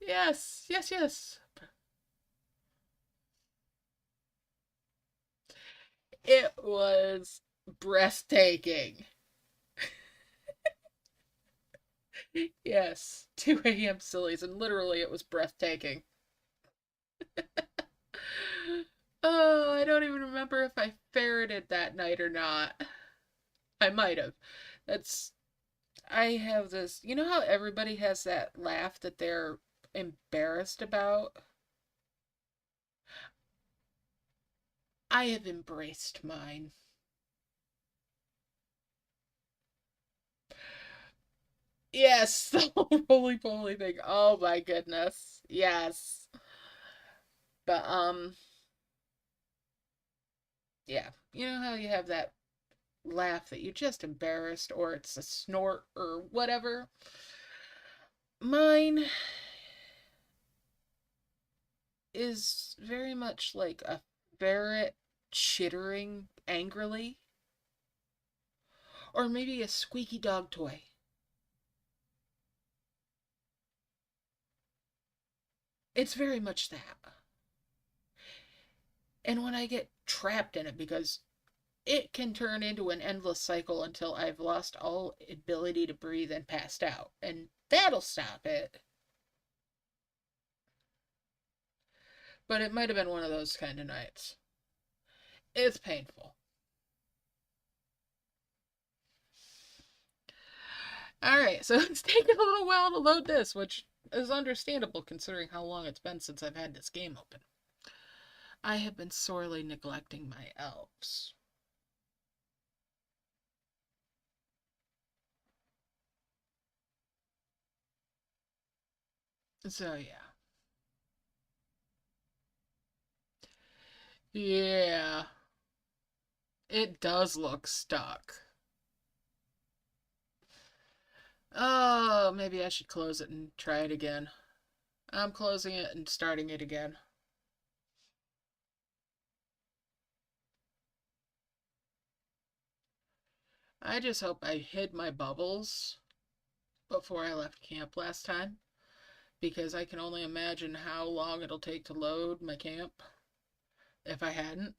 Yes, yes, yes. It was breathtaking. Yes, 2 a.m. sillies, and literally it was breathtaking. Oh, I don't even remember if I ferreted that night or not. I might have. That's I have this. You know how everybody has that laugh that they're embarrassed about? I have embraced mine. Yes, the whole roly poly thing. Oh my goodness. Yes. But yeah. You know how you have that laugh that you're just embarrassed or it's a snort or whatever? Mine is very much like a ferret chittering angrily, or maybe a squeaky dog toy. It's very much that. And when I get trapped in it, because it can turn into an endless cycle until I've lost all ability to breathe and passed out. And that'll stop it. But it might have been one of those kind of nights. It's painful. Alright, so it's taken a little while to load this, which is understandable considering how long it's been since I've had this game open. I have been sorely neglecting my elves. So, yeah. Yeah. It does look stuck. Oh, maybe I should close it and try it again. I'm closing it and starting it again. I just hope I hid my bubbles before I left camp last time, because I can only imagine how long it'll take to load my camp if I hadn't.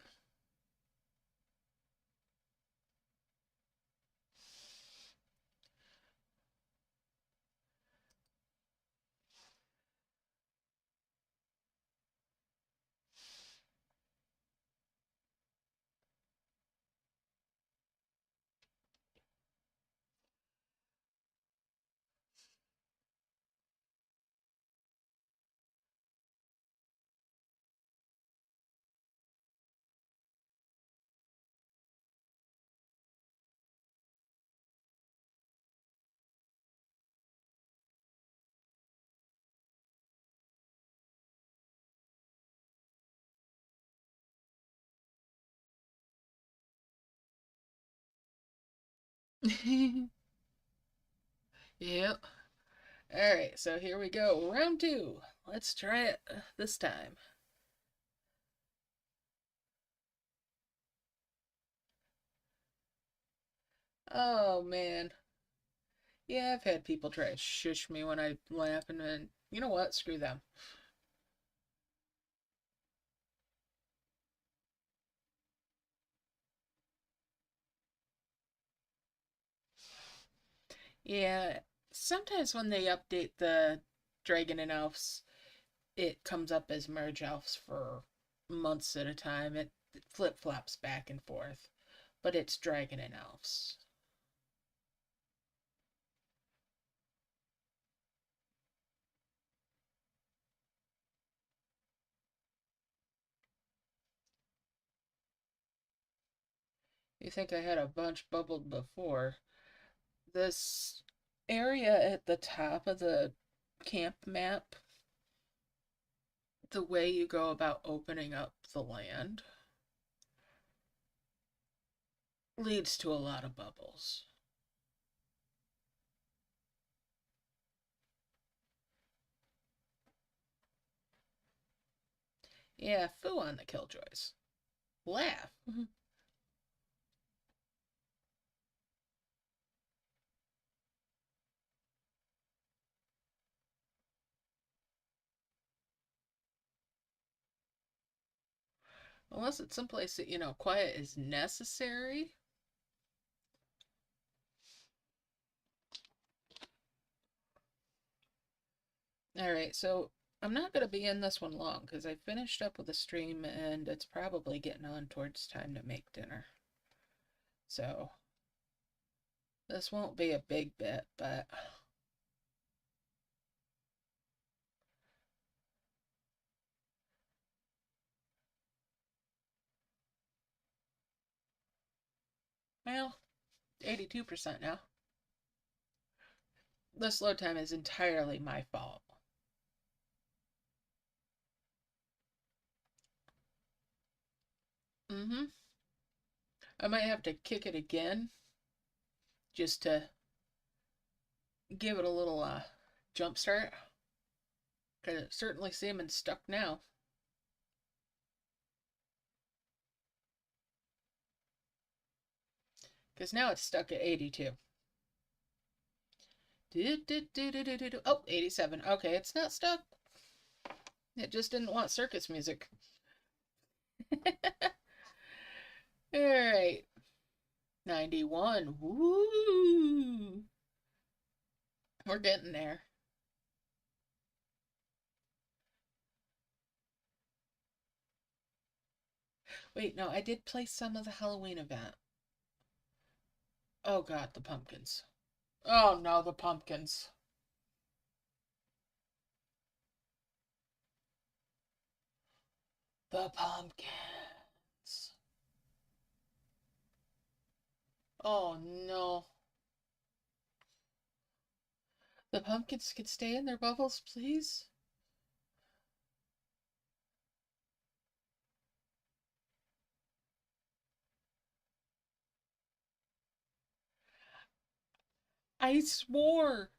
Yep. Alright, so here we go. Round two. Let's try it this time. Oh man. Yeah, I've had people try to shush me when I laugh, and then, you know what? Screw them. Yeah, sometimes when they update the Dragon and Elves, it comes up as Merge Elves for months at a time. It flip flops back and forth, but it's Dragon and Elves. You think I had a bunch bubbled before. This area at the top of the camp map, the way you go about opening up the land, leads to a lot of bubbles. Yeah, foo on the killjoys. Laugh. Unless it's someplace that, quiet is necessary. Alright, so I'm not going to be in this one long because I finished up with the stream and it's probably getting on towards time to make dinner. So, this won't be a big bit, but... Well, 82% now. This load time is entirely my fault. I might have to kick it again just to give it a little jump start. Because it certainly seeming stuck now. Because now it's stuck at 82. Oh, 87. Okay, it's not stuck. It just didn't want circus music. Alright. 91. Woo! We're getting there. Wait, no, I did play some of the Halloween event. Oh god, the pumpkins. Oh no, the pumpkins. The pumpkins. Oh no. The pumpkins could stay in their bubbles, please? I swore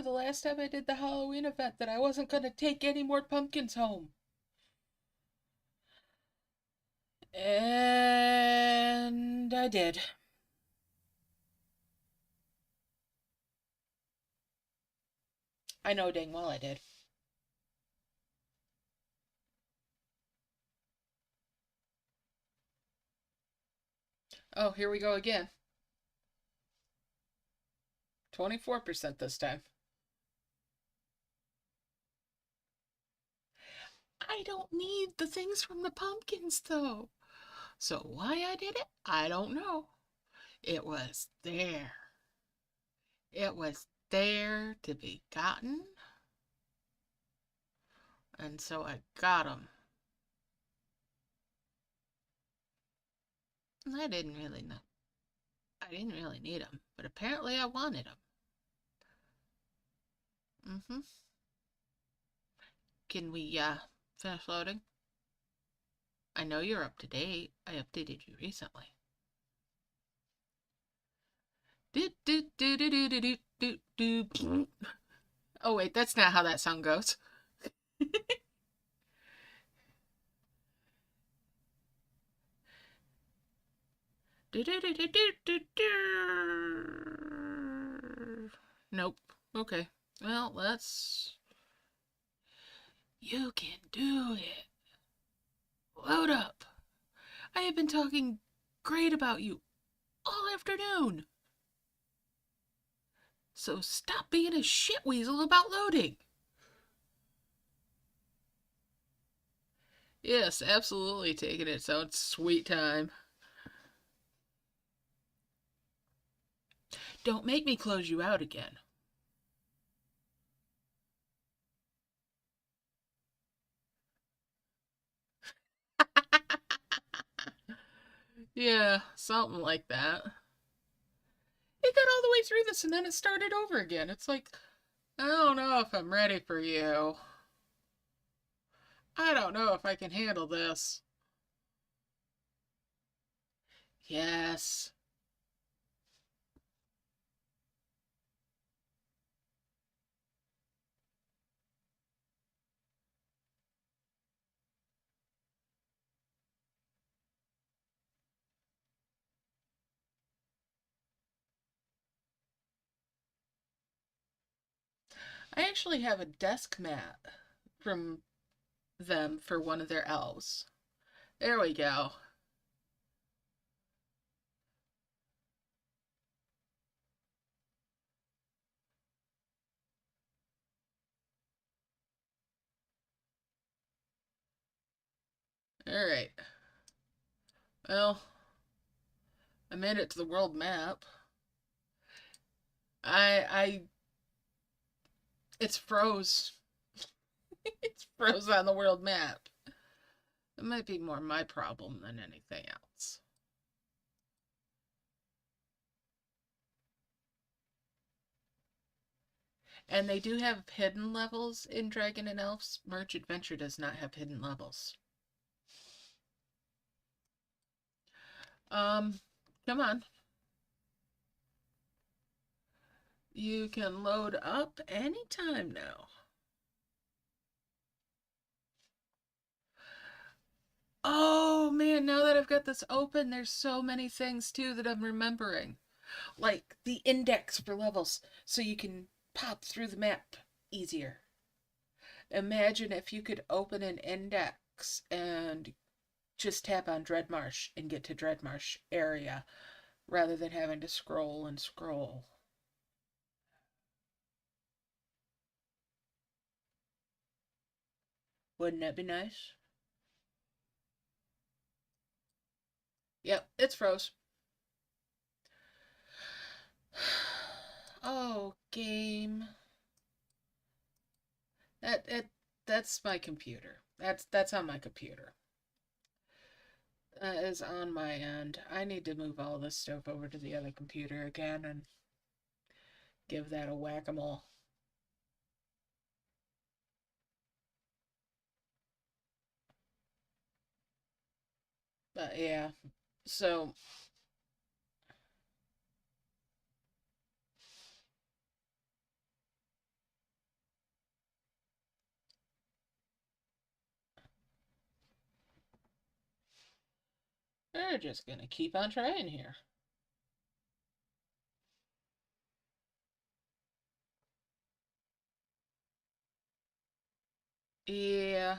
the last time I did the Halloween event that I wasn't going to take any more pumpkins home. And I did. I know dang well I did. Oh, here we go again. 24% this time. I don't need the things from the pumpkins, though. So why I did it, I don't know. It was there. It was there to be gotten. And so I got them. I didn't really know. I didn't really need them, but apparently I wanted them. Can we, finish loading? I know you're up to date. I updated you recently. Oh, wait, that's not how that song goes. Nope. Okay. Well, let's... You can do it. Load up. I have been talking great about you all afternoon. So stop being a shitweasel about loading. Yes, absolutely taking its own sweet time. Don't make me close you out again. Yeah, something like that. It got all the way through this and then it started over again. It's like, I don't know if I'm ready for you. I don't know if I can handle this. Yes. I actually have a desk mat from them for one of their elves. There we go. All right. Well, I made it to the world map. I it's froze. It's froze on the world map. It might be more my problem than anything else. And they do have hidden levels in Dragon and Elves. Merge Adventure does not have hidden levels. Um, come on. You can load up anytime now. Oh man, now that I've got this open, there's so many things too that I'm remembering. Like the index for levels, so you can pop through the map easier. Imagine if you could open an index and just tap on Dreadmarsh and get to Dreadmarsh area rather than having to scroll and scroll. Wouldn't that be nice? Yep, it's froze. Oh, game. That's my computer. That's on my computer. That is on my end. I need to move all this stuff over to the other computer again and give that a whack-a-mole. But yeah, so we're just gonna keep on trying here. Yeah.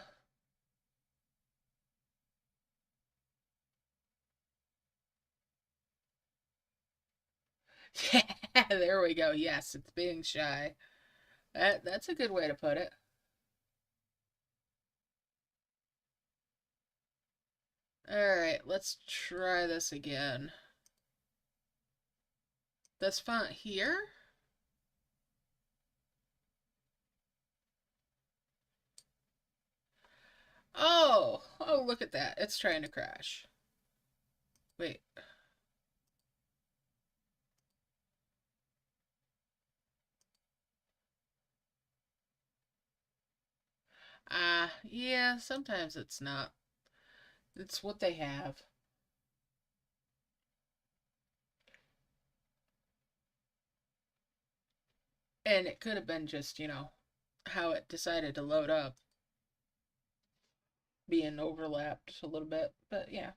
Yeah, there we go. Yes, it's being shy. That's a good way to put it. Alright, let's try this again. This font here? Oh, look at that. It's trying to crash. Wait. Yeah, sometimes it's not. It's what they have. And it could have been just, how it decided to load up, being overlapped a little bit. But yeah.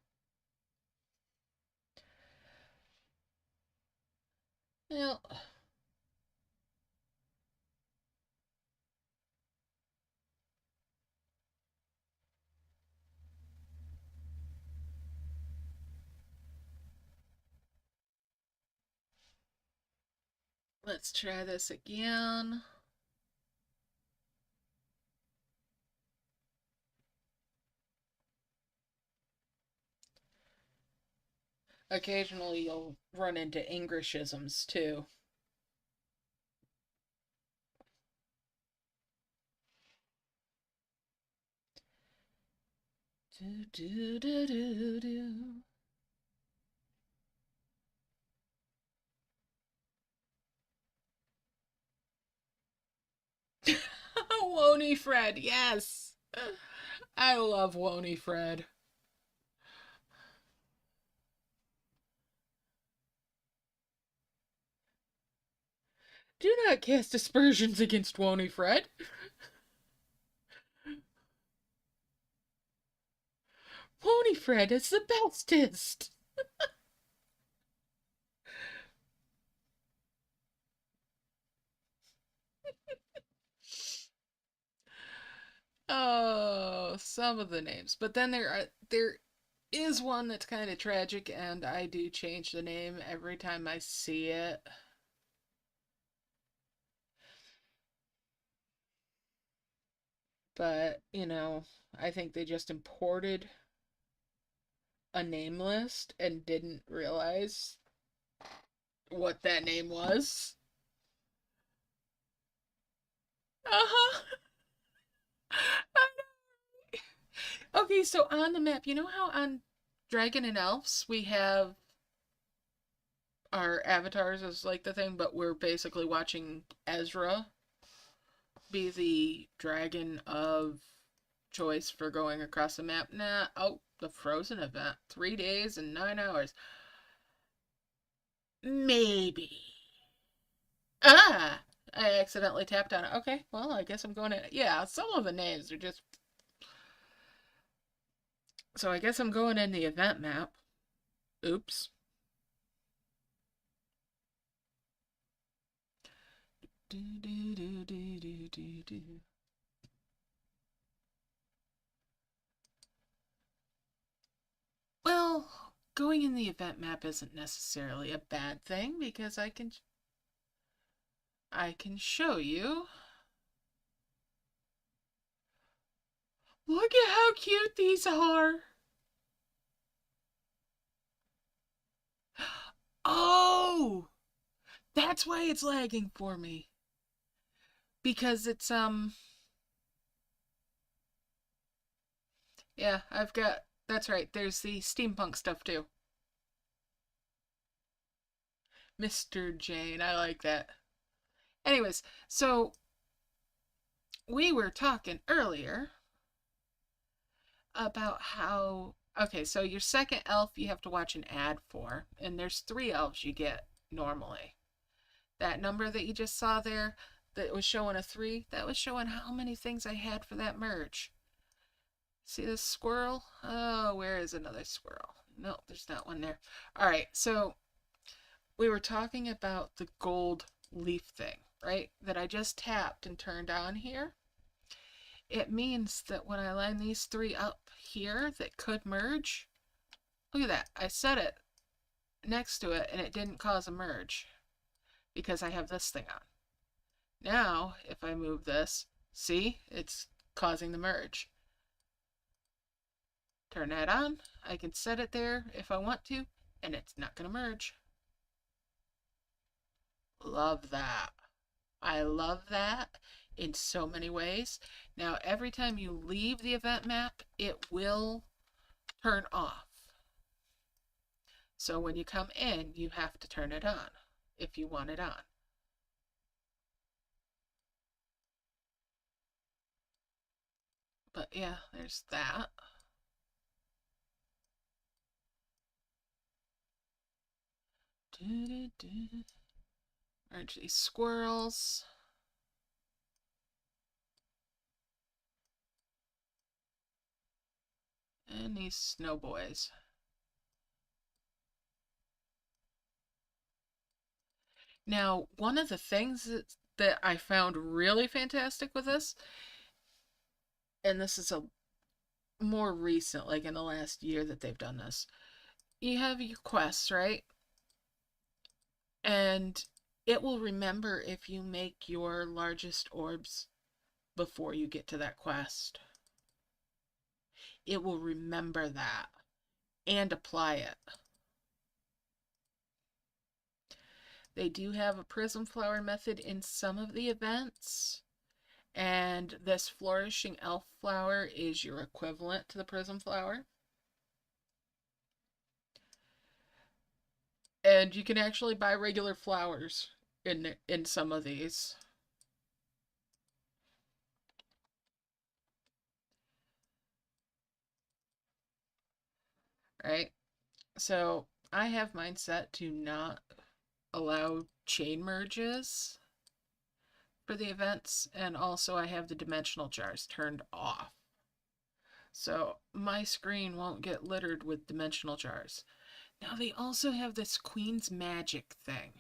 Well, let's try this again. Occasionally you'll run into Englishisms too. Do, do, do, do, do. Wony Fred, yes! I love Wony Fred. Do not cast aspersions against Wony Fred. Wony Fred is the bestest. Oh, some of the names. But then there is one that's kind of tragic, and I do change the name every time I see it. But, I think they just imported a name list and didn't realize what that name was. Uh-huh. Okay, so on the map, you know how on Dragon and Elves we have our avatars as like the thing, but we're basically watching Ezra be the dragon of choice for going across the map. Oh, the Frozen event. 3 days and 9 hours. Maybe. Ah! I accidentally tapped on it. Okay, well, I guess I'm going in. Yeah, some of the names are just. So I guess I'm going in the event map. Oops. Do, do, do, do, do, do, do. Well, going in the event map isn't necessarily a bad thing because I can show you. Look at how cute these are. Oh, that's why it's lagging for me. Because it's. Yeah, that's right. There's the steampunk stuff too. Mr. Jane, I like that. Anyways, so we were talking earlier about how. Okay, so your second elf you have to watch an ad for, and there's 3 elves you get normally. That number that you just saw there that was showing a 3, that was showing how many things I had for that merge. See this squirrel? Oh, where is another squirrel? No, there's not one there. All right, so we were talking about the gold leaf thing, right? That I just tapped and turned on here. It means that when I line these 3 up here that could merge, look at that. I set it next to it and it didn't cause a merge because I have this thing on. Now, if I move this, see, it's causing the merge. Turn that on. I can set it there if I want to, and it's not going to merge. Love that. I love that in so many ways. Now, every time you leave the event map, it will turn off. So when you come in, you have to turn it on if you want it on. But yeah, there's that. Merge these squirrels. And these snow boys. Now, one of the things that I found really fantastic with this, and this is a more recent, like in the last year that they've done this, you have your quests, right? And it will remember if you make your largest orbs before you get to that quest. It will remember that and apply it. They do have a prism flower method in some of the events, and this flourishing elf flower is your equivalent to the prism flower. And you can actually buy regular flowers in some of these. right? So I have mine set to not allow chain merges for the events, and also I have the dimensional jars turned off. So my screen won't get littered with dimensional jars. Now they also have this Queen's Magic thing,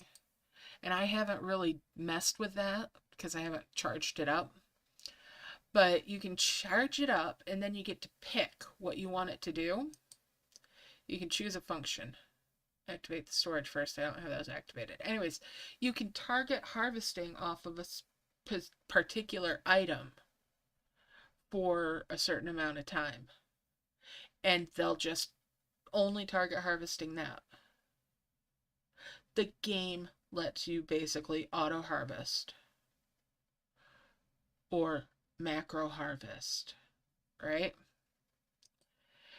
and I haven't really messed with that because I haven't charged it up. But you can charge it up and then you get to pick what you want it to do. You can choose a function. Activate the storage first. I don't have those activated. Anyways, you can target harvesting off of a particular item for a certain amount of time. And they'll just only target harvesting that. The game lets you basically auto harvest or macro harvest, right?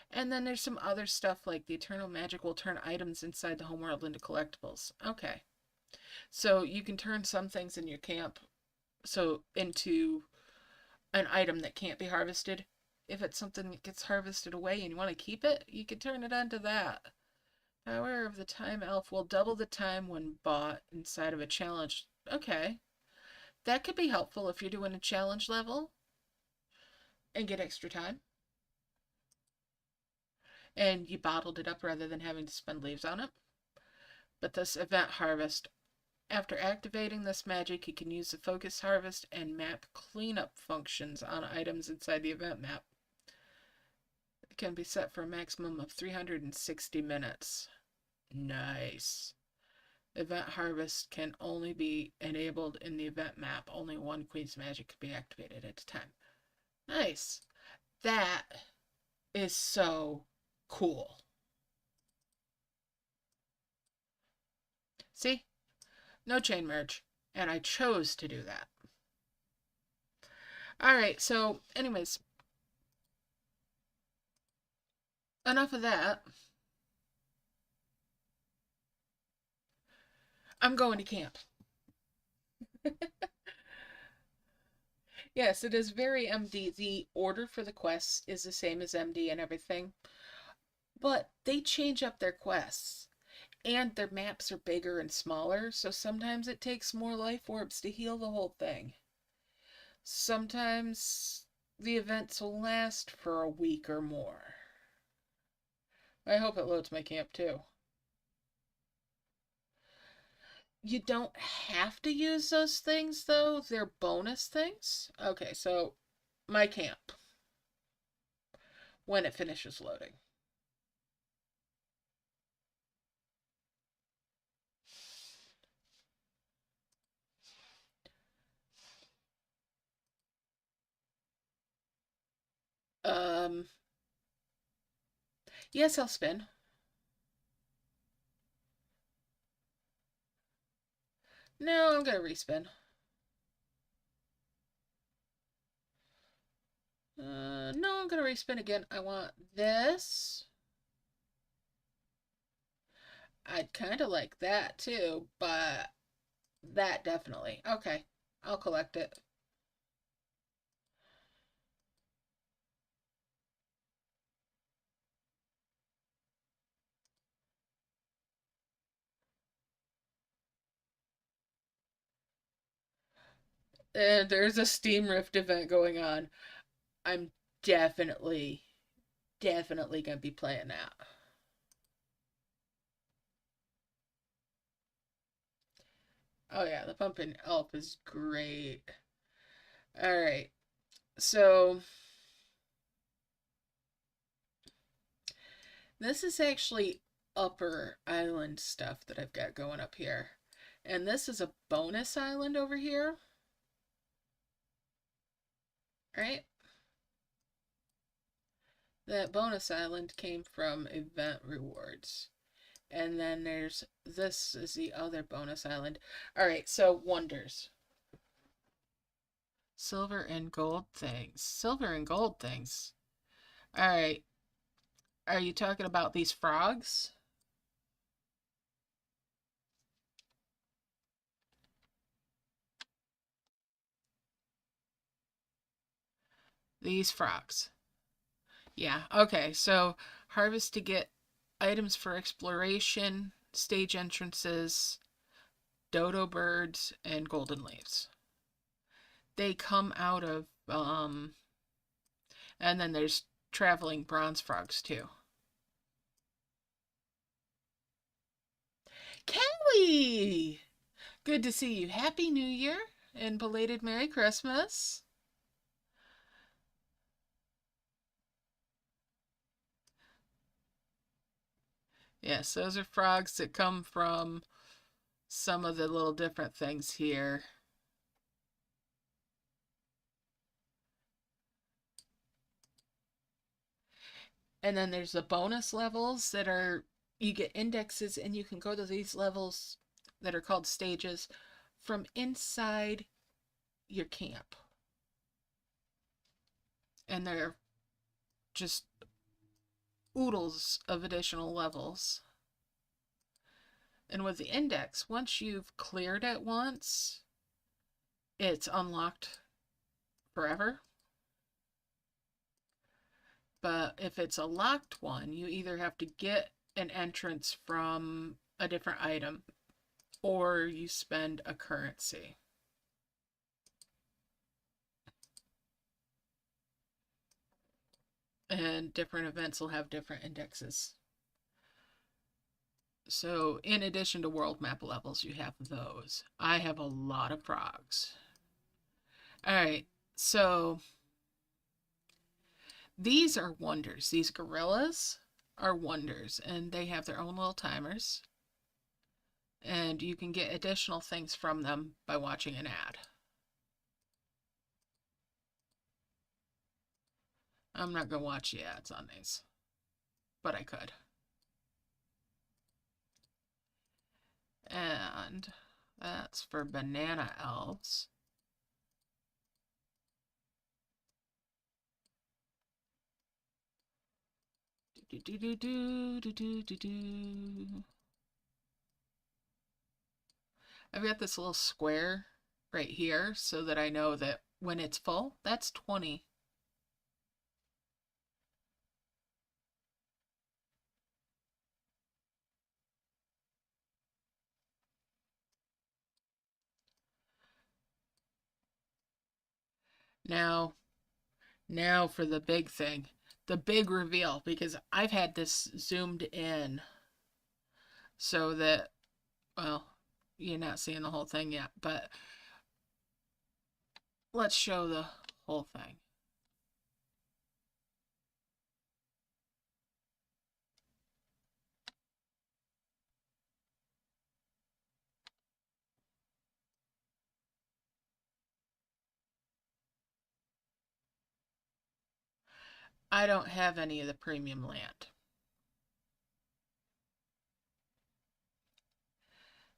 And then there's some other stuff like the eternal magic will turn items inside the homeworld into collectibles. Okay. So you can turn some things in your camp into an item that can't be harvested. If it's something that gets harvested away and you want to keep it, you can turn it onto that. Power of the Time Elf will double the time when bought inside of a challenge. Okay. That could be helpful if you're doing a challenge level and get extra time. And you bottled it up rather than having to spend leaves on it. But this event harvest, after activating this magic, you can use the focus harvest and map cleanup functions on items inside the event map. It can be set for a maximum of 360 minutes. Nice. Event harvest can only be enabled in the event map. Only one Queen's Magic can be activated at a time. Nice. That is so cool. See? No chain merge. And I chose to do that. Alright, so anyways. Enough of that. I'm going to camp. Yes, it is very MD. The order for the quests is the same as MD and everything. But they change up their quests. And their maps are bigger and smaller, so sometimes it takes more life orbs to heal the whole thing. Sometimes the events will last for a week or more. I hope it loads my camp too. You don't have to use those things though, they're bonus things. Okay, so my camp, when it finishes loading. Yes, I'll spin. No, I'm gonna respin. No, I'm gonna respin again. I want this. I'd kind of like that too, but that definitely. Okay, I'll collect it. There's a Steam Rift event going on. I'm definitely, definitely gonna be playing that. Oh yeah, the Pumpkin Elf is great. Alright, so this is actually upper island stuff that I've got going up here. And this is a bonus island over here. Right? That bonus island came from event rewards. And then this is the other bonus island. Alright, so wonders. Silver and gold things. Silver and gold things. Alright. Are you talking about these frogs? These frogs. Yeah, okay. So harvest to get items for exploration, stage entrances, dodo birds, and golden leaves. They come out of, and then there's traveling bronze frogs too. Kelly! Good to see you. Happy New Year and belated Merry Christmas. Yes, those are frogs that come from some of the little different things here. And then there's the bonus levels that are, you get indexes and you can go to these levels that are called stages from inside your camp. And they're just oodles of additional levels. And with the index, once you've cleared it once, it's unlocked forever. But if it's a locked one, you either have to get an entrance from a different item or you spend a currency. And different events will have different indexes. So in addition to world map levels, you have those. I have a lot of frogs. All right, so these are wonders. These gorillas are wonders, and they have their own little timers. And you can get additional things from them by watching an ad. I'm not going to watch the ads on these, but I could. And that's for banana elves. I've got this little square right here so that I know that when it's full, that's 20. Now for the big thing, the big reveal, because I've had this zoomed in so that, well, you're not seeing the whole thing yet, but let's show the whole thing. I don't have any of the premium land.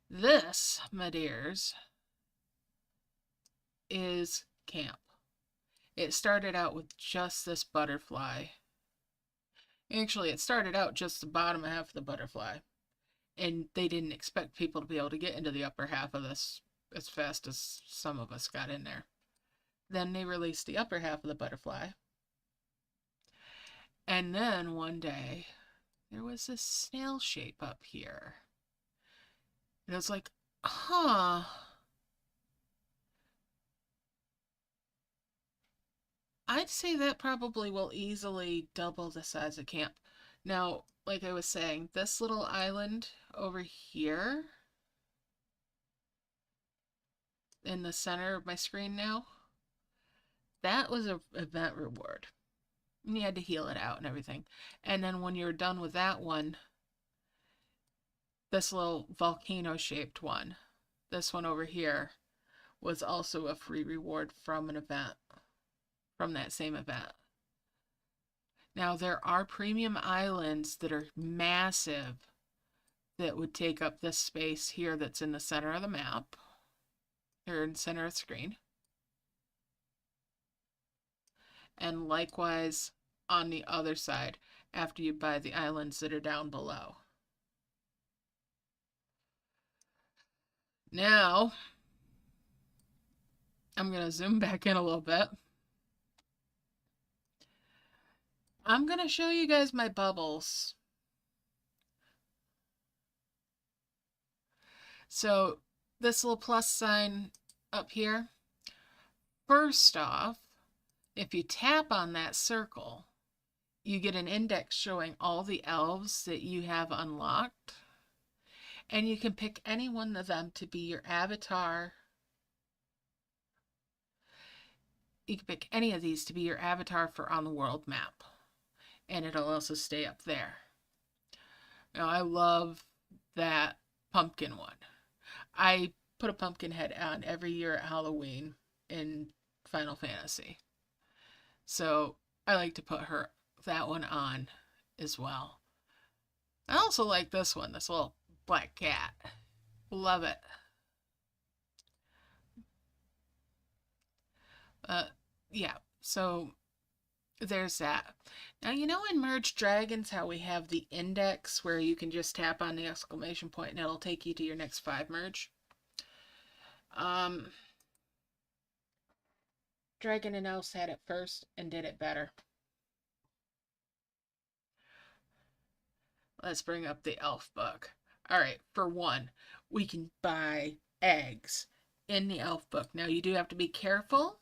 This, my dears, is camp. It started out with just this butterfly. Actually, it started out just the bottom half of the butterfly. And they didn't expect people to be able to get into the upper half of this as fast as some of us got in there. Then they released the upper half of the butterfly. And then one day, there was this snail shape up here. And I was like, huh. I'd say that probably will easily double the size of camp. Now, like I was saying, this little island over here in the center of my screen now, that was an event reward. And you had to heal it out and everything. And then when you're done with that one, this little volcano-shaped one, this one over here, was also a free reward from an event, from that same event. Now, there are premium islands that are massive that would take up this space here that's in the center of the map, or in the center of the screen. And likewise on the other side after you buy the islands that are down below. Now, I'm going to zoom back in a little bit. I'm going to show you guys my bubbles. So this little plus sign up here, first off, if you tap on that circle, you get an index showing all the elves that you have unlocked. And you can pick any one of them to be your avatar. You can pick any of these to be your avatar for on the world map. And it'll also stay up there. Now, I love that pumpkin one. I put a pumpkin head on every year at Halloween in Final Fantasy. So I like to put that one on as well. I also like this one, this little black cat. Love it. Yeah, so there's that. Now, you know in Merge Dragons how we have the index where you can just tap on the exclamation point and it'll take you to your next 5 merge? Dragon and Elves had it first and did it better. Let's bring up the elf book. Alright, for one, we can buy eggs in the elf book. Now, you do have to be careful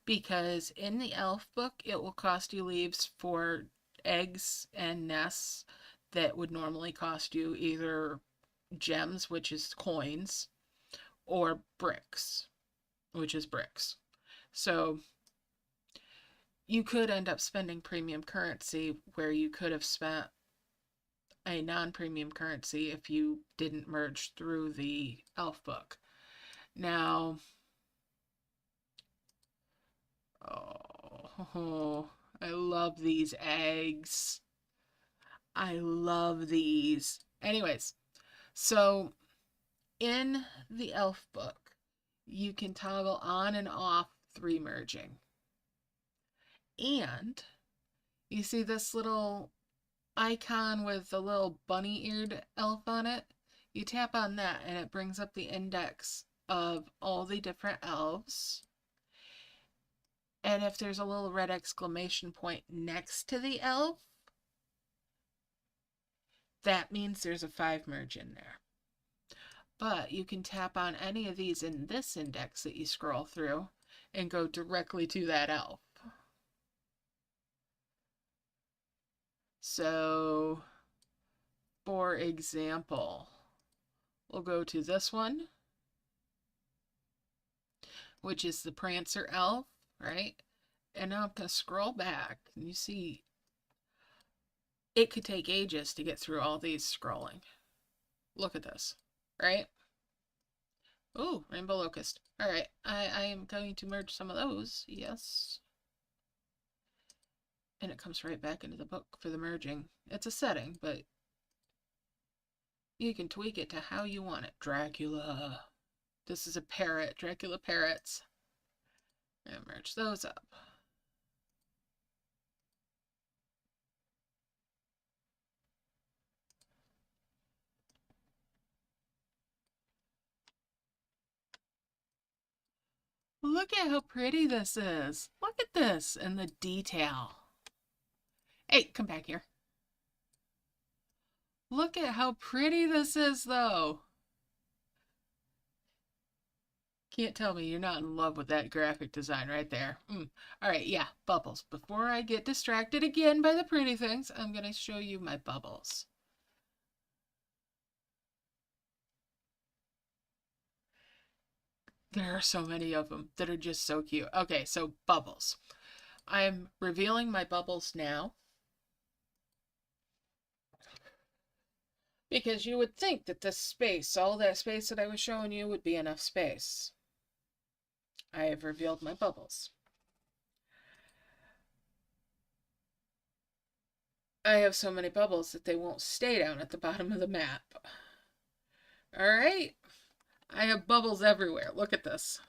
because in the elf book, it will cost you leaves for eggs and nests that would normally cost you either gems, which is coins, or bricks, which is bricks. So you could end up spending premium currency where you could have spent a non-premium currency if you didn't merge through the elf book. Now, oh, I love these eggs. I love these. Anyways, so in the elf book, you can toggle on and off 3 merging. And you see this little icon with the little bunny-eared elf on it? You tap on that and it brings up the index of all the different elves. And if there's a little red exclamation point next to the elf, that means there's a 5 merge in there. But you can tap on any of these in this index that you scroll through and go directly to that elf. So, for example, we'll go to this one, which is the Prancer elf, right? And now I'm going to scroll back, and you see it could take ages to get through all these scrolling. Look at this, right? Ooh, Rainbow Locust. All right, I am going to merge some of those, yes. And it comes right back into the book for the merging. It's a setting, but you can tweak it to how you want it. Dracula. This is a parrot, Dracula parrots. And merge those up. Look at how pretty this is. Look at this and the detail. Hey, come back here. Look at how pretty this is, though. Can't tell me you're not in love with that graphic design right there. All right, yeah, bubbles. Before I get distracted again by the pretty things, I'm going to show you my bubbles. There are so many of them that are just so cute. Okay, so bubbles. I'm revealing my bubbles now because you would think that this space, all that space that I was showing you, would be enough space. I have revealed my bubbles. I have so many bubbles that they won't stay down at the bottom of the map. All right. I have bubbles everywhere. Look at this.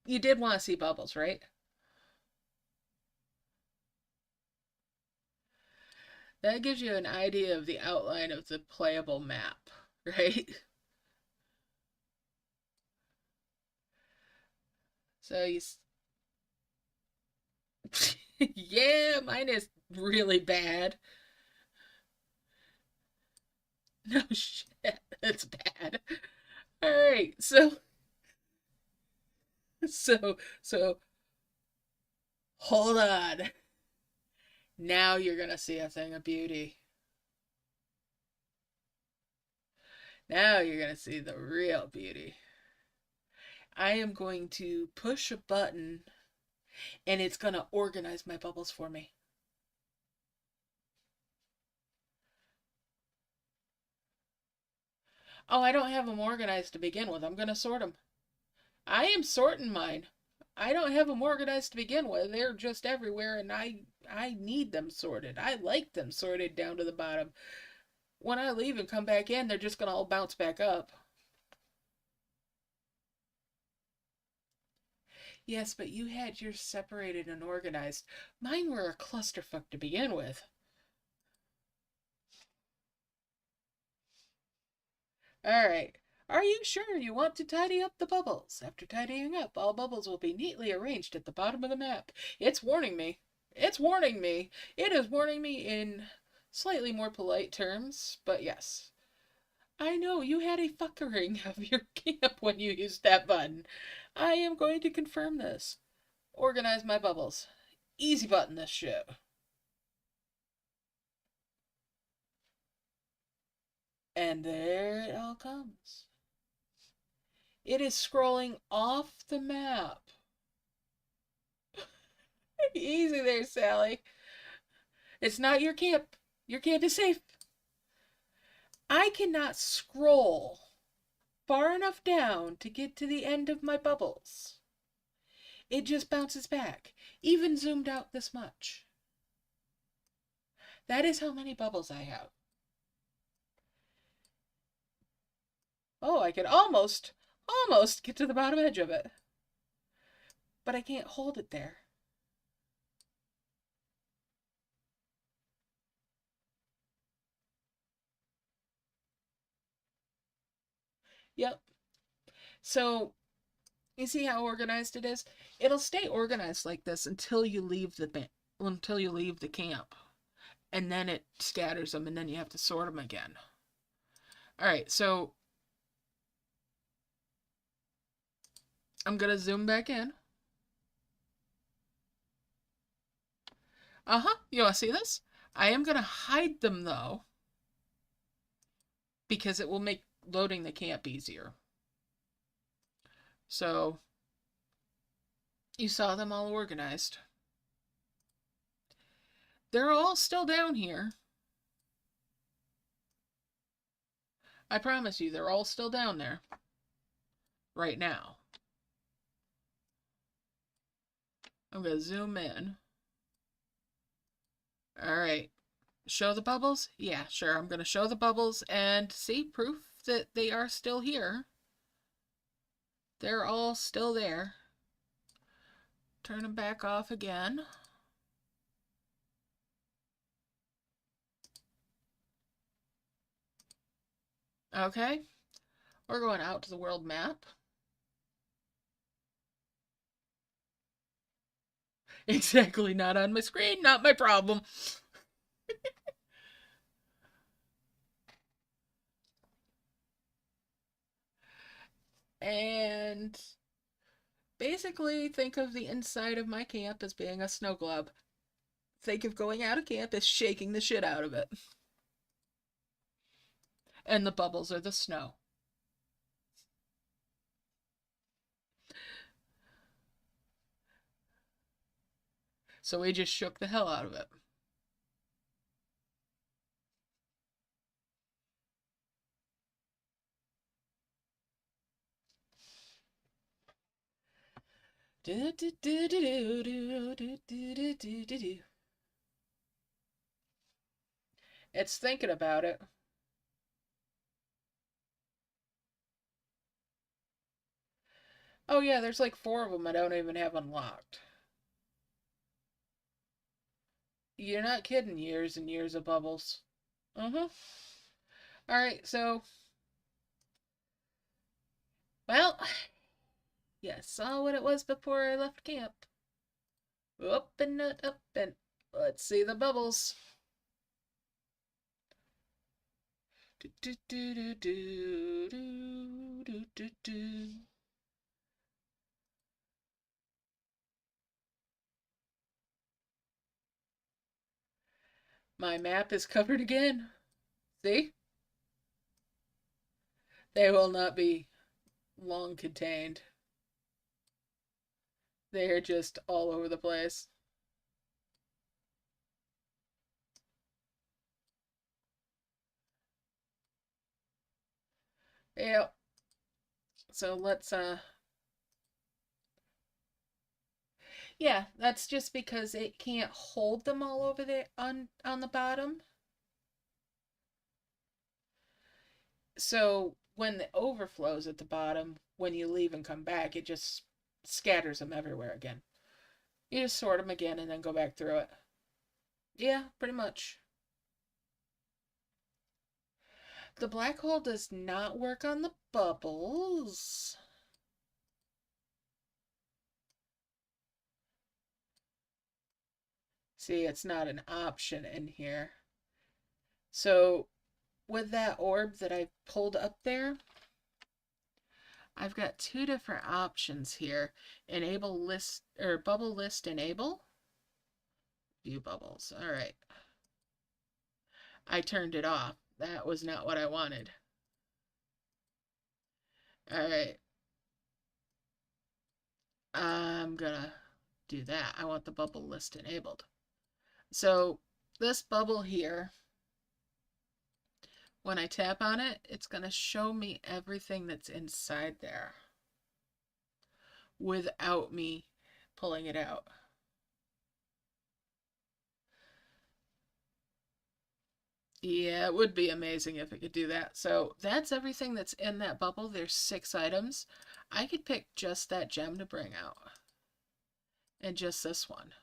You did want to see bubbles, right? That gives you an idea of the outline of the playable map, right? So you. Yeah, mine is really bad. No shit, it's bad. All right, so hold on. Now you're gonna see a thing of beauty. Now you're gonna see the real beauty. I am going to push a button and it's gonna organize my bubbles for me. Oh, I don't have them organized to begin with. I'm gonna sort them. I am sorting mine. I don't have them organized to begin with. They're just everywhere and I need them sorted. I like them sorted down to the bottom. When I leave and come back in, they're just gonna all bounce back up. Yes, but you had yours separated and organized. Mine were a clusterfuck to begin with. Alright. Are you sure you want to tidy up the bubbles? After tidying up, all bubbles will be neatly arranged at the bottom of the map. It's warning me. It's warning me. It is warning me in slightly more polite terms, but yes. I know you had a fuckering of your camp when you used that button. I am going to confirm this. Organize my bubbles. Easy button this shit. And there it all comes. It is scrolling off the map. Easy there, Sally. It's not your camp. Your camp is safe. I cannot scroll far enough down to get to the end of my bubbles. It just bounces back, even zoomed out this much. That is how many bubbles I have. Oh, I could almost get to the bottom edge of it. But I can't hold it there. Yep. So, you see how organized it is? It'll stay organized like this until you leave the camp. And then it scatters them and then you have to sort them again. All right, so I'm going to zoom back in. Uh-huh. You want to see this? I am going to hide them though because it will make loading the camp easier. So you saw them all organized. They're all still down here. I promise you, they're all still down there right now. I'm going to zoom in. All right. Show the bubbles? Yeah, sure. I'm going to show the bubbles and see proof that they are still here. They're all still there. Turn them back off again. Okay. We're going out to the world map. Exactly, not on my screen, not my problem. And basically, think of the inside of my camp as being a snow globe. Think of going out of camp as shaking the shit out of it. And the bubbles are the snow. So we just shook the hell out of it. It's thinking about it. Oh yeah, there's like 4 of them I don't even have unlocked. You're not kidding, years and years of bubbles. Uh-huh. Alright, so... Well, Yeah, saw what it was before I left camp. Open it up and let's see the bubbles. Do, do, do, do, do, do, do, do. My map is covered again. See? They will not be long contained. They are just all over the place. Yep. So let's yeah, that's just because it can't hold them all over there on the bottom. So when the overflows at the bottom, when you leave and come back, it just scatters them everywhere again. You just sort them again and then go back through it. Yeah, pretty much. The black hole does not work on the bubbles. See, it's not an option in here. So with that orb that I pulled up there, I've got two different options here. Enable list, or bubble list enable. View bubbles. All right. I turned it off. That was not what I wanted. All right. I'm gonna do that. I want the bubble list enabled. So this bubble here, when I tap on it, it's gonna show me everything that's inside there without me pulling it out. Yeah, it would be amazing if it could do that. So that's everything that's in that bubble. There's 6 items. I could pick just that gem to bring out. And just this one.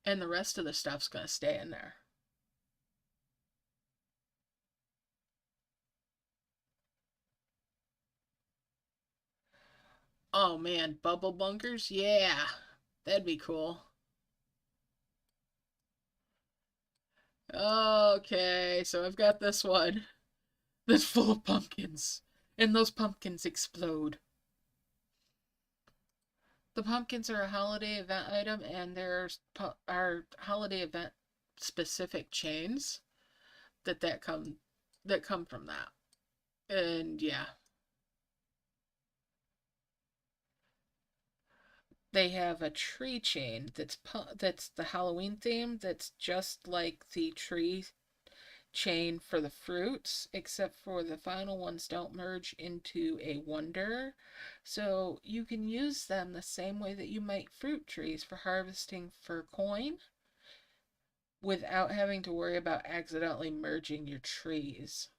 And the rest of the stuff's going to stay in there. Oh man, bubble bunkers? Yeah, that'd be cool. Okay, so I've got this one that's full of pumpkins. And those pumpkins explode. The pumpkins are a holiday event item, and there's are holiday event specific chains that come from that. And yeah, they have a tree chain that's the Halloween theme that's just like the tree chain for the fruits, except for the final ones don't merge into a wonder. So you can use them the same way that you might fruit trees for harvesting for coin without having to worry about accidentally merging your trees.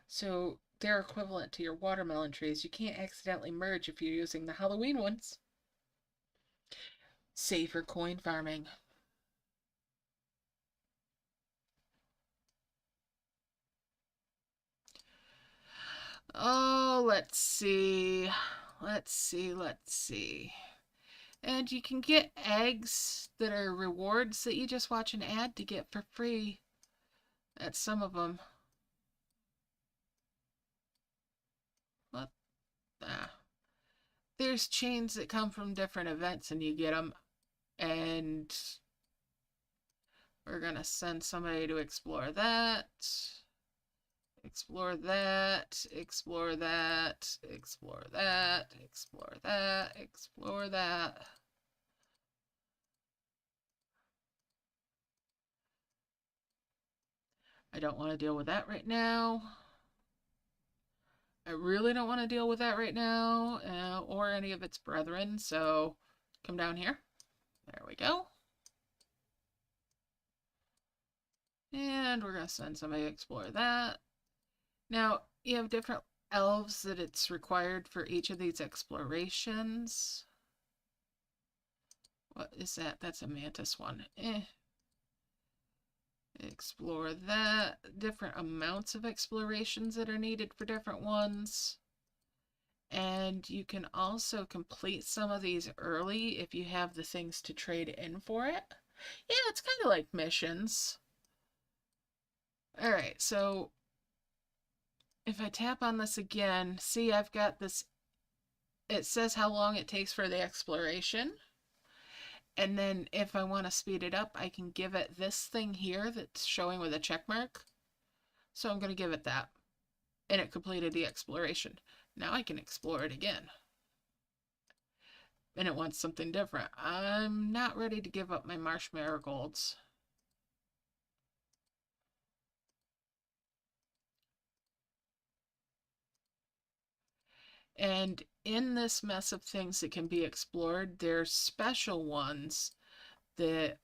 So they're equivalent to your watermelon trees. You can't accidentally merge if you're using the Halloween ones. Safer coin farming. Oh, let's see. Let's see. And you can get eggs that are rewards that you just watch an ad to get for free. That's some of them. What? Ah. There's chains that come from different events and you get them. And we're going to send somebody to explore that. Explore that, explore that, explore that, explore that, explore that. I don't want to deal with that right now. I really don't want to deal with that right now, or any of its brethren, so come down here. There we go. And we're going to send somebody to explore that. Now, you have different elves that it's required for each of these explorations. What is that? That's a mantis one. Explore that. Different amounts of explorations that are needed for different ones. And you can also complete some of these early if you have the things to trade in for it. Yeah, it's kind of like missions. All right, so if I tap on this again, see I've got this, it says how long it takes for the exploration. And then if I want to speed it up, I can give it this thing here that's showing with a check mark. So I'm going to give it that. And it completed the exploration. Now I can explore it again. And it wants something different. I'm not ready to give up my marsh marigolds. And in this mess of things that can be explored, there's special ones that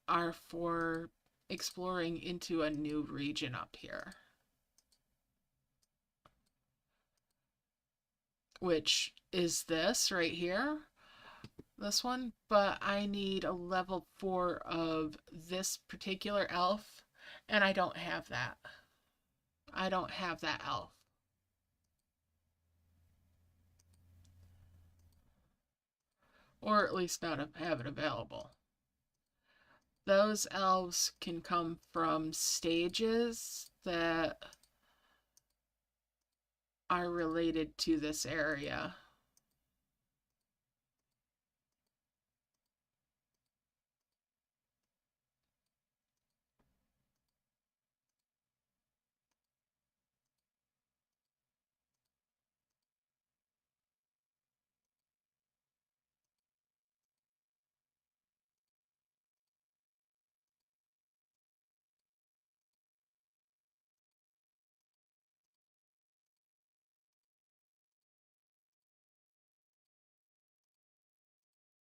are for exploring into a new region up here, which is this right here, this one, but I need a level 4 of this particular elf, and I don't have that. I don't have that elf. Or at least not have it available. Those elves can come from stages that are related to this area.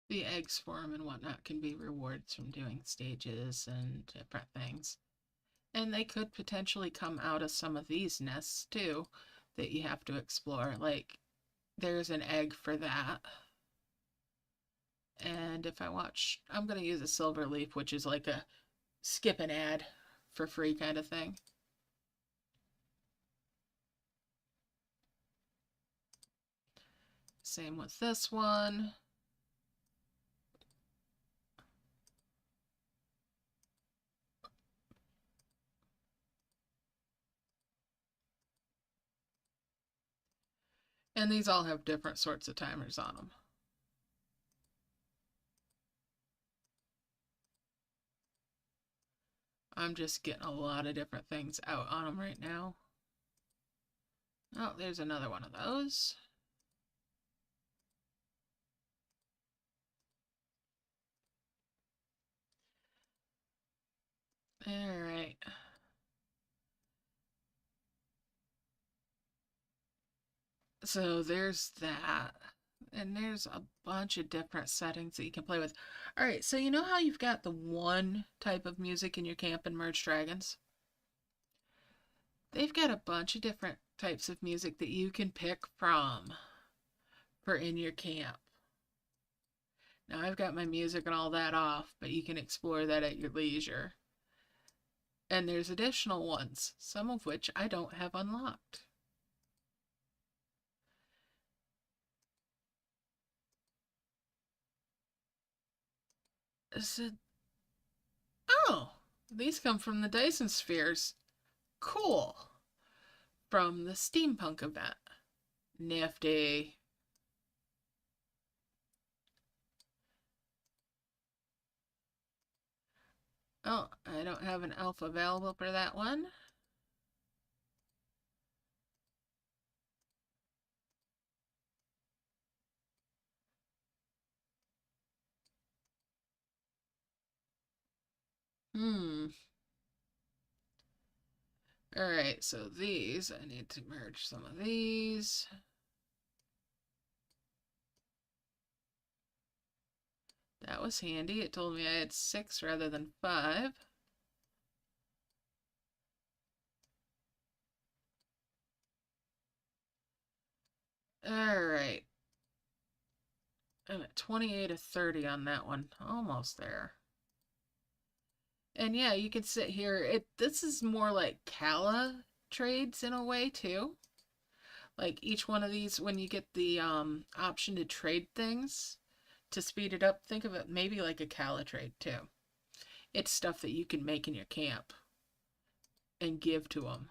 The egg swarm and whatnot can be rewards from doing stages and different things. And they could potentially come out of some of these nests too that you have to explore. Like, there's an egg for that. And if I watch, I'm going to use a silver leaf, which is like a skip an ad for free kind of thing. Same with this one. And these all have different sorts of timers on them. I'm just getting a lot of different things out on them right now. Oh, there's another one of those. All right. So there's that. And there's a bunch of different settings that you can play with. All right, so you know how you've got the one type of music in your camp in Merge Dragons? They've got a bunch of different types of music that you can pick from for in your camp. Now I've got my music and all that off, but you can explore that at your leisure. And there's additional ones, some of which I don't have unlocked. So, oh, these come from the Dyson spheres. Cool. From the steampunk event. Nifty. Oh, I don't have an elf available for that one. Alright, so these, I need to merge some of these. That was handy. It told me I had 6 rather than 5. Alright. I'm at 28 of 30 on that one. Almost there. And yeah, you can sit here. This is more like Kala trades in a way too. Like each one of these, when you get the option to trade things to speed it up, think of it maybe like a calitrade too. It's stuff that you can make in your camp and give to them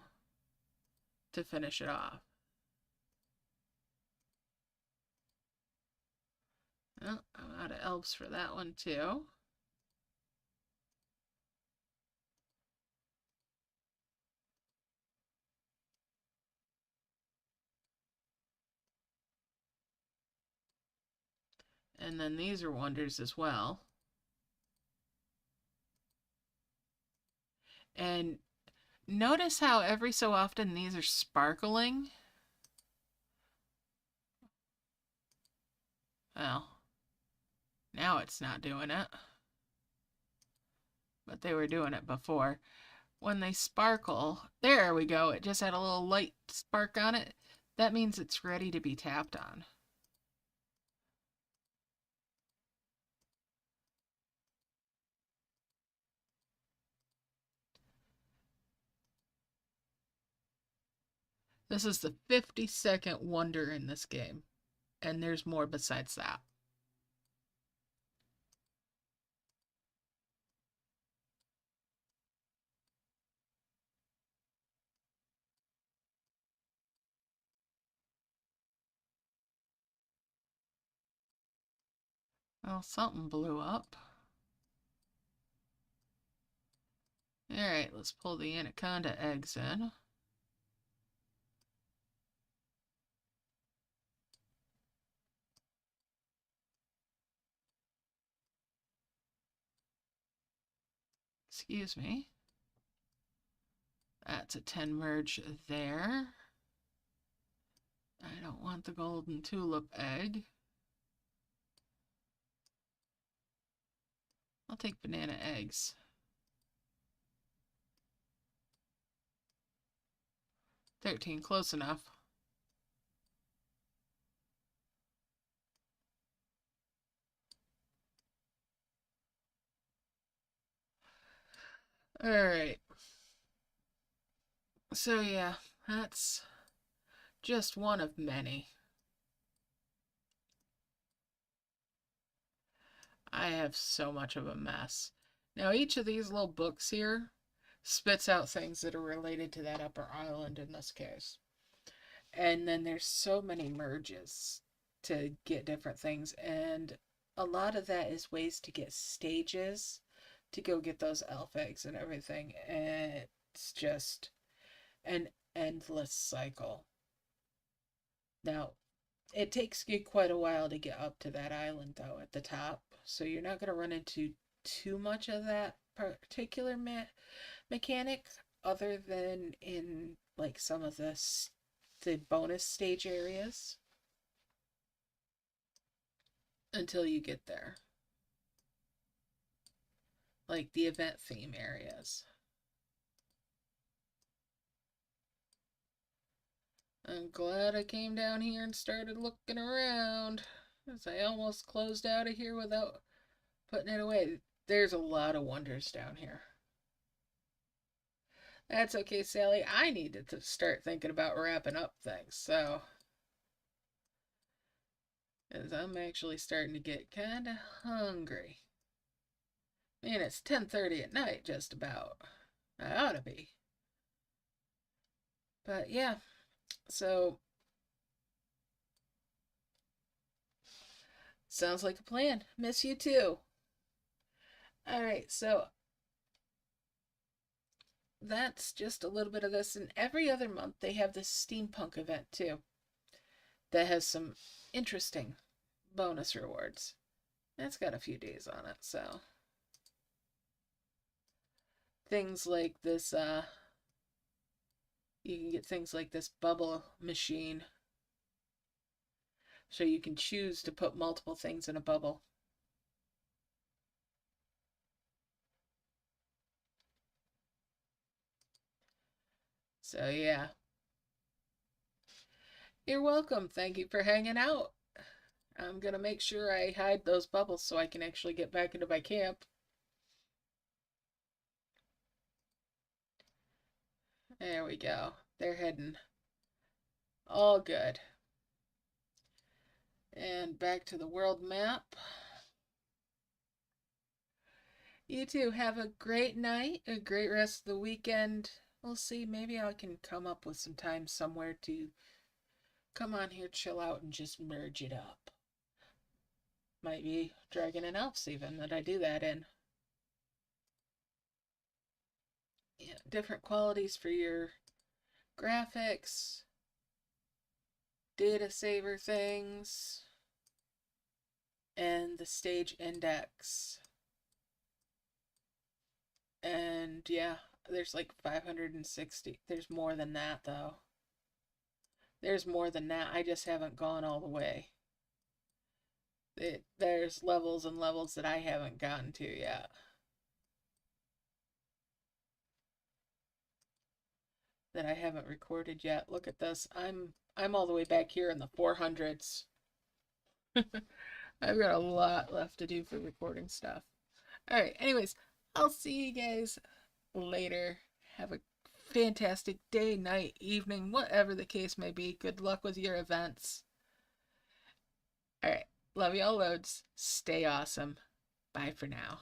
to finish it off. Well, I'm out of elves for that one too. And then these are wonders as well. And notice how every so often these are sparkling. Well, now it's not doing it. But they were doing it before. When they sparkle, there we go. It just had a little light spark on it. That means it's ready to be tapped on. This is the 50-second wonder in this game. And there's more besides that. Well, something blew up. Alright, let's pull the anaconda eggs in. Excuse me. That's a 10 merge there. I don't want the golden tulip egg. I'll take banana eggs. $13, close enough. Alright. So yeah, that's just one of many. I have so much of a mess. Now each of these little books here spits out things that are related to that upper island in this case. And then there's so many merges to get different things, and a lot of that is ways to get stages to go get those elf eggs and everything. And it's just an endless cycle. Now, it takes you quite a while to get up to that island though at the top, so you're not going to run into too much of that particular mechanic other than in like some of the bonus stage areas until you get there. Like the event theme areas. I'm glad I came down here and started looking around, as I almost closed out of here without putting it away. There's a lot of wonders down here. That's okay, Sally. I need to start thinking about wrapping up things, so. As I'm actually starting to get kind of hungry. Man, it's 10:30 at night, just about. I ought to be. But yeah, so sounds like a plan. Miss you too. Alright, so that's just a little bit of this. And every other month they have this steampunk event too that has some interesting bonus rewards. It's got a few days on it, so things like this, you can get things like this bubble machine. So you can choose to put multiple things in a bubble. So yeah. You're welcome. Thank you for hanging out. I'm gonna make sure I hide those bubbles so I can actually get back into my camp. There we go. They're heading All good. And back to the world map. You too. Have a great night, a great rest of the weekend. We'll see. Maybe I can come up with some time somewhere to come on here, chill out, and just merge it up. Might be Dragon and Elves even that I do that in. Yeah, different qualities for your graphics, data saver things, and the stage index. And yeah, there's like 560. There's more than that though. There's more than that. I just haven't gone all the way. There's levels and levels that I haven't gotten to yet. That I haven't recorded yet. Look at this. I'm all the way back here in the 400s. I've got a lot left to do for recording stuff. All right, anyways, I'll see you guys later. Have a fantastic day, night, evening, whatever the case may be. Good luck with your events. All right, love y'all loads. Stay awesome. Bye for now.